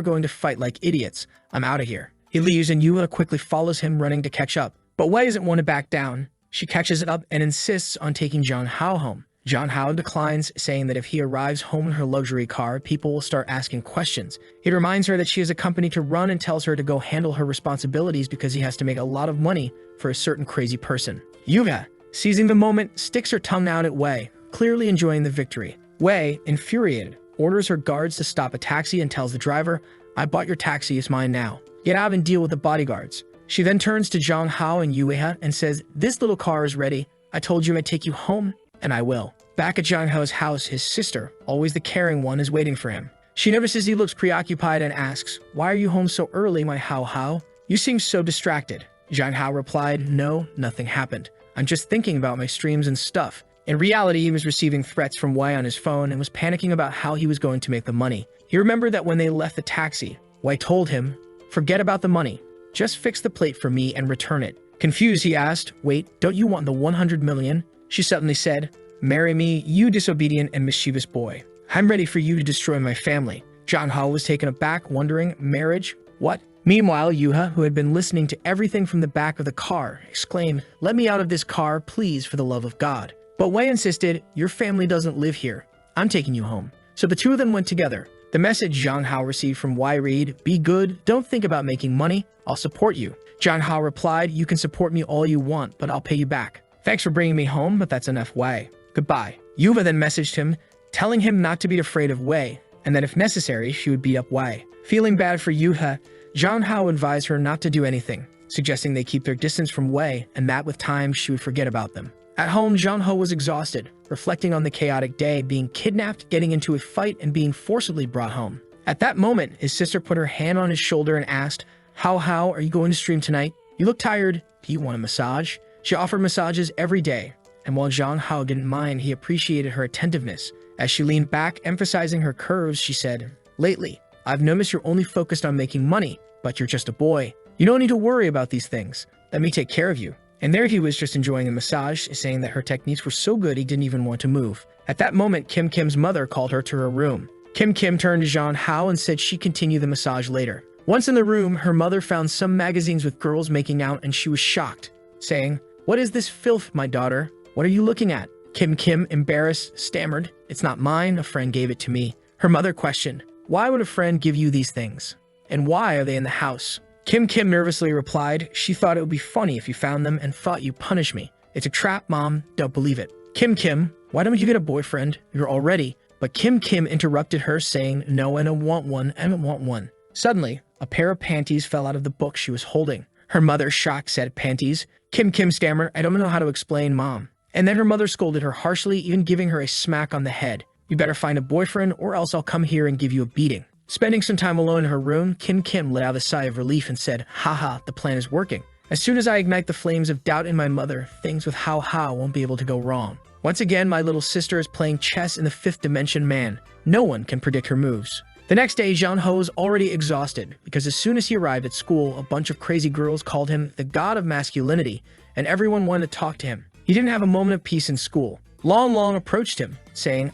going to fight like idiots, I'm out of here." He leaves and Yuha quickly follows him, running to catch up. But Wei isn't one to back down. She catches it up and insists on taking Zhang Hao home. Zhang Hao declines, saying that if he arrives home in her luxury car, people will start asking questions. He reminds her that she has a company to run and tells her to go handle her responsibilities because he has to make a lot of money for a certain crazy person. Yuya, seizing the moment, sticks her tongue out at Wei, clearly enjoying the victory. Wei, infuriated, orders her guards to stop a taxi and tells the driver, "I bought your taxi, it's mine now. Get out and deal with the bodyguards." She then turns to Zhang Hao and Yuya and says, "This little car is ready. I told you I'd take you home, and I will." Back at Zhang Hao's house, his sister, always the caring one, is waiting for him. She notices he looks preoccupied and asks, "Why are you home so early, my Hao Hao? You seem so distracted." Zhang Hao replied, "No, nothing happened. I'm just thinking about my streams and stuff." In reality, he was receiving threats from Wei on his phone and was panicking about how he was going to make the money. He remembered that when they left the taxi, Wei told him, "Forget about the money. Just fix the plate for me and return it." Confused, he asked, "Wait, don't you want the 100 million? She suddenly said, "Marry me, you disobedient and mischievous boy. I'm ready for you to destroy my family." Zhang Hao was taken aback, wondering, marriage? What? Meanwhile, Yuha, who had been listening to everything from the back of the car, exclaimed, "Let me out of this car, please, for the love of God." But Wei insisted, "Your family doesn't live here. I'm taking you home." So the two of them went together. The message Zhang Hao received from Wei read, "Be good, don't think about making money, I'll support you." Zhang Hao replied, "You can support me all you want, but I'll pay you back. Thanks for bringing me home, but that's enough, Wei. Goodbye." Yuva then messaged him, telling him not to be afraid of Wei, and that if necessary, she would beat up Wei. Feeling bad for Yuha, Zhang Hao advised her not to do anything, suggesting they keep their distance from Wei and that with time she would forget about them. At home, Zhang Hao was exhausted, reflecting on the chaotic day, being kidnapped, getting into a fight, and being forcibly brought home. At that moment, his sister put her hand on his shoulder and asked, How, are you going to stream tonight? You look tired. Do you want a massage?" She offered massages every day, and while Zhang Hao didn't mind, he appreciated her attentiveness. As she leaned back, emphasizing her curves, she said, "Lately, I've noticed you're only focused on making money, but you're just a boy. You don't need to worry about these things. Let me take care of you." And there he was, just enjoying the massage, saying that her techniques were so good he didn't even want to move. At that moment, Kim's mother called her to her room. Kim turned to Zhang Hao and said she'd continue the massage later. Once in the room, her mother found some magazines with girls making out and she was shocked, saying, "What is this filth, my daughter? What are you looking at?" Kim, embarrassed, stammered, "It's not mine, a friend gave it to me." Her mother questioned, "Why would a friend give you these things? And why are they in the house?" Kim nervously replied, "She thought it would be funny if you found them and thought you'd punish me." It's a trap, Mom. Don't believe it. Kim, why don't you get a boyfriend? You're all ready. But Kim interrupted her, saying, no, I don't want one. I don't want one. Suddenly, a pair of panties fell out of the book she was holding. Her mother, shocked, said, panties? Kim stammered, I don't know how to explain, Mom. And then her mother scolded her harshly, even giving her a smack on the head. You better find a boyfriend or else I'll come here and give you a beating. Spending some time alone in her room, Kim let out a sigh of relief and said, haha, the plan is working. As soon as I ignite the flames of doubt in my mother, things with How won't be able to go wrong. Once again, my little sister is playing chess in the 5th dimension man. No one can predict her moves. The next day, Jean-ho was already exhausted because as soon as he arrived at school, a bunch of crazy girls called him the god of masculinity, and everyone wanted to talk to him. He didn't have a moment of peace in school. Long approached him, saying,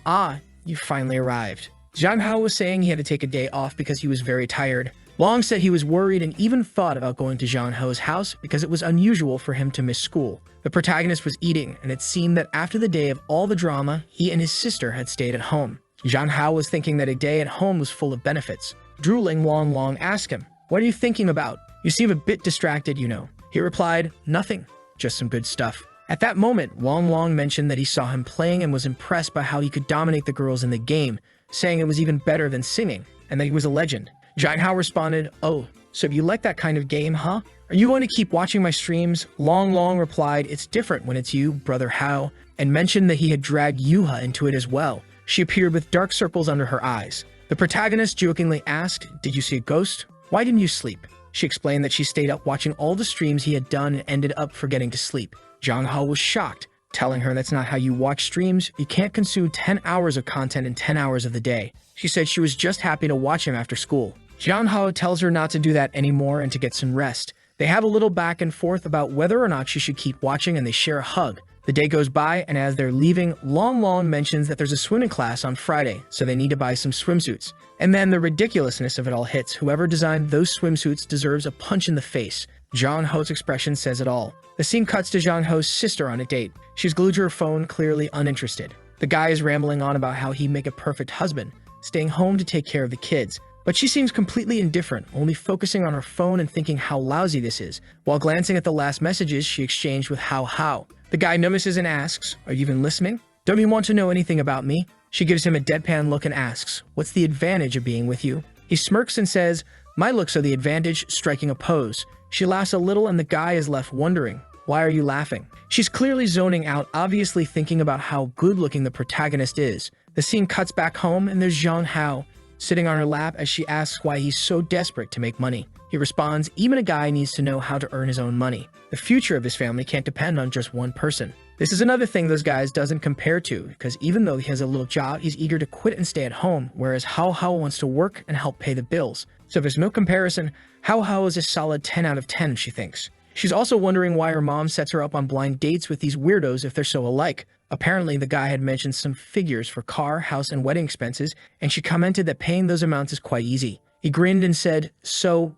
you finally arrived. Jean-ho was saying he had to take a day off because he was very tired. Long said he was worried and even thought about going to Jean-ho's house because it was unusual for him to miss school. The protagonist was eating, and it seemed that after the day of all the drama, he and his sister had stayed at home. Jean-ho was thinking that a day at home was full of benefits. Drooling, Long asked him, what are you thinking about? You seem a bit distracted, you know. He replied, nothing, just some good stuff. At that moment, Long mentioned that he saw him playing and was impressed by how he could dominate the girls in the game, saying it was even better than singing, and that he was a legend. Jean-ho responded, oh, so you like that kind of game, huh? Are you going to keep watching my streams? Long replied, it's different when it's you, brother Hao, and mentioned that he had dragged Yuha into it as well. She appeared with dark circles under her eyes. The protagonist jokingly asked, did you see a ghost? Why didn't you sleep? She explained that she stayed up watching all the streams he had done and ended up forgetting to sleep. Jean-ho was shocked, telling her that's not how you watch streams. You can't consume 10 hours of content in 10 hours of the day. She said she was just happy to watch him after school. Jean-ho tells her not to do that anymore and to get some rest. They have a little back and forth about whether or not she should keep watching, and they share a hug. The day goes by, and as they're leaving, Long mentions that there's a swimming class on Friday, so they need to buy some swimsuits. And then the ridiculousness of it all hits. Whoever designed those swimsuits deserves a punch in the face. Jean-ho's expression says it all. The scene cuts to Jean-ho's sister on a date. She's glued to her phone, clearly uninterested. The guy is rambling on about how he'd make a perfect husband, staying home to take care of the kids. But she seems completely indifferent, only focusing on her phone and thinking how lousy this is, while glancing at the last messages she exchanged with How. The guy notices and asks, are you even listening? Don't you want to know anything about me? She gives him a deadpan look and asks, what's the advantage of being with you? He smirks and says, my looks are the advantage, striking a pose. She laughs a little and the guy is left wondering, why are you laughing? She's clearly zoning out, obviously thinking about how good-looking the protagonist is. The scene cuts back home and there's Jean-ho sitting on her lap as she asks why he's so desperate to make money. He responds, even a guy needs to know how to earn his own money. The future of his family can't depend on just one person. This is another thing those guys doesn't compare to, because even though he has a little job, he's eager to quit and stay at home, whereas How wants to work and help pay the bills. So there's no comparison. How is a solid 10 out of 10, she thinks. She's also wondering why her mom sets her up on blind dates with these weirdos if they're so alike. Apparently, the guy had mentioned some figures for car, house, and wedding expenses, and she commented that paying those amounts is quite easy. He grinned and said, so,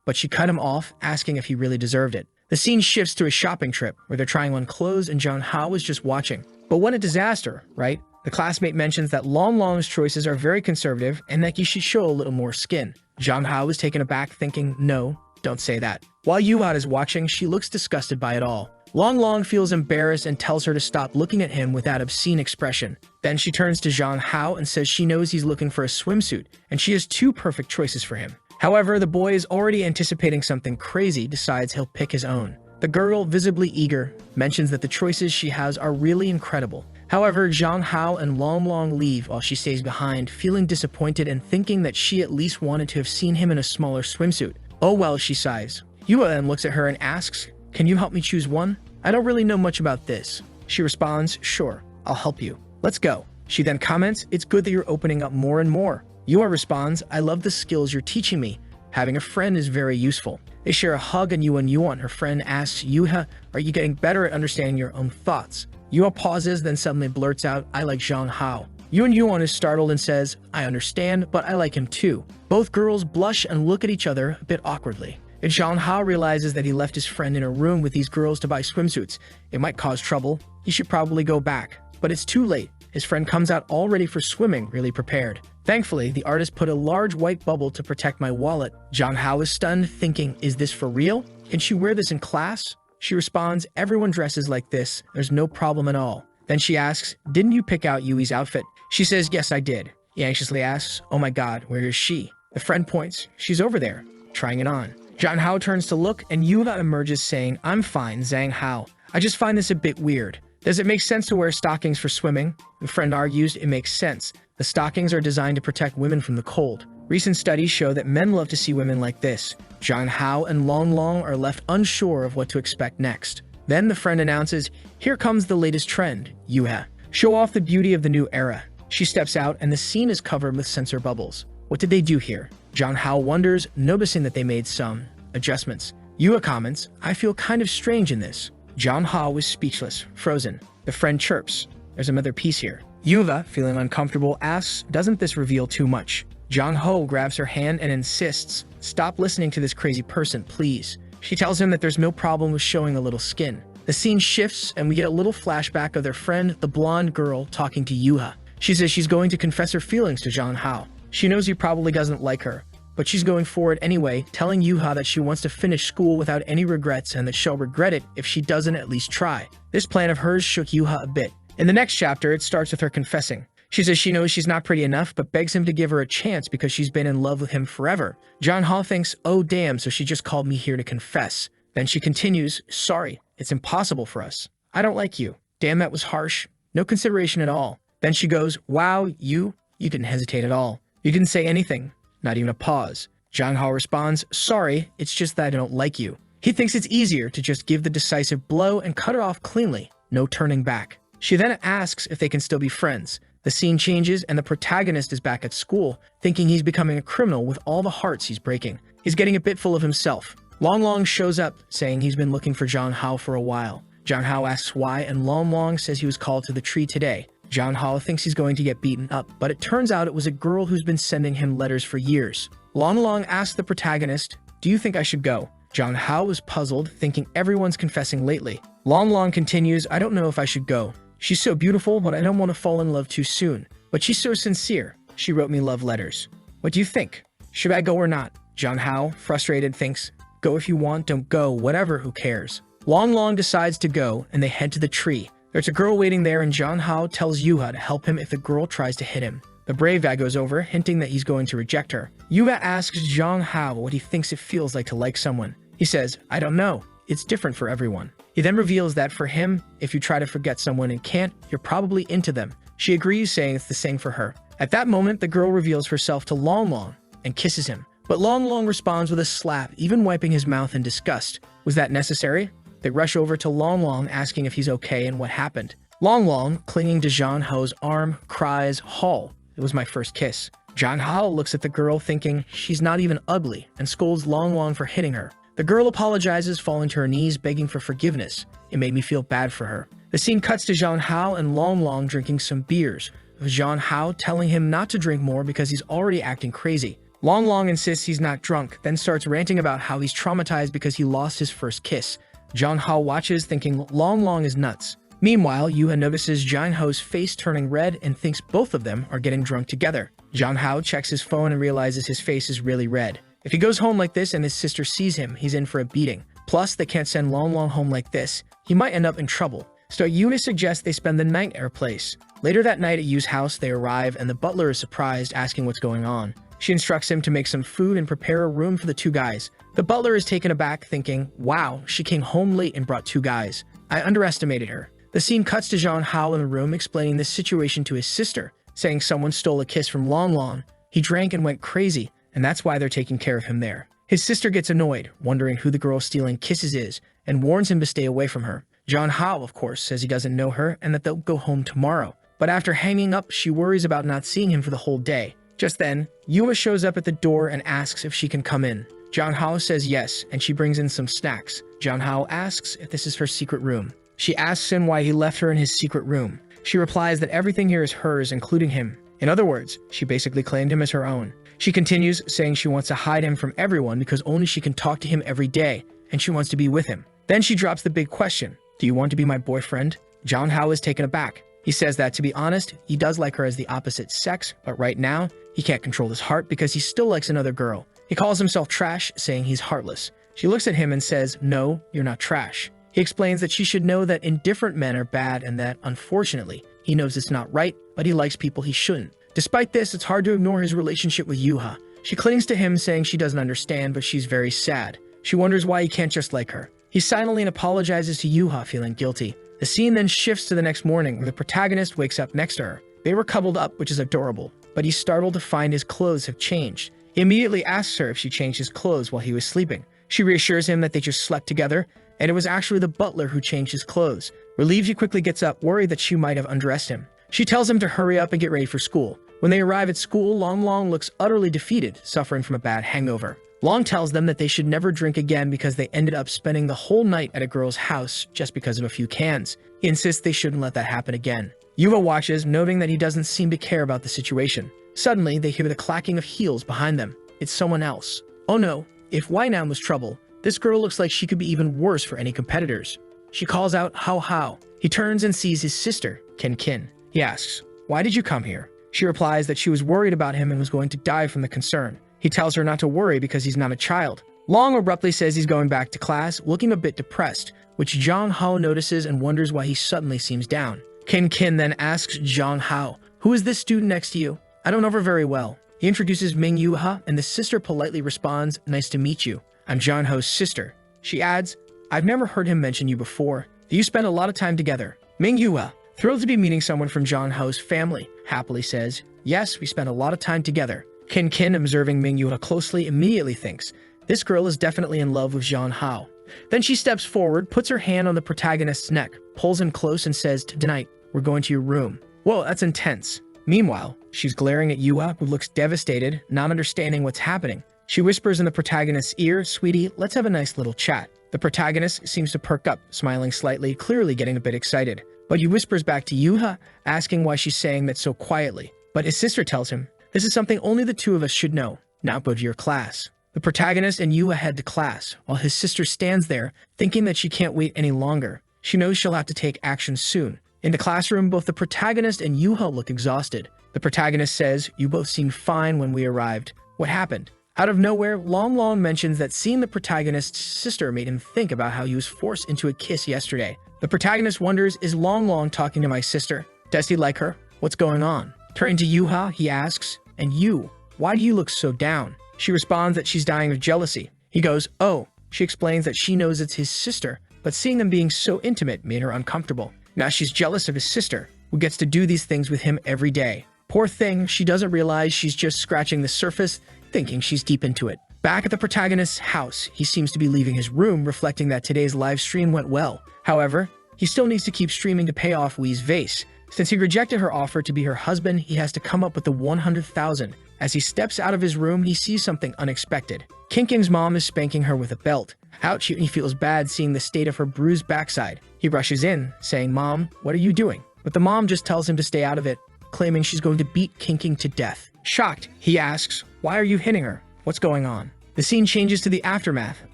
but she cut him off, asking if he really deserved it. The scene shifts to a shopping trip, where they're trying on clothes and Jean-ho is just watching. But what a disaster, right? The classmate mentions that Long's choices are very conservative and that you should show a little more skin. Jean-ho is taken aback, thinking, no, don't say that. While Yuha is watching, she looks disgusted by it all. Long feels embarrassed and tells her to stop looking at him with that obscene expression. Then she turns to Jean-ho and says she knows he's looking for a swimsuit, and she has 2 perfect choices for him. However, the boy is already anticipating something crazy, decides he'll pick his own. The girl, visibly eager, mentions that the choices she has are really incredible. However, Jean-ho and Long leave while she stays behind, feeling disappointed and thinking that she at least wanted to have seen him in a smaller swimsuit. Oh well, she sighs. Yuha then looks at her and asks, can you help me choose one? I don't really know much about this. She responds, sure, I'll help you. Let's go. She then comments, it's good that you're opening up more and more. Yuha responds, I love the skills you're teaching me. Having a friend is very useful. They share a hug and Yuha, her friend, asks Yuha, are you getting better at understanding your own thoughts? Yuha pauses, then suddenly blurts out, I like Jean-ho. Yuha is startled and says, I understand, but I like him too. Both girls blush and look at each other a bit awkwardly. And Jean-ho realizes that he left his friend in a room with these girls to buy swimsuits. It might cause trouble. He should probably go back. But it's too late. His friend comes out all ready for swimming, really prepared. Thankfully, the artist put a large white bubble to protect my wallet. Jean-ho is stunned, thinking, is this for real? Can she wear this in class? She responds, everyone dresses like this. There's no problem at all. Then she asks, didn't you pick out Yui's outfit? She says, yes, I did. He anxiously asks, oh my god, where is she? The friend points, she's over there, trying it on. Zhang Hao turns to look, and Yuva emerges saying, I'm fine, Zhang Hao. I just find this a bit weird. Does it make sense to wear stockings for swimming? The friend argues, it makes sense. The stockings are designed to protect women from the cold. Recent studies show that men love to see women like this. Zhang Hao and Long Long are left unsure of what to expect next. Then the friend announces, here comes the latest trend, Yuha. Show off the beauty of the new era. She steps out and the scene is covered with censor bubbles. What did they do here? Zhang Hao wonders, noticing that they made some adjustments. Yuha comments, I feel kind of strange in this. Zhang Hao is speechless, frozen. The friend chirps, there's another piece here. Yuva, feeling uncomfortable, asks, doesn't this reveal too much? Zhang Hao grabs her hand and insists, stop listening to this crazy person, please. She tells him that there's no problem with showing a little skin. The scene shifts and we get a little flashback of their friend, the blonde girl, talking to Yuha. She says she's going to confess her feelings to Zhang Hao. She knows he probably doesn't like her, but she's going forward anyway, telling Yuha that she wants to finish school without any regrets and that she'll regret it if she doesn't at least try. This plan of hers shook Yuha a bit. In the next chapter, it starts with her confessing. She says she knows she's not pretty enough, but begs him to give her a chance because she's been in love with him forever. Zhang Hao thinks, oh damn, so she just called me here to confess. Then she continues, sorry, it's impossible for us. I don't like you. Damn, that was harsh. No consideration at all. Then she goes, wow, you didn't hesitate at all. You didn't say anything, not even a pause. Zhang Hao responds, sorry, it's just that I don't like you. He thinks it's easier to just give the decisive blow and cut her off cleanly, no turning back. She then asks if they can still be friends. The scene changes and the protagonist is back at school, thinking he's becoming a criminal with all the hearts he's breaking. He's getting a bit full of himself. Long Long shows up, saying he's been looking for Zhang Hao for a while. Zhang Hao asks why, and Long Long says he was called to the tree today. Zhang Hao thinks he's going to get beaten up, but it turns out it was a girl who's been sending him letters for years. Long Long asks the protagonist, do you think I should go? Zhang Hao is puzzled, thinking everyone's confessing lately. Long Long continues, I don't know if I should go. She's so beautiful, but I don't want to fall in love too soon. But she's so sincere. She wrote me love letters. What do you think? Should I go or not? Zhang Hao, frustrated, thinks, go if you want, don't go, whatever, who cares? Long Long decides to go, and they head to the tree. There's a girl waiting there, and Zhang Hao tells Yuha to help him if the girl tries to hit him. The brave guy goes over, hinting that he's going to reject her. Yuha asks Zhang Hao what he thinks it feels like to like someone. He says, I don't know. It's different for everyone. He then reveals that for him, if you try to forget someone and can't, you're probably into them. She agrees, saying it's the same for her. At that moment, the girl reveals herself to Long Long and kisses him. But Long Long responds with a slap, even wiping his mouth in disgust. Was that necessary? They rush over to Long Long, asking if he's okay and what happened. Long Long, clinging to Zhang Hao's arm, cries, Hall, it was my first kiss. Zhang Hao looks at the girl thinking she's not even ugly and scolds Long Long for hitting her. The girl apologizes, falling to her knees, begging for forgiveness. It made me feel bad for her. The scene cuts to Zhang Hao and Long Long drinking some beers, with Zhang Hao telling him not to drink more because he's already acting crazy. Long Long insists he's not drunk, then starts ranting about how he's traumatized because he lost his first kiss. Zhang Hao watches, thinking Long Long is nuts. Meanwhile, Yuha notices Zhang Hao's face turning red and thinks both of them are getting drunk together. Zhang Hao checks his phone and realizes his face is really red. If he goes home like this and his sister sees him, he's in for a beating. Plus, they can't send Long Long home like this. He might end up in trouble. So Yuha suggests they spend the night at her place. Later that night at Yu's house, they arrive and the butler is surprised, asking what's going on. She instructs him to make some food and prepare a room for the two guys. The butler is taken aback, thinking, wow, she came home late and brought two guys. I underestimated her. The scene cuts to Zhang Hao in the room explaining this situation to his sister, saying someone stole a kiss from Long Long. He drank and went crazy, and that's why they're taking care of him there. His sister gets annoyed, wondering who the girl stealing kisses is, and warns him to stay away from her. Zhang Hao, of course, says he doesn't know her and that they'll go home tomorrow. But after hanging up, she worries about not seeing him for the whole day. Just then, Yuha shows up at the door and asks if she can come in. Zhang Hao says yes, and she brings in some snacks. Zhang Hao asks if this is her secret room. She asks him why he left her in his secret room. She replies that everything here is hers, including him. In other words, she basically claimed him as her own. She continues, saying she wants to hide him from everyone because only she can talk to him every day, and she wants to be with him. Then she drops the big question, do you want to be my boyfriend? Zhang Hao is taken aback. He says that, to be honest, he does like her as the opposite sex, but right now, he can't control his heart because he still likes another girl. He calls himself trash, saying he's heartless. She looks at him and says, no, you're not trash. He explains that she should know that indifferent men are bad and that, unfortunately, he knows it's not right, but he likes people he shouldn't. Despite this, it's hard to ignore his relationship with Yuha. She clings to him, saying she doesn't understand, but she's very sad. She wonders why he can't just like her. He silently apologizes to Yuha, feeling guilty. The scene then shifts to the next morning, where the protagonist wakes up next to her. They were cuddled up, which is adorable, but he's startled to find his clothes have changed. He immediately asks her if she changed his clothes while he was sleeping. She reassures him that they just slept together, and it was actually the butler who changed his clothes. Relieved, he quickly gets up, worried that she might have undressed him. She tells him to hurry up and get ready for school. When they arrive at school, Long Long looks utterly defeated, suffering from a bad hangover. Long tells them that they should never drink again because they ended up spending the whole night at a girl's house just because of a few cans. He insists they shouldn't let that happen again. Yuha watches, noting that he doesn't seem to care about the situation. Suddenly, they hear the clacking of heels behind them. It's someone else. Oh no, if Wainan was trouble, this girl looks like she could be even worse for any competitors. She calls out, How How. He turns and sees his sister, Kin Kin. He asks, Why did you come here? She replies that she was worried about him and was going to die from the concern. He tells her not to worry because he's not a child. Long abruptly says he's going back to class, looking a bit depressed, which Zhang Hao notices and wonders why he suddenly seems down. Kin Kin then asks Zhang Hao, Who is this student next to you? I don't know her very well. He introduces Ming Yuha, and the sister politely responds, Nice to meet you. I'm Zhang Hao's sister. She adds, I've never heard him mention you before. Do you spend a lot of time together? Ming Yuha, thrilled to be meeting someone from Zhang Hao's family, happily says, Yes, we spend a lot of time together. Kin Kin, observing Ming Yuha closely, immediately thinks, This girl is definitely in love with Zhang Hao. Then she steps forward, puts her hand on the protagonist's neck, pulls him close and says, Tonight, we're going to your room. Whoa, that's intense. Meanwhile, she's glaring at Yuha, who looks devastated, not understanding what's happening. She whispers in the protagonist's ear, Sweetie, let's have a nice little chat. The protagonist seems to perk up, smiling slightly, clearly getting a bit excited. But he whispers back to Yuha, asking why she's saying that so quietly. But his sister tells him, This is something only the two of us should know. Now go to your class. The protagonist and Yuha head to class, while his sister stands there, thinking that she can't wait any longer. She knows she'll have to take action soon. In the classroom, both the protagonist and Yuha look exhausted. The protagonist says, You both seemed fine when we arrived. What happened? Out of nowhere, Long Long mentions that seeing the protagonist's sister made him think about how he was forced into a kiss yesterday. The protagonist wonders, Is Long Long talking to my sister? Does he like her? What's going on? Turning to Yuha, he asks, And you, why do you look so down? She responds that she's dying of jealousy. He goes, Oh. She explains that she knows it's his sister, but seeing them being so intimate made her uncomfortable. Now she's jealous of his sister, who gets to do these things with him every day. Poor thing, she doesn't realize she's just scratching the surface, thinking she's deep into it. Back at the protagonist's house, he seems to be leaving his room, reflecting that today's live stream went well. However, he still needs to keep streaming to pay off Wii's vase. Since he rejected her offer to be her husband, he has to come up with the 100,000. As he steps out of his room, he sees something unexpected. Kin Kin's mom is spanking her with a belt. Ouch, he feels bad seeing the state of her bruised backside. He rushes in, saying, Mom, what are you doing? But the mom just tells him to stay out of it, claiming she's going to beat Kin Kin to death. Shocked, he asks, Why are you hitting her? What's going on? The scene changes to the aftermath,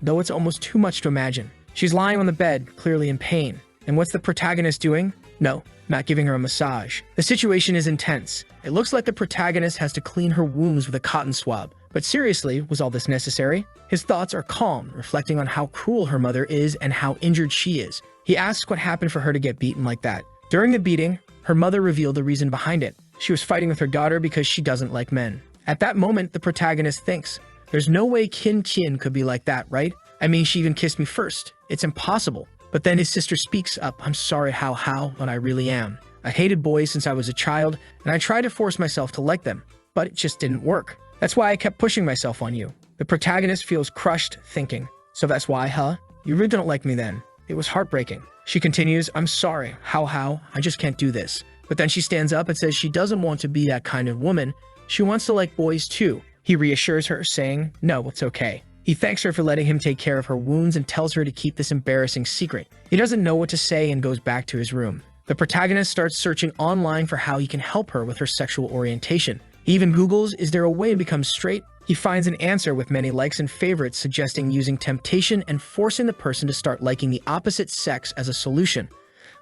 though it's almost too much to imagine. She's lying on the bed, clearly in pain. And what's the protagonist doing? No, not giving her a massage. The situation is intense. It looks like the protagonist has to clean her wounds with a cotton swab. But seriously, was all this necessary? His thoughts are calm, reflecting on how cruel her mother is and how injured she is. He asks what happened for her to get beaten like that. During the beating, her mother revealed the reason behind it. She was fighting with her daughter because she doesn't like men. At that moment, the protagonist thinks, There's no way Kin Kin could be like that, right? I mean, she even kissed me first. It's impossible. But then his sister speaks up, I'm sorry, How, but I really am. I hated boys since I was a child, and I tried to force myself to like them, but it just didn't work. That's why I kept pushing myself on you. The protagonist feels crushed, thinking, So that's why, huh? You really don't like me then. It was heartbreaking. She continues, I'm sorry, How, I just can't do this. But then she stands up and says she doesn't want to be that kind of woman. She wants to like boys too. He reassures her, saying, No, it's okay. He thanks her for letting him take care of her wounds and tells her to keep this embarrassing secret. He doesn't know what to say and goes back to his room. The protagonist starts searching online for how he can help her with her sexual orientation. He even Googles, Is there a way to become straight? He finds an answer with many likes and favorites suggesting using temptation and forcing the person to start liking the opposite sex as a solution.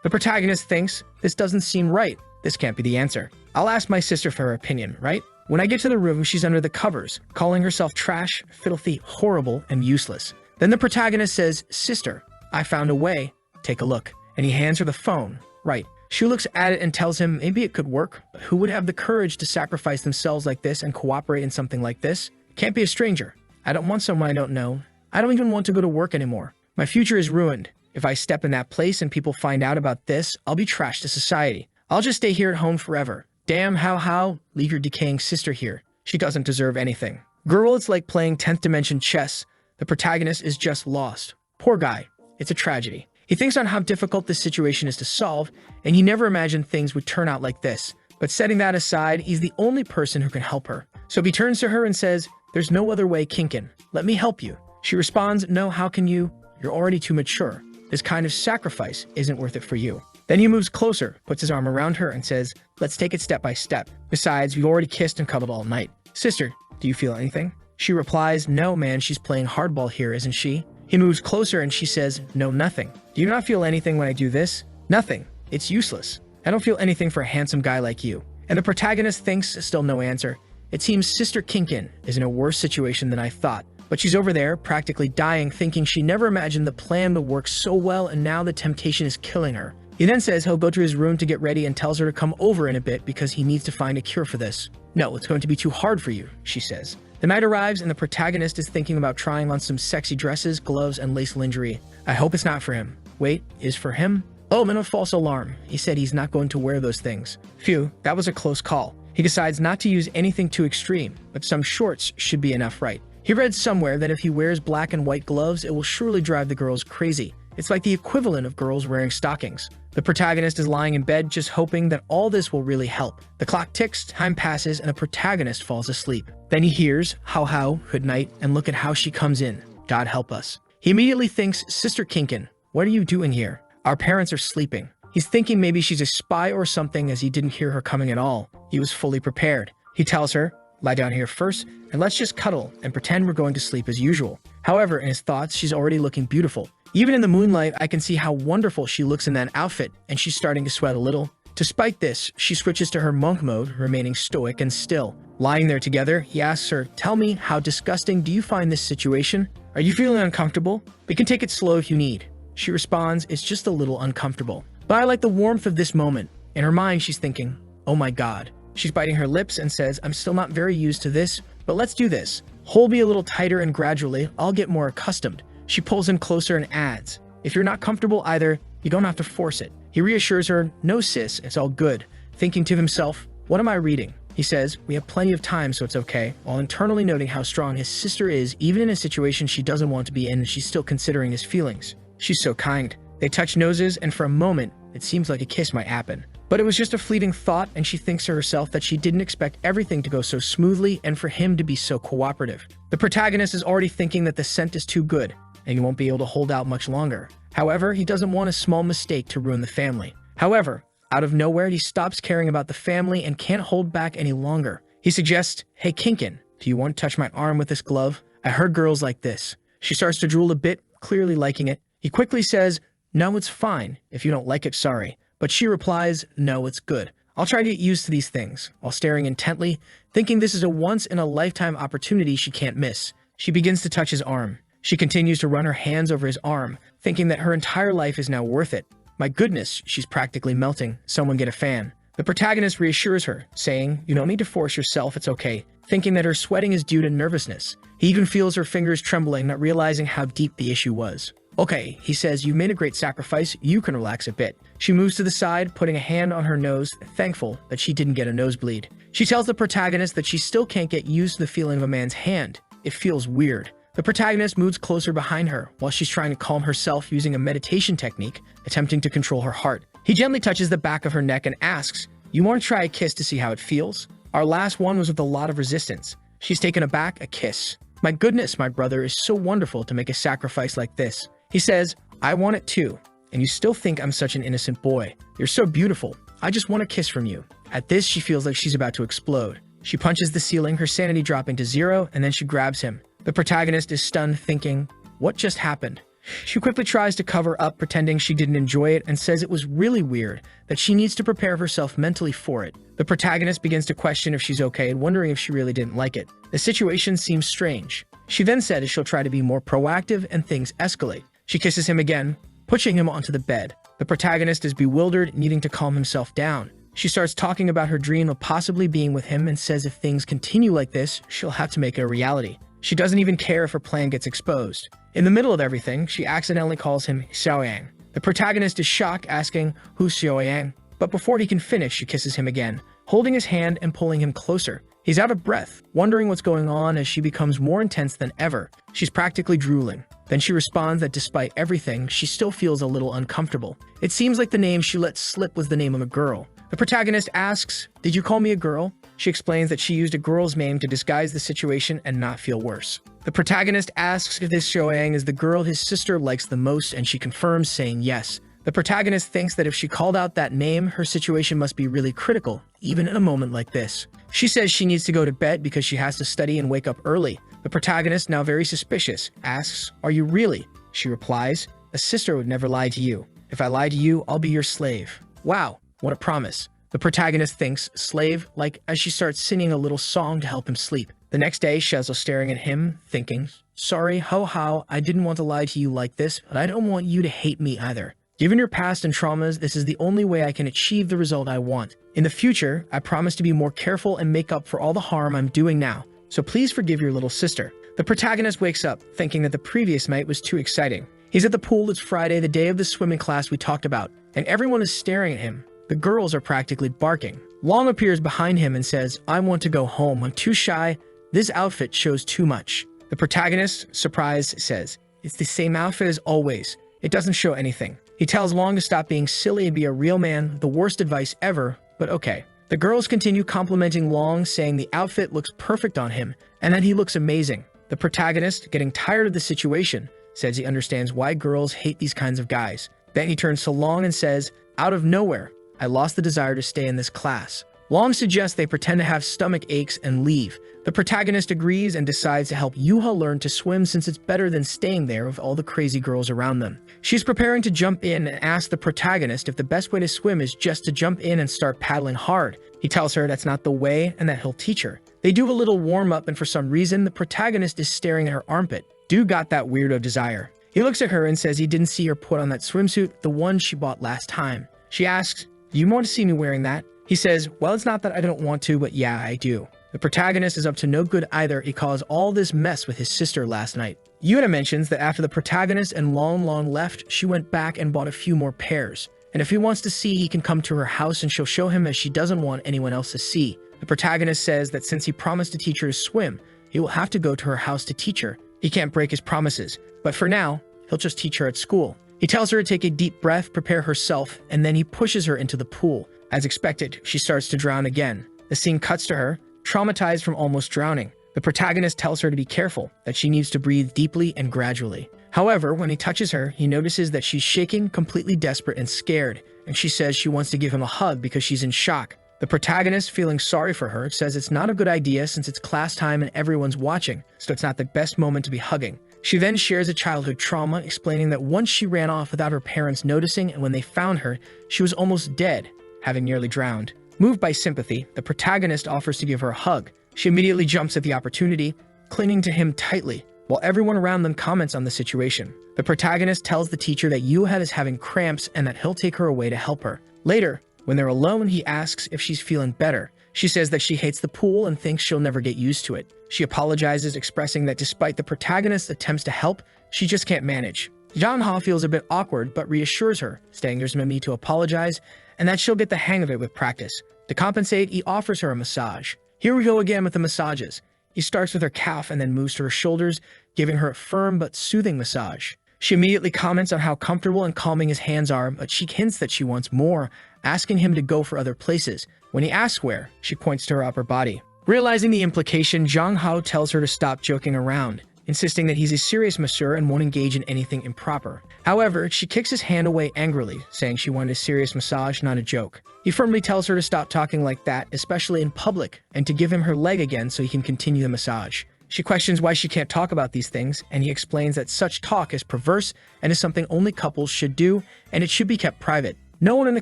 The protagonist thinks, This doesn't seem right. This can't be the answer. I'll ask my sister for her opinion, right? When I get to the room, she's under the covers, calling herself trash, filthy, horrible, and useless. Then the protagonist says, Sister, I found a way. take a look. And he hands her the phone. Right. She looks at it and tells him maybe it could work, but who would have the courage to sacrifice themselves like this and cooperate in something like this? Can't be a stranger. I don't want someone I don't know. I don't even want to go to work anymore. My future is ruined. If I step in that place and people find out about this, I'll be trashed to society. I'll just stay here at home forever. Damn, how? Leave your decaying sister here. She doesn't deserve anything. Girl, it's like playing 10th dimension chess. The protagonist is just lost. Poor guy. It's a tragedy. He thinks on how difficult this situation is to solve, and he never imagined things would turn out like this. But setting that aside, he's the only person who can help her. So he turns to her and says, "There's no other way, Kinkin. Let me help you." She responds, "No, how can you? You're already too mature. This kind of sacrifice isn't worth it for you." Then he moves closer, puts his arm around her, and says, "Let's take it step by step. Besides, we've already kissed and cuddled all night. Sister, do you feel anything?" She replies, "No, man, she's playing hardball here, isn't she?" He moves closer and she says, "No, nothing. Do you not feel anything when I do this?" "Nothing. It's useless. I don't feel anything for a handsome guy like you." And the protagonist thinks, still no answer. It seems Sister Kinkin is in a worse situation than I thought. But she's over there, practically dying, thinking she never imagined the plan would work so well, and now the temptation is killing her. He then says he'll go to his room to get ready and tells her to come over in a bit because he needs to find a cure for this. "No, it's going to be too hard for you," she says. The night arrives and the protagonist is thinking about trying on some sexy dresses, gloves, and lace lingerie. I hope it's not for him. Wait, is for him? Oh, man, a false alarm. He said he's not going to wear those things. Phew, that was a close call. He decides not to use anything too extreme, but some shorts should be enough, right? He read somewhere that if he wears black and white gloves, it will surely drive the girls crazy. It's like the equivalent of girls wearing stockings. The protagonist is lying in bed just hoping that all this will really help. The clock ticks, time passes, and the protagonist falls asleep. Then he hears, how, good night, and look at how she comes in. God help us. He immediately thinks, Sister Kinkin, what are you doing here? Our parents are sleeping. He's thinking maybe she's a spy or something as he didn't hear her coming at all. He was fully prepared. He tells her, lie down here first, and let's just cuddle and pretend we're going to sleep as usual. However, in his thoughts, she's already looking beautiful. Even in the moonlight, I can see how wonderful she looks in that outfit, and she's starting to sweat a little. Despite this, she switches to her monk mode, remaining stoic and still. Lying there together, he asks her, tell me, how disgusting do you find this situation? Are you feeling uncomfortable? We can take it slow if you need. She responds, it's just a little uncomfortable. But I like the warmth of this moment. In her mind, she's thinking, oh my God. She's biting her lips and says, I'm still not very used to this, but let's do this. Hold me a little tighter and gradually, I'll get more accustomed. She pulls him closer and adds, if you're not comfortable either, you don't have to force it. He reassures her, no sis, it's all good. Thinking to himself, what am I reading? He says, we have plenty of time, so it's okay, while internally noting how strong his sister is, even in a situation she doesn't want to be in, and she's still considering his feelings. She's so kind. They touch noses, and for a moment, it seems like a kiss might happen. But it was just a fleeting thought, and she thinks to herself that she didn't expect everything to go so smoothly and for him to be so cooperative. The protagonist is already thinking that the scent is too good, and he won't be able to hold out much longer. However, he doesn't want a small mistake to ruin the family. However, out of nowhere, he stops caring about the family and can't hold back any longer. He suggests, hey Kinkin, do you want to touch my arm with this glove? I heard girls like this. She starts to drool a bit, clearly liking it. He quickly says, no, it's fine. If you don't like it, sorry. But she replies, no, it's good. I'll try to get used to these things, while staring intently, thinking this is a once-in-a-lifetime opportunity she can't miss. She begins to touch his arm. She continues to run her hands over his arm, thinking that her entire life is now worth it. My goodness, she's practically melting. Someone get a fan. The protagonist reassures her, saying, you don't need to force yourself, it's okay, thinking that her sweating is due to nervousness. He even feels her fingers trembling, not realizing how deep the issue was. Okay, he says, you've made a great sacrifice, you can relax a bit. She moves to the side, putting a hand on her nose, thankful that she didn't get a nosebleed. She tells the protagonist that she still can't get used to the feeling of a man's hand. It feels weird. The protagonist moves closer behind her while she's trying to calm herself using a meditation technique, attempting to control her heart. He gently touches the back of her neck and asks, you want to try a kiss to see how it feels? Our last one was with a lot of resistance. She's taken aback, a kiss. My goodness, my brother, is so wonderful to make a sacrifice like this. He says, I want it too, and you still think I'm such an innocent boy. You're so beautiful. I just want a kiss from you. At this, she feels like she's about to explode. She punches the ceiling, her sanity dropping to 0, and then she grabs him. The protagonist is stunned, thinking, what just happened? She quickly tries to cover up, pretending she didn't enjoy it, and says it was really weird, that she needs to prepare herself mentally for it. The protagonist begins to question if she's okay and wondering if she really didn't like it. The situation seems strange. She then says she'll try to be more proactive and things escalate. She kisses him again, pushing him onto the bed. The protagonist is bewildered, needing to calm himself down. She starts talking about her dream of possibly being with him and says if things continue like this, she'll have to make it a reality. She doesn't even care if her plan gets exposed. In the middle of everything, she accidentally calls him Xiaoyang. The protagonist is shocked, asking, "Who's Xiaoyang?" But before he can finish, she kisses him again, holding his hand and pulling him closer. He's out of breath, wondering what's going on as she becomes more intense than ever. She's practically drooling. Then she responds that despite everything, she still feels a little uncomfortable. It seems like the name she let slip was the name of a girl. The protagonist asks, "Did you call me a girl?" She explains that she used a girl's name to disguise the situation and not feel worse. The protagonist asks if this Xiaoyang is the girl his sister likes the most, and she confirms, saying yes. The protagonist thinks that if she called out that name, her situation must be really critical, even in a moment like this. She says she needs to go to bed because she has to study and wake up early. The protagonist, now very suspicious, asks, "Are you really?" She replies, "A sister would never lie to you. If I lie to you, I'll be your slave." Wow, what a promise. The protagonist thinks slave, like as she starts singing a little song to help him sleep. The next day, Shezzo staring at him, thinking, "Sorry, how, I didn't want to lie to you like this, but I don't want you to hate me either. Given your past and traumas, this is the only way I can achieve the result I want. In the future, I promise to be more careful and make up for all the harm I'm doing now. So please forgive your little sister." The protagonist wakes up, thinking that the previous night was too exciting. He's at the pool. It's Friday, the day of the swimming class we talked about, and everyone is staring at him. The girls are practically barking. Long appears behind him and says, "I want to go home. I'm too shy. This outfit shows too much." The protagonist, surprised, says, "It's the same outfit as always. It doesn't show anything." He tells Long to stop being silly and be a real man, the worst advice ever, but okay. The girls continue complimenting Long, saying the outfit looks perfect on him and that he looks amazing. The protagonist, getting tired of the situation, says he understands why girls hate these kinds of guys. Then he turns to Long and says, "Out of nowhere, I lost the desire to stay in this class." Long suggests they pretend to have stomach aches and leave. The protagonist agrees and decides to help Yuha learn to swim since it's better than staying there with all the crazy girls around them. She's preparing to jump in and asks the protagonist if the best way to swim is just to jump in and start paddling hard. He tells her that's not the way and that he'll teach her. They do a little warm-up, and for some reason, the protagonist is staring at her armpit. Dude got that weirdo desire. He looks at her and says he didn't see her put on that swimsuit, the one she bought last time. She asks, "Do you want to see me wearing that?" He says, "Well, it's not that I don't want to, but yeah, I do." The protagonist is up to no good either. He caused all this mess with his sister last night. Yuna mentions that after the protagonist and Long left, she went back and bought a few more pairs. And if he wants to see, he can come to her house and she'll show him, as she doesn't want anyone else to see. The protagonist says that since he promised to teach her to swim, he will have to go to her house to teach her. He can't break his promises, but for now, he'll just teach her at school. He tells her to take a deep breath, prepare herself, and then he pushes her into the pool. As expected, she starts to drown again. The scene cuts to her, traumatized from almost drowning. The protagonist tells her to be careful, that she needs to breathe deeply and gradually. However, when he touches her, he notices that she's shaking, completely desperate and scared, and she says she wants to give him a hug because she's in shock. The protagonist, feeling sorry for her, says it's not a good idea since it's class time and everyone's watching, so it's not the best moment to be hugging. She then shares a childhood trauma, explaining that once she ran off without her parents noticing, and when they found her, she was almost dead, having nearly drowned. Moved by sympathy, the protagonist offers to give her a hug. She immediately jumps at the opportunity, clinging to him tightly, while everyone around them comments on the situation. The protagonist tells the teacher that Yuha is having cramps and that he'll take her away to help her. Later, when they're alone, he asks if she's feeling better. She says that she hates the pool and thinks she'll never get used to it. She apologizes, expressing that despite the protagonist's attempts to help, she just can't manage. Janha feels a bit awkward but reassures her, saying there's no need to apologize and that she'll get the hang of it with practice. To compensate, he offers her a massage. Here we go again with the massages. He starts with her calf and then moves to her shoulders, giving her a firm but soothing massage. She immediately comments on how comfortable and calming his hands are, but she hints that she wants more, asking him to go for other places. When he asks where, she points to her upper body. Realizing the implication, Zhang Hao tells her to stop joking around, insisting that he's a serious masseur and won't engage in anything improper. However, she kicks his hand away angrily, saying she wanted a serious massage, not a joke. He firmly tells her to stop talking like that, especially in public, and to give him her leg again so he can continue the massage. She questions why she can't talk about these things, and he explains that such talk is perverse and is something only couples should do, and it should be kept private. No one in the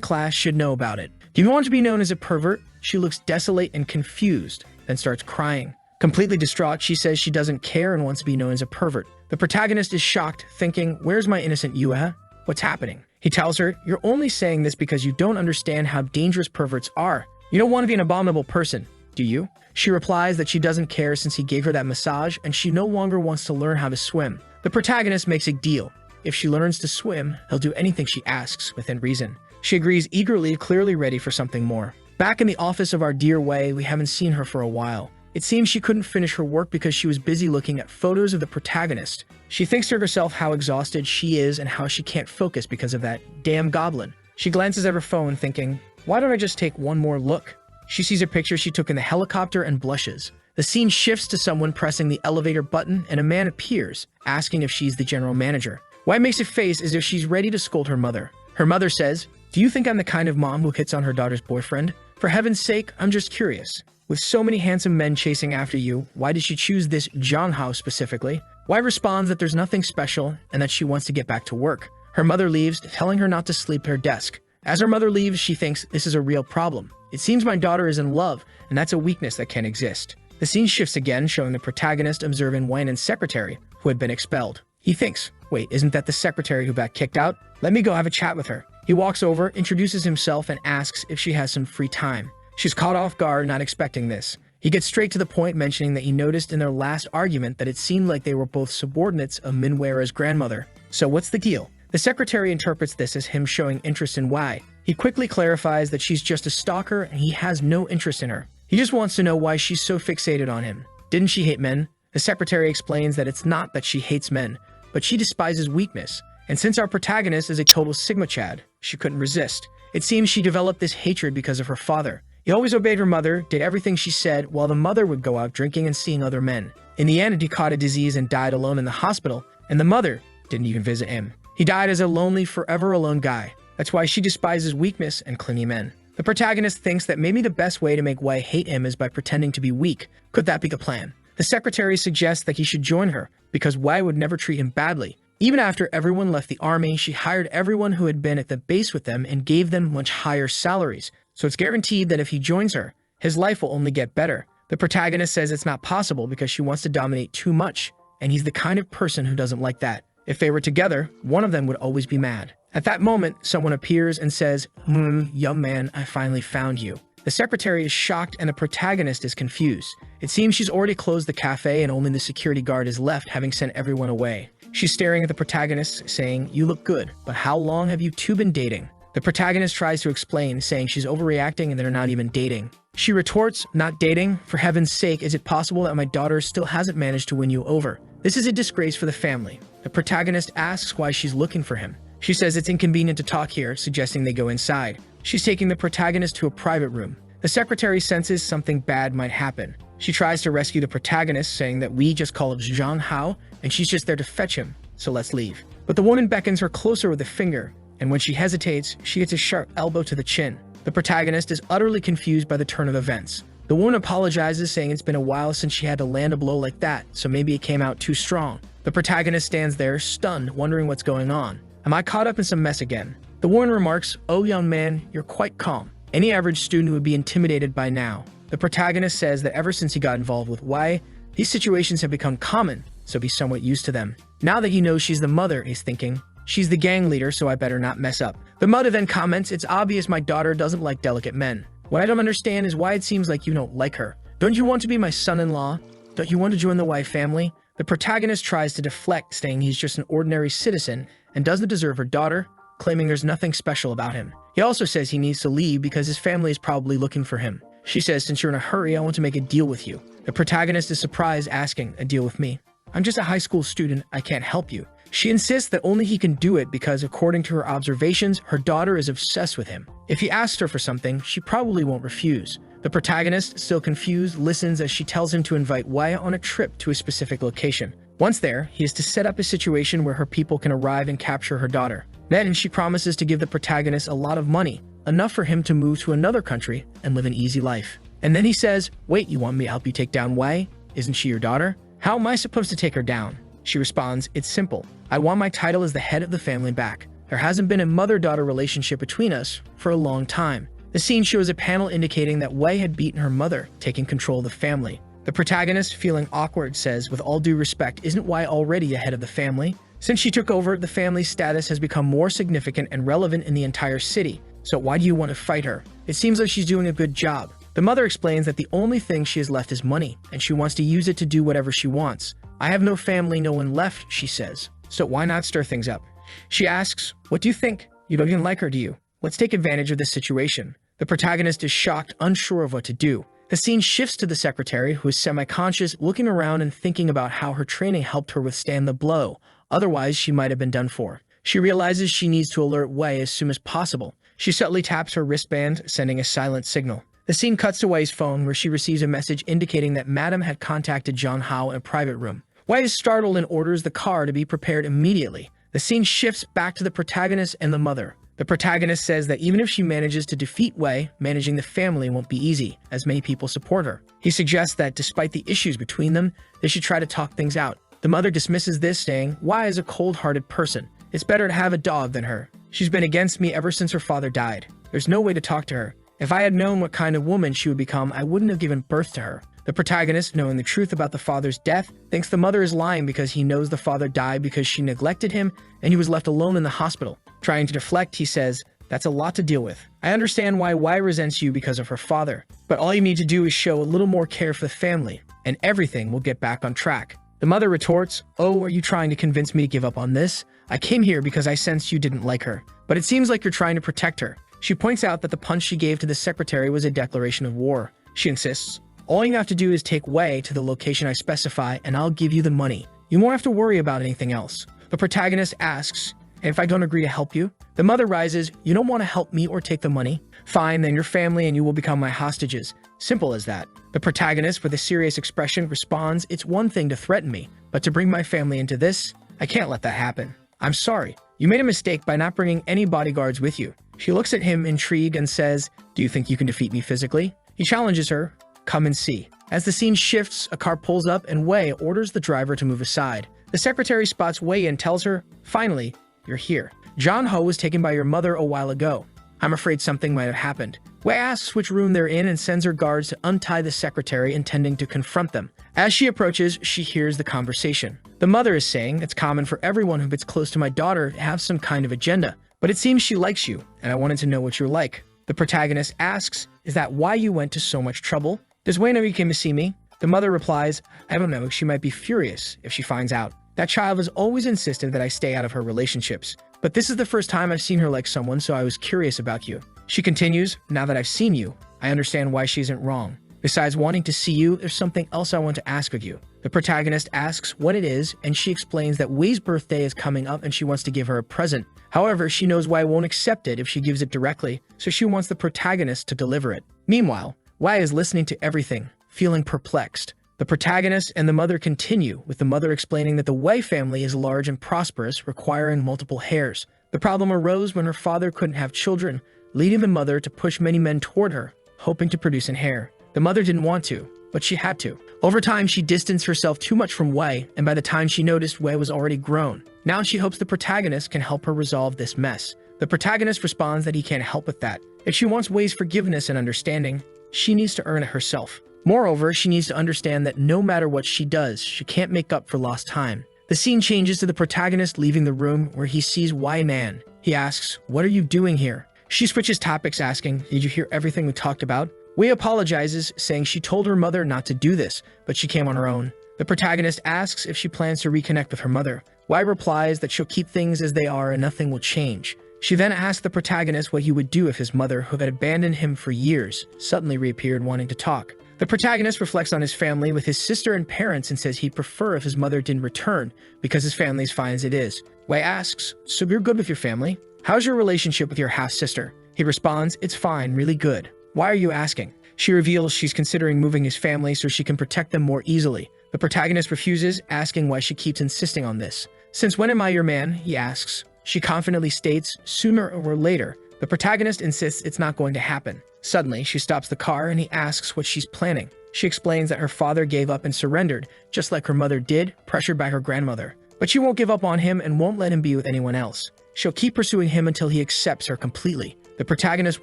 class should know about it. Do you want to be known as a pervert? She looks desolate and confused, then starts crying. Completely distraught, she says she doesn't care and wants to be known as a pervert. The protagonist is shocked, thinking, where's my innocent Yuha? What's happening? He tells her, "You're only saying this because you don't understand how dangerous perverts are. You don't want to be an abominable person, do you?" She replies that she doesn't care since he gave her that massage and she no longer wants to learn how to swim. The protagonist makes a deal. If she learns to swim, he'll do anything she asks within reason. She agrees eagerly, clearly ready for something more. Back in the office of our dear Wei, we haven't seen her for a while. It seems she couldn't finish her work because she was busy looking at photos of the protagonist. She thinks to herself how exhausted she is and how she can't focus because of that damn goblin. She glances at her phone thinking, why don't I just take one more look? She sees a picture she took in the helicopter and blushes. The scene shifts to someone pressing the elevator button and a man appears, asking if she's the general manager. Wei makes a face as if she's ready to scold her mother. Her mother says, "Do you think I'm the kind of mom who hits on her daughter's boyfriend? For heaven's sake, I'm just curious. With so many handsome men chasing after you, why did she choose this John House specifically?" Wei responds that there's nothing special and that she wants to get back to work. Her mother leaves, telling her not to sleep at her desk. As her mother leaves, she thinks this is a real problem. It seems my daughter is in love, and that's a weakness that can exist. The scene shifts again, showing the protagonist observing Wan's secretary, who had been expelled. He thinks, wait, isn't that the secretary who got kicked out? Let me go have a chat with her. He walks over, introduces himself, and asks if she has some free time. She's caught off guard, not expecting this. He gets straight to the point, mentioning that he noticed in their last argument that it seemed like they were both subordinates of Minwara's grandmother. So what's the deal? The secretary interprets this as him showing interest in Wei. He quickly clarifies that she's just a stalker and he has no interest in her. He just wants to know why she's so fixated on him. Didn't she hate men? The secretary explains that it's not that she hates men, but she despises weakness. And since our protagonist is a total Sigma Chad, she couldn't resist. It seems she developed this hatred because of her father. He always obeyed her mother, did everything she said, while the mother would go out drinking and seeing other men. In the end, he caught a disease and died alone in the hospital, and the mother didn't even visit him. He died as a lonely, forever alone guy. That's why she despises weakness and clingy men. The protagonist thinks that maybe the best way to make Wei hate him is by pretending to be weak. Could that be the plan? The secretary suggests that he should join her, because Wei would never treat him badly. Even after everyone left the army, she hired everyone who had been at the base with them and gave them much higher salaries. So it's guaranteed that if he joins her, his life will only get better. The protagonist says it's not possible because she wants to dominate too much, and he's the kind of person who doesn't like that. If they were together, one of them would always be mad. At that moment, someone appears and says, young man, I finally found you. The secretary is shocked and the protagonist is confused. It seems she's already closed the cafe and only the security guard is left, having sent everyone away. She's staring at the protagonist, saying, you look good, but how long have you two been dating? The protagonist tries to explain, saying she's overreacting and they're not even dating. She retorts, not dating? For heaven's sake, is it possible that my daughter still hasn't managed to win you over? This is a disgrace for the family. The protagonist asks why she's looking for him. She says it's inconvenient to talk here, suggesting they go inside. She's taking the protagonist to a private room. The secretary senses something bad might happen. She tries to rescue the protagonist, saying that we just call it Zhang Hao, and she's just there to fetch him, so let's leave. But the woman beckons her closer with a finger, and when she hesitates, she gets a sharp elbow to the chin. The protagonist is utterly confused by the turn of events. The woman apologizes, saying it's been a while since she had to land a blow like that, so maybe it came out too strong. The protagonist stands there, stunned, wondering what's going on. Am I caught up in some mess again? The woman remarks, oh young man, you're quite calm. Any average student would be intimidated by now. The protagonist says that ever since he got involved with Wei, these situations have become common, so he's somewhat used to them. Now that he knows she's the mother, he's thinking, she's the gang leader, so I better not mess up. The mother then comments, it's obvious my daughter doesn't like delicate men. What I don't understand is why it seems like you don't like her. Don't you want to be my son-in-law? Don't you want to join the Wei family? The protagonist tries to deflect, saying he's just an ordinary citizen and doesn't deserve her daughter, claiming there's nothing special about him. He also says he needs to leave because his family is probably looking for him. She says, since you're in a hurry, I want to make a deal with you. The protagonist is surprised, asking, a deal with me? I'm just a high school student, I can't help you. She insists that only he can do it because, according to her observations, her daughter is obsessed with him. If he asks her for something, she probably won't refuse. The protagonist, still confused, listens as she tells him to invite Wei on a trip to a specific location. Once there, he is to set up a situation where her people can arrive and capture her daughter. Then she promises to give the protagonist a lot of money, enough for him to move to another country and live an easy life. And then he says, wait, you want me to help you take down Wei? Isn't she your daughter? How am I supposed to take her down? She responds, it's simple. I want my title as the head of the family back. There hasn't been a mother-daughter relationship between us for a long time. The scene shows a panel indicating that Wei had beaten her mother, taking control of the family. The protagonist, feeling awkward, says, with all due respect, isn't Wei already a head of the family? Since she took over, the family's status has become more significant and relevant in the entire city. So why do you want to fight her? It seems like she's doing a good job. The mother explains that the only thing she has left is money, and she wants to use it to do whatever she wants. I have no family, no one left, she says. So why not stir things up? She asks, what do you think? You don't even like her, do you? Let's take advantage of this situation. The protagonist is shocked, unsure of what to do. The scene shifts to the secretary, who is semi-conscious, looking around and thinking about how her training helped her withstand the blow. Otherwise, she might have been done for. She realizes she needs to alert Wei as soon as possible. She subtly taps her wristband, sending a silent signal. The scene cuts to Wei's phone, where she receives a message indicating that Madam had contacted John Hao in a private room. Wei is startled and orders the car to be prepared immediately. The scene shifts back to the protagonist and the mother. The protagonist says that even if she manages to defeat Wei, managing the family won't be easy, as many people support her. He suggests that despite the issues between them, they should try to talk things out. The mother dismisses this, saying, Wei is a cold-hearted person. It's better to have a dog than her. She's been against me ever since her father died. There's no way to talk to her. If I had known what kind of woman she would become, I wouldn't have given birth to her. The protagonist, knowing the truth about the father's death, thinks the mother is lying because he knows the father died because she neglected him and he was left alone in the hospital. Trying to deflect, he says, that's a lot to deal with. I understand why Wei resents you because of her father, but all you need to do is show a little more care for the family, and everything will get back on track. The mother retorts, oh, are you trying to convince me to give up on this? I came here because I sensed you didn't like her, but it seems like you're trying to protect her. She points out that the punch she gave to the secretary was a declaration of war. She insists, all you have to do is take Wei to the location I specify and I'll give you the money. You won't have to worry about anything else. The protagonist asks, and if I don't agree to help you? The mother rises, you don't want to help me or take the money? Fine, then your family and you will become my hostages. Simple as that. The protagonist, with a serious expression, responds, it's one thing to threaten me, but to bring my family into this, I can't let that happen. I'm sorry. You made a mistake by not bringing any bodyguards with you. She looks at him intrigued and says, do you think you can defeat me physically? He challenges her, come and see. As the scene shifts, a car pulls up and Wei orders the driver to move aside. The secretary spots Wei and tells her, finally, you're here. John Ho was taken by your mother a while ago. I'm afraid something might have happened. Wei asks which room they're in and sends her guards to untie the secretary, intending to confront them. As she approaches, she hears the conversation. The mother is saying, it's common for everyone who gets close to my daughter to have some kind of agenda, but it seems she likes you, and I wanted to know what you're like. The protagonist asks, is that why you went to so much trouble? Does Wei know you came to see me? The mother replies, I don't know, she might be furious if she finds out. That child has always insisted that I stay out of her relationships. But this is the first time I've seen her like someone, so I was curious about you. She continues, now that I've seen you, I understand why she isn't wrong. Besides wanting to see you, there's something else I want to ask of you. The protagonist asks what it is, and she explains that Wei's birthday is coming up and she wants to give her a present. However, she knows Wei won't accept it if she gives it directly, so she wants the protagonist to deliver it. Meanwhile, Wei is listening to everything, feeling perplexed. The protagonist and the mother continue, with the mother explaining that the Wei family is large and prosperous, requiring multiple heirs. The problem arose when her father couldn't have children, leading the mother to push many men toward her, hoping to produce an heir. The mother didn't want to, but she had to. Over time, she distanced herself too much from Wei, and by the time she noticed, Wei was already grown. Now she hopes the protagonist can help her resolve this mess. The protagonist responds that he can't help with that. If she wants Wei's forgiveness and understanding, she needs to earn it herself. Moreover, she needs to understand that no matter what she does, she can't make up for lost time. The scene changes to the protagonist leaving the room, where he sees Wei Man. He asks, what are you doing here? She switches topics, asking, did you hear everything we talked about? Wei apologizes, saying she told her mother not to do this, but she came on her own. The protagonist asks if she plans to reconnect with her mother. Wei replies that she'll keep things as they are and nothing will change. She then asks the protagonist what he would do if his mother, who had abandoned him for years, suddenly reappeared wanting to talk. The protagonist reflects on his family with his sister and parents and says he'd prefer if his mother didn't return because his family is fine as it is. Wei asks, so you're good with your family? How's your relationship with your half-sister? He responds, it's fine, really good. Why are you asking? She reveals she's considering moving his family so she can protect them more easily. The protagonist refuses, asking why she keeps insisting on this. Since when am I your man? He asks. She confidently states, sooner or later. The protagonist insists it's not going to happen. Suddenly, she stops the car and he asks what she's planning. She explains that her father gave up and surrendered, just like her mother did, pressured by her grandmother. But she won't give up on him and won't let him be with anyone else. She'll keep pursuing him until he accepts her completely. The protagonist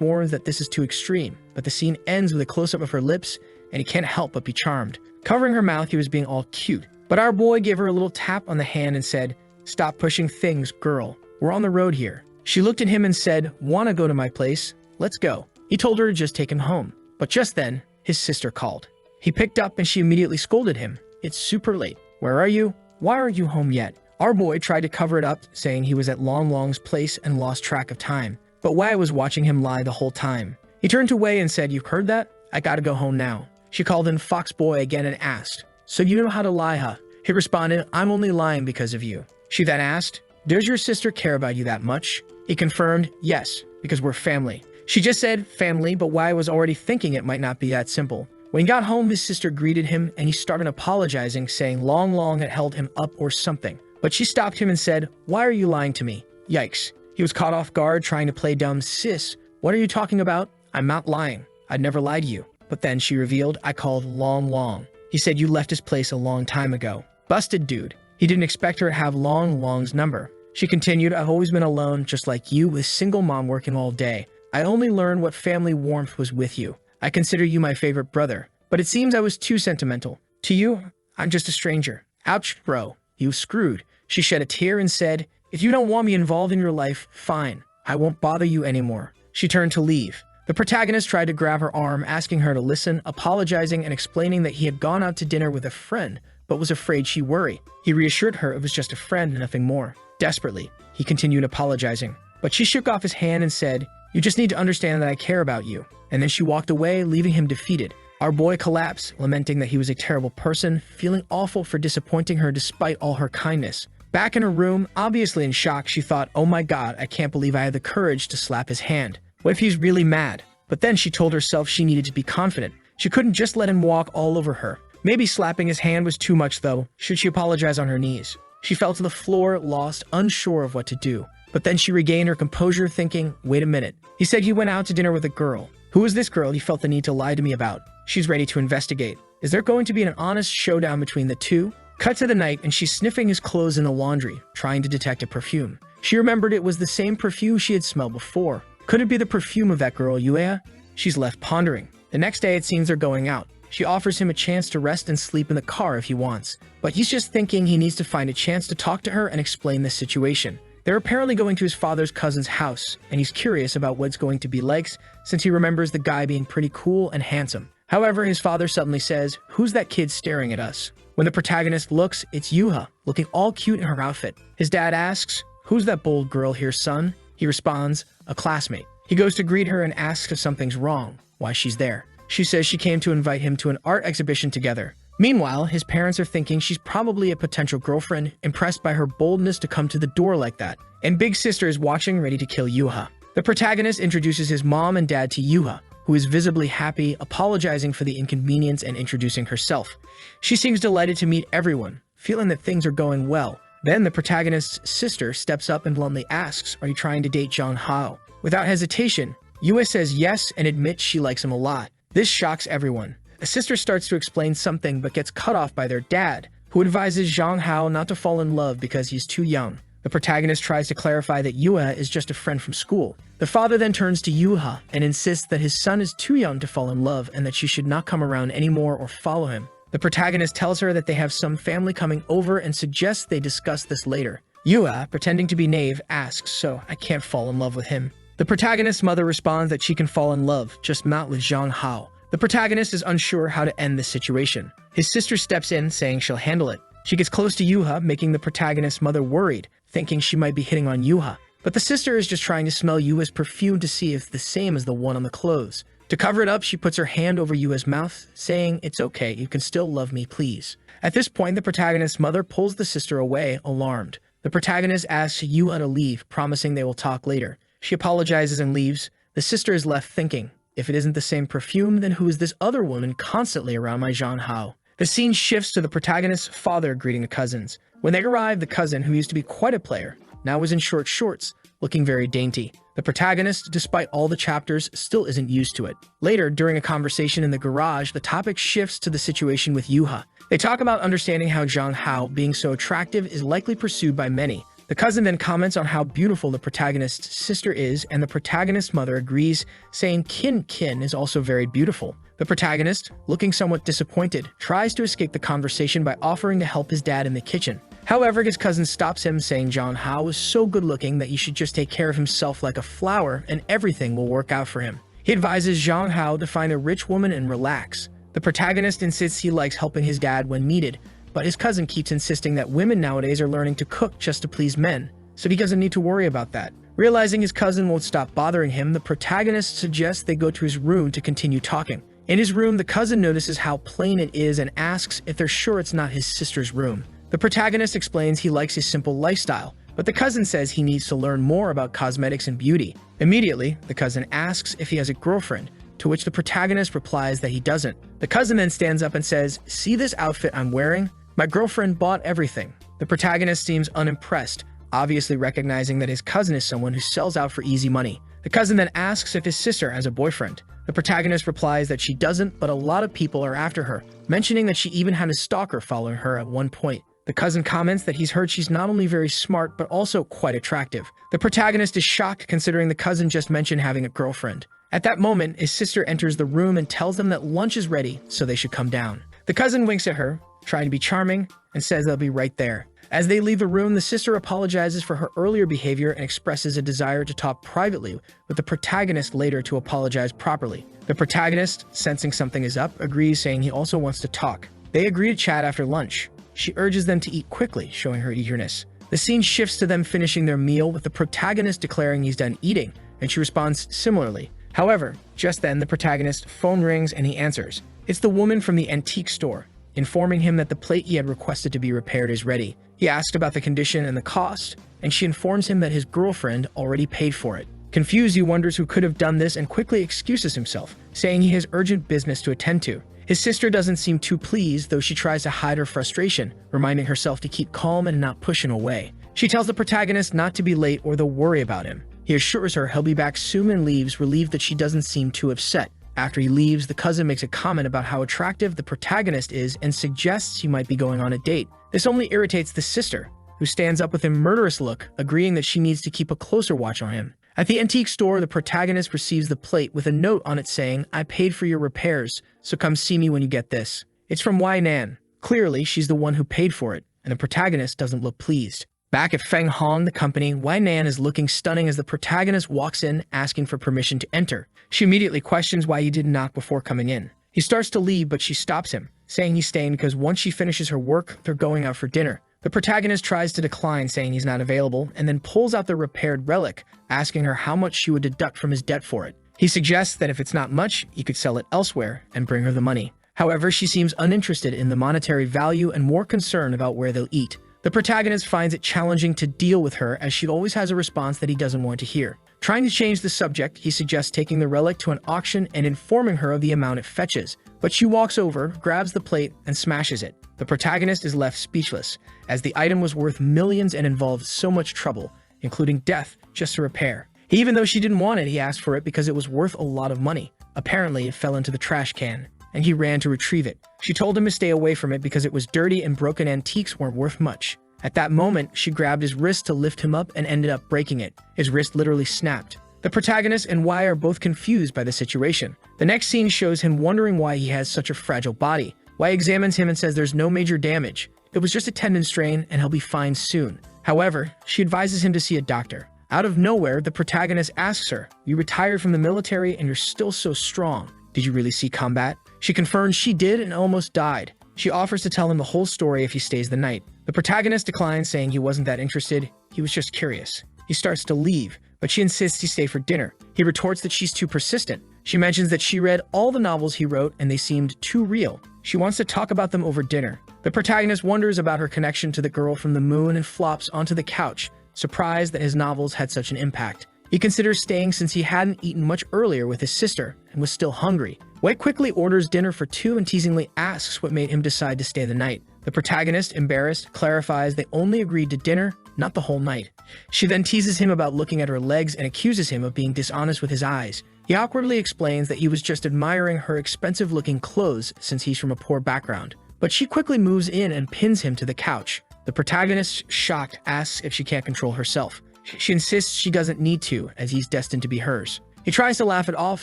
warns that this is too extreme, but the scene ends with a close-up of her lips, and he can't help but be charmed. Covering her mouth, he was being all cute. But our boy gave her a little tap on the hand and said, "Stop pushing things, girl. We're on the road here." She looked at him and said, "Wanna go to my place? Let's go." He told her to just take him home. But just then, his sister called. He picked up and she immediately scolded him. "It's super late. Where are you? Why aren't you home yet?" Our boy tried to cover it up, saying he was at Long Long's place and lost track of time. But Wei was watching him lie the whole time. He turned to Wei and said, "You've heard that? I gotta go home now." She called in Fox Boy again and asked, "So you know how to lie, huh?" He responded, "I'm only lying because of you." She then asked, "Does your sister care about you that much?" He confirmed, "Yes, because we're family." She just said family, but Wei was already thinking it might not be that simple. When he got home, his sister greeted him and he started apologizing, saying Long Long had held him up or something. But she stopped him and said, "Why are you lying to me?" Yikes. He was caught off guard trying to play dumb. "Sis, what are you talking about? I'm not lying. I'd never lied to you." But then she revealed, "I called Long Long. He said you left his place a long time ago." Busted dude. He didn't expect her to have Long Long's number. She continued, "I've always been alone, just like you, with single mom working all day. I only learned what family warmth was with you. I consider you my favorite brother. But it seems I was too sentimental. To you, I'm just a stranger." Ouch, bro. He was screwed. She shed a tear and said, "If you don't want me involved in your life, fine. I won't bother you anymore." She turned to leave. The protagonist tried to grab her arm, asking her to listen, apologizing and explaining that he had gone out to dinner with a friend, but was afraid she'd worry. He reassured her it was just a friend and nothing more. Desperately, he continued apologizing. But she shook off his hand and said, "You just need to understand that I care about you." And then she walked away, leaving him defeated. Our boy collapsed, lamenting that he was a terrible person, feeling awful for disappointing her despite all her kindness. Back in her room, obviously in shock, she thought, "Oh my god, I can't believe I had the courage to slap his hand. What if he's really mad?" But then she told herself she needed to be confident. She couldn't just let him walk all over her. Maybe slapping his hand was too much though. Should she apologize on her knees? She fell to the floor, lost, unsure of what to do. But then she regained her composure, thinking, "Wait a minute. He said he went out to dinner with a girl. Who is this girl he felt the need to lie to me about?" She's ready to investigate. Is there going to be an honest showdown between the two? Cut to the night and she's sniffing his clothes in the laundry, trying to detect a perfume. She remembered it was the same perfume she had smelled before. Could it be the perfume of that girl, Yuya? She's left pondering. The next day it seems they're going out. She offers him a chance to rest and sleep in the car if he wants. But he's just thinking he needs to find a chance to talk to her and explain the situation. They're apparently going to his father's cousin's house, and he's curious about what it's going to be like since he remembers the guy being pretty cool and handsome. However, his father suddenly says, "Who's that kid staring at us?" When the protagonist looks, it's Yuha, looking all cute in her outfit. His dad asks, "Who's that bold girl here, son?" He responds, "A classmate." He goes to greet her and asks if something's wrong, why she's there. She says she came to invite him to an art exhibition together. Meanwhile, his parents are thinking she's probably a potential girlfriend, impressed by her boldness to come to the door like that. And Big Sister is watching, ready to kill Yuha. The protagonist introduces his mom and dad to Yuha, who is visibly happy, apologizing for the inconvenience and introducing herself. She seems delighted to meet everyone, feeling that things are going well. Then the protagonist's sister steps up and bluntly asks, "Are you trying to date John Hao?" Without hesitation, Yuha says yes and admits she likes him a lot. This shocks everyone. The sister starts to explain something but gets cut off by their dad, who advises Zhang Hao not to fall in love because he's too young. The protagonist tries to clarify that Yuha is just a friend from school. The father then turns to Yuha and insists that his son is too young to fall in love and that she should not come around anymore or follow him. The protagonist tells her that they have some family coming over and suggests they discuss this later. Yuha, pretending to be naive, asks, "So I can't fall in love with him?" The protagonist's mother responds that she can fall in love, just not with Zhang Hao. The protagonist is unsure how to end this situation. His sister steps in, saying she'll handle it. She gets close to Yuha, making the protagonist's mother worried, thinking she might be hitting on Yuha. But the sister is just trying to smell Yuha's perfume to see if it's the same as the one on the clothes. To cover it up, she puts her hand over Yuha's mouth, saying, "It's okay, you can still love me, please." At this point, the protagonist's mother pulls the sister away, alarmed. The protagonist asks Yuha to leave, promising they will talk later. She apologizes and leaves. The sister is left thinking, if it isn't the same perfume, then who is this other woman constantly around my Zhang Hao? The scene shifts to the protagonist's father greeting the cousins. When they arrive, the cousin, who used to be quite a player, now was in short shorts, looking very dainty. The protagonist, despite all the chapters, still isn't used to it. Later, during a conversation in the garage, the topic shifts to the situation with Yuha. They talk about understanding how Zhang Hao, being so attractive, is likely pursued by many. The cousin then comments on how beautiful the protagonist's sister is, and the protagonist's mother agrees, saying Kin is also very beautiful. The protagonist, looking somewhat disappointed, tries to escape the conversation by offering to help his dad in the kitchen. However, his cousin stops him, saying John Hao is so good looking that he should just take care of himself like a flower and everything will work out for him. He advises Zhang Hao to find a rich woman and relax. The protagonist insists he likes helping his dad when needed, but his cousin keeps insisting that women nowadays are learning to cook just to please men, so he doesn't need to worry about that. Realizing his cousin won't stop bothering him, the protagonist suggests they go to his room to continue talking. In his room, the cousin notices how plain it is and asks if they're sure it's not his sister's room. The protagonist explains he likes his simple lifestyle, but the cousin says he needs to learn more about cosmetics and beauty. Immediately, the cousin asks if he has a girlfriend, to which the protagonist replies that he doesn't. The cousin then stands up and says, "See this outfit I'm wearing? My girlfriend bought everything." The protagonist seems unimpressed, obviously recognizing that his cousin is someone who sells out for easy money. The cousin then asks if his sister has a boyfriend. The protagonist replies that she doesn't, but a lot of people are after her, mentioning that she even had a stalker following her at one point. The cousin comments that he's heard she's not only very smart, but also quite attractive. The protagonist is shocked considering the cousin just mentioned having a girlfriend. At that moment, his sister enters the room and tells them that lunch is ready, so they should come down. The cousin winks at her, trying to be charming, and says they'll be right there. As they leave the room, the sister apologizes for her earlier behavior and expresses a desire to talk privately with the protagonist later to apologize properly. The protagonist, sensing something is up, agrees, saying he also wants to talk. They agree to chat after lunch. She urges them to eat quickly, showing her eagerness. The scene shifts to them finishing their meal, with the protagonist declaring he's done eating, and she responds similarly. However, just then the protagonist's phone rings and he answers. It's the woman from the antique store, informing him that the plate he had requested to be repaired is ready. He asks about the condition and the cost, and she informs him that his girlfriend already paid for it. Confused, he wonders who could have done this and quickly excuses himself, saying he has urgent business to attend to. His sister doesn't seem too pleased, though she tries to hide her frustration, reminding herself to keep calm and not push him away. She tells the protagonist not to be late or they'll worry about him. He assures her he'll be back soon and leaves, relieved that she doesn't seem too upset. After he leaves, the cousin makes a comment about how attractive the protagonist is and suggests he might be going on a date. This only irritates the sister, who stands up with a murderous look, agreeing that she needs to keep a closer watch on him. At the antique store, the protagonist receives the plate with a note on it saying, "I paid for your repairs, so come see me when you get this." It's from Wai Nan. Clearly, she's the one who paid for it, and the protagonist doesn't look pleased. Back at Feng Hong, the company, Wai Nan is looking stunning as the protagonist walks in, asking for permission to enter. She immediately questions why he didn't knock before coming in. He starts to leave, but she stops him, saying he's staying because once she finishes her work, they're going out for dinner. The protagonist tries to decline, saying he's not available, and then pulls out the repaired relic, asking her how much she would deduct from his debt for it. He suggests that if it's not much, he could sell it elsewhere and bring her the money. However, she seems uninterested in the monetary value and more concerned about where they'll eat. The protagonist finds it challenging to deal with her, as she always has a response that he doesn't want to hear. Trying to change the subject, he suggests taking the relic to an auction and informing her of the amount it fetches. But she walks over, grabs the plate, and smashes it. The protagonist is left speechless, as the item was worth millions and involved so much trouble, including death, just to repair. Even though she didn't want it, he asked for it because it was worth a lot of money. Apparently, it fell into the trash can, and he ran to retrieve it. She told him to stay away from it because it was dirty and broken antiques weren't worth much. At that moment, she grabbed his wrist to lift him up and ended up breaking it. His wrist literally snapped. The protagonist and Wai are both confused by the situation. The next scene shows him wondering why he has such a fragile body. Wai examines him and says there's no major damage. It was just a tendon strain and he'll be fine soon. However, she advises him to see a doctor. Out of nowhere, the protagonist asks her, "You retired from the military and you're still so strong. Did you really see combat?" She confirms she did and almost died. She offers to tell him the whole story if he stays the night. The protagonist declines, saying he wasn't that interested, he was just curious. He starts to leave, but she insists he stay for dinner. He retorts that she's too persistent. She mentions that she read all the novels he wrote and they seemed too real. She wants to talk about them over dinner. The protagonist wonders about her connection to the girl from the moon and flops onto the couch, surprised that his novels had such an impact. He considers staying since he hadn't eaten much earlier with his sister and was still hungry. White quickly orders dinner for two and teasingly asks what made him decide to stay the night. The protagonist, embarrassed, clarifies they only agreed to dinner, not the whole night. She then teases him about looking at her legs and accuses him of being dishonest with his eyes. He awkwardly explains that he was just admiring her expensive-looking clothes since he's from a poor background. But she quickly moves in and pins him to the couch. The protagonist, shocked, asks if she can't control herself. She insists she doesn't need to, as he's destined to be hers. He tries to laugh it off,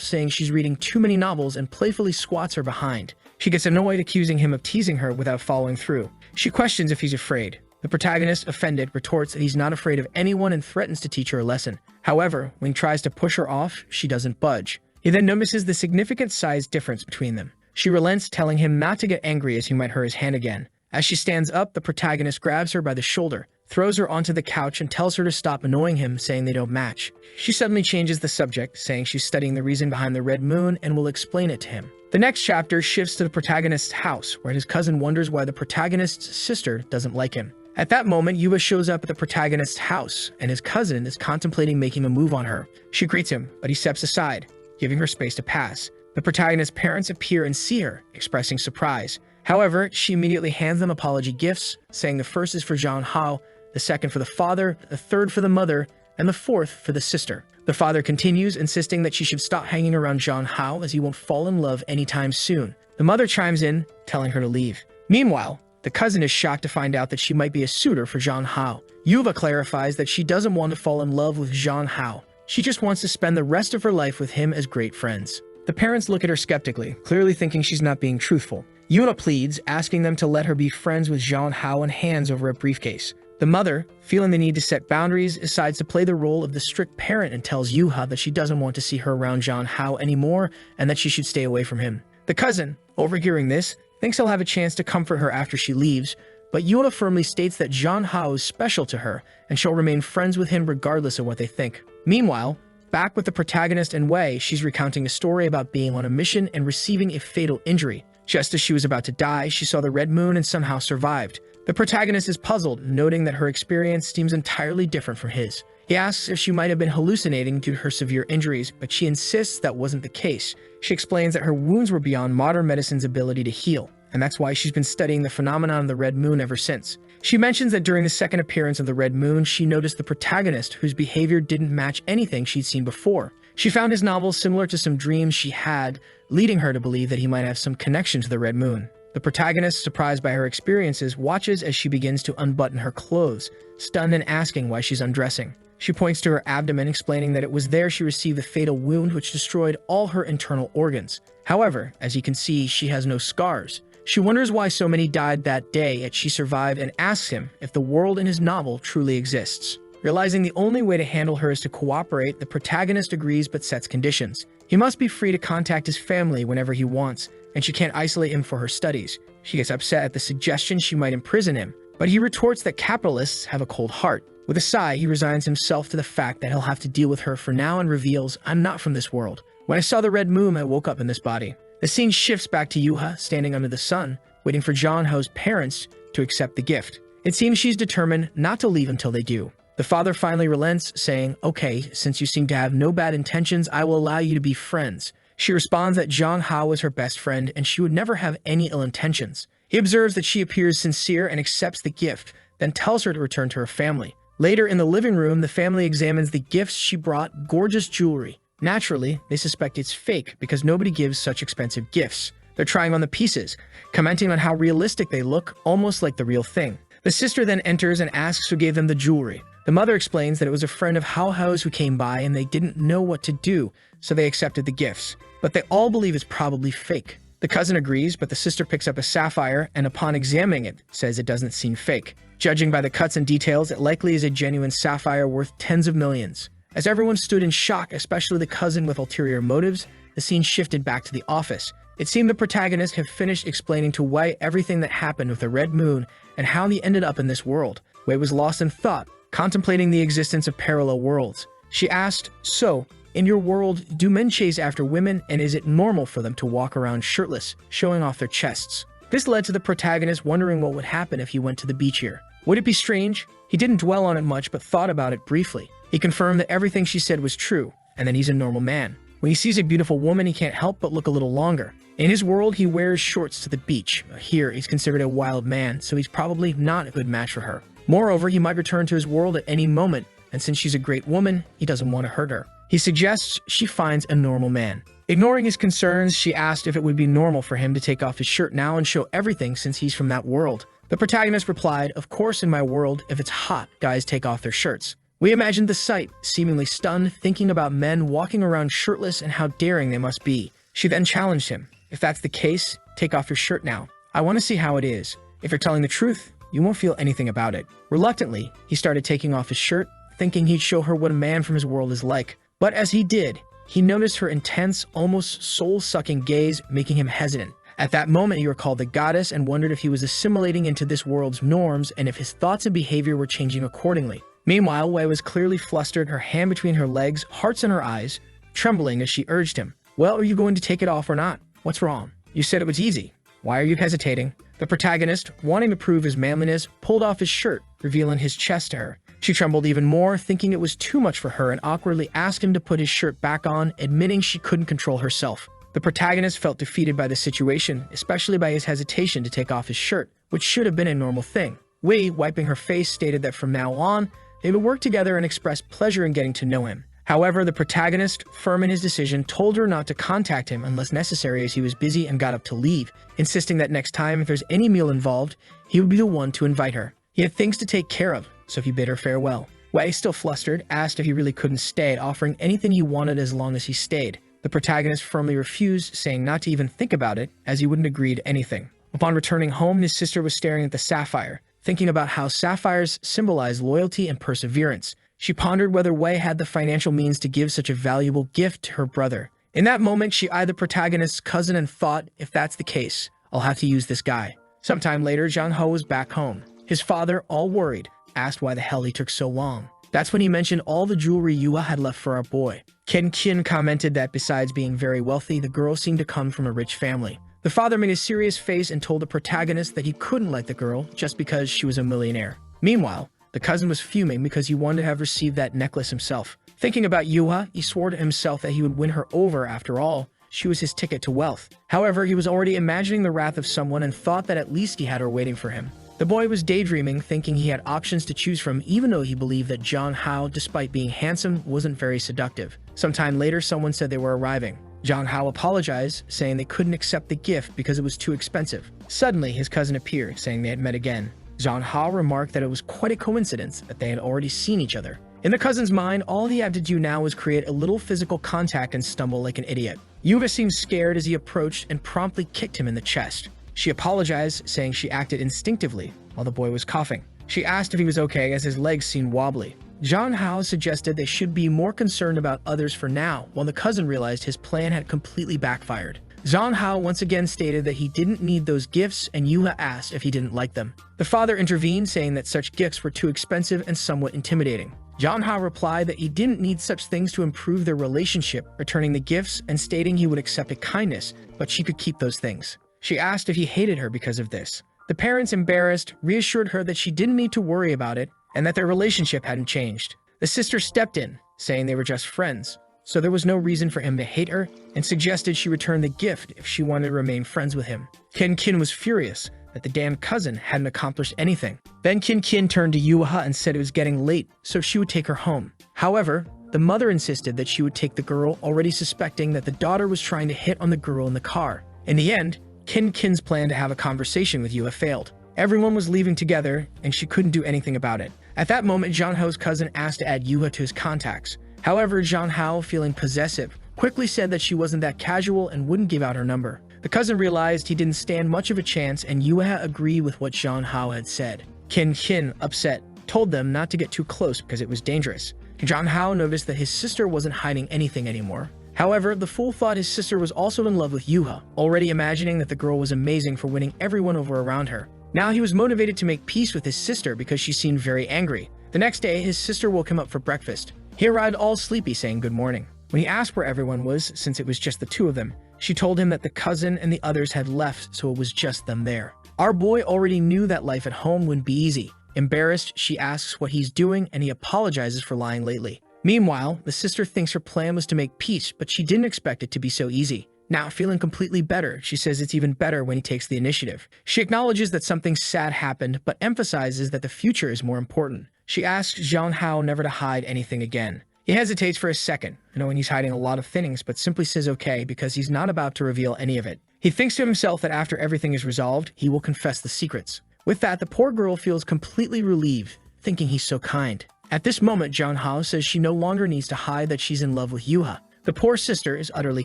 saying she's reading too many novels and playfully squats her behind. She gets annoyed, accusing him of teasing her without following through. She questions if he's afraid. The protagonist, offended, retorts that he's not afraid of anyone and threatens to teach her a lesson. However, when he tries to push her off, she doesn't budge. He then notices the significant size difference between them. She relents, telling him not to get angry as he might hurt his hand again. As she stands up, the protagonist grabs her by the shoulder, throws her onto the couch, and tells her to stop annoying him, saying they don't match. She suddenly changes the subject, saying she's studying the reason behind the red moon and will explain it to him. The next chapter shifts to the protagonist's house, where his cousin wonders why the protagonist's sister doesn't like him. At that moment, Yuba shows up at the protagonist's house, and his cousin is contemplating making a move on her. She greets him, but he steps aside, giving her space to pass. The protagonist's parents appear and see her, expressing surprise. However, she immediately hands them apology gifts, saying the first is for Zhang Hao, the second for the father, the third for the mother, and the fourth for the sister. The father continues, insisting that she should stop hanging around Zhang Hao as he won't fall in love anytime soon. The mother chimes in, telling her to leave. Meanwhile, the cousin is shocked to find out that she might be a suitor for Zhang Hao. Yuva clarifies that she doesn't want to fall in love with Zhang Hao. She just wants to spend the rest of her life with him as great friends. The parents look at her skeptically, clearly thinking she's not being truthful. Yuna pleads, asking them to let her be friends with Zhang Hao and hands over a briefcase. The mother, feeling the need to set boundaries, decides to play the role of the strict parent and tells Yuha that she doesn't want to see her around Zhang Hao anymore and that she should stay away from him. The cousin, overhearing this, thinks he'll have a chance to comfort her after she leaves, but Yuna firmly states that Zhang Hao is special to her and she'll remain friends with him regardless of what they think. Meanwhile, back with the protagonist and Wei, she's recounting a story about being on a mission and receiving a fatal injury. Just as she was about to die, she saw the red moon and somehow survived. The protagonist is puzzled, noting that her experience seems entirely different from his. He asks if she might have been hallucinating due to her severe injuries, but she insists that wasn't the case. She explains that her wounds were beyond modern medicine's ability to heal, and that's why she's been studying the phenomenon of the red moon ever since. She mentions that during the second appearance of the red moon, she noticed the protagonist whose behavior didn't match anything she'd seen before. She found his novel similar to some dreams she had, leading her to believe that he might have some connection to the red moon. The protagonist, surprised by her experiences, watches as she begins to unbutton her clothes, stunned and asking why she's undressing. She points to her abdomen, explaining that it was there she received the fatal wound which destroyed all her internal organs. However, as you can see, she has no scars. She wonders why so many died that day, yet she survived, and asks him if the world in his novel truly exists. Realizing the only way to handle her is to cooperate, the protagonist agrees but sets conditions. He must be free to contact his family whenever he wants, and she can't isolate him for her studies. She gets upset at the suggestion she might imprison him, but he retorts that capitalists have a cold heart. With a sigh, he resigns himself to the fact that he'll have to deal with her for now and reveals, "I'm not from this world. When I saw the red moon, I woke up in this body." The scene shifts back to Yuha, standing under the sun, waiting for Zhang Hao's parents to accept the gift. It seems she's determined not to leave until they do. The father finally relents, saying, "Okay, since you seem to have no bad intentions, I will allow you to be friends." She responds that Zhang Hao is her best friend and she would never have any ill intentions. He observes that she appears sincere and accepts the gift, then tells her to return to her family. Later in the living room, the family examines the gifts she brought, gorgeous jewelry. Naturally, they suspect it's fake because nobody gives such expensive gifts. They're trying on the pieces, commenting on how realistic they look, almost like the real thing. The sister then enters and asks who gave them the jewelry. The mother explains that it was a friend of Hao Hao's who came by and they didn't know what to do, so they accepted the gifts. But they all believe it's probably fake. The cousin agrees, but the sister picks up a sapphire and upon examining it, says it doesn't seem fake. Judging by the cuts and details, it likely is a genuine sapphire worth tens of millions. As everyone stood in shock, especially the cousin with ulterior motives, the scene shifted back to the office. It seemed the protagonist had finished explaining to Wei everything that happened with the red moon and how he ended up in this world. Wei was lost in thought, contemplating the existence of parallel worlds. She asked, "So, in your world, do men chase after women, and is it normal for them to walk around shirtless, showing off their chests?" This led to the protagonist wondering what would happen if he went to the beach here. Would it be strange? He didn't dwell on it much, but thought about it briefly. He confirmed that everything she said was true, and that he's a normal man. When he sees a beautiful woman, he can't help but look a little longer. In his world, he wears shorts to the beach. Here, he's considered a wild man, so he's probably not a good match for her. Moreover, he might return to his world at any moment, and since she's a great woman, he doesn't want to hurt her. He suggests she finds a normal man. Ignoring his concerns, she asked if it would be normal for him to take off his shirt now and show everything since he's from that world. The protagonist replied, "Of course, in my world, if it's hot, guys take off their shirts." We imagined the sight, seemingly stunned, thinking about men walking around shirtless and how daring they must be. She then challenged him, "If that's the case, take off your shirt now. I want to see how it is. If you're telling the truth, You won't feel anything about it. Reluctantly, he started taking off his shirt, thinking he'd show her what a man from his world is like. But as he did, he noticed her intense, almost soul-sucking gaze, making him hesitant. At that moment, he recalled the goddess and wondered if he was assimilating into this world's norms and if his thoughts and behavior were changing accordingly. Meanwhile, Wei was clearly flustered, her hand between her legs, hearts in her eyes, trembling as she urged him. Well, are you going to take it off or not? What's wrong? You said it was easy. Why are you hesitating? The protagonist, wanting to prove his manliness, pulled off his shirt, revealing his chest to her. She trembled even more, thinking it was too much for her, and awkwardly asked him to put his shirt back on, admitting she couldn't control herself. The protagonist felt defeated by the situation, especially by his hesitation to take off his shirt, which should have been a normal thing. Wei, wiping her face, stated that from now on, they would work together and express pleasure in getting to know him. However, the protagonist, firm in his decision, told her not to contact him unless necessary as he was busy and got up to leave, insisting that next time if there's any meal involved, he would be the one to invite her. He had things to take care of, so he bid her farewell. Wei, still flustered, asked if he really couldn't stay, offering anything he wanted as long as he stayed. The protagonist firmly refused, saying not to even think about it, as he wouldn't agree to anything. Upon returning home, his sister was staring at the sapphire, thinking about how sapphires symbolize loyalty and perseverance. She pondered whether Wei had the financial means to give such a valuable gift to her brother. In that moment, she eyed the protagonist's cousin and thought, if that's the case, I'll have to use this guy. Sometime later, Zhang He was back home. His father, all worried, asked why the hell he took so long. That's when he mentioned all the jewelry Yua had left for our boy. Ken Qin commented that besides being very wealthy, the girl seemed to come from a rich family. The father made a serious face and told the protagonist that he couldn't like the girl just because she was a millionaire. Meanwhile, the cousin was fuming because he wanted to have received that necklace himself. Thinking about Yua, he swore to himself that he would win her over. After all, she was his ticket to wealth. However, he was already imagining the wrath of someone and thought that at least he had her waiting for him. The boy was daydreaming, thinking he had options to choose from, even though he believed that Zhang He, despite being handsome, wasn't very seductive. Sometime later, someone said they were arriving. Zhang He apologized, saying they couldn't accept the gift because it was too expensive. Suddenly, his cousin appeared, saying they had met again. Zhang He remarked that it was quite a coincidence that they had already seen each other. In the cousin's mind, all he had to do now was create a little physical contact and stumble like an idiot. Yuva seemed scared as he approached and promptly kicked him in the chest. She apologized, saying she acted instinctively while the boy was coughing. She asked if he was okay as his legs seemed wobbly. Zhang He suggested they should be more concerned about others for now, while the cousin realized his plan had completely backfired. Zhang He once again stated that he didn't need those gifts, and Yuha asked if he didn't like them. The father intervened, saying that such gifts were too expensive and somewhat intimidating. Zhang He replied that he didn't need such things to improve their relationship, returning the gifts and stating he would accept a kindness, but she could keep those things. She asked if he hated her because of this. The parents, embarrassed, reassured her that she didn't need to worry about it and that their relationship hadn't changed. The sister stepped in, saying they were just friends, so there was no reason for him to hate her, and suggested she return the gift if she wanted to remain friends with him. Ken Qin was furious that the damn cousin hadn't accomplished anything. Then Ken Qin turned to Yuha and said it was getting late, so she would take her home. However, the mother insisted that she would take the girl, already suspecting that the daughter was trying to hit on the girl in the car. In the end, Ken Qin's plan to have a conversation with Yuha failed. Everyone was leaving together, and she couldn't do anything about it. At that moment, Zhang He's cousin asked to add Yuha to his contacts. However, Zhang He, feeling possessive, quickly said that she wasn't that casual and wouldn't give out her number. The cousin realized he didn't stand much of a chance, and Yuha agreed with what Zhang He had said. Ken Qin, upset, told them not to get too close because it was dangerous. Zhang He noticed that his sister wasn't hiding anything anymore. However, the fool thought his sister was also in love with Yuha, already imagining that the girl was amazing for winning everyone over around her. Now he was motivated to make peace with his sister because she seemed very angry. The next day, his sister woke him up for breakfast. He arrived all sleepy, saying good morning. When he asked where everyone was, since it was just the two of them, she told him that the cousin and the others had left, so it was just them there. Our boy already knew that life at home wouldn't be easy. Embarrassed, she asks what he's doing, and he apologizes for lying lately. Meanwhile, the sister thinks her plan was to make peace, but she didn't expect it to be so easy. Now, feeling completely better, she says it's even better when he takes the initiative. She acknowledges that something sad happened, but emphasizes that the future is more important. She asks Zhang He never to hide anything again. He hesitates for a second, knowing he's hiding a lot of things, but simply says okay because he's not about to reveal any of it. He thinks to himself that after everything is resolved, he will confess the secrets. With that, the poor girl feels completely relieved, thinking he's so kind. At this moment, Zhang He says she no longer needs to hide that she's in love with Yuha. The poor sister is utterly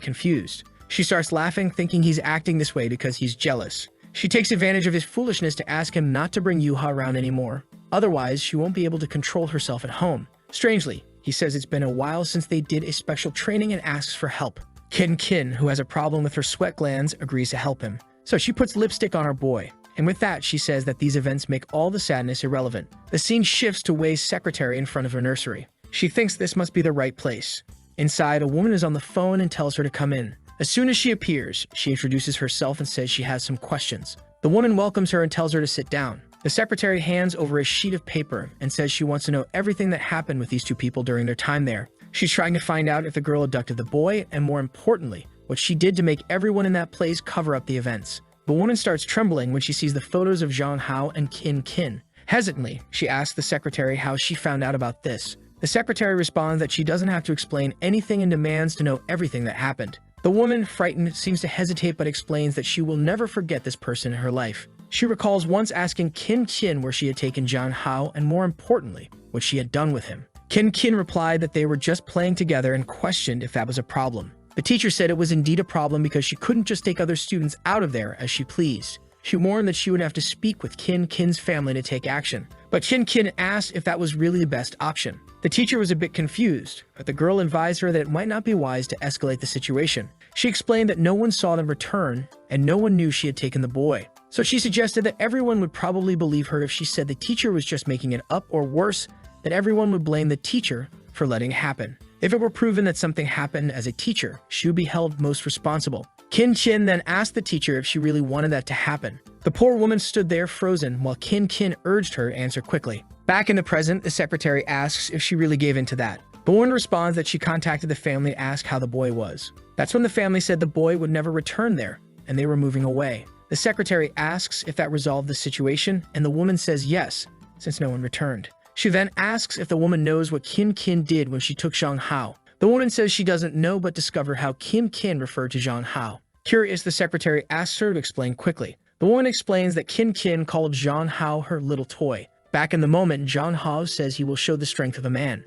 confused. She starts laughing, thinking he's acting this way because he's jealous. She takes advantage of his foolishness to ask him not to bring Yuha around anymore. Otherwise, she won't be able to control herself at home. Strangely, he says it's been a while since they did a special training and asks for help. Kin, who has a problem with her sweat glands, agrees to help him. So she puts lipstick on our boy. And with that, she says that these events make all the sadness irrelevant. The scene shifts to Wei's secretary in front of her nursery. She thinks this must be the right place. Inside, a woman is on the phone and tells her to come in. As soon as she appears, she introduces herself and says she has some questions. The woman welcomes her and tells her to sit down. The secretary hands over a sheet of paper and says she wants to know everything that happened with these two people during their time there. She's trying to find out if the girl abducted the boy, and more importantly, what she did to make everyone in that place cover up the events. The woman starts trembling when she sees the photos of Zhang Hao and Kin. Hesitantly, she asks the secretary how she found out about this. The secretary responds that she doesn't have to explain anything and demands to know everything that happened. The woman, frightened, seems to hesitate but explains that she will never forget this person in her life. She recalls once asking Kin where she had taken Zhang Hao and, more importantly, what she had done with him. Kin replied that they were just playing together and questioned if that was a problem. The teacher said it was indeed a problem because she couldn't just take other students out of there as she pleased. She warned that she would have to speak with Kin's family to take action. But Kin asked if that was really the best option. The teacher was a bit confused, but the girl advised her that it might not be wise to escalate the situation. She explained that no one saw them return, and no one knew she had taken the boy. So she suggested that everyone would probably believe her if she said the teacher was just making it up, or worse, that everyone would blame the teacher for letting it happen. If it were proven that something happened as a teacher, she would be held most responsible. Kin then asked the teacher if she really wanted that to happen. The poor woman stood there frozen while Kin urged her to answer quickly. Back in the present, the secretary asks if she really gave in to that. The woman responds that she contacted the family to ask how the boy was. That's when the family said the boy would never return there, and they were moving away. The secretary asks if that resolved the situation, and the woman says yes, since no one returned. She then asks if the woman knows what Kin did when she took Zhang Hao. The woman says she doesn't know but discovered how Kin referred to Zhang Hao. Curious, the secretary asks her to explain quickly. The woman explains that Kin called Zhang Hao her little toy. Back in the moment, Zhang Hao says he will show the strength of a man.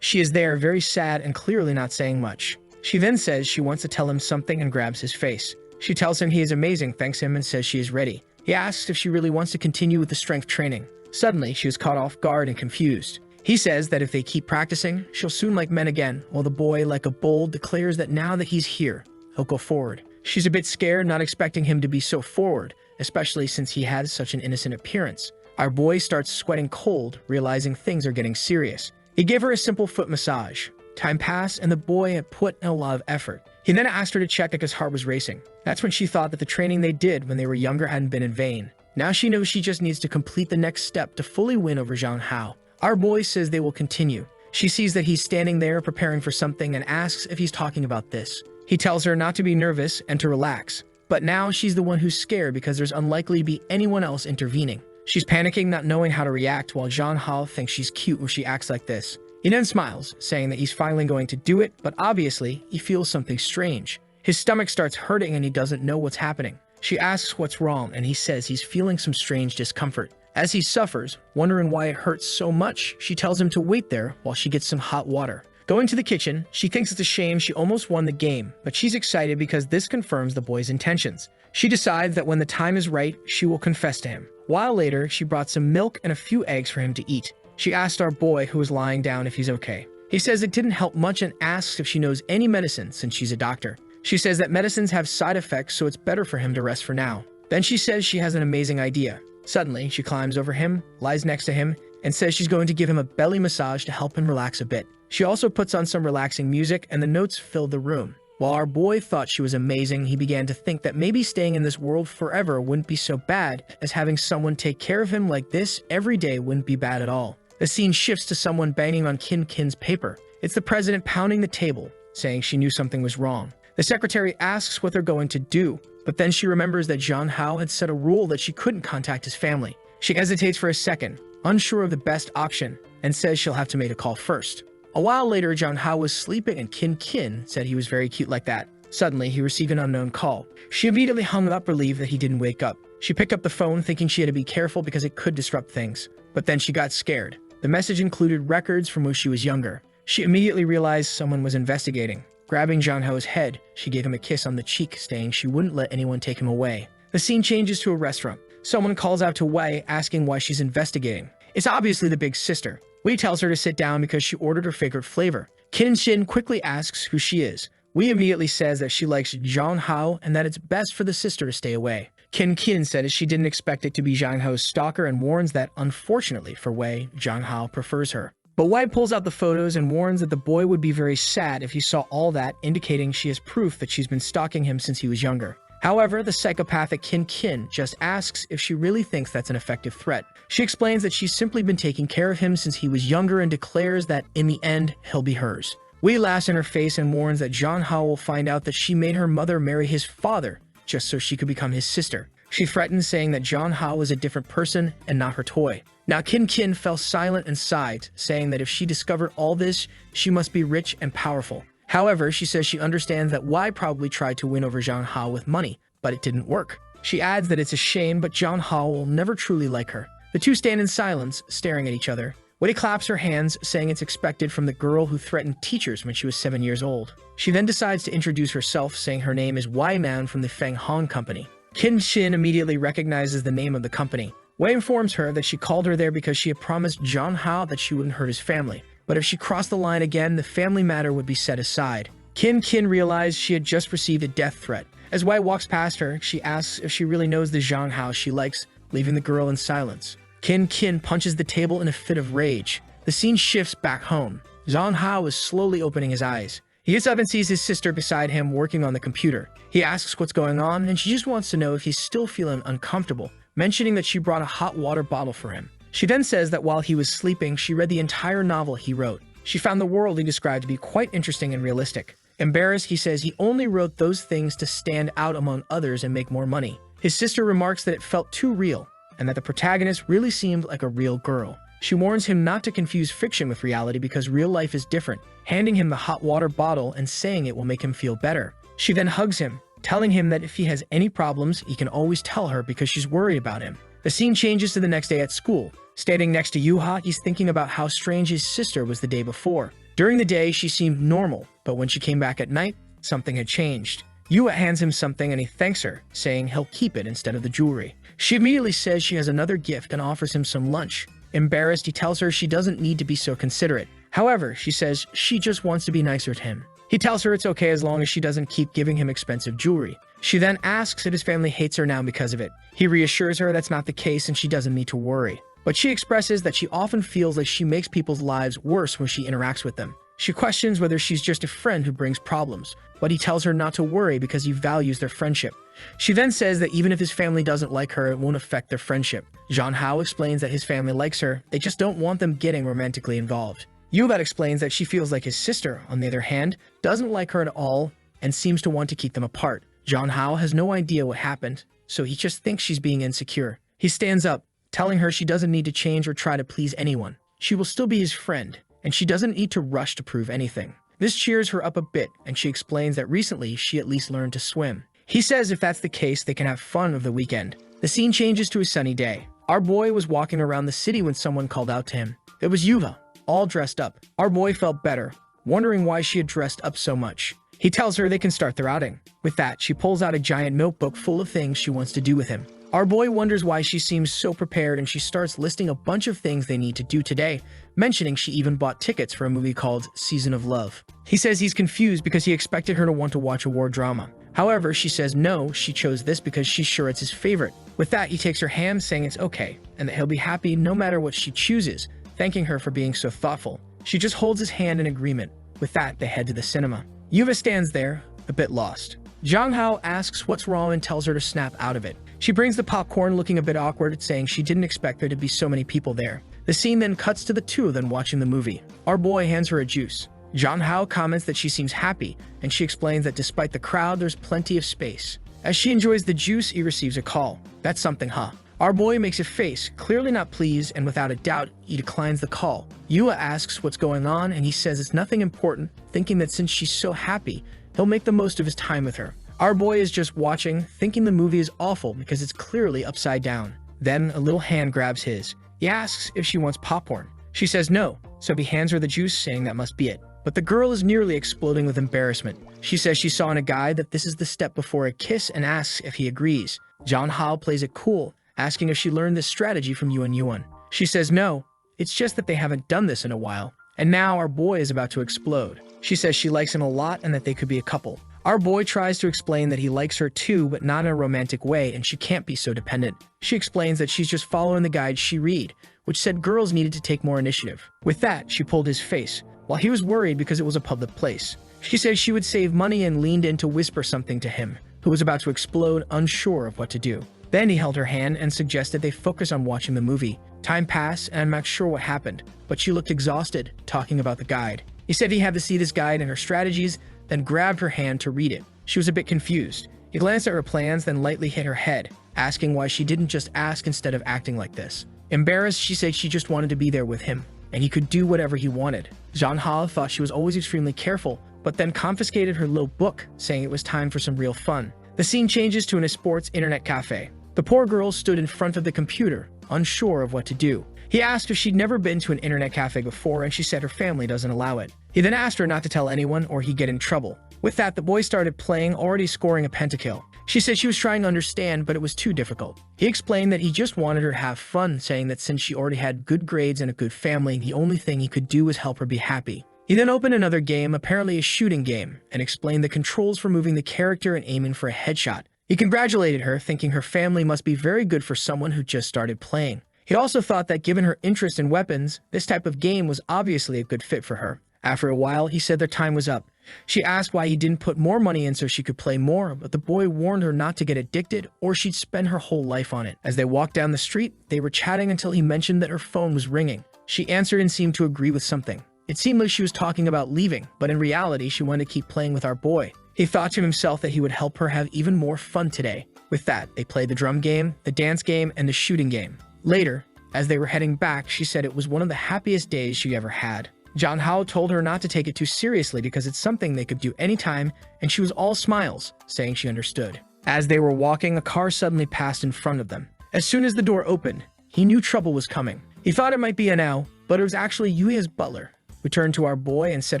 She is there, very sad and clearly not saying much. She then says she wants to tell him something and grabs his face. She tells him he is amazing, thanks him, and says she is ready. He asks if she really wants to continue with the strength training. Suddenly, she is caught off guard and confused. He says that if they keep practicing, she'll soon like men again, while the boy, like a bull, declares that now that he's here, he'll go forward. She's a bit scared, not expecting him to be so forward, especially since he has such an innocent appearance. Our boy starts sweating cold, realizing things are getting serious. He gave her a simple foot massage. Time passed, and the boy had put in a lot of effort. He then asked her to check if his heart was racing. That's when she thought that the training they did when they were younger hadn't been in vain. Now she knows she just needs to complete the next step to fully win over Zhang Hao. Our boy says they will continue. She sees that he's standing there preparing for something and asks if he's talking about this. He tells her not to be nervous and to relax. But now she's the one who's scared because there's unlikely to be anyone else intervening. She's panicking, not knowing how to react, while Zhang Hao thinks she's cute when she acts like this. He then smiles, saying that he's finally going to do it, but obviously, he feels something strange. His stomach starts hurting and he doesn't know what's happening. She asks what's wrong, and he says he's feeling some strange discomfort. As he suffers, wondering why it hurts so much, she tells him to wait there while she gets some hot water. Going to the kitchen, she thinks it's a shame she almost won the game, but she's excited because this confirms the boy's intentions. She decides that when the time is right, she will confess to him. While later, she brought some milk and a few eggs for him to eat. She asked our boy, who was lying down, if he's okay. He says it didn't help much and asks if she knows any medicine since she's a doctor. She says that medicines have side effects, so it's better for him to rest for now. Then she says she has an amazing idea. Suddenly, she climbs over him, lies next to him, and says she's going to give him a belly massage to help him relax a bit. She also puts on some relaxing music, and the notes fill the room. While our boy thought she was amazing, he began to think that maybe staying in this world forever wouldn't be so bad, as having someone take care of him like this every day wouldn't be bad at all. The scene shifts to someone banging on Kin's paper. It's the president pounding the table, saying she knew something was wrong. The secretary asks what they're going to do, but then she remembers that Zhang Hao had set a rule that she couldn't contact his family. She hesitates for a second, unsure of the best option, and says she'll have to make a call first. A while later, Zhang Hao was sleeping and Kin said he was very cute like that. Suddenly, he received an unknown call. She immediately hung up, relieved that he didn't wake up. She picked up the phone thinking she had to be careful because it could disrupt things. But then she got scared. The message included records from when she was younger. She immediately realized someone was investigating. Grabbing Zhang Hao's head, she gave him a kiss on the cheek, saying she wouldn't let anyone take him away. The scene changes to a restaurant. Someone calls out to Wei, asking why she's investigating. It's obviously the big sister. Wei tells her to sit down because she ordered her favorite flavor. Kin Shin quickly asks who she is. Wei immediately says that she likes Zhang Hao and that it's best for the sister to stay away. Kin said she didn't expect it to be Zhang Hao's stalker and warns that, unfortunately for Wei, Zhang Hao prefers her. But Wei pulls out the photos and warns that the boy would be very sad if he saw all that, indicating she has proof that she's been stalking him since he was younger. However, the psychopathic Kin just asks if she really thinks that's an effective threat. She explains that she's simply been taking care of him since he was younger and declares that, in the end, he'll be hers. Wei laughs in her face and warns that Zhang Hao will find out that she made her mother marry his father just so she could become his sister. She threatens, saying that Zhang Hao is a different person and not her toy. Now Kin fell silent and sighed, saying that if she discovered all this, she must be rich and powerful. However, she says she understands that Wei probably tried to win over Zhang Hao with money, but it didn't work. She adds that it's a shame, but Zhang Hao will never truly like her. The two stand in silence, staring at each other. Wei claps her hands, saying it's expected from the girl who threatened teachers when she was 7 years old. She then decides to introduce herself, saying her name is Wei Man from the Feng Hong Company. Kin Shin immediately recognizes the name of the company. Wei informs her that she called her there because she had promised Zhang Hao that she wouldn't hurt his family. But if she crossed the line again, the family matter would be set aside. Kin realized she had just received a death threat. As Wei walks past her, she asks if she really knows the Zhang Hao she likes, leaving the girl in silence. Kin punches the table in a fit of rage. The scene shifts back home. Zhang Hao is slowly opening his eyes. He gets up and sees his sister beside him working on the computer. He asks what's going on, and she just wants to know if he's still feeling uncomfortable, mentioning that she brought a hot water bottle for him. She then says that while he was sleeping, she read the entire novel he wrote. She found the world he described to be quite interesting and realistic. Embarrassed, he says he only wrote those things to stand out among others and make more money. His sister remarks that it felt too real, and that the protagonist really seemed like a real girl. She warns him not to confuse fiction with reality because real life is different, handing him the hot water bottle and saying it will make him feel better. She then hugs him, telling him that if he has any problems, he can always tell her because she's worried about him. The scene changes to the next day at school. Standing next to Yuha, he's thinking about how strange his sister was the day before. During the day, she seemed normal, but when she came back at night, something had changed. Yuha hands him something and he thanks her, saying he'll keep it instead of the jewelry. She immediately says she has another gift and offers him some lunch. Embarrassed, he tells her she doesn't need to be so considerate. However, she says she just wants to be nicer to him. He tells her it's okay as long as she doesn't keep giving him expensive jewelry. She then asks if his family hates her now because of it. He reassures her that's not the case and she doesn't need to worry. But she expresses that she often feels like she makes people's lives worse when she interacts with them. She questions whether she's just a friend who brings problems, but he tells her not to worry because he values their friendship. She then says that even if his family doesn't like her, it won't affect their friendship. Zhang Hao explains that his family likes her, they just don't want them getting romantically involved. Yubat explains that she feels like his sister, on the other hand, doesn't like her at all and seems to want to keep them apart. Zhang Hao has no idea what happened, so he just thinks she's being insecure. He stands up, telling her she doesn't need to change or try to please anyone. She will still be his friend, and she doesn't need to rush to prove anything. This cheers her up a bit, and she explains that recently she at least learned to swim. He says if that's the case, they can have fun over the weekend. The scene changes to a sunny day. Our boy was walking around the city when someone called out to him. It was Yuva, all dressed up. Our boy felt better, wondering why she had dressed up so much. He tells her they can start their outing. With that, she pulls out a giant notebook full of things she wants to do with him. Our boy wonders why she seems so prepared, and she starts listing a bunch of things they need to do today, mentioning she even bought tickets for a movie called Season of Love. He says he's confused because he expected her to want to watch a war drama. However, she says no, she chose this because she's sure it's his favorite. With that, he takes her hand, saying it's okay, and that he'll be happy no matter what she chooses, thanking her for being so thoughtful. She just holds his hand in agreement. With that, they head to the cinema. Yuva stands there, a bit lost. Zhang Hao asks what's wrong and tells her to snap out of it. She brings the popcorn, looking a bit awkward, saying she didn't expect there to be so many people there. The scene then cuts to the two of them watching the movie. Our boy hands her a juice. Zhang Hao comments that she seems happy, and she explains that despite the crowd, there's plenty of space. As she enjoys the juice, he receives a call. That's something, huh? Our boy makes a face, clearly not pleased, and without a doubt, he declines the call. Yua asks what's going on, and he says it's nothing important, thinking that since she's so happy, he'll make the most of his time with her. Our boy is just watching, thinking the movie is awful because it's clearly upside down. Then a little hand grabs his. He asks if she wants popcorn. She says no, so he hands her the juice, saying that must be it. but the girl is nearly exploding with embarrassment. She says she saw in a guide that this is the step before a kiss and asks if he agrees. Jeonhao plays it cool, asking if she learned this strategy from Yuan. She says no, it's just that they haven't done this in a while. And now our boy is about to explode. She says she likes him a lot and that they could be a couple. Our boy tries to explain that he likes her too, but not in a romantic way, and she can't be so dependent. She explains that she's just following the guide she read, which said girls needed to take more initiative. With that, she pulled his face, while he was worried because it was a public place. She said she would save money and leaned in to whisper something to him, who was about to explode, unsure of what to do. Then he held her hand and suggested they focus on watching the movie. Time passed, and I'm not sure what happened, but she looked exhausted, talking about the guide. He said he had to see this guide and her strategies, then grabbed her hand to read it. She was a bit confused. He glanced at her plans, then lightly hit her head, asking why she didn't just ask instead of acting like this. Embarrassed, she said she just wanted to be there with him, and he could do whatever he wanted. Jeonhao thought she was always extremely careful, but then confiscated her little book, saying it was time for some real fun. The scene changes to an sports internet cafe. The poor girl stood in front of the computer, unsure of what to do. He asked if she'd never been to an internet cafe before, and she said her family doesn't allow it. He then asked her not to tell anyone or he'd get in trouble. With that, the boy started playing, already scoring a pentakill. She said she was trying to understand, but it was too difficult. He explained that he just wanted her to have fun, saying that since she already had good grades and a good family, the only thing he could do was help her be happy. He then opened another game, apparently a shooting game, and explained the controls for moving the character and aiming for a headshot. He congratulated her, thinking her family must be very good for someone who just started playing. He also thought that given her interest in weapons, this type of game was obviously a good fit for her. After a while, he said their time was up. She asked why he didn't put more money in so she could play more, but the boy warned her not to get addicted or she'd spend her whole life on it. As they walked down the street, they were chatting until he mentioned that her phone was ringing. She answered and seemed to agree with something. It seemed like she was talking about leaving, but in reality, she wanted to keep playing with our boy. He thought to himself that he would help her have even more fun today. With that, they played the drum game, the dance game, and the shooting game. Later, as they were heading back, she said it was one of the happiest days she ever had. Jeonhao told her not to take it too seriously because it's something they could do anytime, and she was all smiles, saying she understood. As they were walking, a car suddenly passed in front of them. As soon as the door opened, he knew trouble was coming. He thought it might be Anao, but it was actually Yuya's butler, who turned to our boy and said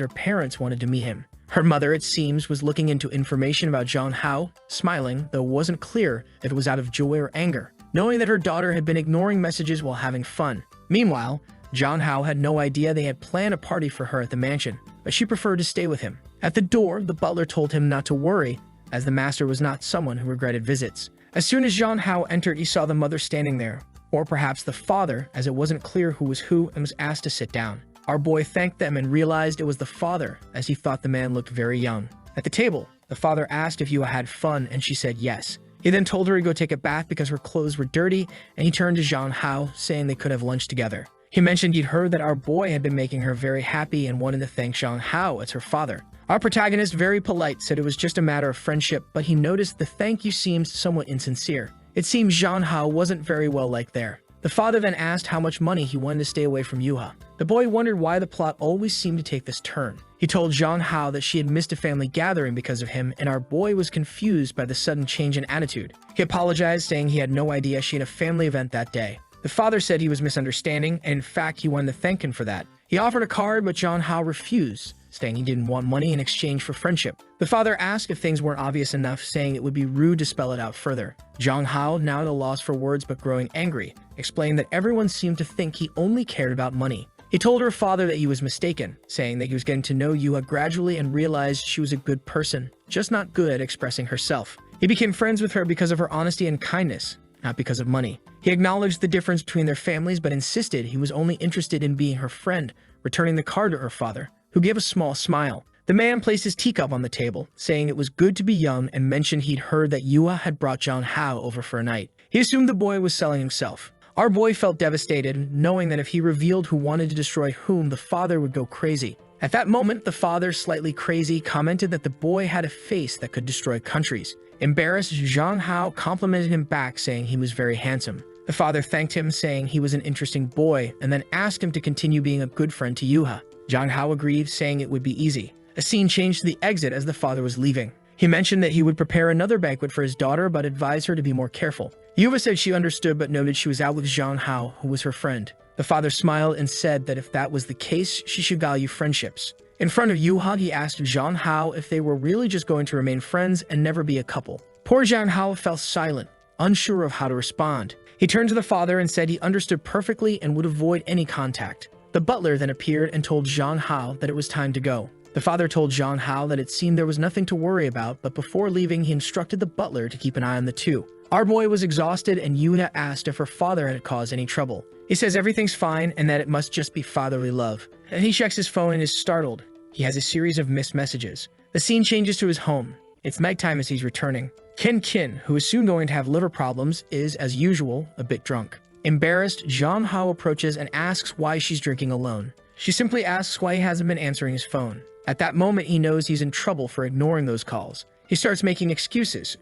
her parents wanted to meet him. Her mother, it seems, was looking into information about Jeonhao, smiling, though it wasn't clear if it was out of joy or anger, knowing that her daughter had been ignoring messages while having fun. Meanwhile, Jeonhao had no idea they had planned a party for her at the mansion, but she preferred to stay with him. At the door, the butler told him not to worry, as the master was not someone who regretted visits. As soon as Jeonhao entered, he saw the mother standing there, or perhaps the father, as it wasn't clear who was who, and was asked to sit down. Our boy thanked them and realized it was the father, as he thought the man looked very young. At the table, the father asked if Yua had fun, and she said yes. He then told her to go take a bath because her clothes were dirty, and he turned to Jeonhao, saying they could have lunch together. He mentioned he'd heard that our boy had been making her very happy and wanted to thank Jeonhao as her father. Our protagonist, very polite, said it was just a matter of friendship, but he noticed the thank you seemed somewhat insincere. It seems Jeonhao wasn't very well liked there. The father then asked how much money he wanted to stay away from Yuha. The boy wondered why the plot always seemed to take this turn. He told Jeonhao that she had missed a family gathering because of him, and our boy was confused by the sudden change in attitude. He apologized, saying he had no idea she had a family event that day. The father said he was misunderstanding, and in fact, he wanted to thank him for that. He offered a card, but Jeonhao refused, saying he didn't want money in exchange for friendship. The father asked if things weren't obvious enough, saying it would be rude to spell it out further. Jeonhao, now at a loss for words but growing angry, explained that everyone seemed to think he only cared about money. He told her father that he was mistaken, saying that he was getting to know Yuha gradually and realized she was a good person, just not good at expressing herself. He became friends with her because of her honesty and kindness, not because of money. He acknowledged the difference between their families but insisted he was only interested in being her friend, returning the card to her father, who gave a small smile. The man placed his teacup on the table, saying it was good to be young, and mentioned he'd heard that Yuha had brought Jeonhao over for a night. He assumed the boy was selling himself. Our boy felt devastated, knowing that if he revealed who wanted to destroy whom, the father would go crazy. At that moment, the father, slightly crazy, commented that the boy had a face that could destroy countries. Embarrassed, Jeonhao complimented him back, saying he was very handsome. The father thanked him, saying he was an interesting boy, and then asked him to continue being a good friend to Yuha. Jeonhao agreed, saying it would be easy. A scene changed to the exit as the father was leaving. He mentioned that he would prepare another banquet for his daughter, but advised her to be more careful. Yuha said she understood, but noted she was out with Jeonhao, who was her friend. The father smiled and said that if that was the case, she should value friendships. In front of Yuha, he asked Zhang Hao if they were really just going to remain friends and never be a couple. Poor Zhang Hao fell silent, unsure of how to respond. He turned to the father and said he understood perfectly and would avoid any contact. The butler then appeared and told Zhang Hao that it was time to go. The father told Zhang Hao that it seemed there was nothing to worry about, but before leaving, he instructed the butler to keep an eye on the two. Our boy was exhausted, and Yuna asked if her father had caused any trouble. He says everything's fine and that it must just be fatherly love. And he checks his phone and is startled. He has a series of missed messages. The scene changes to his home. It's nighttime as he's returning. Kin, who is soon going to have liver problems, is, as usual, a bit drunk. Embarrassed, Zhang Hao approaches and asks why she's drinking alone. She simply asks why he hasn't been answering his phone. At that moment, he knows he's in trouble for ignoring those calls. He starts making excuses.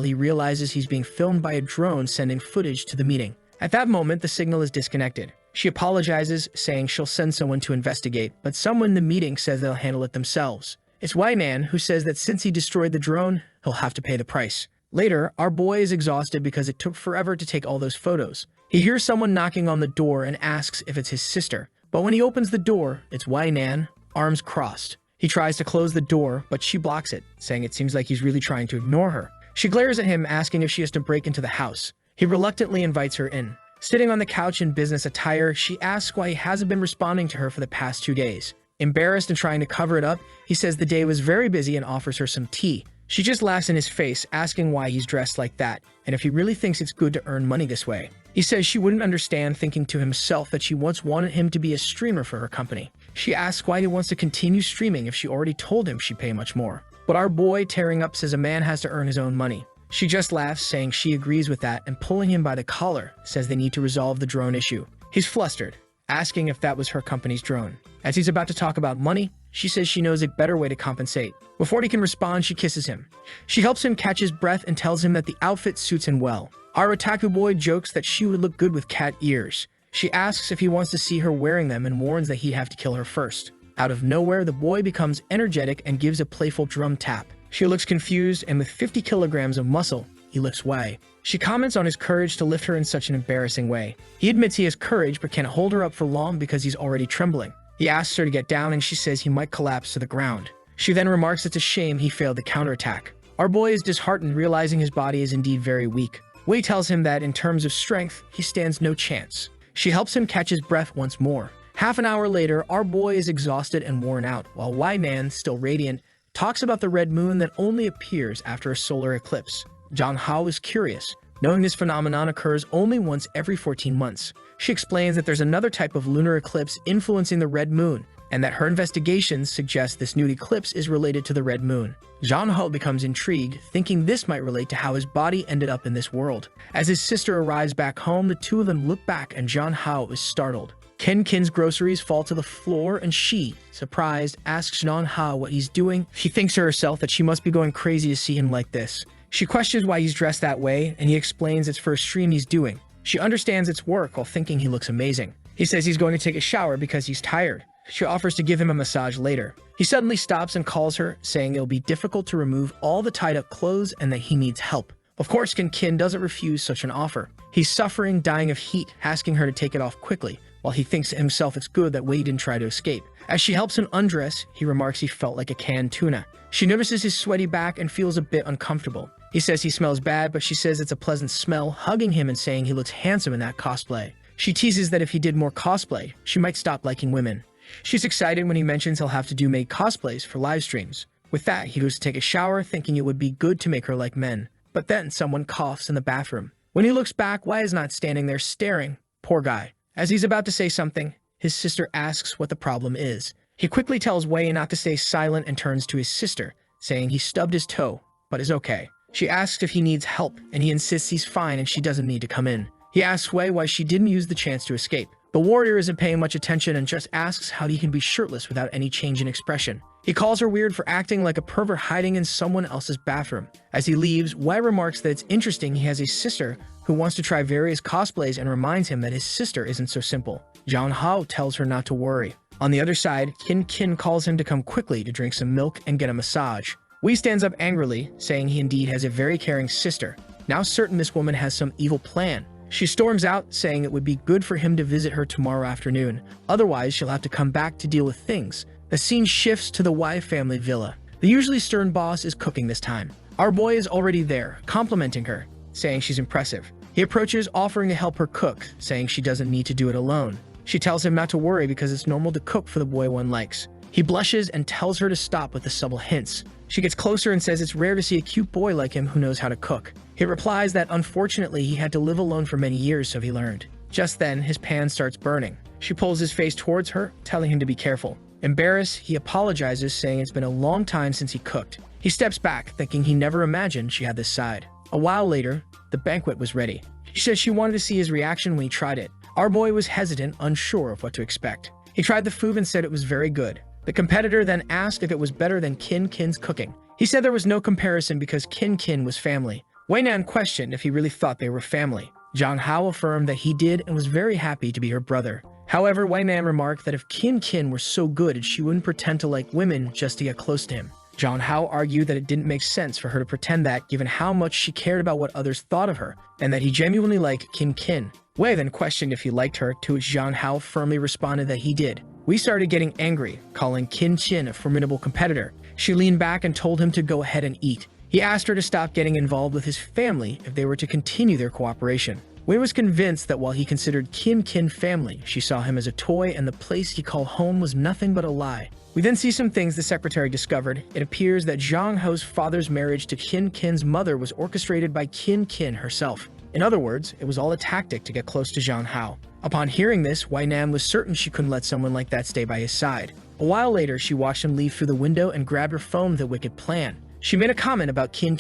He realizes he's being filmed by a drone sending footage to the meeting. At that moment, the signal is disconnected. She apologizes, saying she'll send someone to investigate, but someone in the meeting says they'll handle it themselves. It's Wainan, who says that since he destroyed the drone, he'll have to pay the price. Later, our boy is exhausted because it took forever to take all those photos. He hears someone knocking on the door and asks if it's his sister. But when he opens the door, it's Wainan, arms crossed. He tries to close the door, but she blocks it, saying it seems like he's really trying to ignore her. She glares at him, asking if she has to break into the house. He reluctantly invites her in. Sitting on the couch in business attire, she asks why he hasn't been responding to her for the past 2 days. Embarrassed and trying to cover it up, he says the day was very busy and offers her some tea. She just laughs in his face, asking why he's dressed like that, and if he really thinks it's good to earn money this way. He says she wouldn't understand, thinking to himself that she once wanted him to be a streamer for her company. She asks why he wants to continue streaming if she already told him she'd pay much more. But our boy, tearing up, says a man has to earn his own money. She just laughs, saying she agrees with that, and pulling him by the collar, says they need to resolve the drone issue. He's flustered, asking if that was her company's drone. As he's about to talk about money, she says she knows a better way to compensate. Before he can respond, she kisses him. She helps him catch his breath and tells him that the outfit suits him well. Our otaku boy jokes that she would look good with cat ears. She asks if he wants to see her wearing them and warns that he'd have to kill her first. Out of nowhere, the boy becomes energetic and gives a playful drum tap. She looks confused, and with 50 kilograms of muscle, he lifts Wei. She comments on his courage to lift her in such an embarrassing way. He admits he has courage but can't hold her up for long because he's already trembling. He asks her to get down and she says he might collapse to the ground. She then remarks it's a shame he failed the counterattack. Our boy is disheartened, realizing his body is indeed very weak. Wei tells him that in terms of strength, he stands no chance. She helps him catch his breath once more. Half an hour later, our boy is exhausted and worn out, while Wai-Man, still radiant, talks about the red moon that only appears after a solar eclipse. Zhang Hao is curious, knowing this phenomenon occurs only once every 14 months. She explains that there's another type of lunar eclipse influencing the red moon, and that her investigations suggest this new eclipse is related to the red moon. Zhang Hao becomes intrigued, thinking this might relate to how his body ended up in this world. As his sister arrives back home, the two of them look back and Zhang Hao is startled. Kin's groceries fall to the floor and she, surprised, asks Zhang Hao what he's doing. She thinks to herself that she must be going crazy to see him like this. She questions why he's dressed that way, and he explains it's for a stream he's doing. She understands it's work while thinking he looks amazing. He says he's going to take a shower because he's tired. She offers to give him a massage later. He suddenly stops and calls her, saying it'll be difficult to remove all the tied-up clothes and that he needs help. Of course, Kin doesn't refuse such an offer. He's suffering, dying of heat, asking her to take it off quickly. while he thinks to himself it's good that Wei didn't try to escape. As she helps him undress, he remarks he felt like a canned tuna. She notices his sweaty back and feels a bit uncomfortable. He says he smells bad, but she says it's a pleasant smell, hugging him and saying he looks handsome in that cosplay. She teases that if he did more cosplay, she might stop liking women. She's excited when he mentions he'll have to make cosplays for live streams. With that, he goes to take a shower, thinking it would be good to make her like men. But then someone coughs in the bathroom. When he looks back, Wei is not standing there staring. Poor guy. As he's about to say something, his sister asks what the problem is. He quickly tells Wei not to stay silent and turns to his sister, saying he stubbed his toe, but is okay. She asks if he needs help, and he insists he's fine and she doesn't need to come in. He asks Wei why she didn't use the chance to escape. The warrior isn't paying much attention and just asks how he can be shirtless without any change in expression. He calls her weird for acting like a pervert hiding in someone else's bathroom. As he leaves, Wei remarks that it's interesting he has a sister who wants to try various cosplays and reminds him that his sister isn't so simple. Zhang Hao tells her not to worry. On the other side, Kin calls him to come quickly to drink some milk and get a massage. Wei stands up angrily, saying he indeed has a very caring sister, now certain this woman has some evil plan. She storms out, saying it would be good for him to visit her tomorrow afternoon, otherwise she'll have to come back to deal with things. The scene shifts to the Wei family villa. The usually stern boss is cooking this time. Our boy is already there, complimenting her, saying she's impressive. He approaches, offering to help her cook, saying she doesn't need to do it alone. She tells him not to worry because it's normal to cook for the boy one likes. He blushes and tells her to stop with the subtle hints. She gets closer and says it's rare to see a cute boy like him who knows how to cook. He replies that unfortunately he had to live alone for many years, so he learned. Just then, his pan starts burning. She pulls his face towards her, telling him to be careful. Embarrassed, he apologizes, saying it's been a long time since he cooked. He steps back, thinking he never imagined she had this side. A while later, the banquet was ready. She says she wanted to see his reaction when he tried it. Our boy was hesitant, unsure of what to expect. He tried the food and said it was very good. The competitor then asked if it was better than Kin's cooking. He said there was no comparison because Kin was family. Wei Nan questioned if he really thought they were family. Zhang Hao affirmed that he did and was very happy to be her brother. However, Wei Nan remarked that if Kin were so good, she wouldn't pretend to like women just to get close to him. Zhang Hao argued that it didn't make sense for her to pretend that, given how much she cared about what others thought of her, and that he genuinely liked Kin. Wei then questioned if he liked her, to which Zhang Hao firmly responded that he did. We started getting angry, calling Kin a formidable competitor. She leaned back and told him to go ahead and eat. He asked her to stop getting involved with his family if they were to continue their cooperation. Wei was convinced that while he considered Kin family, she saw him as a toy and the place he called home was nothing but a lie. We then see some things the secretary discovered. It appears that Zhang Hao's father's marriage to Kin's mother was orchestrated by Kin herself. In other words, it was all a tactic to get close to Zhang Hao. Upon hearing this, Wei Nan was certain she couldn't let someone like that stay by his side. A while later, she watched him leave through the window and grabbed her phone with a wicked plan. She made a comment about Kin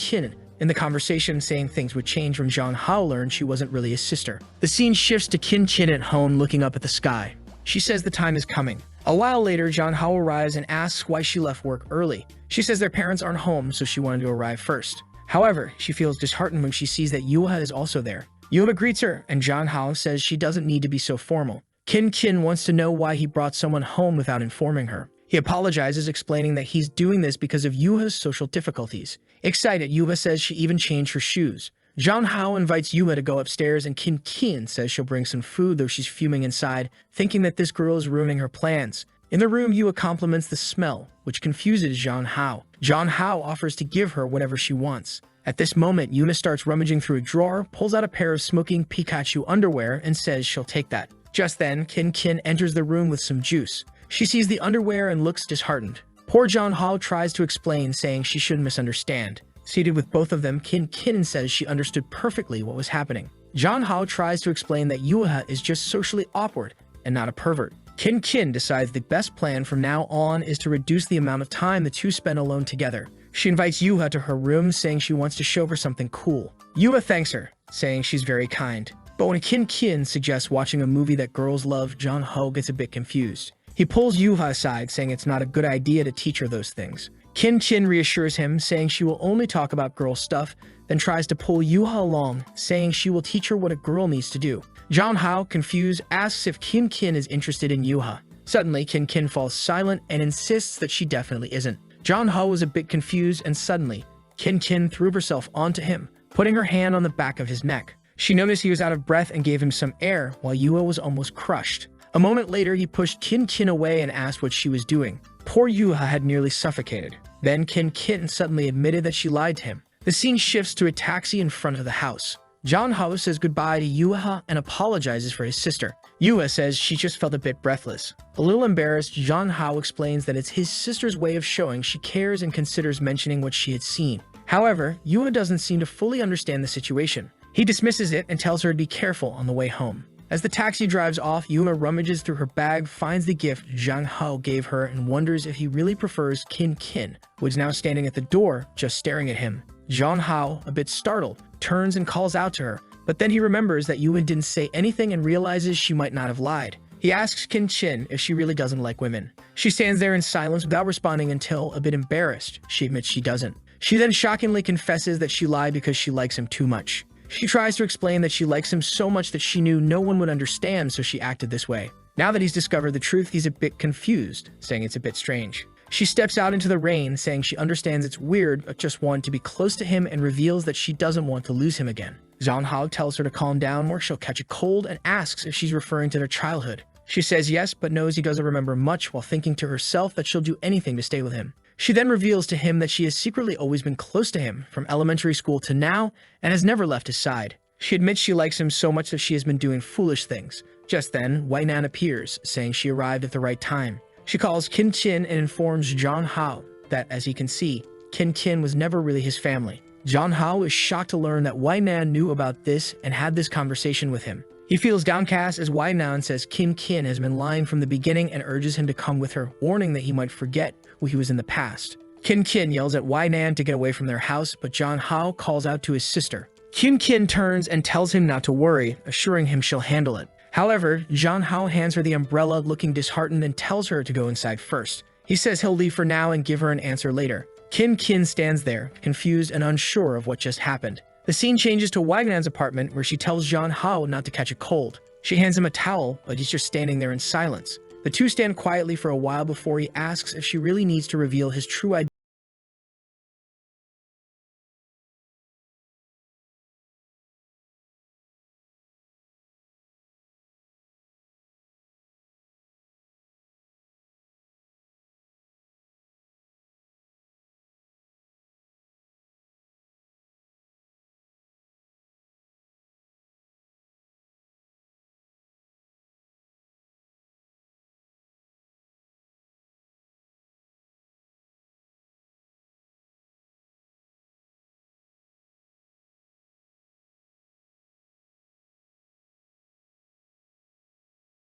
in the conversation, saying things would change when Zhang Hao learned she wasn't really his sister. The scene shifts to Kin at home looking up at the sky. She says the time is coming. A while later, Zhang Hao arrives and asks why she left work early. She says their parents aren't home, so she wanted to arrive first. However, she feels disheartened when she sees that Yuha is also there. Yuha greets her, and Zhang Hao says she doesn't need to be so formal. Kin wants to know why he brought someone home without informing her. He apologizes, explaining that he's doing this because of Yuha's social difficulties. Excited, Yuha says she even changed her shoes. Zhang Hao invites Yuha to go upstairs, and Kin says she'll bring some food, though she's fuming inside, thinking that this girl is ruining her plans. In the room, Yuha compliments the smell, which confuses Zhang Hao. Zhang Hao offers to give her whatever she wants. At this moment, Yuha starts rummaging through a drawer, pulls out a pair of smoking Pikachu underwear, and says she'll take that. Just then, Kin enters the room with some juice. She sees the underwear and looks disheartened. Poor Zhang Hao tries to explain, saying she shouldn't misunderstand. Seated with both of them, Kin says she understood perfectly what was happening. Zhang Hao tries to explain that Yuha is just socially awkward and not a pervert. Kin decides the best plan from now on is to reduce the amount of time the two spend alone together. She invites Yuha to her room, saying she wants to show her something cool. Yuha thanks her, saying she's very kind. But when Kin suggests watching a movie that girls love, Zhang Hao gets a bit confused. He pulls Yuha aside, saying it's not a good idea to teach her those things. Kin reassures him, saying she will only talk about girl stuff, then tries to pull Yuha along, saying she will teach her what a girl needs to do. Zhang Hao, confused, asks if Kin is interested in Yuha. Suddenly, Kin falls silent and insists that she definitely isn't. Zhang Hao was a bit confused, and suddenly, Kin threw herself onto him, putting her hand on the back of his neck. She noticed he was out of breath and gave him some air, while Yuha was almost crushed. A moment later, he pushed Kin Kin away and asked what she was doing. Poor Yuha had nearly suffocated. Then Kin Kin suddenly admitted that she lied to him. The scene shifts to a taxi in front of the house. John Ho says goodbye to Yuha and apologizes for his sister. Yuha says she just felt a bit breathless. A little embarrassed, John Ho explains that it's his sister's way of showing she cares and considers mentioning what she had seen. However, Yuha doesn't seem to fully understand the situation. He dismisses it and tells her to be careful on the way home. As the taxi drives off, Yuha rummages through her bag, finds the gift Zhang Hao gave her, and wonders if he really prefers Kin Kin, who is now standing at the door, just staring at him. Zhang Hao, a bit startled, turns and calls out to her, but then he remembers that Yuha didn't say anything and realizes she might not have lied. He asks Kin Kin if she really doesn't like women. She stands there in silence without responding until, a bit embarrassed, she admits she doesn't. She then shockingly confesses that she lied because she likes him too much. She tries to explain that she likes him so much that she knew no one would understand, so she acted this way. Now that he's discovered the truth, he's a bit confused, saying it's a bit strange. She steps out into the rain, saying she understands it's weird but just wanted to be close to him, and reveals that she doesn't want to lose him again. Zhang Hao tells her to calm down or she'll catch a cold and asks if she's referring to their childhood. She says yes, but knows he doesn't remember much, while thinking to herself that she'll do anything to stay with him. She then reveals to him that she has secretly always been close to him, from elementary school to now, and has never left his side. She admits she likes him so much that she has been doing foolish things. Just then, Wei Nan appears, saying she arrived at the right time. She calls Kin Kin and informs Zhang Hao that, as he can see, Kin Kin was never really his family. Zhang Hao is shocked to learn that Wei Nan knew about this and had this conversation with him. He feels downcast as Wei Nan says Kin Kin has been lying from the beginning and urges him to come with her, warning that he might forget who he was in the past. Kin Kin yells at Wei Nan to get away from their house, but Zhang Hao calls out to his sister. Kin Kin turns and tells him not to worry, assuring him she'll handle it. However, Zhang Hao hands her the umbrella, looking disheartened, and tells her to go inside first. He says he'll leave for now and give her an answer later. Kin Kin stands there, confused and unsure of what just happened. The scene changes to Wei Nan's apartment, where she tells Zhang Hao not to catch a cold. She hands him a towel, but he's just standing there in silence. The two stand quietly for a while before he asks if she really needs to reveal his true identity.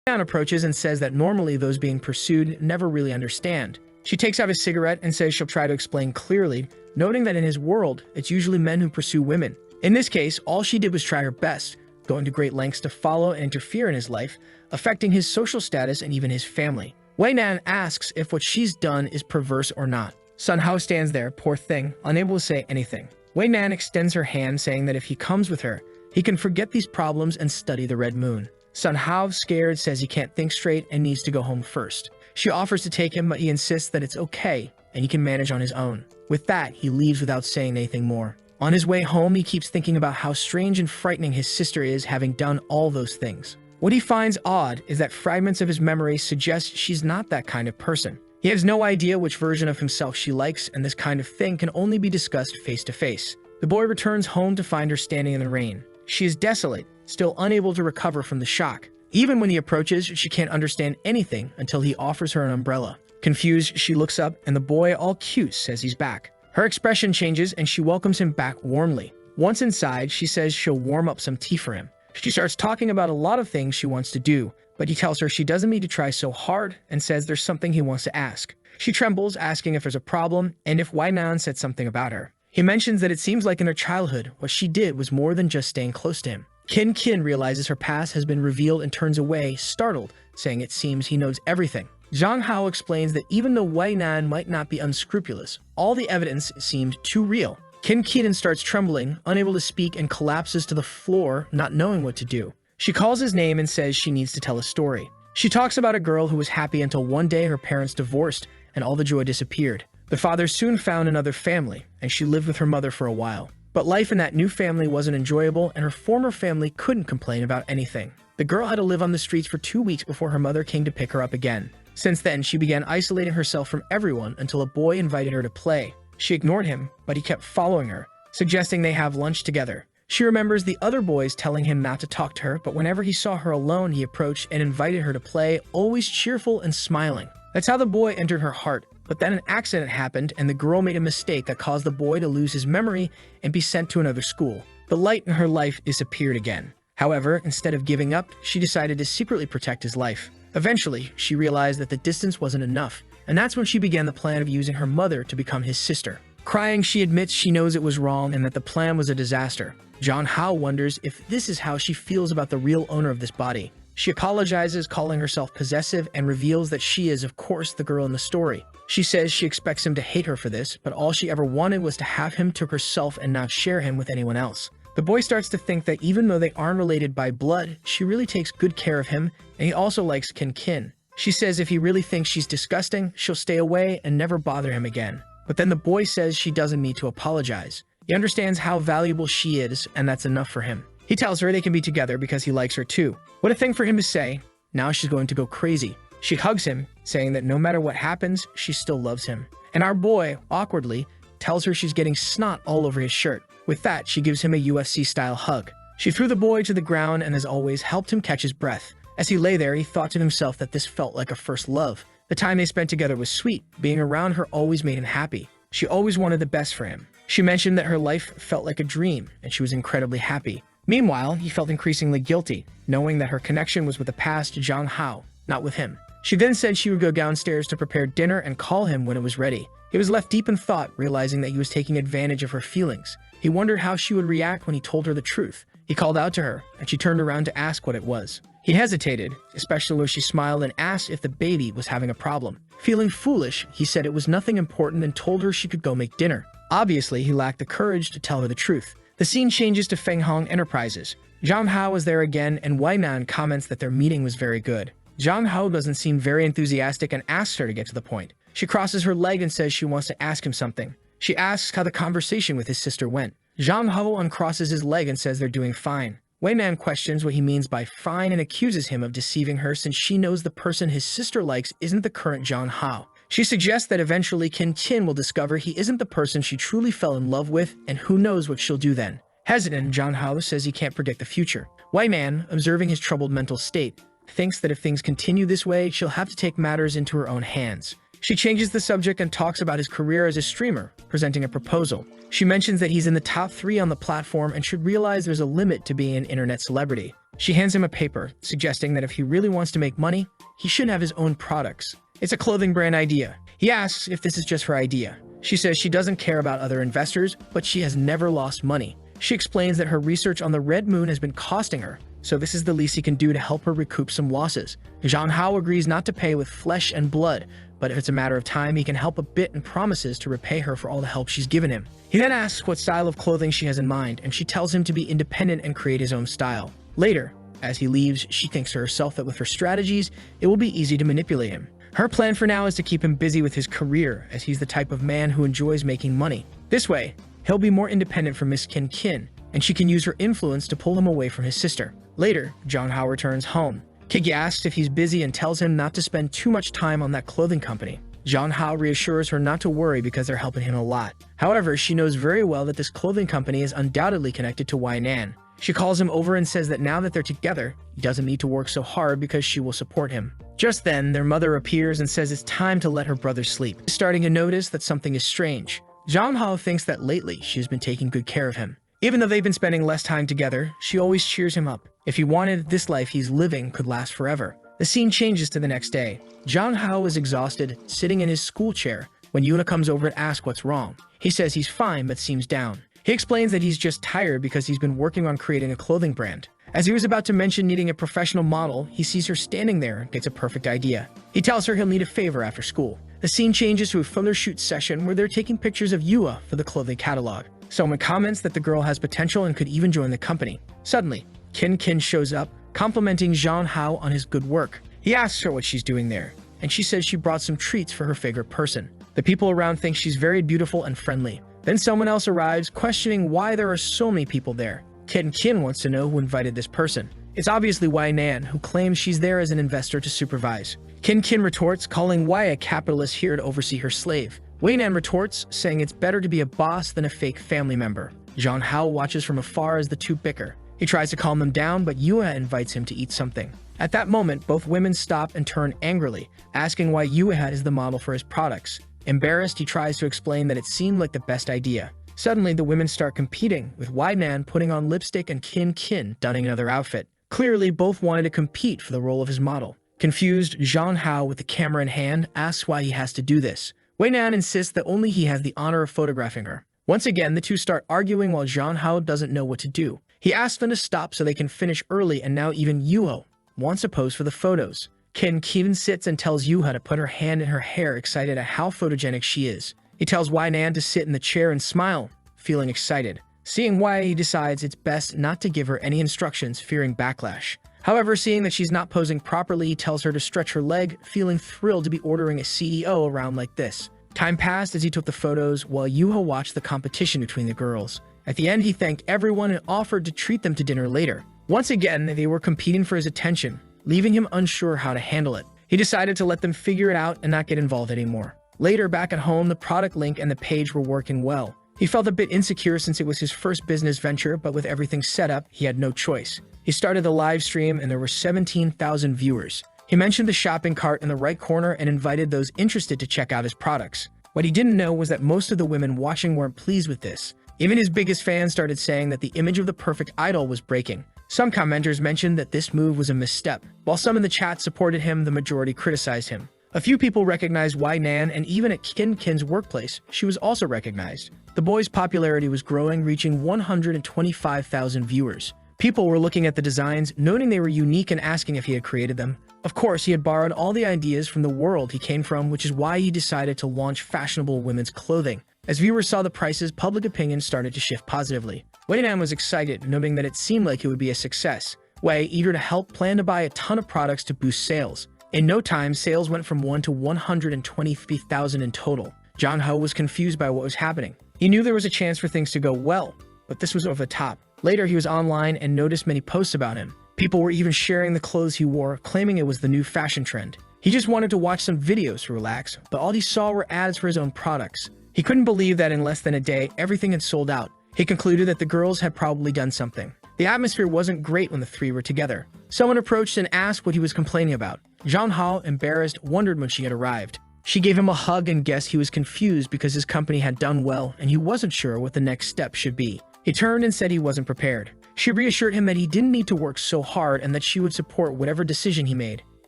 Nan approaches and says that normally those being pursued never really understand. She takes out a cigarette and says she'll try to explain clearly, noting that in his world, it's usually men who pursue women. In this case, all she did was try her best, going to great lengths to follow and interfere in his life, affecting his social status and even his family. Wei Nan asks if what she's done is perverse or not. Sun Hao stands there, poor thing, unable to say anything. Wei Nan extends her hand, saying that if he comes with her, he can forget these problems and study the Red Moon. Sun Hao, scared, says he can't think straight and needs to go home first. She offers to take him, but he insists that it's okay and he can manage on his own. With that, he leaves without saying anything more. On his way home, he keeps thinking about how strange and frightening his sister is, having done all those things. What he finds odd is that fragments of his memory suggest she's not that kind of person. He has no idea which version of himself she likes, and this kind of thing can only be discussed face to face. The boy returns home to find her standing in the rain. She is desolate, still unable to recover from the shock. Even when he approaches, she can't understand anything until he offers her an umbrella. Confused, she looks up, and the boy, all cute, says he's back. Her expression changes, and she welcomes him back warmly. Once inside, she says she'll warm up some tea for him. She starts talking about a lot of things she wants to do, but he tells her she doesn't need to try so hard and says there's something he wants to ask. She trembles, asking if there's a problem and if Wei Nan said something about her. He mentions that it seems like in her childhood, what she did was more than just staying close to him. Kin Kin realizes her past has been revealed and turns away, startled, saying it seems he knows everything. Zhang Hao explains that even though Wei Nan might not be unscrupulous, all the evidence seemed too real. Kin Kin starts trembling, unable to speak, and collapses to the floor, not knowing what to do. She calls his name and says she needs to tell a story. She talks about a girl who was happy until one day her parents divorced and all the joy disappeared. The father soon found another family, and she lived with her mother for a while. But life in that new family wasn't enjoyable, and her former family couldn't complain about anything. The girl had to live on the streets for 2 weeks before her mother came to pick her up again. Since then, she began isolating herself from everyone until a boy invited her to play. She ignored him, but he kept following her, suggesting they have lunch together. She remembers the other boys telling him not to talk to her, but whenever he saw her alone, he approached and invited her to play, always cheerful and smiling. That's how the boy entered her heart. But then an accident happened, and the girl made a mistake that caused the boy to lose his memory and be sent to another school. The light in her life disappeared again. However, instead of giving up, she decided to secretly protect his life. Eventually, she realized that the distance wasn't enough, and that's when she began the plan of using her mother to become his sister. Crying, she admits she knows it was wrong and that the plan was a disaster. Jong Hao wonders if this is how she feels about the real owner of this body. She apologizes, calling herself possessive, and reveals that she is, of course, the girl in the story. She says she expects him to hate her for this, but all she ever wanted was to have him to herself and not share him with anyone else. The boy starts to think that even though they aren't related by blood, she really takes good care of him, and he also likes Kin. She says if he really thinks she's disgusting, she'll stay away and never bother him again. But then the boy says she doesn't need to apologize. He understands how valuable she is, and that's enough for him. He tells her they can be together because he likes her too. What a thing for him to say. Now she's going to go crazy. She hugs him, saying that no matter what happens, she still loves him. And our boy, awkwardly, tells her she's getting snot all over his shirt. With that, she gives him a UFC-style hug. She threw the boy to the ground and, as always, helped him catch his breath. As he lay there, he thought to himself that this felt like a first love. The time they spent together was sweet. Being around her always made him happy. She always wanted the best for him. She mentioned that her life felt like a dream, and she was incredibly happy. Meanwhile, he felt increasingly guilty, knowing that her connection was with the past Jong Hao, not with him. She then said she would go downstairs to prepare dinner and call him when it was ready. He was left deep in thought, realizing that he was taking advantage of her feelings. He wondered how she would react when he told her the truth. He called out to her, and she turned around to ask what it was. He hesitated, especially when she smiled and asked if the baby was having a problem. Feeling foolish, he said it was nothing important and told her she could go make dinner. Obviously, he lacked the courage to tell her the truth. The scene changes to Fenghong Enterprises. Jong Hao is there again, and Wei Nan comments that their meeting was very good. Jong Hao doesn't seem very enthusiastic and asks her to get to the point. She crosses her leg and says she wants to ask him something. She asks how the conversation with his sister went. Jong Hao uncrosses his leg and says they're doing fine. Wei Nan questions what he means by fine and accuses him of deceiving her since she knows the person his sister likes isn't the current Jong Hao. She suggests that eventually Kin will discover he isn't the person she truly fell in love with, and who knows what she'll do then. Hesitant, Jong Hao says he can't predict the future. Wei Nan, observing his troubled mental state, thinks that if things continue this way, she'll have to take matters into her own hands. She changes the subject and talks about his career as a streamer, presenting a proposal. She mentions that he's in the top 3 on the platform and should realize there's a limit to being an internet celebrity. She hands him a paper, suggesting that if he really wants to make money, he should have his own products. It's a clothing brand idea. He asks if this is just her idea. She says she doesn't care about other investors, but she has never lost money. She explains that her research on the Red Moon has been costing her, so this is the least he can do to help her recoup some losses. Jong Hao agrees not to pay with flesh and blood, but if it's a matter of time, he can help a bit and promises to repay her for all the help she's given him. He then asks what style of clothing she has in mind, and she tells him to be independent and create his own style. Later, as he leaves, she thinks to herself that with her strategies, it will be easy to manipulate him. Her plan for now is to keep him busy with his career, as he's the type of man who enjoys making money. This way, he'll be more independent from Miss Kin, and she can use her influence to pull him away from his sister. Later, Jong Hao returns home. Kiki asks if he's busy and tells him not to spend too much time on that clothing company. Jong Hao reassures her not to worry because they're helping him a lot. However, she knows very well that this clothing company is undoubtedly connected to Wei Nan. She calls him over and says that now that they're together, he doesn't need to work so hard because she will support him. Just then, their mother appears and says it's time to let her brother sleep, starting to notice that something is strange. Jong Hao thinks that lately she has been taking good care of him. Even though they've been spending less time together, she always cheers him up. If he wanted, this life he's living could last forever. The scene changes to the next day. Jong Hao is exhausted, sitting in his school chair, when Yuna comes over to ask what's wrong. He says he's fine but seems down. He explains that he's just tired because he's been working on creating a clothing brand. As he was about to mention needing a professional model, he sees her standing there and gets a perfect idea. He tells her he'll need a favor after school. The scene changes to a photo shoot session where they're taking pictures of Yua for the clothing catalog. Someone comments that the girl has potential and could even join the company. Suddenly, Kin shows up, complimenting Jong Hao on his good work. He asks her what she's doing there, and she says she brought some treats for her favorite person. The people around think she's very beautiful and friendly. Then someone else arrives, questioning why there are so many people there. Kin wants to know who invited this person. It's obviously Wei Nan, who claims she's there as an investor to supervise. Kin retorts, calling Wei a capitalist here to oversee her slave. Wei Nan retorts, saying it's better to be a boss than a fake family member. Zhang Hao watches from afar as the two bicker. He tries to calm them down, but Yue invites him to eat something. At that moment, both women stop and turn angrily, asking why Yue is the model for his products. Embarrassed, he tries to explain that it seemed like the best idea. Suddenly, the women start competing, with Wei Nan putting on lipstick and Kin donning another outfit. Clearly, both wanted to compete for the role of his model. Confused, Zhang Hao, with the camera in hand, asks why he has to do this. Wei Nan insists that only he has the honor of photographing her. Once again, the two start arguing while Zhang Hao doesn't know what to do. He asks them to stop so they can finish early, and now even Yue wants to pose for the photos. Kin sits and tells Yue to put her hand in her hair, excited at how photogenic she is. He tells Wei Nan to sit in the chair and smile, feeling excited. Seeing why, he decides it's best not to give her any instructions, fearing backlash. However, seeing that she's not posing properly, he tells her to stretch her leg, feeling thrilled to be ordering a CEO around like this. Time passed as he took the photos, while Yue watched the competition between the girls. At the end, he thanked everyone and offered to treat them to dinner later. Once again, they were competing for his attention, leaving him unsure how to handle it. He decided to let them figure it out and not get involved anymore. Later, back at home, the product link and the page were working well. He felt a bit insecure since it was his first business venture, but with everything set up, he had no choice. He started the live stream and there were 17,000 viewers. He mentioned the shopping cart in the right corner and invited those interested to check out his products. What he didn't know was that most of the women watching weren't pleased with this. Even his biggest fans started saying that the image of the perfect idol was breaking. Some commenters mentioned that this move was a misstep. While some in the chat supported him, the majority criticized him. A few people recognized Wei Nan, and even at Kin's workplace, she was also recognized. The boy's popularity was growing, reaching 125,000 viewers. People were looking at the designs, noting they were unique and asking if he had created them. Of course, he had borrowed all the ideas from the world he came from, which is why he decided to launch fashionable women's clothing. As viewers saw the prices, public opinion started to shift positively. Wei Nan was excited, noting that it seemed like it would be a success. Wei, eager to help, planned to buy a ton of products to boost sales. In no time, sales went from 1 to 123,000 in total. Zhang Hao was confused by what was happening. He knew there was a chance for things to go well, but this was over the top. Later, he was online and noticed many posts about him. People were even sharing the clothes he wore, claiming it was the new fashion trend. He just wanted to watch some videos to relax, but all he saw were ads for his own products. He couldn't believe that in less than a day, everything had sold out. He concluded that the girls had probably done something. The atmosphere wasn't great when the three were together. Someone approached and asked what he was complaining about. Zhang Hao, embarrassed, wondered when she had arrived. She gave him a hug and guessed he was confused because his company had done well and he wasn't sure what the next step should be. He turned and said he wasn't prepared. She reassured him that he didn't need to work so hard and that she would support whatever decision he made.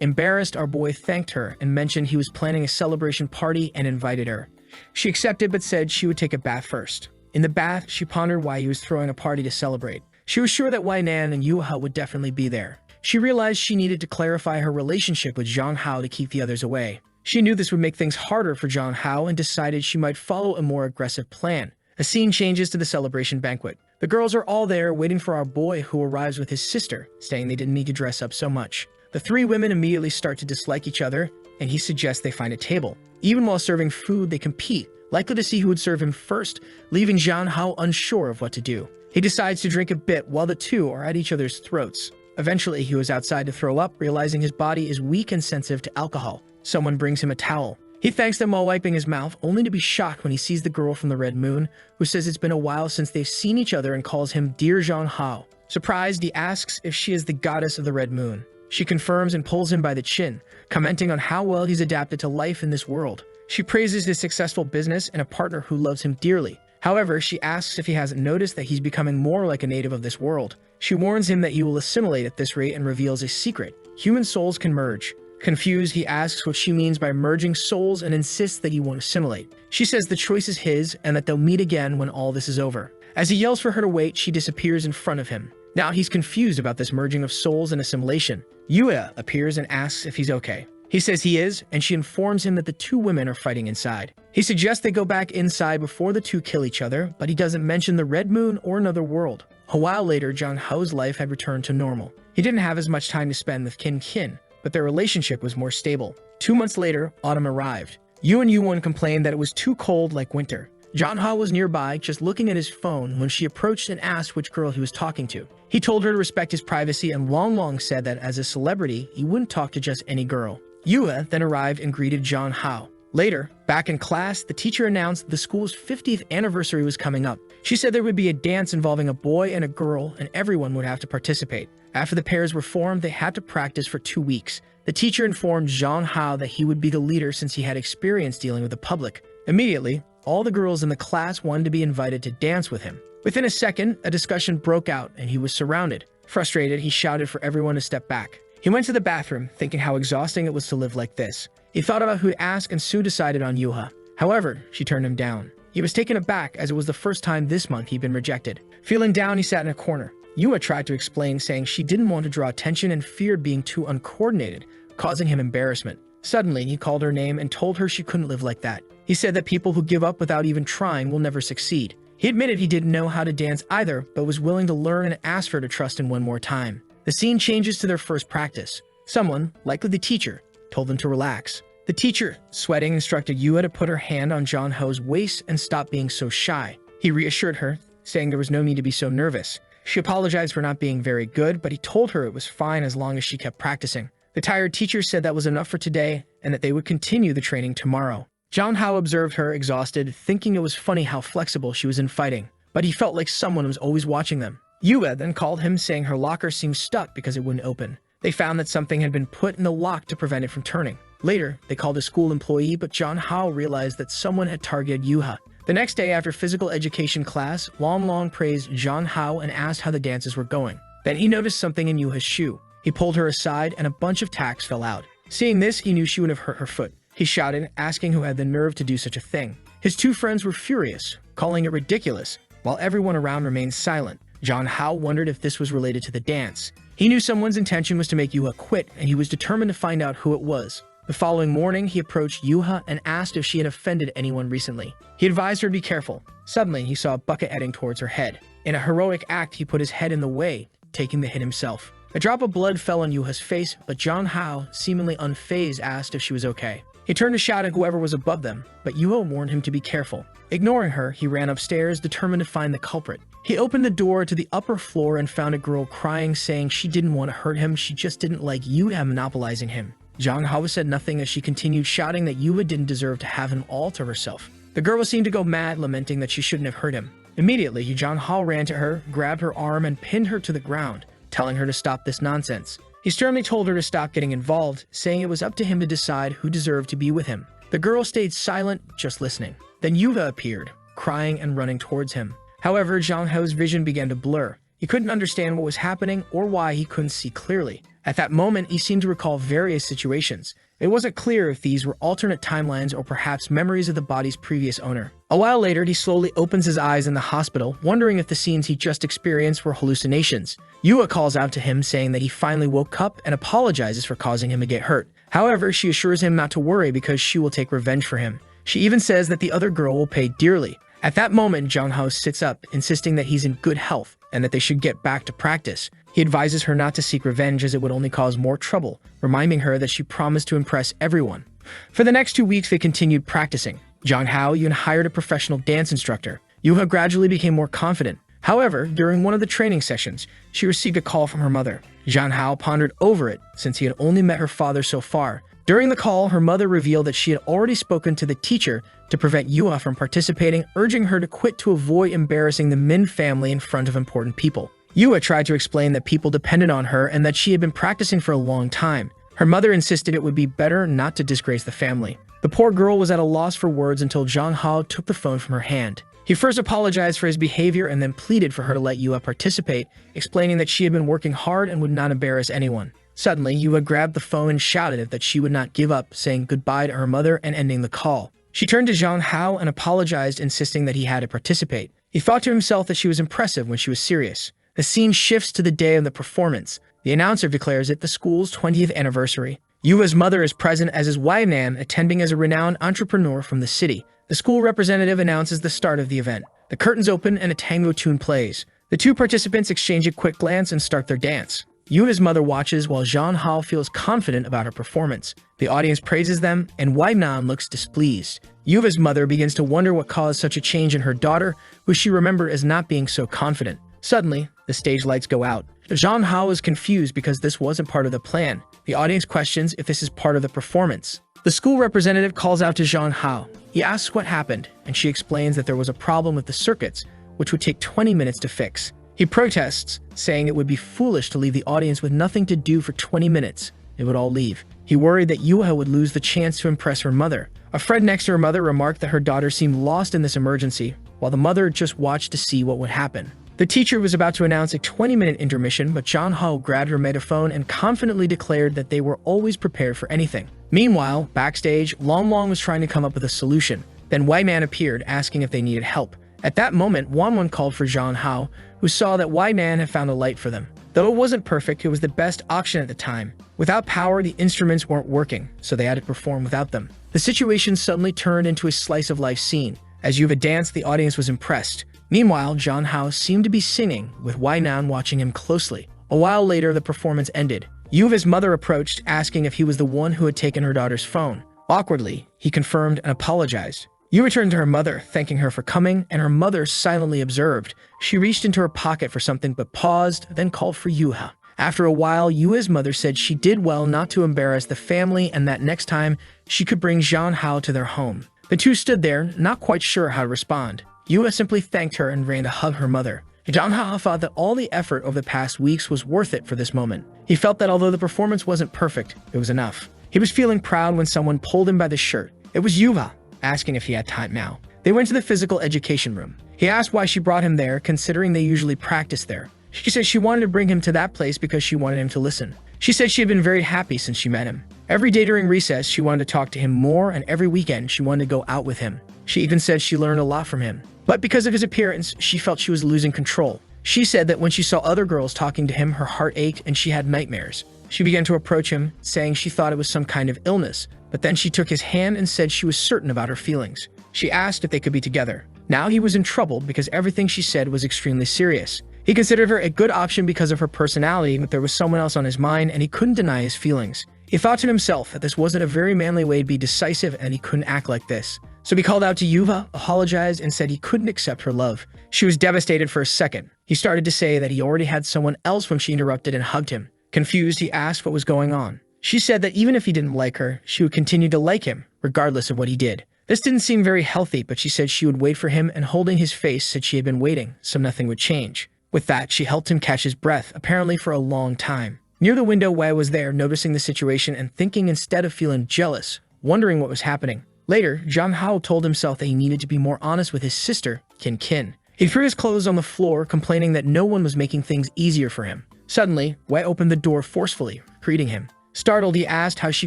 Embarrassed, our boy thanked her and mentioned he was planning a celebration party and invited her. She accepted but said she would take a bath first. In the bath, she pondered why he was throwing a party to celebrate. She was sure that Wei Nan and Yue would definitely be there. She realized she needed to clarify her relationship with Zhang Hao to keep the others away. She knew this would make things harder for Zhang Hao and decided she might follow a more aggressive plan. A scene changes to the celebration banquet. The girls are all there waiting for our boy, who arrives with his sister, saying they didn't need to dress up so much. The three women immediately start to dislike each other, and he suggests they find a table. Even while serving food, they compete, likely to see who would serve him first, leaving Zhang Hao unsure of what to do. He decides to drink a bit while the two are at each other's throats. Eventually, he was outside to throw up, realizing his body is weak and sensitive to alcohol. Someone brings him a towel. He thanks them while wiping his mouth, only to be shocked when he sees the girl from the Red Moon, who says it's been a while since they've seen each other and calls him Dear Zhang Hao. Surprised, he asks if she is the goddess of the Red Moon. She confirms and pulls him by the chin, commenting on how well he's adapted to life in this world. She praises his successful business and a partner who loves him dearly. However, she asks if he hasn't noticed that he's becoming more like a native of this world. She warns him that he will assimilate at this rate and reveals a secret. Human souls can merge. Confused, he asks what she means by merging souls and insists that he won't assimilate. She says the choice is his and that they'll meet again when all this is over. As he yells for her to wait, she disappears in front of him. Now he's confused about this merging of souls and assimilation. Yue appears and asks if he's okay. He says he is, and she informs him that the two women are fighting inside. He suggests they go back inside before the two kill each other, but he doesn't mention the Red Moon or another world. A while later, Zhang Hao's life had returned to normal. He didn't have as much time to spend with Kin, but their relationship was more stable. 2 months later, autumn arrived. Yu and Yuwon complained that it was too cold like winter. Janha was nearby, just looking at his phone, when she approached and asked which girl he was talking to. He told her to respect his privacy and long said that as a celebrity, he wouldn't talk to just any girl. Yua then arrived and greeted Janha. Later, back in class, the teacher announced the school's 50th anniversary was coming up. She said there would be a dance involving a boy and a girl, and everyone would have to participate. After the pairs were formed, they had to practice for 2 weeks. The teacher informed Zhang Hao that he would be the leader since he had experience dealing with the public. Immediately, all the girls in the class wanted to be invited to dance with him. Within a second, a discussion broke out and he was surrounded. Frustrated, he shouted for everyone to step back. He went to the bathroom, thinking how exhausting it was to live like this. He thought about who to ask and soon decided on Yuha. However, she turned him down. He was taken aback as it was the first time this month he'd been rejected. Feeling down, he sat in a corner. Yuha tried to explain, saying she didn't want to draw attention and feared being too uncoordinated, causing him embarrassment. Suddenly, he called her name and told her she couldn't live like that. He said that people who give up without even trying will never succeed. He admitted he didn't know how to dance either, but was willing to learn and asked her to trust him one more time. The scene changes to their first practice. Someone, likely the teacher, told them to relax. The teacher, sweating, instructed Yua to put her hand on John Ho's waist and stop being so shy. He reassured her, saying there was no need to be so nervous. She apologized for not being very good, but he told her it was fine as long as she kept practicing. The tired teacher said that was enough for today and that they would continue the training tomorrow. John Hao observed her, exhausted, thinking it was funny how flexible she was in fighting, but he felt like someone was always watching them. Yua then called him, saying her locker seemed stuck because it wouldn't open. They found that something had been put in the lock to prevent it from turning. Later, they called a school employee, but John Hao realized that someone had targeted Yuha. The next day after physical education class, Long praised John Hao and asked how the dances were going. Then he noticed something in Yuha's shoe. He pulled her aside and a bunch of tacks fell out. Seeing this, he knew she would have hurt her foot. He shouted, asking who had the nerve to do such a thing. His two friends were furious, calling it ridiculous, while everyone around remained silent. John Hao wondered if this was related to the dance. He knew someone's intention was to make Yuha quit, and he was determined to find out who it was. The following morning, he approached Yuha and asked if she had offended anyone recently. He advised her to be careful. Suddenly, he saw a bucket heading towards her head. In a heroic act, he put his head in the way, taking the hit himself. A drop of blood fell on Yuha's face, but John Hao, seemingly unfazed, asked if she was okay. He turned to shout at whoever was above them, but Yuha warned him to be careful. Ignoring her, he ran upstairs, determined to find the culprit. He opened the door to the upper floor and found a girl crying, saying she didn't want to hurt him, she just didn't like Yuha monopolizing him. Zhang Hao said nothing as she continued shouting that Yuha didn't deserve to have him all to herself. The girl seemed to go mad, lamenting that she shouldn't have hurt him. Immediately, Zhang Hao ran to her, grabbed her arm, and pinned her to the ground, telling her to stop this nonsense. He sternly told her to stop getting involved, saying it was up to him to decide who deserved to be with him. The girl stayed silent, just listening. Then Yuha appeared, crying and running towards him. However, Zhang Hao's vision began to blur. He couldn't understand what was happening or why he couldn't see clearly. At that moment, he seemed to recall various situations. It wasn't clear if these were alternate timelines or perhaps memories of the body's previous owner. A while later, he slowly opens his eyes in the hospital, wondering if the scenes he just experienced were hallucinations. Yua calls out to him, saying that he finally woke up and apologizes for causing him to get hurt. However, she assures him not to worry because she will take revenge for him. She even says that the other girl will pay dearly. At that moment, Zhang Hao sits up, insisting that he's in good health and that they should get back to practice. He advises her not to seek revenge as it would only cause more trouble, reminding her that she promised to impress everyone. For the next 2 weeks, they continued practicing. Zhang Hao even hired a professional dance instructor. Yuha gradually became more confident. However, during one of the training sessions, she received a call from her mother. Zhang Hao pondered over it, since he had only met her father so far. During the call, her mother revealed that she had already spoken to the teacher to prevent Yuha from participating, urging her to quit to avoid embarrassing the Min family in front of important people. Yuha tried to explain that people depended on her and that she had been practicing for a long time. Her mother insisted it would be better not to disgrace the family. The poor girl was at a loss for words until Zhang Hao took the phone from her hand. He first apologized for his behavior and then pleaded for her to let Yuha participate, explaining that she had been working hard and would not embarrass anyone. Suddenly, Yuha grabbed the phone and shouted that she would not give up, saying goodbye to her mother and ending the call. She turned to Zhang Hao and apologized, insisting that he had to participate. He thought to himself that she was impressive when she was serious. The scene shifts to the day of the performance. The announcer declares it the school's 20th anniversary. Yuha's mother is present as his wife Nam, attending as a renowned entrepreneur from the city. The school representative announces the start of the event. The curtains open and a tango tune plays. The two participants exchange a quick glance and start their dance. Yuha's mother watches while Zhang Hao feels confident about her performance. The audience praises them, and Wai Nan looks displeased. Yuva's mother begins to wonder what caused such a change in her daughter, who she remembered as not being so confident. Suddenly, the stage lights go out. Zhang Hao is confused because this wasn't part of the plan. The audience questions if this is part of the performance. The school representative calls out to Zhang Hao. He asks what happened, and she explains that there was a problem with the circuits, which would take 20 minutes to fix. He protests, saying it would be foolish to leave the audience with nothing to do for 20 minutes. They would all leave. He worried that Yuha would lose the chance to impress her mother. A friend next to her mother remarked that her daughter seemed lost in this emergency, while the mother just watched to see what would happen. The teacher was about to announce a 20-minute intermission, but Zhang Hao grabbed her megaphone and confidently declared that they were always prepared for anything. Meanwhile, backstage, Long Long was trying to come up with a solution. Then Wai Man appeared, asking if they needed help. At that moment, Wan called for Zhang Hao, who saw that Wai Man had found a light for them. Though it wasn't perfect, it was the best auction at the time. Without power, the instruments weren't working, so they had to perform without them. The situation suddenly turned into a slice-of-life scene. As Yuva danced, the audience was impressed. Meanwhile, Zhang Hao seemed to be singing, with Wai Nan watching him closely. A while later, the performance ended. Yuva's mother approached, asking if he was the one who had taken her daughter's phone. Awkwardly, he confirmed and apologized. Yuva turned to her mother, thanking her for coming, and her mother silently observed. She reached into her pocket for something but paused, then called for Yuha. After a while, Yuha's mother said she did well not to embarrass the family and that next time she could bring Zhang Hao to their home. The two stood there, not quite sure how to respond. Yuha simply thanked her and ran to hug her mother. Zhang Hao thought that all the effort over the past weeks was worth it for this moment. He felt that although the performance wasn't perfect, it was enough. He was feeling proud when someone pulled him by the shirt. It was Yuha, asking if he had time now. They went to the physical education room. He asked why she brought him there, considering they usually practice there. She said she wanted to bring him to that place because she wanted him to listen. She said she had been very happy since she met him. Every day during recess, she wanted to talk to him more, and every weekend, she wanted to go out with him. She even said she learned a lot from him. But because of his appearance, she felt she was losing control. She said that when she saw other girls talking to him, her heart ached and she had nightmares. She began to approach him, saying she thought it was some kind of illness, but then she took his hand and said she was certain about her feelings. She asked if they could be together. Now he was in trouble because everything she said was extremely serious. He considered her a good option because of her personality, but there was someone else on his mind and he couldn't deny his feelings. He thought to himself that this wasn't a very manly way to be decisive and he couldn't act like this. So he called out to Yuva, apologized, and said he couldn't accept her love. She was devastated for a second. He started to say that he already had someone else when she interrupted and hugged him. Confused, he asked what was going on. She said that even if he didn't like her, she would continue to like him, regardless of what he did. This didn't seem very healthy, but she said she would wait for him, and holding his face said she had been waiting, so nothing would change. With that, she helped him catch his breath, apparently for a long time. Near the window, Wei was there, noticing the situation and thinking instead of feeling jealous, wondering what was happening. Later, Zhang Hao told himself that he needed to be more honest with his sister, Kin. He threw his clothes on the floor, complaining that no one was making things easier for him. Suddenly, Wei opened the door forcefully, greeting him. Startled, he asked how she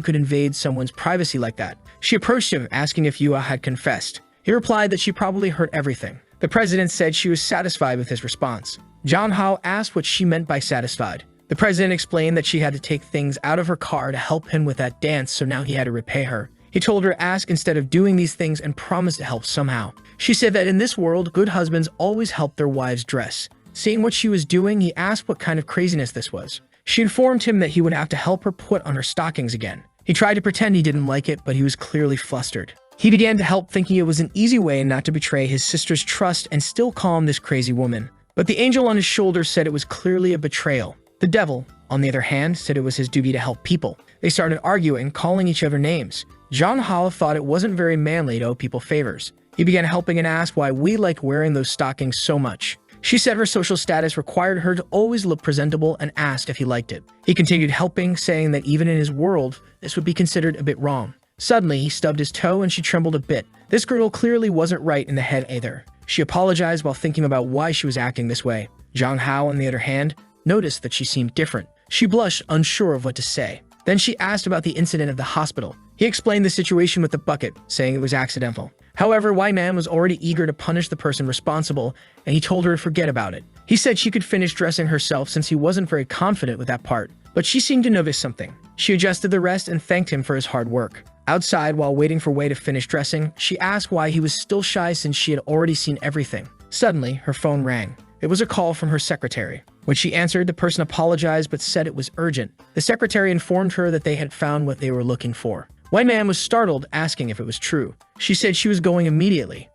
could invade someone's privacy like that. She approached him, asking if Yua had confessed. He replied that she probably heard everything. The president said she was satisfied with his response. Zhang Hao asked what she meant by satisfied. The president explained that she had to take things out of her car to help him with that dance, so now he had to repay her. He told her to ask instead of doing these things and promised to help somehow. She said that in this world, good husbands always help their wives dress. Seeing what she was doing, he asked what kind of craziness this was. She informed him that he would have to help her put on her stockings again. He tried to pretend he didn't like it, but he was clearly flustered. He began to help, thinking it was an easy way not to betray his sister's trust and still calm this crazy woman. But the angel on his shoulder said it was clearly a betrayal. The devil, on the other hand, said it was his duty to help people. They started arguing, calling each other names. Zhang Hao thought it wasn't very manly to owe people favors. He began helping and asked why we liked wearing those stockings so much. She said her social status required her to always look presentable and asked if he liked it. He continued helping, saying that even in his world, this would be considered a bit wrong. Suddenly, he stubbed his toe and she trembled a bit. This girl clearly wasn't right in the head either. She apologized while thinking about why she was acting this way. Zhang Hao, on the other hand, noticed that she seemed different. She blushed, unsure of what to say. Then she asked about the incident of the hospital. He explained the situation with the bucket, saying it was accidental. However, Wai Man was already eager to punish the person responsible, and he told her to forget about it. He said she could finish dressing herself since he wasn't very confident with that part, but she seemed to notice something. She adjusted the rest and thanked him for his hard work. Outside, while waiting for Wei to finish dressing, she asked why he was still shy since she had already seen everything. Suddenly, her phone rang. It was a call from her secretary. When she answered, the person apologized but said it was urgent. The secretary informed her that they had found what they were looking for. Wai Nan was startled, asking if it was true. She said she was going immediately.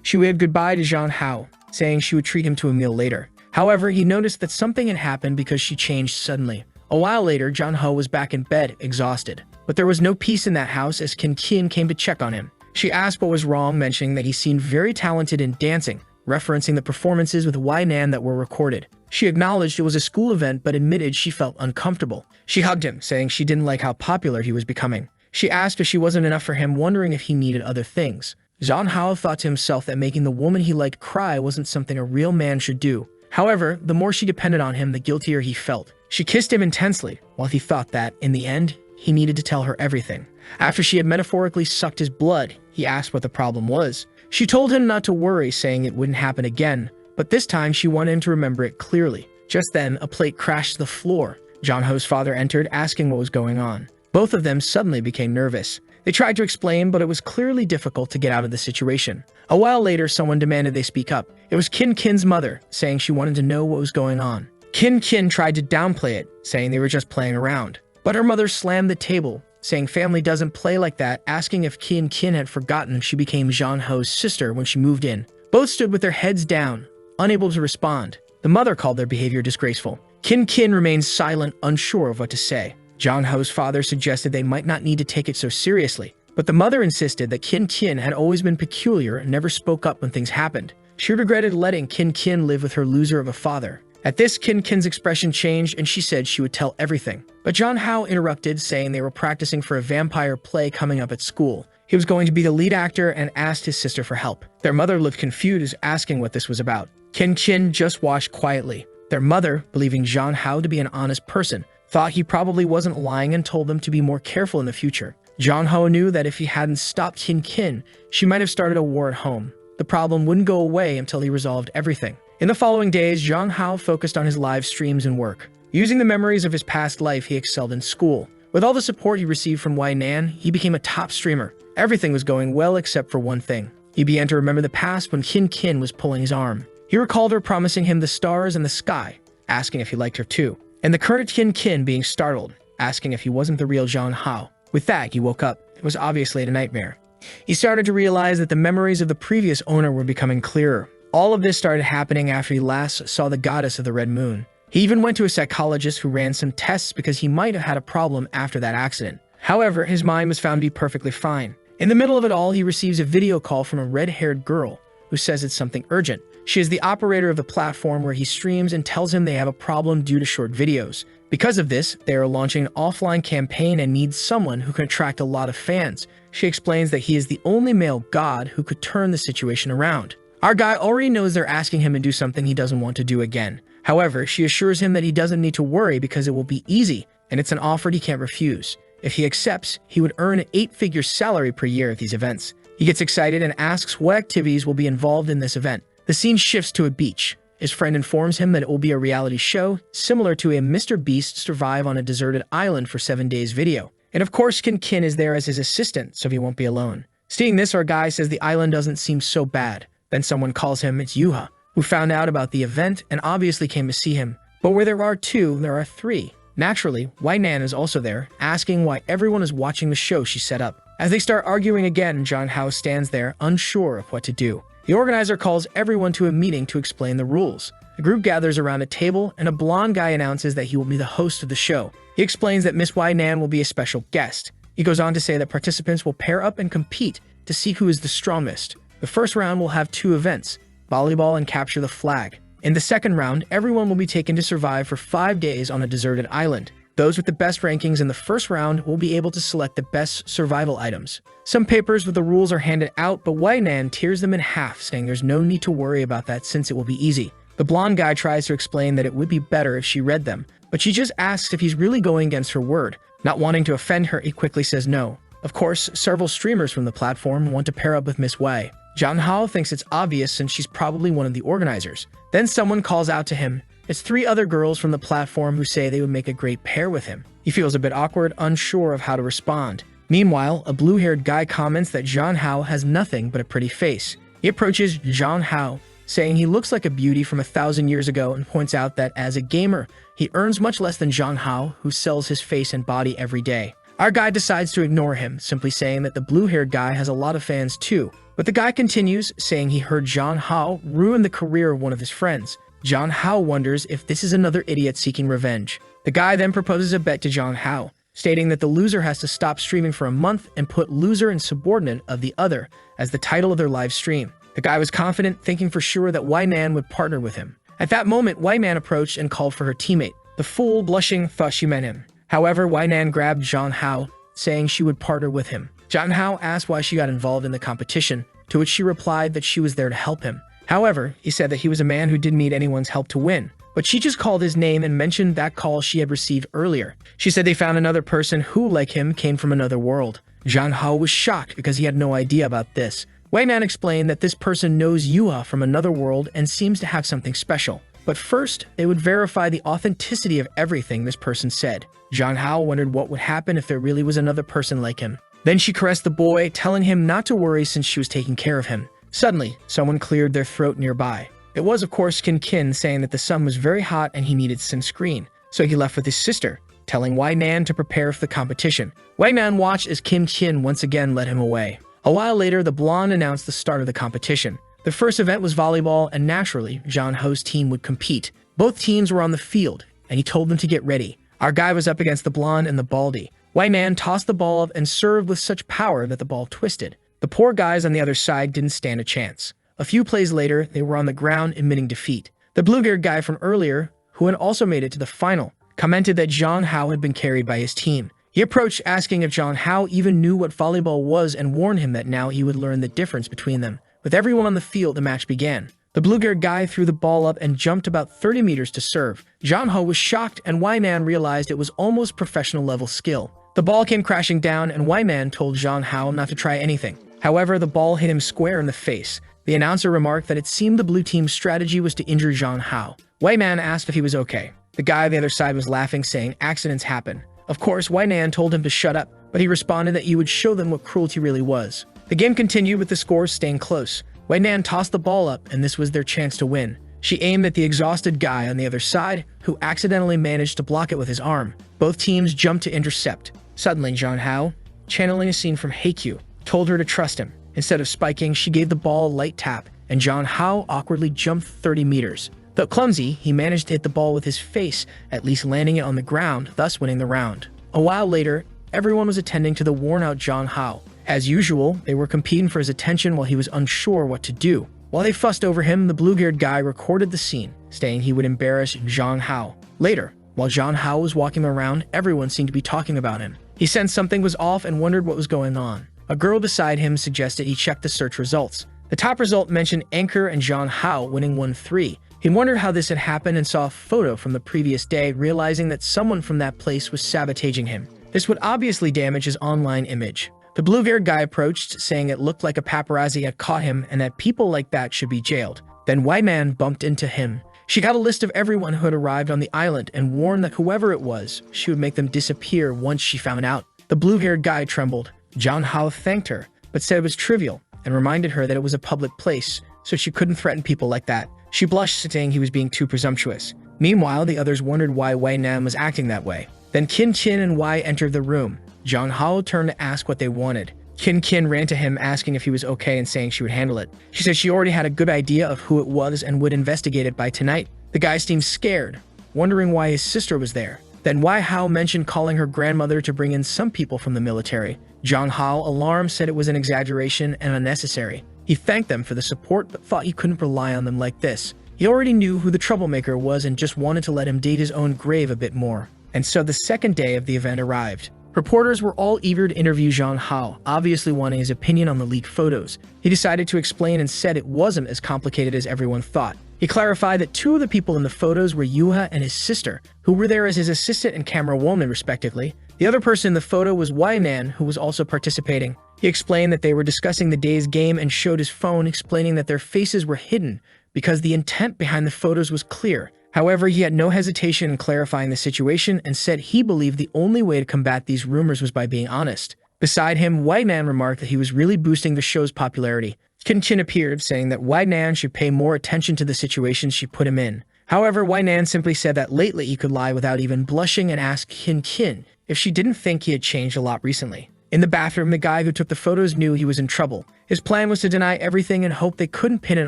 She waved goodbye to Zhang Hao, saying she would treat him to a meal later. However, he noticed that something had happened because she changed suddenly. A while later, Zhang Hao was back in bed, exhausted. But there was no peace in that house as Qin Qin came to check on him. She asked what was wrong, mentioning that he seemed very talented in dancing, referencing the performances with Wai Nan that were recorded. She acknowledged it was a school event but admitted she felt uncomfortable. She hugged him, saying she didn't like how popular he was becoming. She asked if she wasn't enough for him, wondering if he needed other things. Zhang Hao thought to himself that making the woman he liked cry wasn't something a real man should do. However, the more she depended on him, the guiltier he felt. She kissed him intensely, while he thought that, in the end, he needed to tell her everything. After she had metaphorically sucked his blood, he asked what the problem was. She told him not to worry, saying it wouldn't happen again, but this time she wanted him to remember it clearly. Just then, a plate crashed to the floor. Zhang Hao's father entered, asking what was going on. Both of them suddenly became nervous. They tried to explain, but it was clearly difficult to get out of the situation. A while later, someone demanded they speak up. It was Qin Qin's mother, saying she wanted to know what was going on. Qin Qin tried to downplay it, saying they were just playing around. But her mother slammed the table, saying family doesn't play like that, asking if Qin Qin had forgotten she became Zhang Hao's sister when she moved in. Both stood with their heads down, unable to respond. The mother called their behavior disgraceful. Qin Qin remained silent, unsure of what to say. Zhang Hao's father suggested they might not need to take it so seriously, but the mother insisted that Qin Qin had always been peculiar and never spoke up when things happened. She regretted letting Qin Qin live with her loser of a father. At this, Qin Qin's expression changed and she said she would tell everything. But Zhang Hao interrupted, saying they were practicing for a vampire play coming up at school. He was going to be the lead actor and asked his sister for help. Their mother looked confused, asking what this was about. Qin Qin just watched quietly. Their mother, believing Zhang Hao to be an honest person, thought he probably wasn't lying and told them to be more careful in the future. Zhang Hao knew that if he hadn't stopped Qin Qin, she might have started a war at home. The problem wouldn't go away until he resolved everything. In the following days, Zhang Hao focused on his live streams and work. Using the memories of his past life, he excelled in school. With all the support he received from Wai Nan, he became a top streamer. Everything was going well except for one thing. He began to remember the past when Qin Qin was pulling his arm. He recalled her promising him the stars and the sky, asking if he liked her too. And the current Qin Qin being startled, asking if he wasn't the real Zhang Hao. With that, he woke up. It was obviously a nightmare. He started to realize that the memories of the previous owner were becoming clearer. All of this started happening after he last saw the goddess of the Red Moon. He even went to a psychologist who ran some tests because he might have had a problem after that accident. However, his mind was found to be perfectly fine. In the middle of it all, he receives a video call from a red-haired girl who says it's something urgent. She is the operator of the platform where he streams and tells him they have a problem due to short videos. Because of this, they are launching an offline campaign and need someone who can attract a lot of fans. She explains that he is the only male god who could turn the situation around. Our guy already knows they're asking him to do something he doesn't want to do again. However, she assures him that he doesn't need to worry because it will be easy, and it's an offer he can't refuse. If he accepts, he would earn an 8-figure salary per year at these events. He gets excited and asks what activities will be involved in this event. The scene shifts to a beach. His friend informs him that it will be a reality show, similar to a Mr. Beast Survive on a Deserted Island for 7 days video. And of course, Qin Qin is there as his assistant, so he won't be alone. Seeing this, our guy says the island doesn't seem so bad. Then someone calls him, it's Yuha, who found out about the event and obviously came to see him. But where there are 2, there are 3. Naturally, Wai Nan is also there, asking why everyone is watching the show she set up. As they start arguing again, Zhang Hao stands there, unsure of what to do. The organizer calls everyone to a meeting to explain the rules. The group gathers around a table, and a blonde guy announces that he will be the host of the show. He explains that Miss Wai Nan will be a special guest. He goes on to say that participants will pair up and compete to see who is the strongest. The first round will have 2 events, volleyball and capture the flag. In the second round, everyone will be taken to survive for 5 days on a deserted island. Those with the best rankings in the first round will be able to select the best survival items. Some papers with the rules are handed out, but Wai Nan tears them in half, saying there's no need to worry about that since it will be easy. The blonde guy tries to explain that it would be better if she read them, but she just asks if he's really going against her word. Not wanting to offend her, he quickly says no. Of course, several streamers from the platform want to pair up with Miss Wei. Zhang Hao thinks it's obvious since she's probably one of the organizers. Then someone calls out to him. It's 3 other girls from the platform who say they would make a great pair with him. He feels a bit awkward, unsure of how to respond. Meanwhile, a blue-haired guy comments that Zhang Hao has nothing but a pretty face. He approaches Zhang Hao, saying he looks like a beauty from 1,000 years ago and points out that as a gamer, he earns much less than Zhang Hao, who sells his face and body every day. Our guy decides to ignore him, simply saying that the blue-haired guy has a lot of fans too. But the guy continues, saying he heard John Hao ruin the career of one of his friends. John Hao wonders if this is another idiot seeking revenge. The guy then proposes a bet to John Hao, stating that the loser has to stop streaming for a month and put loser and subordinate of the other as the title of their live stream. The guy was confident, thinking for sure that Wai-Nan would partner with him. At that moment, Wai-Nan approached and called for her teammate. The fool, blushing, thought she meant him. However, Wai-Nan grabbed John Hao, saying she would partner with him. John Hao asked why she got involved in the competition, to which she replied that she was there to help him. However, he said that he was a man who didn't need anyone's help to win, but she just called his name and mentioned that call she had received earlier. She said they found another person who, like him, came from another world. John Hao was shocked because he had no idea about this. Wai-Nan explained that this person knows Yuha from another world and seems to have something special. But first, they would verify the authenticity of everything this person said. John Hao wondered what would happen if there really was another person like him. Then she caressed the boy, telling him not to worry since she was taking care of him. Suddenly, someone cleared their throat nearby. It was, of course, Kin, saying that the sun was very hot and he needed sunscreen. So he left with his sister, telling Wai-Nan to prepare for the competition. Wai-Nan watched as Kin once again led him away. A while later, the blonde announced the start of the competition. The first event was volleyball, and naturally, John Ho's team would compete. Both teams were on the field, and he told them to get ready. Our guy was up against the blonde and the baldy. Wai-Nan tossed the ball up and served with such power that the ball twisted. The poor guys on the other side didn't stand a chance. A few plays later, they were on the ground admitting defeat. The blue-haired guy from earlier, who had also made it to the final, commented that John Hao had been carried by his team. He approached asking if John Hao even knew what volleyball was and warned him that now he would learn the difference between them. With everyone on the field, the match began. The blue-haired guy threw the ball up and jumped about 30 meters to serve. John Hao was shocked, and Wai-Nan realized it was almost professional-level skill. The ball came crashing down, and Wai-Nan told John Hao not to try anything. However, the ball hit him square in the face. The announcer remarked that it seemed the blue team's strategy was to injure John Hao. Wai-Nan asked if he was okay. The guy on the other side was laughing, saying accidents happen. Of course, Wai-Nan told him to shut up, but he responded that he would show them what cruelty really was. The game continued with the scores staying close. Wai-Nan tossed the ball up, and this was their chance to win. She aimed at the exhausted guy on the other side, who accidentally managed to block it with his arm. Both teams jumped to intercept. Suddenly, John Hao, channeling a scene from Haikyuu, told her to trust him. Instead of spiking, she gave the ball a light tap, and John Hao awkwardly jumped 30 meters. Though clumsy, he managed to hit the ball with his face, at least landing it on the ground, thus winning the round. A while later, everyone was attending to the worn-out John Hao. As usual, they were competing for his attention while he was unsure what to do. While they fussed over him, the blue-haired guy recorded the scene, stating he would embarrass John Hao. Later, while John Hao was walking around, everyone seemed to be talking about him. He sensed something was off and wondered what was going on. A girl beside him suggested he check the search results. The top result mentioned Anchor and John Hao winning 1-3. He wondered how this had happened and saw a photo from the previous day, realizing that someone from that place was sabotaging him. This would obviously damage his online image. The blue-haired guy approached, saying it looked like a paparazzi had caught him and that people like that should be jailed. Then Wai-Nan bumped into him. She got a list of everyone who had arrived on the island and warned that whoever it was, she would make them disappear once she found out. The blue-haired guy trembled. John Hao thanked her, but said it was trivial and reminded her that it was a public place, so she couldn't threaten people like that. She blushed, saying he was being too presumptuous. Meanwhile, the others wondered why Wai-Nan was acting that way. Then Kin and Wai entered the room. John Hao turned to ask what they wanted. Kin ran to him, asking if he was okay and saying she would handle it. She said she already had a good idea of who it was and would investigate it by tonight. The guy seemed scared, wondering why his sister was there. Then Wai Hao mentioned calling her grandmother to bring in some people from the military. John Hao, alarmed, said it was an exaggeration and unnecessary. He thanked them for the support, but thought he couldn't rely on them like this. He already knew who the troublemaker was and just wanted to let him date his own grave a bit more. And so the second day of the event arrived. Reporters were all eager to interview John Hao, obviously wanting his opinion on the leaked photos. He decided to explain and said it wasn't as complicated as everyone thought. He clarified that two of the people in the photos were Yuha and his sister, who were there as his assistant and camera woman, respectively. The other person in the photo was Wai-Nan, who was also participating. He explained that they were discussing the day's game and showed his phone, explaining that their faces were hidden because the intent behind the photos was clear. However, he had no hesitation in clarifying the situation and said he believed the only way to combat these rumors was by being honest. Beside him, Wai-Nan remarked that he was really boosting the show's popularity. Kin appeared, saying that Wai-Nan should pay more attention to the situations she put him in. However, Wai-Nan simply said that lately he could lie without even blushing and asked Kin if she didn't think he had changed a lot recently. In the bathroom, the guy who took the photos knew he was in trouble. His plan was to deny everything and hope they couldn't pin it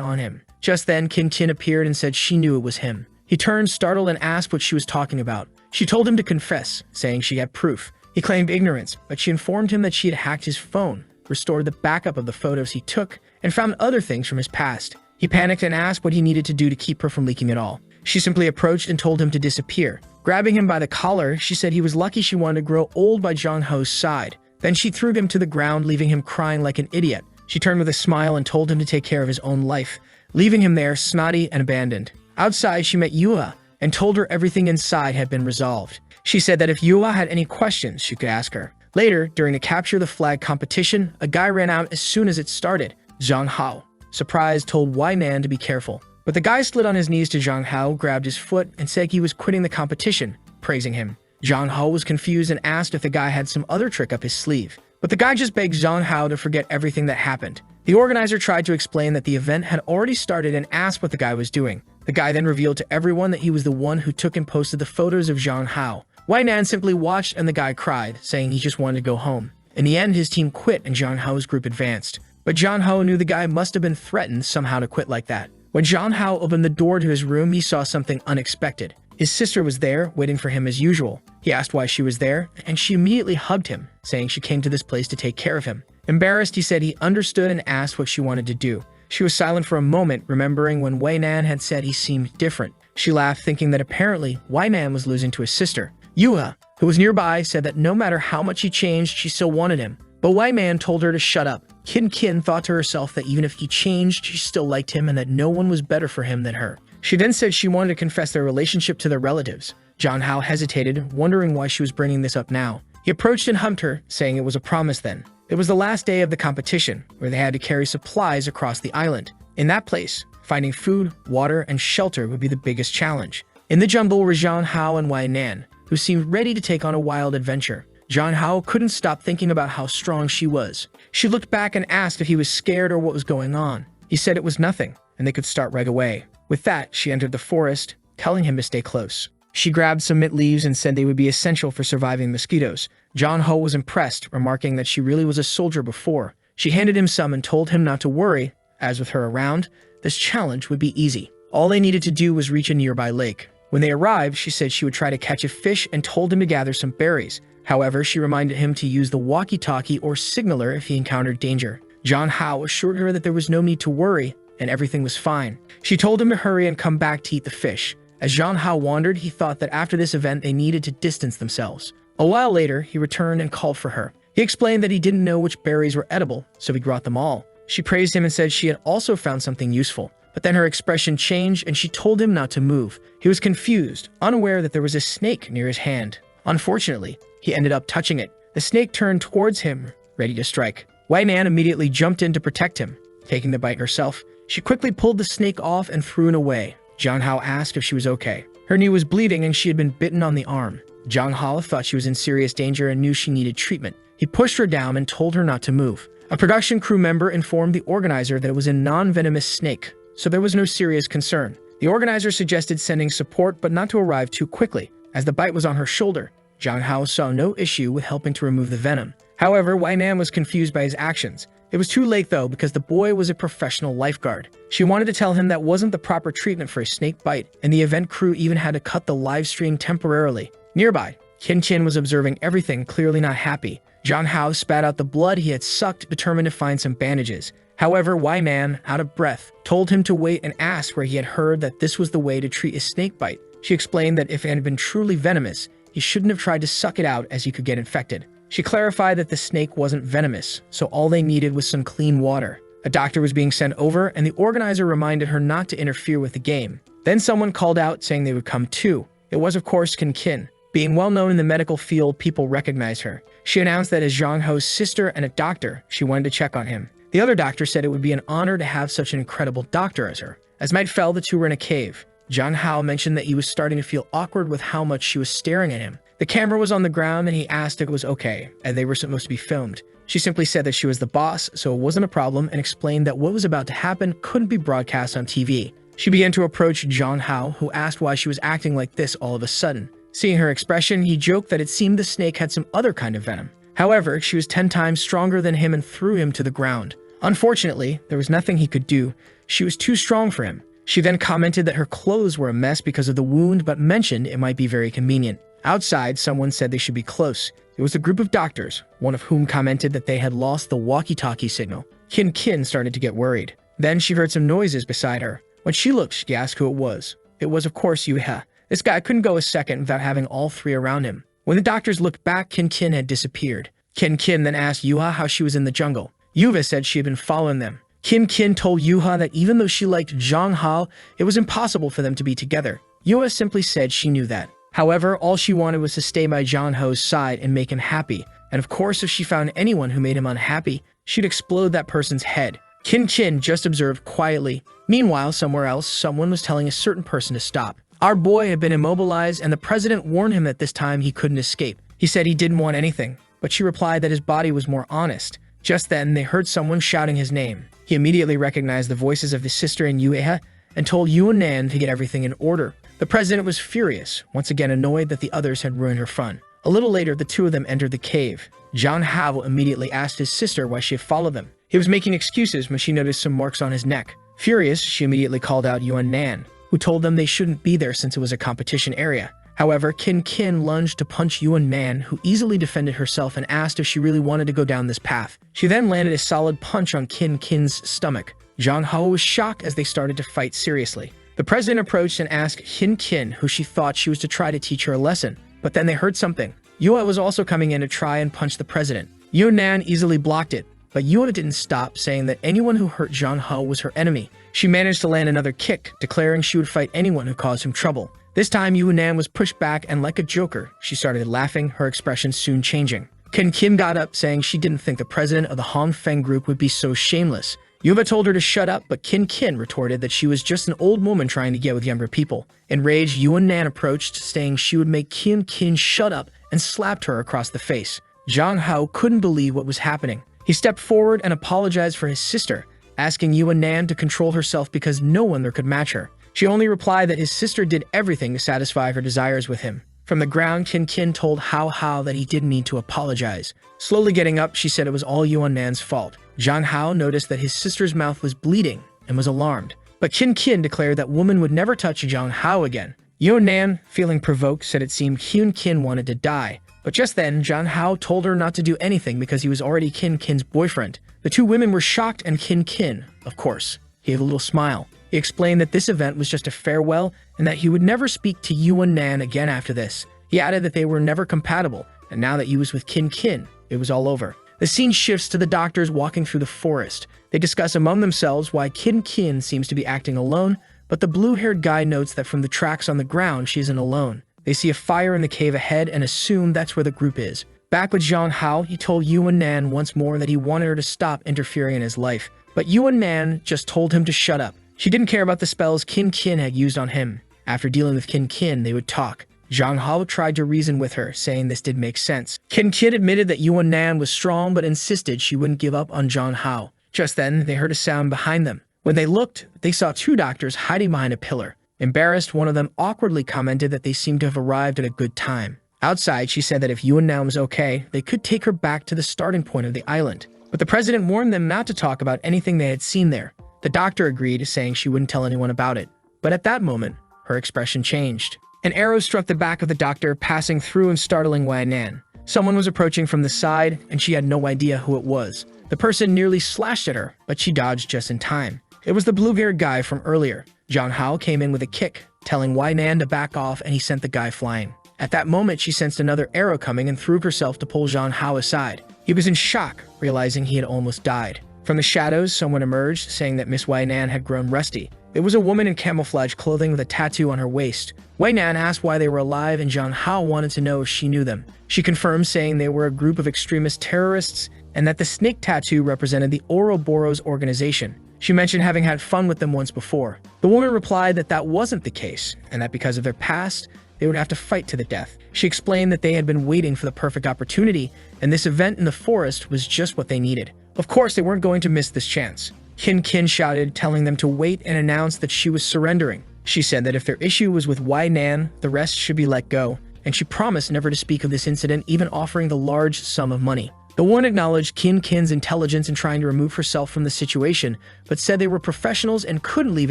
on him. Just then, Tin appeared and said she knew it was him. He turned startled and asked what she was talking about. She told him to confess, saying she had proof. He claimed ignorance, but she informed him that she had hacked his phone, restored the backup of the photos he took, and found other things from his past. He panicked and asked what he needed to do to keep her from leaking it all. She simply approached and told him to disappear. Grabbing him by the collar, she said he was lucky she wanted to grow old by Jong Ho's side. Then she threw him to the ground, leaving him crying like an idiot. She turned with a smile and told him to take care of his own life, leaving him there snotty and abandoned. Outside, she met Yua and told her everything inside had been resolved. She said that if Yua had any questions, she could ask her. Later, during the Capture the Flag competition, a guy ran out as soon as it started. Zhang Hao, surprised, told Wai Nan to be careful. But the guy slid on his knees to Zhang Hao, grabbed his foot, and said he was quitting the competition, praising him. Zhang Hao was confused and asked if the guy had some other trick up his sleeve. But the guy just begged Zhang Hao to forget everything that happened. The organizer tried to explain that the event had already started and asked what the guy was doing. The guy then revealed to everyone that he was the one who took and posted the photos of Zhang Hao. Wai Nan simply watched and the guy cried, saying he just wanted to go home. In the end, his team quit and Zhang Hao's group advanced. But Zhang Hao knew the guy must have been threatened somehow to quit like that. When Zhang Hao opened the door to his room, he saw something unexpected. His sister was there, waiting for him as usual. He asked why she was there, and she immediately hugged him, saying she came to this place to take care of him. Embarrassed, he said he understood and asked what she wanted to do. She was silent for a moment, remembering when Wai Nan had said he seemed different. She laughed, thinking that apparently Wai Nan was losing to his sister. Yua, who was nearby, said that no matter how much he changed, she still wanted him. But Wai Man told her to shut up. Kin thought to herself that even if he changed, she still liked him and that no one was better for him than her. She then said she wanted to confess their relationship to their relatives. Zhang Hao hesitated, wondering why she was bringing this up now. He approached and humped her, saying it was a promise then. It was the last day of the competition, where they had to carry supplies across the island. In that place, finding food, water, and shelter would be the biggest challenge. In the jungle were Zhang Hao and Wai Nan, who seemed ready to take on a wild adventure. Zhang Hao couldn't stop thinking about how strong she was. She looked back and asked if he was scared or what was going on. He said it was nothing, and they could start right away. With that, she entered the forest, telling him to stay close. She grabbed some mint leaves and said they would be essential for surviving mosquitoes. Zhang Hao was impressed, remarking that she really was a soldier before. She handed him some and told him not to worry, as with her around, this challenge would be easy. All they needed to do was reach a nearby lake. When they arrived, she said she would try to catch a fish and told him to gather some berries. However, she reminded him to use the walkie-talkie or signaler if he encountered danger. Zhang Hao assured her that there was no need to worry and everything was fine. She told him to hurry and come back to eat the fish. As Zhang Hao wandered, he thought that after this event they needed to distance themselves. A while later, he returned and called for her. He explained that he didn't know which berries were edible, so he brought them all. She praised him and said she had also found something useful. But then her expression changed and she told him not to move. He was confused, unaware that there was a snake near his hand. Unfortunately, he ended up touching it. The snake turned towards him, ready to strike. Wai Nan immediately jumped in to protect him. Taking the bite herself, she quickly pulled the snake off and threw it away. Zhang Hao asked if she was okay. Her knee was bleeding and she had been bitten on the arm. Zhang Hao thought she was in serious danger and knew she needed treatment. He pushed her down and told her not to move. A production crew member informed the organizer that it was a non-venomous snake, so there was no serious concern. The organizer suggested sending support but not to arrive too quickly, as the bite was on her shoulder. Zhang Hao saw no issue with helping to remove the venom. However, Wai Nan was confused by his actions. It was too late though, because the boy was a professional lifeguard. She wanted to tell him that wasn't the proper treatment for a snake bite, and the event crew even had to cut the live stream temporarily. Nearby, Kin was observing everything, clearly not happy. Zhang Hao spat out the blood he had sucked, determined to find some bandages. However, Wai Man, out of breath, told him to wait and asked where he had heard that this was the way to treat a snake bite. She explained that if it had been truly venomous, he shouldn't have tried to suck it out as he could get infected. She clarified that the snake wasn't venomous, so all they needed was some clean water. A doctor was being sent over, and the organizer reminded her not to interfere with the game. Then someone called out saying they would come too. It was of course Kin. Being well known in the medical field, people recognized her. She announced that as Zhang Hao's sister and a doctor, she wanted to check on him. The other doctor said it would be an honor to have such an incredible doctor as her. As night fell, the two were in a cave. Zhang Hao mentioned that he was starting to feel awkward with how much she was staring at him. The camera was on the ground and he asked if it was okay, and they were supposed to be filmed. She simply said that she was the boss, so it wasn't a problem, and explained that what was about to happen couldn't be broadcast on TV. She began to approach Zhang Hao, who asked why she was acting like this all of a sudden. Seeing her expression, he joked that it seemed the snake had some other kind of venom. However, she was 10 times stronger than him and threw him to the ground. Unfortunately, there was nothing he could do. She was too strong for him. She then commented that her clothes were a mess because of the wound, but mentioned it might be very convenient. Outside, someone said they should be close. It was a group of doctors, one of whom commented that they had lost the walkie-talkie signal. Kin started to get worried. Then she heard some noises beside her. When she looked, she asked who it was. It was, of course, Yuha. This guy couldn't go a second without having all three around him. When the doctors looked back, Kin had disappeared. Kin then asked Yuha how she was in the jungle. Yuha said she had been following them. Kin told Yuha that even though she liked Zhang Hao, it was impossible for them to be together. Yuha simply said she knew that. However, all she wanted was to stay by Zhang Hao's side and make him happy. And of course, if she found anyone who made him unhappy, she'd explode that person's head. Kin just observed quietly. Meanwhile, somewhere else, someone was telling a certain person to stop. Our boy had been immobilized, and the president warned him that this time he couldn't escape. He said he didn't want anything, but she replied that his body was more honest. Just then, they heard someone shouting his name. He immediately recognized the voices of his sister and Yueha and told Yuan to get everything in order. The president was furious, once again annoyed that the others had ruined her fun. A little later, the two of them entered the cave. Zhang Hao immediately asked his sister why she had followed them. He was making excuses when she noticed some marks on his neck. Furious, she immediately called out Yuan, who told them they shouldn't be there since it was a competition area. However, Kin lunged to punch Yuan, who easily defended herself and asked if she really wanted to go down this path. She then landed a solid punch on Kin's stomach. Zhang Hao was shocked as they started to fight seriously. The president approached and asked Kin who she thought she was to try to teach her a lesson. But then they heard something. Yuan was also coming in to try and punch the president. Yuan easily blocked it, but Yuan didn't stop, saying that anyone who hurt Zhang Hao was her enemy. She managed to land another kick, declaring she would fight anyone who caused him trouble. This time, Yuan was pushed back, and like a joker, she started laughing, her expression soon changing. Kin got up, saying she didn't think the president of the Hongfeng group would be so shameless. Yuba told her to shut up, but Kin retorted that she was just an old woman trying to get with younger people. Enraged, Yuan approached, saying she would make Kin shut up, and slapped her across the face. Zhang Hao couldn't believe what was happening. He stepped forward and apologized for his sister, asking Yuan to control herself because no one there could match her. She only replied that his sister did everything to satisfy her desires with him. From the ground, Kin told Hao that he didn't need to apologize. Slowly getting up, she said it was all Yuan's fault. Zhang Hao noticed that his sister's mouth was bleeding and was alarmed. But Kin declared that woman would never touch Zhang Hao again. Yuan, feeling provoked, said it seemed Kin wanted to die. But just then, Zhang Hao told her not to do anything because he was already Kin's boyfriend. The two women were shocked, and Kin, of course, gave a little smile. He explained that this event was just a farewell and that he would never speak to Yuan again after this. He added that they were never compatible, and now that he was with Kin, it was all over. The scene shifts to the doctors walking through the forest. They discuss among themselves why Kin seems to be acting alone, but the blue-haired guy notes that from the tracks on the ground, she isn't alone. They see a fire in the cave ahead and assume that's where the group is. Back with Zhang Hao, he told Yuan once more that he wanted her to stop interfering in his life. But Yuan just told him to shut up. She didn't care about the spells Kin had used on him. After dealing with Kin, they would talk. Zhang Hao tried to reason with her, saying this did make sense. Kin admitted that Yuan was strong, but insisted she wouldn't give up on Zhang Hao. Just then, they heard a sound behind them. When they looked, they saw two doctors hiding behind a pillar. Embarrassed, one of them awkwardly commented that they seemed to have arrived at a good time. Outside, she said that if Yuan was okay, they could take her back to the starting point of the island. But the president warned them not to talk about anything they had seen there. The doctor agreed, saying she wouldn't tell anyone about it. But at that moment, her expression changed. An arrow struck the back of the doctor, passing through and startling Wainan. Someone was approaching from the side, and she had no idea who it was. The person nearly slashed at her, but she dodged just in time. It was the blue-haired guy from earlier. Zhang Hao came in with a kick, telling Wainan to back off, and he sent the guy flying. At that moment, she sensed another arrow coming and threw herself to pull Zhang Hao aside. He was in shock, realizing he had almost died. From the shadows, someone emerged, saying that Miss Wainan had grown rusty. It was a woman in camouflage clothing with a tattoo on her waist. Wainan asked why they were alive, and Zhang Hao wanted to know if she knew them. She confirmed, saying they were a group of extremist terrorists and that the snake tattoo represented the Ouroboros organization. She mentioned having had fun with them once before. The woman replied that that wasn't the case, and that because of their past, they would have to fight to the death. She explained that they had been waiting for the perfect opportunity, and this event in the forest was just what they needed. Of course, they weren't going to miss this chance. Kin shouted, telling them to wait, and announced that she was surrendering. She said that if their issue was with Wainan, the rest should be let go. and she promised never to speak of this incident, even offering the large sum of money. The woman acknowledged Kin's intelligence in trying to remove herself from the situation, but said they were professionals and couldn't leave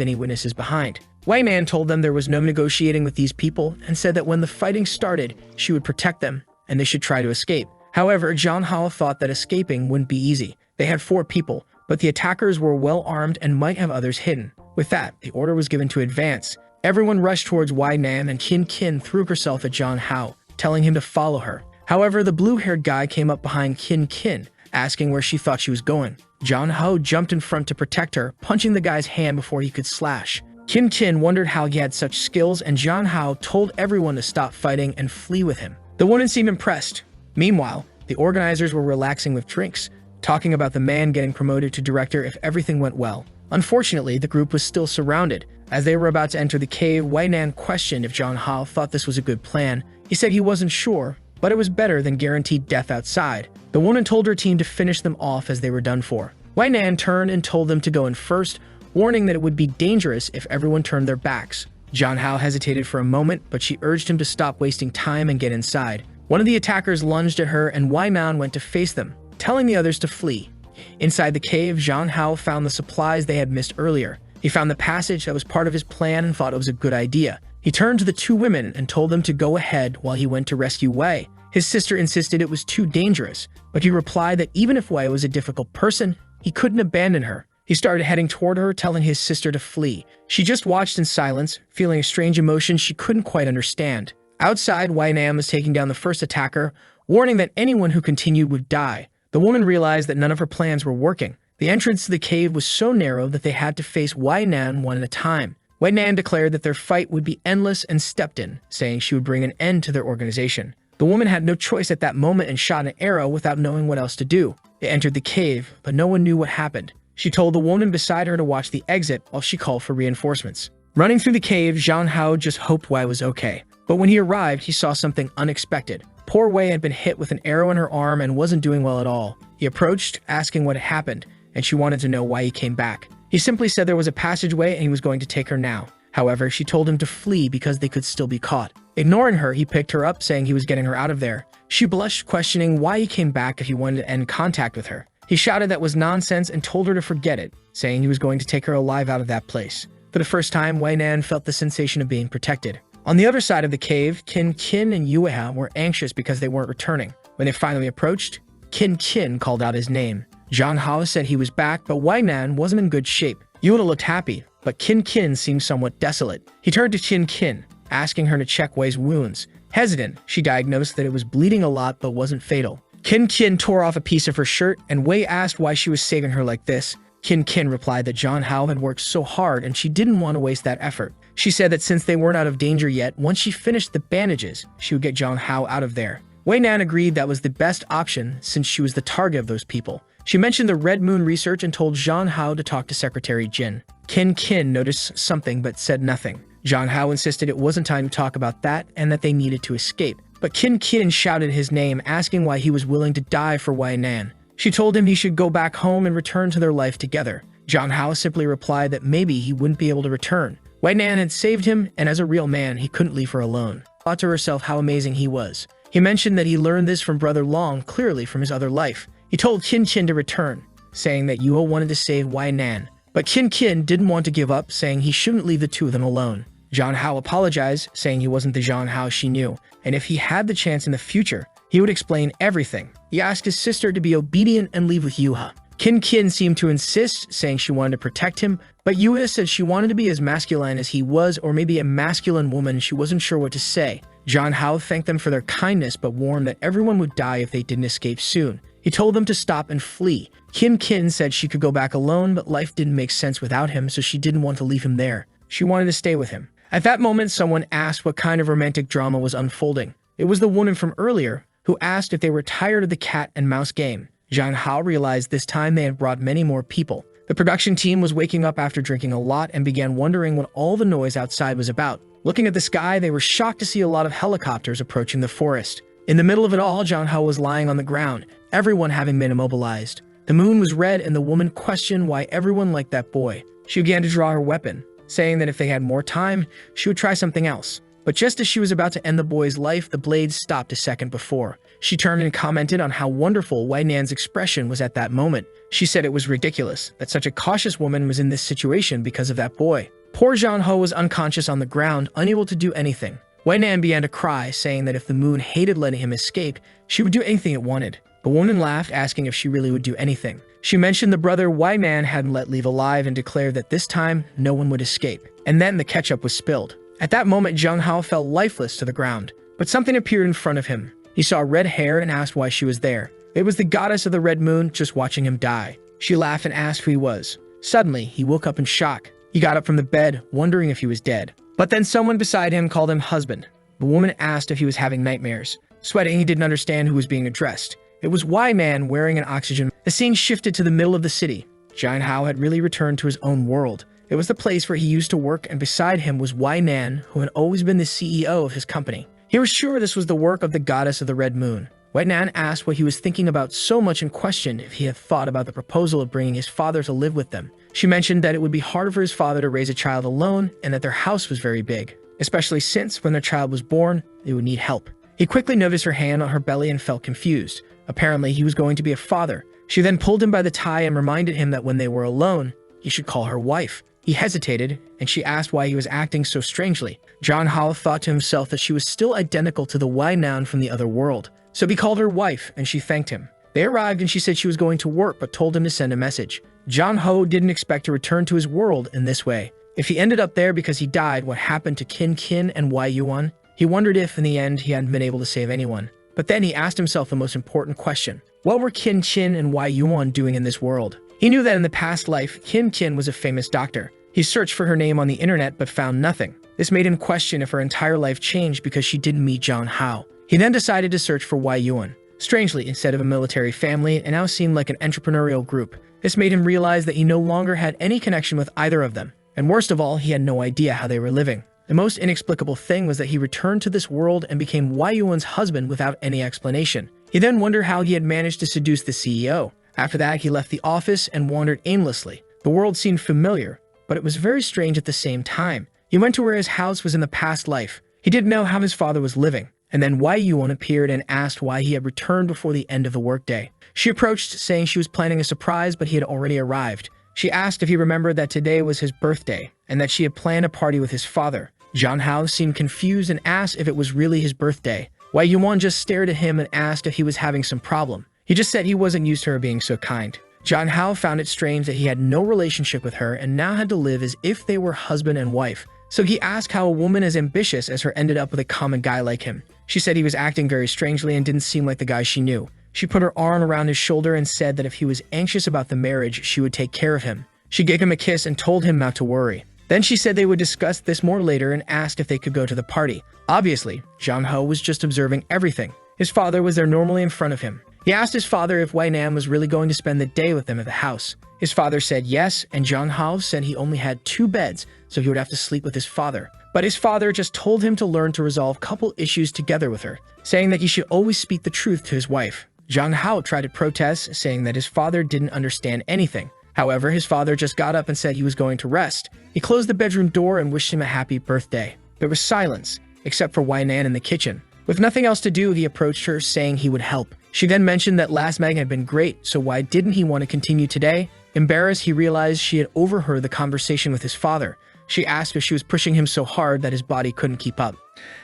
any witnesses behind. Wei Nan told them there was no negotiating with these people and said that when the fighting started, she would protect them and they should try to escape. However, John Hao thought that escaping wouldn't be easy. They had 4 people, but the attackers were well armed and might have others hidden. With that, the order was given to advance. Everyone rushed towards Wei Nan, and Kin threw herself at John Hao, telling him to follow her. However, the blue-haired guy came up behind Kin, asking where she thought she was going. John Hao jumped in front to protect her, punching the guy's hand before he could slash. Kin wondered how he had such skills, and John Hao told everyone to stop fighting and flee with him. The woman seemed impressed. Meanwhile, the organizers were relaxing with drinks, talking about the man getting promoted to director if everything went well. Unfortunately, the group was still surrounded. As they were about to enter the cave, Wei Nan questioned if John Hao thought this was a good plan. He said he wasn't sure, but it was better than guaranteed death outside. The woman told her team to finish them off as they were done for. Wei Nan turned and told them to go in first, warning that it would be dangerous if everyone turned their backs. John Hao hesitated for a moment, but she urged him to stop wasting time and get inside. One of the attackers lunged at her, and Wei Nan went to face them, telling the others to flee. Inside the cave, John Hao found the supplies they had missed earlier. He found the passage that was part of his plan and thought it was a good idea. He turned to the 2 women and told them to go ahead while he went to rescue Wei. His sister insisted it was too dangerous, but he replied that even if Wei was a difficult person, he couldn't abandon her. He started heading toward her, telling his sister to flee. She just watched in silence, feeling a strange emotion she couldn't quite understand. Outside, Wei Nan was taking down the first attacker, warning that anyone who continued would die. The woman realized that none of her plans were working. The entrance to the cave was so narrow that they had to face Wei Nan one at a time. Wei Nan declared that their fight would be endless and stepped in, saying she would bring an end to their organization. The woman had no choice at that moment and shot an arrow without knowing what else to do. They entered the cave, but no one knew what happened. She told the woman beside her to watch the exit while she called for reinforcements. Running through the cave, John Hao just hoped Wei was okay. But when he arrived, he saw something unexpected. Poor Wei had been hit with an arrow in her arm and wasn't doing well at all. He approached, asking what had happened, and she wanted to know why he came back. He simply said there was a passageway and he was going to take her now. However, she told him to flee because they could still be caught. Ignoring her, he picked her up, saying he was getting her out of there. She blushed, questioning why he came back if he wanted to end contact with her. He shouted that was nonsense and told her to forget it, saying he was going to take her alive out of that place. For the first time, Wei Nan felt the sensation of being protected. On the other side of the cave, Kin and Yahello were anxious because they weren't returning. When they finally approached, Kin called out his name. John Hao said he was back, but Wei Nan wasn't in good shape. Yahello looked happy, but Kin seemed somewhat desolate. He turned to Kin, asking her to check Wei's wounds. Hesitant, she diagnosed that it was bleeding a lot but wasn't fatal. Kin tore off a piece of her shirt, and Wei asked why she was saving her like this. Kin replied that John Hao had worked so hard and she didn't want to waste that effort. She said that since they weren't out of danger yet, once she finished the bandages, she would get John Hao out of there. Wei Nan agreed that was the best option since she was the target of those people. She mentioned the Red Moon research and told John Hao to talk to Secretary Jin. Kin noticed something but said nothing. John Hao insisted it wasn't time to talk about that and that they needed to escape. But Kin shouted his name, asking why he was willing to die for Wei Nan. She told him he should go back home and return to their life together. John Hao simply replied that maybe he wouldn't be able to return. Wei Nan had saved him, and as a real man, he couldn't leave her alone. Thought to herself how amazing he was. He mentioned that he learned this from Brother Long, clearly from his other life. He told Kin to return, saying that Yuho wanted to save Wei Nan. But Kin didn't want to give up, saying he shouldn't leave the 2 of them alone. John Hao apologized, saying he wasn't the John Hao she knew, and if he had the chance in the future, he would explain everything. He asked his sister to be obedient and leave with Yuha. Kin seemed to insist, saying she wanted to protect him, but Yuha said she wanted to be as masculine as he was, or maybe a masculine woman. She wasn't sure what to say. John Hao thanked them for their kindness, but warned that everyone would die if they didn't escape soon. He told them to stop and flee. Kin said she could go back alone, but life didn't make sense without him, so she didn't want to leave him there. She wanted to stay with him. At that moment, someone asked what kind of romantic drama was unfolding. It was the woman from earlier, who asked if they were tired of the cat and mouse game. John Hao realized this time they had brought many more people. The production team was waking up after drinking a lot and began wondering what all the noise outside was about. Looking at the sky, they were shocked to see a lot of helicopters approaching the forest. In the middle of it all, John Hao was lying on the ground, everyone having been immobilized. The moon was red, and the woman questioned why everyone liked that boy. She began to draw her weapon, saying that if they had more time, she would try something else. But just as she was about to end the boy's life, the blade stopped a second before. She turned and commented on how wonderful Wai Nan's expression was at that moment. She said it was ridiculous that such a cautious woman was in this situation because of that boy. Poor Zhang Ho was unconscious on the ground, unable to do anything. Wai Nan began to cry, saying that if the moon hated letting him escape, she would do anything it wanted. The woman laughed, asking if she really would do anything. She mentioned the brother Wai Nan hadn't let leave alive and declared that this time no one would escape. And then the ketchup was spilled. At that moment, Zhang Hao fell lifeless to the ground, but something appeared in front of him. He saw red hair and asked why she was there. It was the goddess of the red moon just watching him die. She laughed and asked who he was. Suddenly, he woke up in shock. He got up from the bed, wondering if he was dead. But then someone beside him called him husband. The woman asked if he was having nightmares. Sweating, he didn't understand who was being addressed. It was Wai Man wearing an oxygen. The scene shifted to the middle of the city. Zhang Hao had really returned to his own world. It was the place where he used to work, and beside him was Wai Nan, who had always been the CEO of his company. He was sure this was the work of the goddess of the red moon. Wai Nan asked what he was thinking about so much and questioned if he had thought about the proposal of bringing his father to live with them. She mentioned that it would be hard for his father to raise a child alone and that their house was very big, especially since when their child was born, they would need help. He quickly noticed her hand on her belly and felt confused. Apparently, he was going to be a father. She then pulled him by the tie and reminded him that when they were alone, he should call her wife. He hesitated, and she asked why he was acting so strangely. Zhang Hao thought to himself that she was still identical to the Wai Nan from the other world. So he called her wife, and she thanked him. They arrived, and she said she was going to work, but told him to send a message. Zhang Ho didn't expect to return to his world in this way. If he ended up there because he died, what happened to Qin Qin and Wai Yuan? He wondered if, in the end, he hadn't been able to save anyone. But then he asked himself the most important question. What were Qin Qin and Wai Yuan doing in this world? He knew that in the past life, Qin Qin was a famous doctor. He searched for her name on the internet but found nothing. This made him question if her entire life changed because she didn't meet Zhang Hao. He then decided to search for Wai Yuan. Strangely, instead of a military family, it now seemed like an entrepreneurial group. This made him realize that he no longer had any connection with either of them. And worst of all, he had no idea how they were living. The most inexplicable thing was that he returned to this world and became Wai Yuan's husband without any explanation. He then wondered how he had managed to seduce the CEO. After that, he left the office and wandered aimlessly. The world seemed familiar, but it was very strange at the same time. He went to where his house was in the past life. He didn't know how his father was living. And then Wai Yuan appeared and asked why he had returned before the end of the workday. She approached, saying she was planning a surprise, but he had already arrived. She asked if he remembered that today was his birthday, and that she had planned a party with his father. Zhang Hao seemed confused and asked if it was really his birthday. Wai Yuan just stared at him and asked if he was having some problem. He just said he wasn't used to her being so kind. Zhang Hao found it strange that he had no relationship with her and now had to live as if they were husband and wife. So he asked how a woman as ambitious as her ended up with a common guy like him. She said he was acting very strangely and didn't seem like the guy she knew. She put her arm around his shoulder and said that if he was anxious about the marriage, she would take care of him. She gave him a kiss and told him not to worry. Then she said they would discuss this more later and asked if they could go to the party. Obviously, Zhang Ho was just observing everything. His father was there normally in front of him. He asked his father if Wai Nan was really going to spend the day with them at the house. His father said yes, and Zhang Hao said he only had 2 beds, so he would have to sleep with his father. But his father just told him to learn to resolve couple issues together with her, saying that he should always speak the truth to his wife. Zhang Hao tried to protest, saying that his father didn't understand anything. However, his father just got up and said he was going to rest. He closed the bedroom door and wished him a happy birthday. There was silence, except for Wai Nan in the kitchen. With nothing else to do, he approached her, saying he would help. She then mentioned that last Manga had been great, so why didn't he want to continue today? Embarrassed, he realized she had overheard the conversation with his father. She asked if she was pushing him so hard that his body couldn't keep up.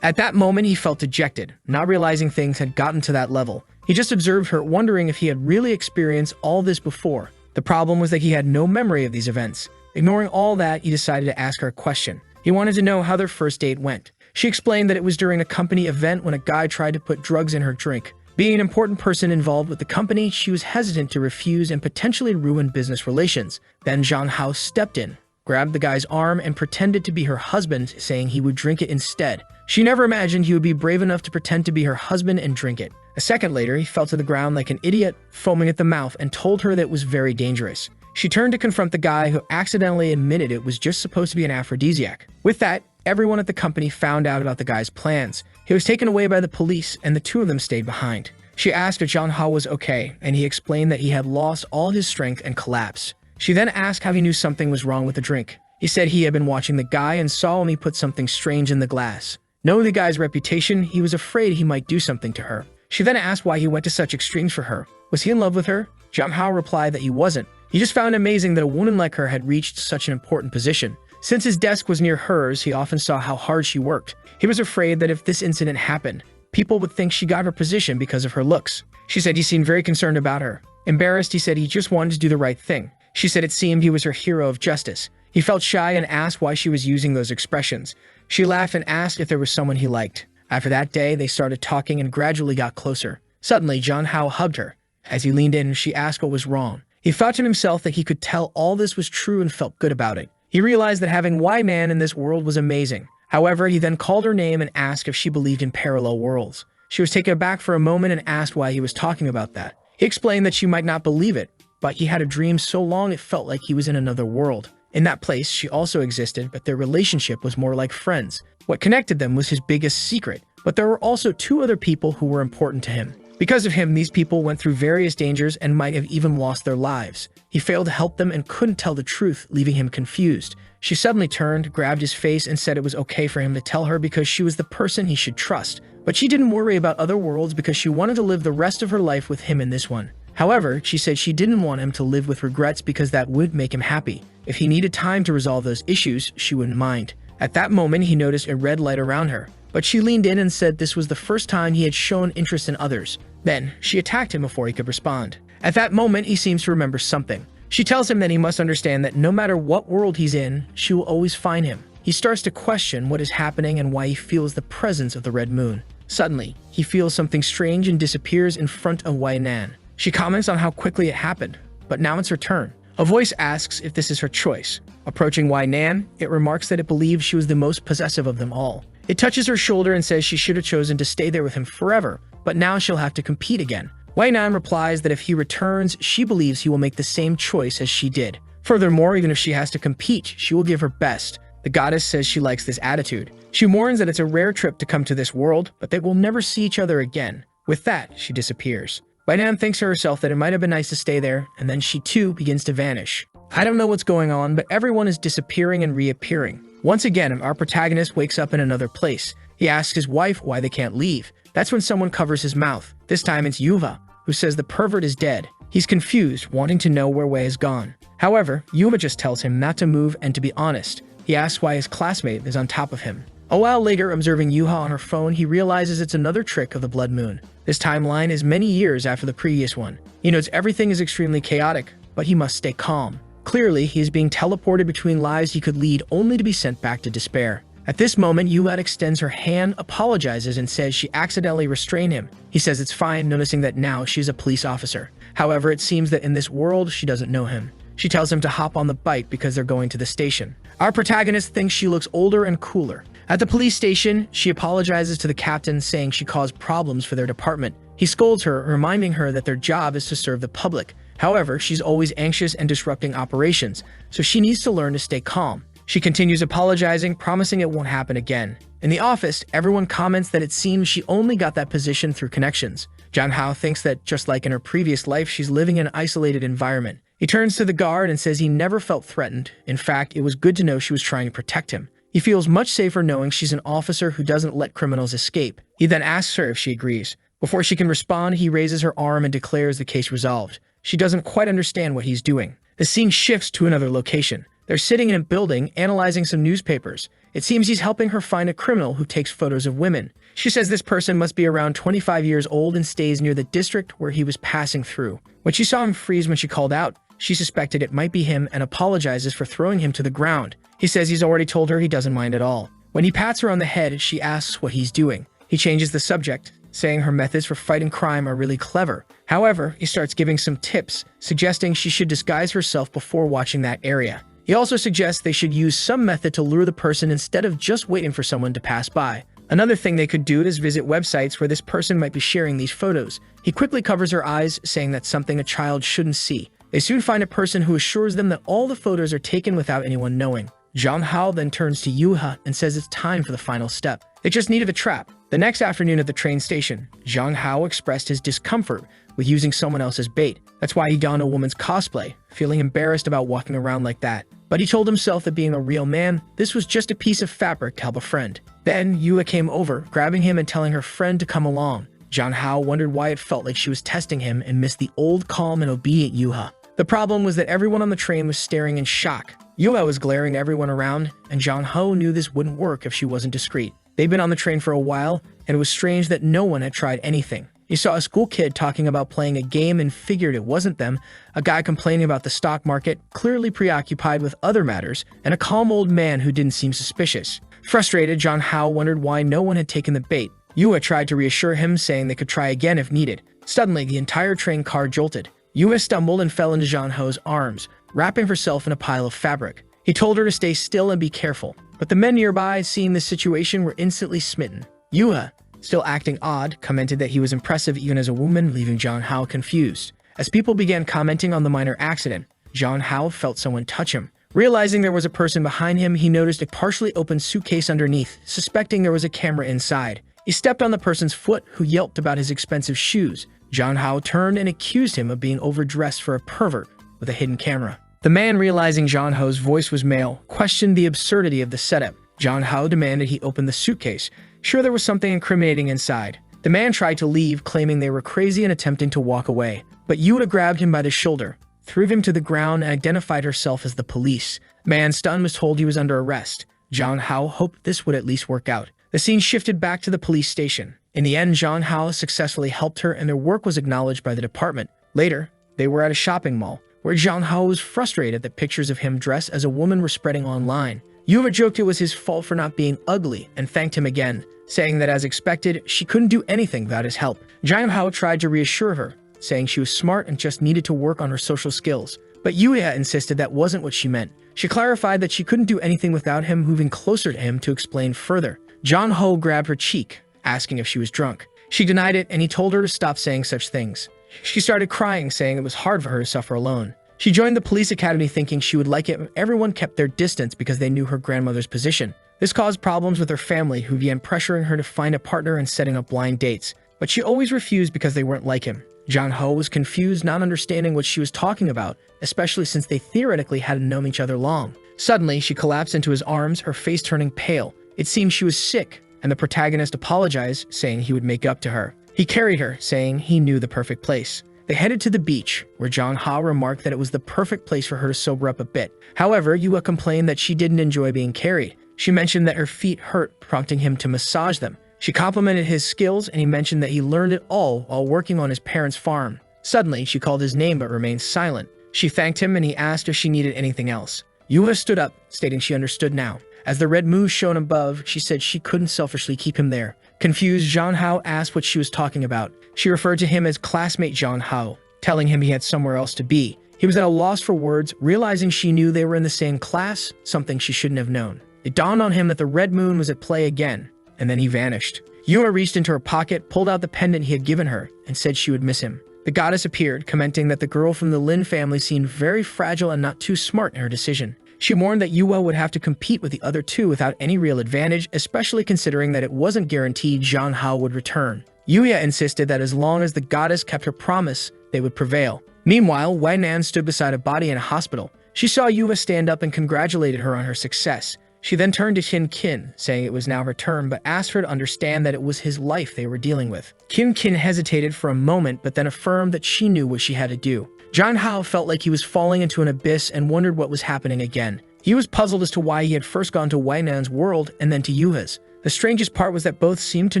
At that moment, he felt dejected, not realizing things had gotten to that level. He just observed her, wondering if he had really experienced all this before. The problem was that he had no memory of these events. Ignoring all that, he decided to ask her a question. He wanted to know how their first date went. She explained that it was during a company event when a guy tried to put drugs in her drink. Being an important person involved with the company, she was hesitant to refuse and potentially ruin business relations. Then Zhang Hao stepped in, grabbed the guy's arm, and pretended to be her husband, saying he would drink it instead. She never imagined he would be brave enough to pretend to be her husband and drink it. A second later, he fell to the ground like an idiot, foaming at the mouth, and told her that it was very dangerous. She turned to confront the guy, who accidentally admitted it was just supposed to be an aphrodisiac. With that, everyone at the company found out about the guy's plans. He was taken away by the police, and the 2 of them stayed behind. She asked if Zhang Hao was okay, and he explained that he had lost all his strength and collapsed. She then asked how he knew something was wrong with the drink. He said he had been watching the guy and saw when he put something strange in the glass. Knowing the guy's reputation, he was afraid he might do something to her. She then asked why he went to such extremes for her. Was he in love with her? Jung Hao replied that he wasn't. He just found it amazing that a woman like her had reached such an important position. Since his desk was near hers, he often saw how hard she worked. He was afraid that if this incident happened, people would think she got her position because of her looks. She said he seemed very concerned about her. Embarrassed, he said he just wanted to do the right thing. She said it seemed he was her hero of justice. He felt shy and asked why she was using those expressions. She laughed and asked if there was someone he liked. After that day, they started talking and gradually got closer. Suddenly, Jung Hao hugged her. As he leaned in, she asked what was wrong. He thought to himself that he could tell all this was true and felt good about it. He realized that having Y man in this world was amazing. However, he then called her name and asked if she believed in parallel worlds. She was taken aback for a moment and asked why he was talking about that. He explained that she might not believe it, but he had a dream so long it felt like he was in another world. In that place, she also existed, but their relationship was more like friends. What connected them was his biggest secret, but there were also two other people who were important to him. Because of him, these people went through various dangers and might have even lost their lives. He failed to help them and couldn't tell the truth, leaving him confused. She suddenly turned, grabbed his face, and said it was okay for him to tell her because she was the person he should trust. But she didn't worry about other worlds because she wanted to live the rest of her life with him in this one. However, she said she didn't want him to live with regrets because that would make him happy. If he needed time to resolve those issues, she wouldn't mind. At that moment, he noticed a red light around her, but she leaned in and said this was the first time he had shown interest in others. Then, she attacked him before he could respond. At that moment, he seems to remember something. She tells him that he must understand that no matter what world he's in, she will always find him. He starts to question what is happening and why he feels the presence of the red moon. Suddenly, he feels something strange and disappears in front of Wei Nan. She comments on how quickly it happened, but now it's her turn. A voice asks if this is her choice. Approaching Wei Nan, it remarks that it believes she was the most possessive of them all. It touches her shoulder and says she should have chosen to stay there with him forever, but now she'll have to compete again. Wei Nan replies that if he returns, she believes he will make the same choice as she did. Furthermore, even if she has to compete, she will give her best. The goddess says she likes this attitude. She warns that it's a rare trip to come to this world, but they will never see each other again. With that, she disappears. Wei Nan thinks to herself that it might have been nice to stay there, and then she too begins to vanish. I don't know what's going on, but everyone is disappearing and reappearing. Once again, our protagonist wakes up in another place. He asks his wife why they can't leave. That's when someone covers his mouth. This time it's Yuva, who says the pervert is dead. He's confused, wanting to know where Wei has gone. However, Yuva just tells him not to move and to be honest. He asks why his classmate is on top of him. A while later, observing Yuha on her phone, he realizes it's another trick of the blood moon. This timeline is many years after the previous one. He knows everything is extremely chaotic, but he must stay calm. Clearly, he is being teleported between lives he could lead only to be sent back to despair. At this moment, Yuha extends her hand, apologizes, and says she accidentally restrained him. He says it's fine, noticing that now she's a police officer. However, it seems that in this world, she doesn't know him. She tells him to hop on the bike because they're going to the station. Our protagonist thinks she looks older and cooler. At the police station, she apologizes to the captain, saying she caused problems for their department. He scolds her, reminding her that their job is to serve the public. However, she's always anxious and disrupting operations, so she needs to learn to stay calm. She continues apologizing, promising it won't happen again. In the office, everyone comments that it seems she only got that position through connections. Jung Hao thinks that, just like in her previous life, she's living in an isolated environment. He turns to the guard and says he never felt threatened. In fact, it was good to know she was trying to protect him. He feels much safer knowing she's an officer who doesn't let criminals escape. He then asks her if she agrees. Before she can respond, he raises her arm and declares the case resolved. She doesn't quite understand what he's doing. The scene shifts to another location. They're sitting in a building, analyzing some newspapers. It seems he's helping her find a criminal who takes photos of women. She says this person must be around 25 years old and stays near the district where he was passing through. When she saw him freeze when she called out, she suspected it might be him and apologizes for throwing him to the ground. He says he's already told her he doesn't mind at all. When he pats her on the head, she asks what he's doing. He changes the subject, saying her methods for fighting crime are really clever. However, he starts giving some tips, suggesting she should disguise herself before watching that area. He also suggests they should use some method to lure the person instead of just waiting for someone to pass by. Another thing they could do is visit websites where this person might be sharing these photos. He quickly covers her eyes, saying that's something a child shouldn't see. They soon find a person who assures them that all the photos are taken without anyone knowing. Jung Hao then turns to Yuha and says it's time for the final step. They just needed a trap. The next afternoon at the train station, Jung Hao expressed his discomfort with using someone else's bait. That's why he donned a woman's cosplay, feeling embarrassed about walking around like that. But he told himself that being a real man, this was just a piece of fabric to help a friend. Then Yua came over, grabbing him and telling her friend to come along. Jong Hao wondered why it felt like she was testing him and missed the old calm and obedient Yuha. The problem was that everyone on the train was staring in shock. Yua was glaring at everyone around, and Jong Hao knew this wouldn't work if she wasn't discreet. They'd been on the train for a while, and it was strange that no one had tried anything. He saw a school kid talking about playing a game and figured it wasn't them, a guy complaining about the stock market, clearly preoccupied with other matters, and a calm old man who didn't seem suspicious. Frustrated, Jong Hao wondered why no one had taken the bait. Yua tried to reassure him, saying they could try again if needed. Suddenly, the entire train car jolted. Yua stumbled and fell into Jong Hao's arms, wrapping herself in a pile of fabric. He told her to stay still and be careful, but the men nearby, seeing the situation, were instantly smitten. Yua, still acting odd, commented that he was impressive even as a woman, leaving Jong Hao confused. As people began commenting on the minor accident, Jong Hao felt someone touch him. Realizing there was a person behind him, he noticed a partially open suitcase underneath, suspecting there was a camera inside. He stepped on the person's foot, who yelped about his expensive shoes. Jong Hao turned and accused him of being overdressed for a pervert with a hidden camera. The man, realizing Jong Hao's voice was male, questioned the absurdity of the setup. Jong Hao demanded he open the suitcase, sure there was something incriminating inside. The man tried to leave, claiming they were crazy and attempting to walk away. But Yua grabbed him by the shoulder, threw him to the ground, and identified herself as the police. The man, stunned, was told he was under arrest. Jong Hao hoped this would at least work out. The scene shifted back to the police station. In the end, Jong Hao successfully helped her, and their work was acknowledged by the department. Later, they were at a shopping mall, where Jong Hao was frustrated that pictures of him dressed as a woman were spreading online. Yua joked it was his fault for not being ugly and thanked him again, saying that as expected, she couldn't do anything without his help. Jong Hao tried to reassure her, saying she was smart and just needed to work on her social skills. But Yua insisted that wasn't what she meant. She clarified that she couldn't do anything without him, moving closer to him to explain further. Jong Hao grabbed her cheek, asking if she was drunk. She denied it, and he told her to stop saying such things. She started crying, saying it was hard for her to suffer alone. She joined the police academy thinking she would like it if everyone kept their distance because they knew her grandmother's position. This caused problems with her family, who began pressuring her to find a partner and setting up blind dates. But she always refused because they weren't like him. Jong Hao was confused, not understanding what she was talking about, especially since they theoretically hadn't known each other long. Suddenly, she collapsed into his arms, her face turning pale. It seemed she was sick, and the protagonist apologized, saying he would make up to her. He carried her, saying he knew the perfect place. They headed to the beach, where Jong Hao remarked that it was the perfect place for her to sober up a bit. However, Yua complained that she didn't enjoy being carried. She mentioned that her feet hurt, prompting him to massage them. She complimented his skills, and he mentioned that he learned it all while working on his parents' farm. Suddenly, she called his name but remained silent. She thanked him, and he asked if she needed anything else. Yua stood up, stating she understood now. As the red moon shone above, she said she couldn't selfishly keep him there. Confused, Jong Hao asked what she was talking about. She referred to him as classmate Jong Hao, telling him he had somewhere else to be. He was at a loss for words, realizing she knew they were in the same class, something she shouldn't have known. It dawned on him that the red moon was at play again, and then he vanished. Yua reached into her pocket, pulled out the pendant he had given her, and said she would miss him. The goddess appeared, commenting that the girl from the Lin family seemed very fragile and not too smart in her decision. She warned that Yua would have to compete with the other two without any real advantage, especially considering that it wasn't guaranteed Jong Hao would return. Yua insisted that as long as the goddess kept her promise, they would prevail. Meanwhile, Wei Nan stood beside a body in a hospital. She saw Yua stand up and congratulated her on her success. She then turned to Qin Qin, saying it was now her turn, but asked her to understand that it was his life they were dealing with. Qin Qin hesitated for a moment, but then affirmed that she knew what she had to do. Jong Hao felt like he was falling into an abyss and wondered what was happening again. He was puzzled as to why he had first gone to Wei Nan's world and then to Yuha's. The strangest part was that both seemed to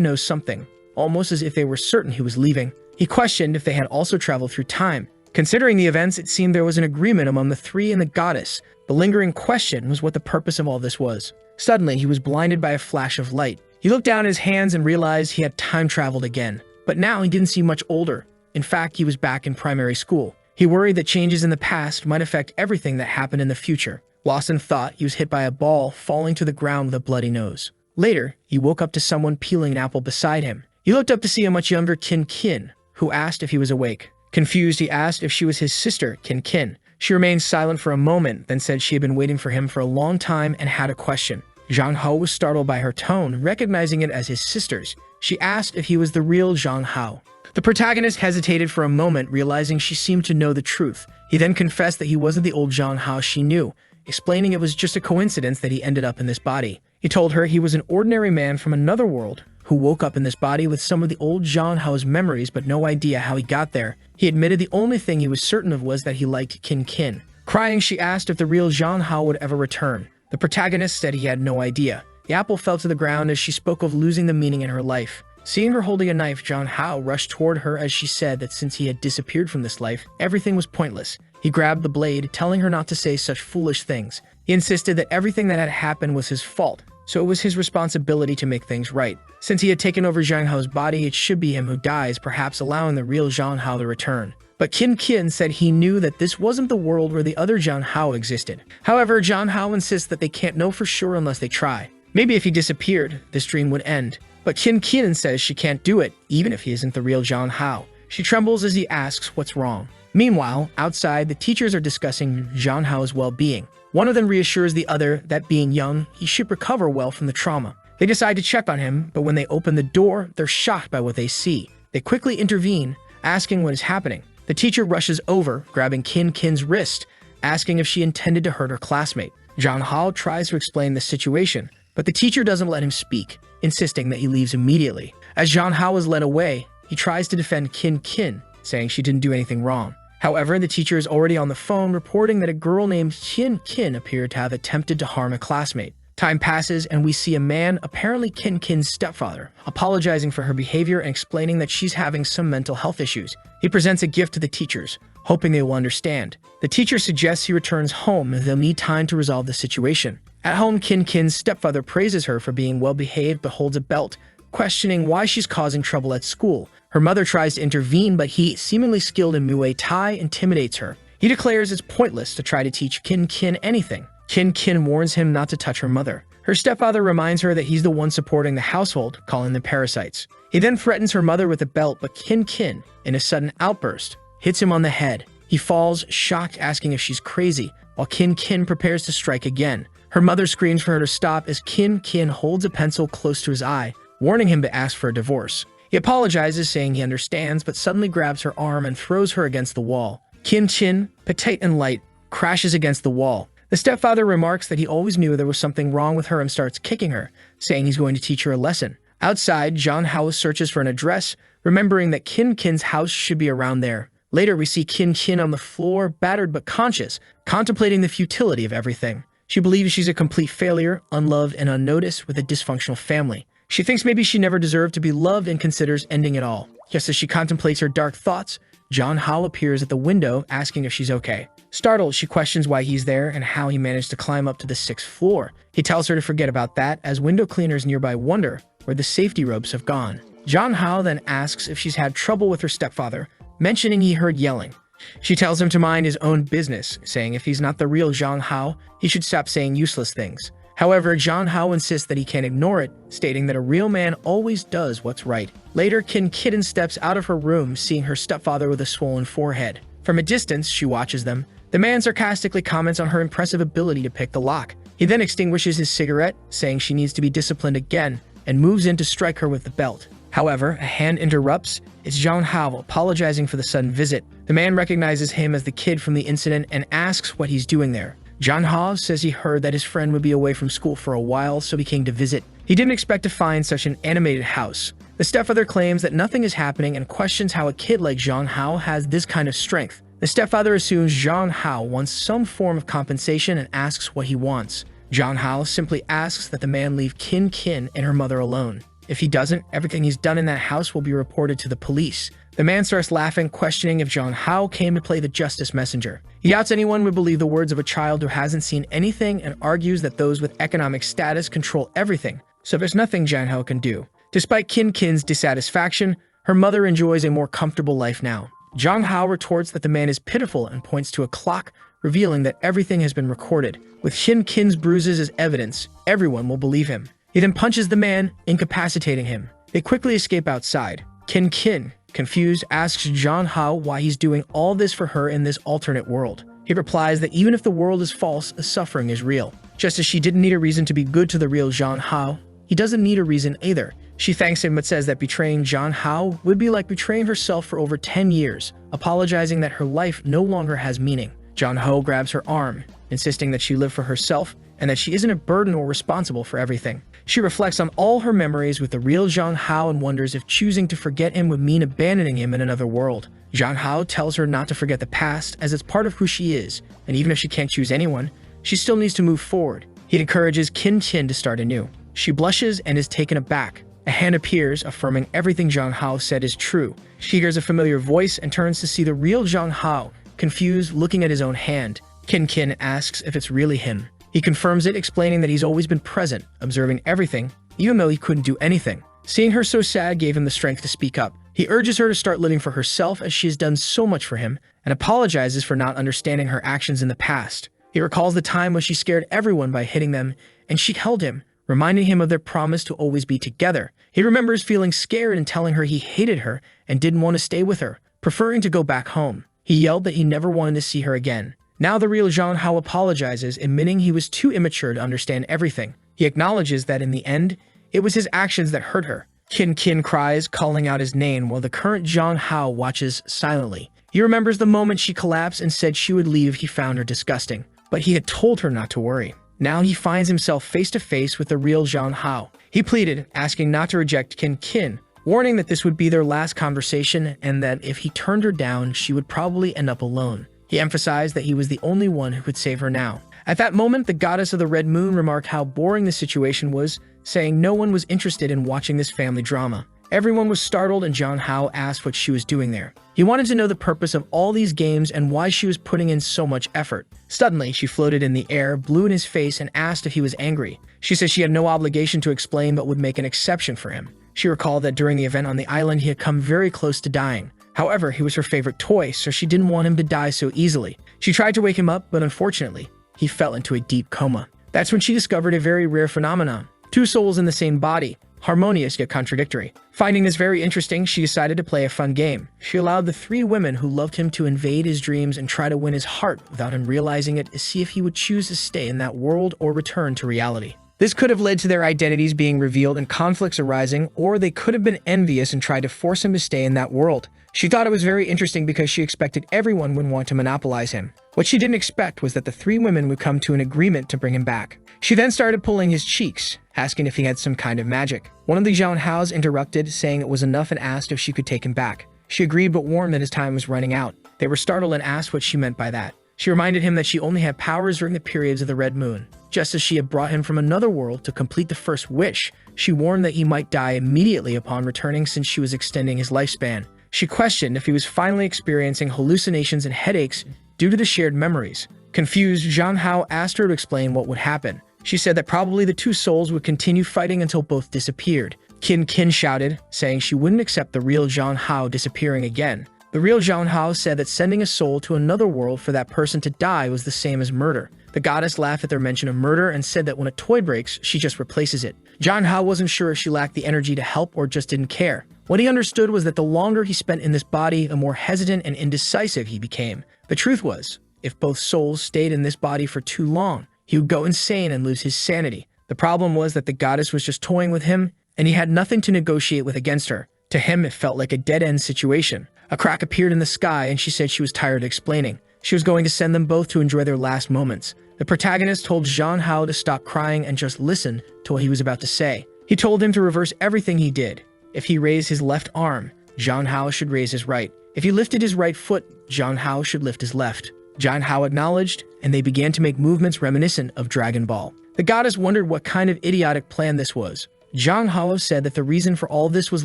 know something, almost as if they were certain he was leaving. He questioned if they had also traveled through time. Considering the events, it seemed there was an agreement among the three and the goddess. The lingering question was what the purpose of all this was. Suddenly, he was blinded by a flash of light. He looked down at his hands and realized he had time traveled again. But now he didn't seem much older. In fact, he was back in primary school. He worried that changes in the past might affect everything that happened in the future. Lost in thought, he was hit by a ball, falling to the ground with a bloody nose. Later, he woke up to someone peeling an apple beside him. He looked up to see a much younger Qin Qin, who asked if he was awake. Confused, he asked if she was his sister, Qin Qin. She remained silent for a moment, then said she had been waiting for him for a long time and had a question. Jong Hao was startled by her tone, recognizing it as his sister's. She asked if he was the real Jong Hao. The protagonist hesitated for a moment, realizing she seemed to know the truth. He then confessed that he wasn't the old Jong Hao she knew, explaining it was just a coincidence that he ended up in this body. He told her he was an ordinary man from another world who woke up in this body with some of the old John Hao's memories but no idea how he got there. He admitted the only thing he was certain of was that he liked Kin Kin. Crying, she asked if the real John Hao would ever return. The protagonist said he had no idea. The apple fell to the ground as she spoke of losing the meaning in her life. Seeing her holding a knife, John Hao rushed toward her as she said that since he had disappeared from this life, everything was pointless. He grabbed the blade, telling her not to say such foolish things. He insisted that everything that had happened was his fault, so it was his responsibility to make things right. Since he had taken over Zhang Hao's body, it should be him who dies, perhaps allowing the real Zhang Hao to return. But Kin Kin said he knew that this wasn't the world where the other Zhang Hao existed. However, Zhang Hao insists that they can't know for sure unless they try. Maybe if he disappeared, this dream would end. But Kin Kin says she can't do it, even if he isn't the real Zhang Hao. She trembles as he asks what's wrong. Meanwhile, outside, the teachers are discussing Zhang Hao's well-being. One of them reassures the other that being young, he should recover well from the trauma. They decide to check on him, but when they open the door, they're shocked by what they see. They quickly intervene, asking what is happening. The teacher rushes over, grabbing Kin Kin's wrist, asking if she intended to hurt her classmate. Zhang Hao tries to explain the situation, but the teacher doesn't let him speak, insisting that he leaves immediately. As Zhang Hao is led away, he tries to defend Kin Kin, saying she didn't do anything wrong. However, the teacher is already on the phone reporting that a girl named Kin Kin appeared to have attempted to harm a classmate. Time passes and we see a man, apparently Kin Kin's stepfather, apologizing for her behavior and explaining that she's having some mental health issues. He presents a gift to the teachers, hoping they will understand. The teacher suggests he returns home as they'll need time to resolve the situation. At home, Kin Kin's stepfather praises her for being well-behaved but holds a belt, questioning why she's causing trouble at school. Her mother tries to intervene, but he, seemingly skilled in Muay Thai, intimidates her. He declares it's pointless to try to teach Kin Kin anything. Kin Kin warns him not to touch her mother. Her stepfather reminds her that he's the one supporting the household, calling them parasites. He then threatens her mother with a belt, but Kin Kin, in a sudden outburst, hits him on the head. He falls, shocked, asking if she's crazy, while Kin Kin prepares to strike again. Her mother screams for her to stop as Kin Kin holds a pencil close to his eye, warning him to ask for a divorce. He apologizes, saying he understands, but suddenly grabs her arm and throws her against the wall. Kin Kin, petite and light, crashes against the wall. The stepfather remarks that he always knew there was something wrong with her and starts kicking her, saying he's going to teach her a lesson. Outside, Zhang Hao searches for an address, remembering that Kin Kin's house should be around there. Later, we see Kin Kin on the floor, battered but conscious, contemplating the futility of everything. She believes she's a complete failure, unloved and unnoticed, with a dysfunctional family. She thinks maybe she never deserved to be loved and considers ending it all. Just as she contemplates her dark thoughts, Zhang Hao appears at the window, asking if she's okay. Startled, she questions why he's there and how he managed to climb up to the 6th floor. He tells her to forget about that, as window cleaners nearby wonder where the safety ropes have gone. Zhang Hao then asks if she's had trouble with her stepfather, mentioning he heard yelling. She tells him to mind his own business, saying if he's not the real Zhang Hao, he should stop saying useless things. However, Zhang Hao insists that he can't ignore it, stating that a real man always does what's right. Later, Kin Kin steps out of her room, seeing her stepfather with a swollen forehead. From a distance, she watches them. The man sarcastically comments on her impressive ability to pick the lock. He then extinguishes his cigarette, saying she needs to be disciplined again, and moves in to strike her with the belt. However, a hand interrupts. It's Zhang Hao apologizing for the sudden visit. The man recognizes him as the kid from the incident and asks what he's doing there. Zhang Hao says he heard that his friend would be away from school for a while, so he came to visit. He didn't expect to find such an animated house. The stepfather claims that nothing is happening and questions how a kid like Zhang Hao has this kind of strength. The stepfather assumes Zhang Hao wants some form of compensation and asks what he wants. Zhang Hao simply asks that the man leave Kin Kin and her mother alone. If he doesn't, everything he's done in that house will be reported to the police. The man starts laughing, questioning if Zhang Hao came to play the justice messenger. He doubts anyone would believe the words of a child who hasn't seen anything and argues that those with economic status control everything, so there's nothing Zhang Hao can do. Despite Kin Kin's dissatisfaction, her mother enjoys a more comfortable life now. Zhang Hao retorts that the man is pitiful and points to a clock, revealing that everything has been recorded. With Kin Kin's bruises as evidence, everyone will believe him. He then punches the man, incapacitating him. They quickly escape outside. Kin Kin, confused, asks Zhang Hao why he's doing all this for her in this alternate world. He replies that even if the world is false, the suffering is real. Just as she didn't need a reason to be good to the real Zhang Hao, he doesn't need a reason either. She thanks him but says that betraying Zhang Hao would be like betraying herself for over 10 years, apologizing that her life no longer has meaning. Zhang Hao grabs her arm, insisting that she live for herself and that she isn't a burden or responsible for everything. She reflects on all her memories with the real Zhang Hao and wonders if choosing to forget him would mean abandoning him in another world. Zhang Hao tells her not to forget the past as it's part of who she is, and even if she can't choose anyone, she still needs to move forward. He encourages Qin Qin to start anew. She blushes and is taken aback. A hand appears, affirming everything Zhang Hao said is true. She hears a familiar voice and turns to see the real Zhang Hao, confused, looking at his own hand. Qin Qin asks if it's really him. He confirms it, explaining that he's always been present, observing everything, even though he couldn't do anything. Seeing her so sad gave him the strength to speak up. He urges her to start living for herself as she has done so much for him, and apologizes for not understanding her actions in the past. He recalls the time when she scared everyone by hitting them, and she held him, reminding him of their promise to always be together. He remembers feeling scared and telling her he hated her and didn't want to stay with her, preferring to go back home. He yelled that he never wanted to see her again. Now the real Zhang Hao apologizes, admitting he was too immature to understand everything. He acknowledges that in the end, it was his actions that hurt her. Qin Qin cries, calling out his name, while the current Zhang Hao watches silently. He remembers the moment she collapsed and said she would leave. He found her disgusting, but he had told her not to worry. Now he finds himself face to face with the real Zhang Hao. He pleaded, asking not to reject Qin Qin, warning that this would be their last conversation and that if he turned her down, she would probably end up alone. He emphasized that he was the only one who could save her now. At that moment, the goddess of the Red Moon remarked how boring the situation was, saying no one was interested in watching this family drama. Everyone was startled, and Zhang Hao asked what she was doing there. He wanted to know the purpose of all these games and why she was putting in so much effort. Suddenly, she floated in the air, blew in his face, and asked if he was angry. She said she had no obligation to explain but would make an exception for him. She recalled that during the event on the island, he had come very close to dying. However, he was her favorite toy, so she didn't want him to die so easily. She tried to wake him up, but unfortunately, he fell into a deep coma. That's when she discovered a very rare phenomenon: two souls in the same body, harmonious yet contradictory. Finding this very interesting, she decided to play a fun game. She allowed the three women who loved him to invade his dreams and try to win his heart without him realizing it, to see if he would choose to stay in that world or return to reality. This could have led to their identities being revealed and conflicts arising, or they could have been envious and tried to force him to stay in that world. She thought it was very interesting because she expected everyone would want to monopolize him. What she didn't expect was that the three women would come to an agreement to bring him back. She then started pulling his cheeks, asking if he had some kind of magic. One of the Zhang Haos interrupted, saying it was enough, and asked if she could take him back. She agreed but warned that his time was running out. They were startled and asked what she meant by that. She reminded him that she only had powers during the periods of the Red Moon. Just as she had brought him from another world to complete the first wish, she warned that he might die immediately upon returning since she was extending his lifespan. She questioned if he was finally experiencing hallucinations and headaches due to the shared memories. Confused, Zhang Hao asked her to explain what would happen. She said that probably the two souls would continue fighting until both disappeared. Qin Qin shouted, saying she wouldn't accept the real Zhang Hao disappearing again. The real Zhang Hao said that sending a soul to another world for that person to die was the same as murder. The goddess laughed at their mention of murder and said that when a toy breaks, she just replaces it. Zhang Hao wasn't sure if she lacked the energy to help or just didn't care. What he understood was that the longer he spent in this body, the more hesitant and indecisive he became. The truth was, if both souls stayed in this body for too long, he would go insane and lose his sanity. The problem was that the goddess was just toying with him, and he had nothing to negotiate with against her. To him, it felt like a dead-end situation. A crack appeared in the sky, and she said she was tired of explaining. She was going to send them both to enjoy their last moments. The protagonist told Zhang Hao to stop crying and just listen to what he was about to say. He told him to reverse everything he did. If he raised his left arm, Zhang Hao should raise his right. If he lifted his right foot, Zhang Hao should lift his left. Zhang Hao acknowledged, and they began to make movements reminiscent of Dragon Ball. The goddess wondered what kind of idiotic plan this was. Zhang Hao said that the reason for all this was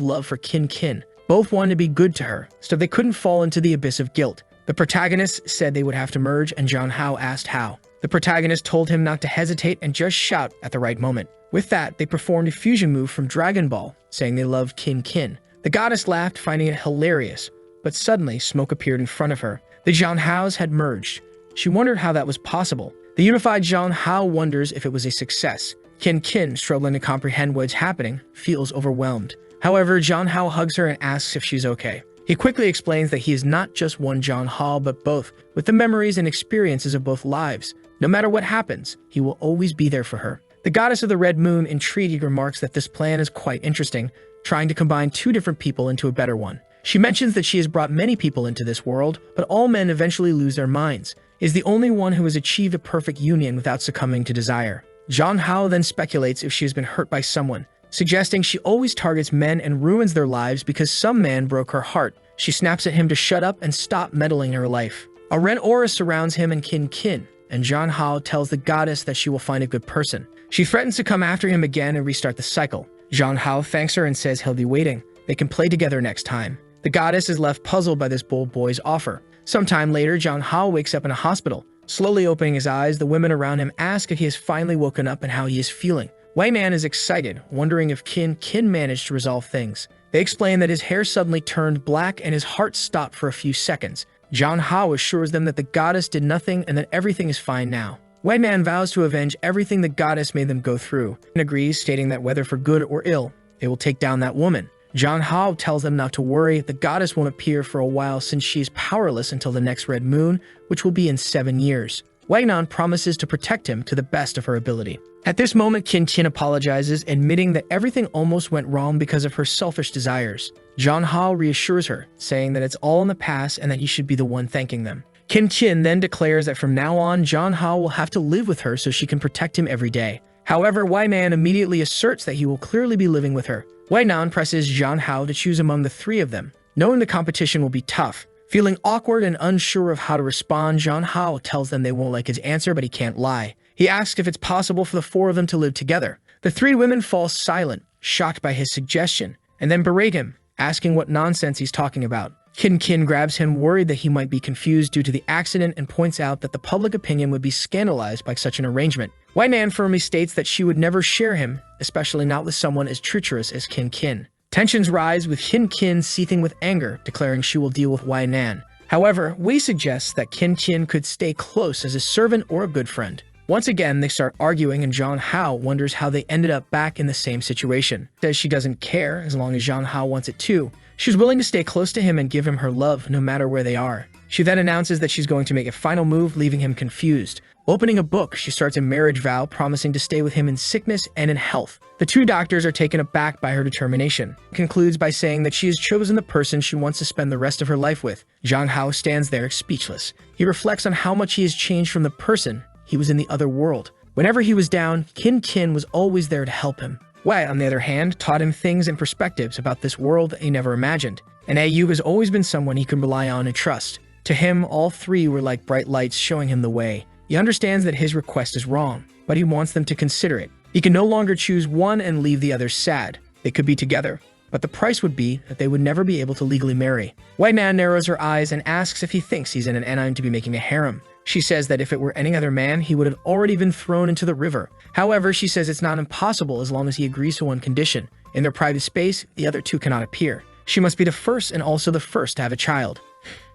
love for Qin Qin. Both wanted to be good to her, so they couldn't fall into the abyss of guilt. The protagonist said they would have to merge, and Zhang Hao asked how. The protagonist told him not to hesitate and just shout at the right moment. With that, they performed a fusion move from Dragon Ball, saying they loved Qin Qin. The goddess laughed, finding it hilarious, but suddenly smoke appeared in front of her. The Zhang Haos had merged. She wondered how that was possible. The unified Zhang Hao wonders if it was a success. Qin Qin, struggling to comprehend what's happening, feels overwhelmed. However, Zhang Hao hugs her and asks if she's okay. He quickly explains that he is not just one Zhang Hao, but both, with the memories and experiences of both lives. No matter what happens, he will always be there for her. The goddess of the Red Moon, intrigued, remarks that this plan is quite interesting, trying to combine two different people into a better one. She mentions that she has brought many people into this world, but all men eventually lose their minds. is the only one who has achieved a perfect union without succumbing to desire. Jong Hao then speculates if she has been hurt by someone, suggesting she always targets men and ruins their lives because some man broke her heart. She snaps at him to shut up and stop meddling in her life. A red aura surrounds him and Kin, and Jong Hao tells the goddess that she will find a good person. She threatens to come after him again and restart the cycle. Jong Hao thanks her and says he'll be waiting. They can play together next time. The goddess is left puzzled by this bold boy's offer. Sometime later, Jong Hao wakes up in a hospital. Slowly opening his eyes, the women around him ask if he has finally woken up and how he is feeling. White Man is excited, wondering if Kin managed to resolve things. They explain that his hair suddenly turned black and his heart stopped for a few seconds. Jong Hao assures them that the goddess did nothing and that everything is fine now. White Man vows to avenge everything the goddess made them go through and agrees, stating that whether for good or ill, they will take down that woman. Jong Hao tells them not to worry, the goddess won't appear for a while since she is powerless until the next red moon, which will be in 7 years. White Man promises to protect him to the best of her ability. At this moment, Kin apologizes, admitting that everything almost went wrong because of her selfish desires. Jong Hao reassures her, saying that it's all in the past and that he should be the one thanking them. Kin then declares that from now on, Jong Hao will have to live with her so she can protect him every day. However, White Man immediately asserts that he will clearly be living with her. White Man presses Jong Hao to choose among the three of them, knowing the competition will be tough. Feeling awkward and unsure of how to respond, Jong Hao tells them they won't like his answer, but he can't lie. He asks if it's possible for the four of them to live together. The three women fall silent, shocked by his suggestion, and then berate him, asking what nonsense he's talking about. Kin grabs him, worried that he might be confused due to the accident, and points out that the public opinion would be scandalized by such an arrangement. White Man firmly states that she would never share him, especially not with someone as treacherous as Kin. Tensions rise, with Kin seething with anger, declaring she will deal with White Man. However, Wei suggests that Kin could stay close as a servant or a good friend. Once again, they start arguing, and Jong Hao wonders how they ended up back in the same situation. Says she doesn't care as long as Jong Hao wants it too. She's willing to stay close to him and give him her love no matter where they are. She then announces that she's going to make a final move, leaving him confused. Opening a book, she starts a marriage vow, promising to stay with him in sickness and in health. The two doctors are taken aback by her determination. Concludes by saying that she has chosen the person she wants to spend the rest of her life with. Jong Hao stands there speechless. He reflects on how much he has changed from the person he was in the other world. Whenever he was down, Kin was always there to help him. Wei, on the other hand, taught him things and perspectives about this world that he never imagined. And Ayu has always been someone he can rely on and trust. To him, all three were like bright lights showing him the way. He understands that his request is wrong, but he wants them to consider it. He can no longer choose one and leave the other sad. They could be together, but the price would be that they would never be able to legally marry. White Man narrows her eyes and asks if he thinks he's in an anime to be making a harem. She says that if it were any other man, he would have already been thrown into the river. However, she says it's not impossible as long as he agrees to one condition. In their private space, the other two cannot appear. She must be the first and also the first to have a child.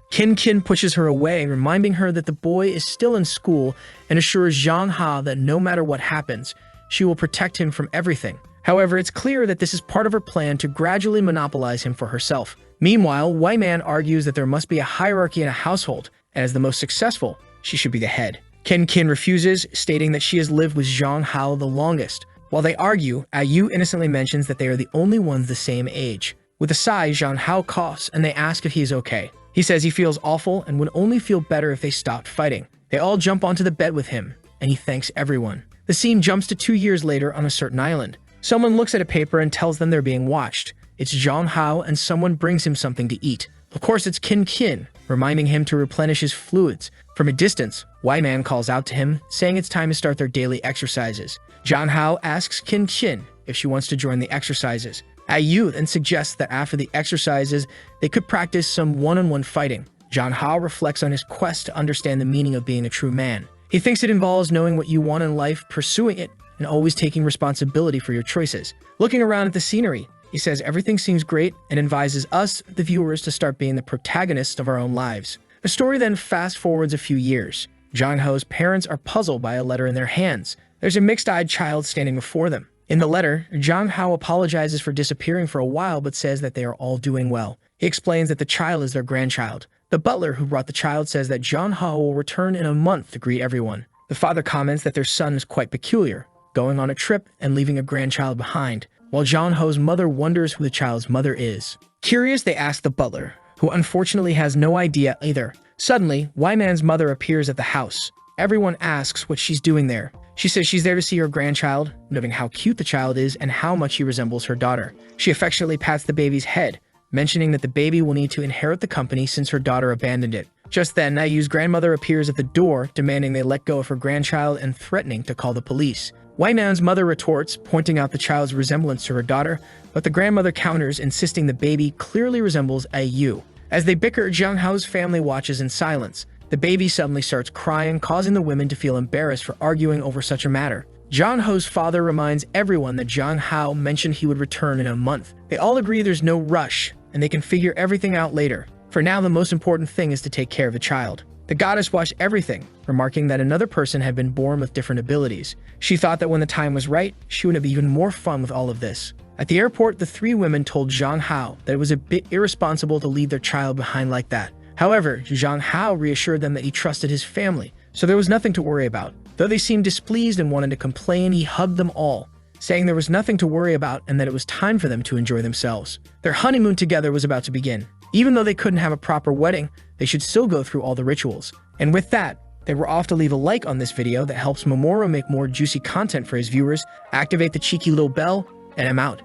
Kin pushes her away, reminding her that the boy is still in school and assures Jong Hao that no matter what happens, she will protect him from everything. However, it's clear that this is part of her plan to gradually monopolize him for herself. Meanwhile, White Man argues that there must be a hierarchy in a household, and as the most successful, she should be the head. Kin refuses, stating that she has lived with Jong Hao the longest. While they argue, Ayu innocently mentions that they are the only ones the same age. With a sigh, Jong Hao coughs, and they ask if he is okay. He says he feels awful and would only feel better if they stopped fighting. They all jump onto the bed with him, and he thanks everyone. The scene jumps to 2 years later on a certain island. Someone looks at a paper and tells them they're being watched. It's Jong Hao, and someone brings him something to eat. Of course, it's Kin, reminding him to replenish his fluids. From a distance, White Man calls out to him, saying it's time to start their daily exercises. Jong Hao asks Kin if she wants to join the exercises. Ayu then suggests that after the exercises, they could practice some one-on-one fighting. Jong Hao reflects on his quest to understand the meaning of being a true man. He thinks it involves knowing what you want in life, pursuing it, and always taking responsibility for your choices. Looking around at the scenery, he says everything seems great and advises us, the viewers, to start being the protagonists of our own lives. The story then fast-forwards a few years. Jong Hao's parents are puzzled by a letter in their hands. There's a mixed-eyed child standing before them. In the letter, Jong Hao apologizes for disappearing for a while but says that they are all doing well. He explains that the child is their grandchild. The butler who brought the child says that Jong Hao will return in a month to greet everyone. The father comments that their son is quite peculiar, going on a trip and leaving a grandchild behind, while Jong Hao's mother wonders who the child's mother is. Curious, they ask the butler, who unfortunately has no idea either. Suddenly, Y-Man's mother appears at the house. Everyone asks what she's doing there. She says she's there to see her grandchild, noting how cute the child is and how much he resembles her daughter. She affectionately pats the baby's head, mentioning that the baby will need to inherit the company since her daughter abandoned it. Just then, Nayu's grandmother appears at the door, demanding they let go of her grandchild and threatening to call the police. Y-Man's mother retorts, pointing out the child's resemblance to her daughter, but the grandmother counters, insisting the baby clearly resembles Ayu. As they bicker, Jiang Hao's family watches in silence. The baby suddenly starts crying, causing the women to feel embarrassed for arguing over such a matter. Jiang Hao's father reminds everyone that Jiang Hao mentioned he would return in a month. They all agree there's no rush, and they can figure everything out later. For now, the most important thing is to take care of the child. The goddess watched everything, remarking that another person had been born with different abilities. She thought that when the time was right, she would have even more fun with all of this. At the airport, the three women told Jiang Hao that it was a bit irresponsible to leave their child behind like that. However, Jiang Hao reassured them that he trusted his family, so there was nothing to worry about. Though they seemed displeased and wanted to complain, he hugged them all, saying there was nothing to worry about and that it was time for them to enjoy themselves. Their honeymoon together was about to begin. Even though they couldn't have a proper wedding, they should still go through all the rituals. And with that, they were off to leave a like on this video that helps Mamoru make more juicy content for his viewers, activate the cheeky little bell, and I'm out.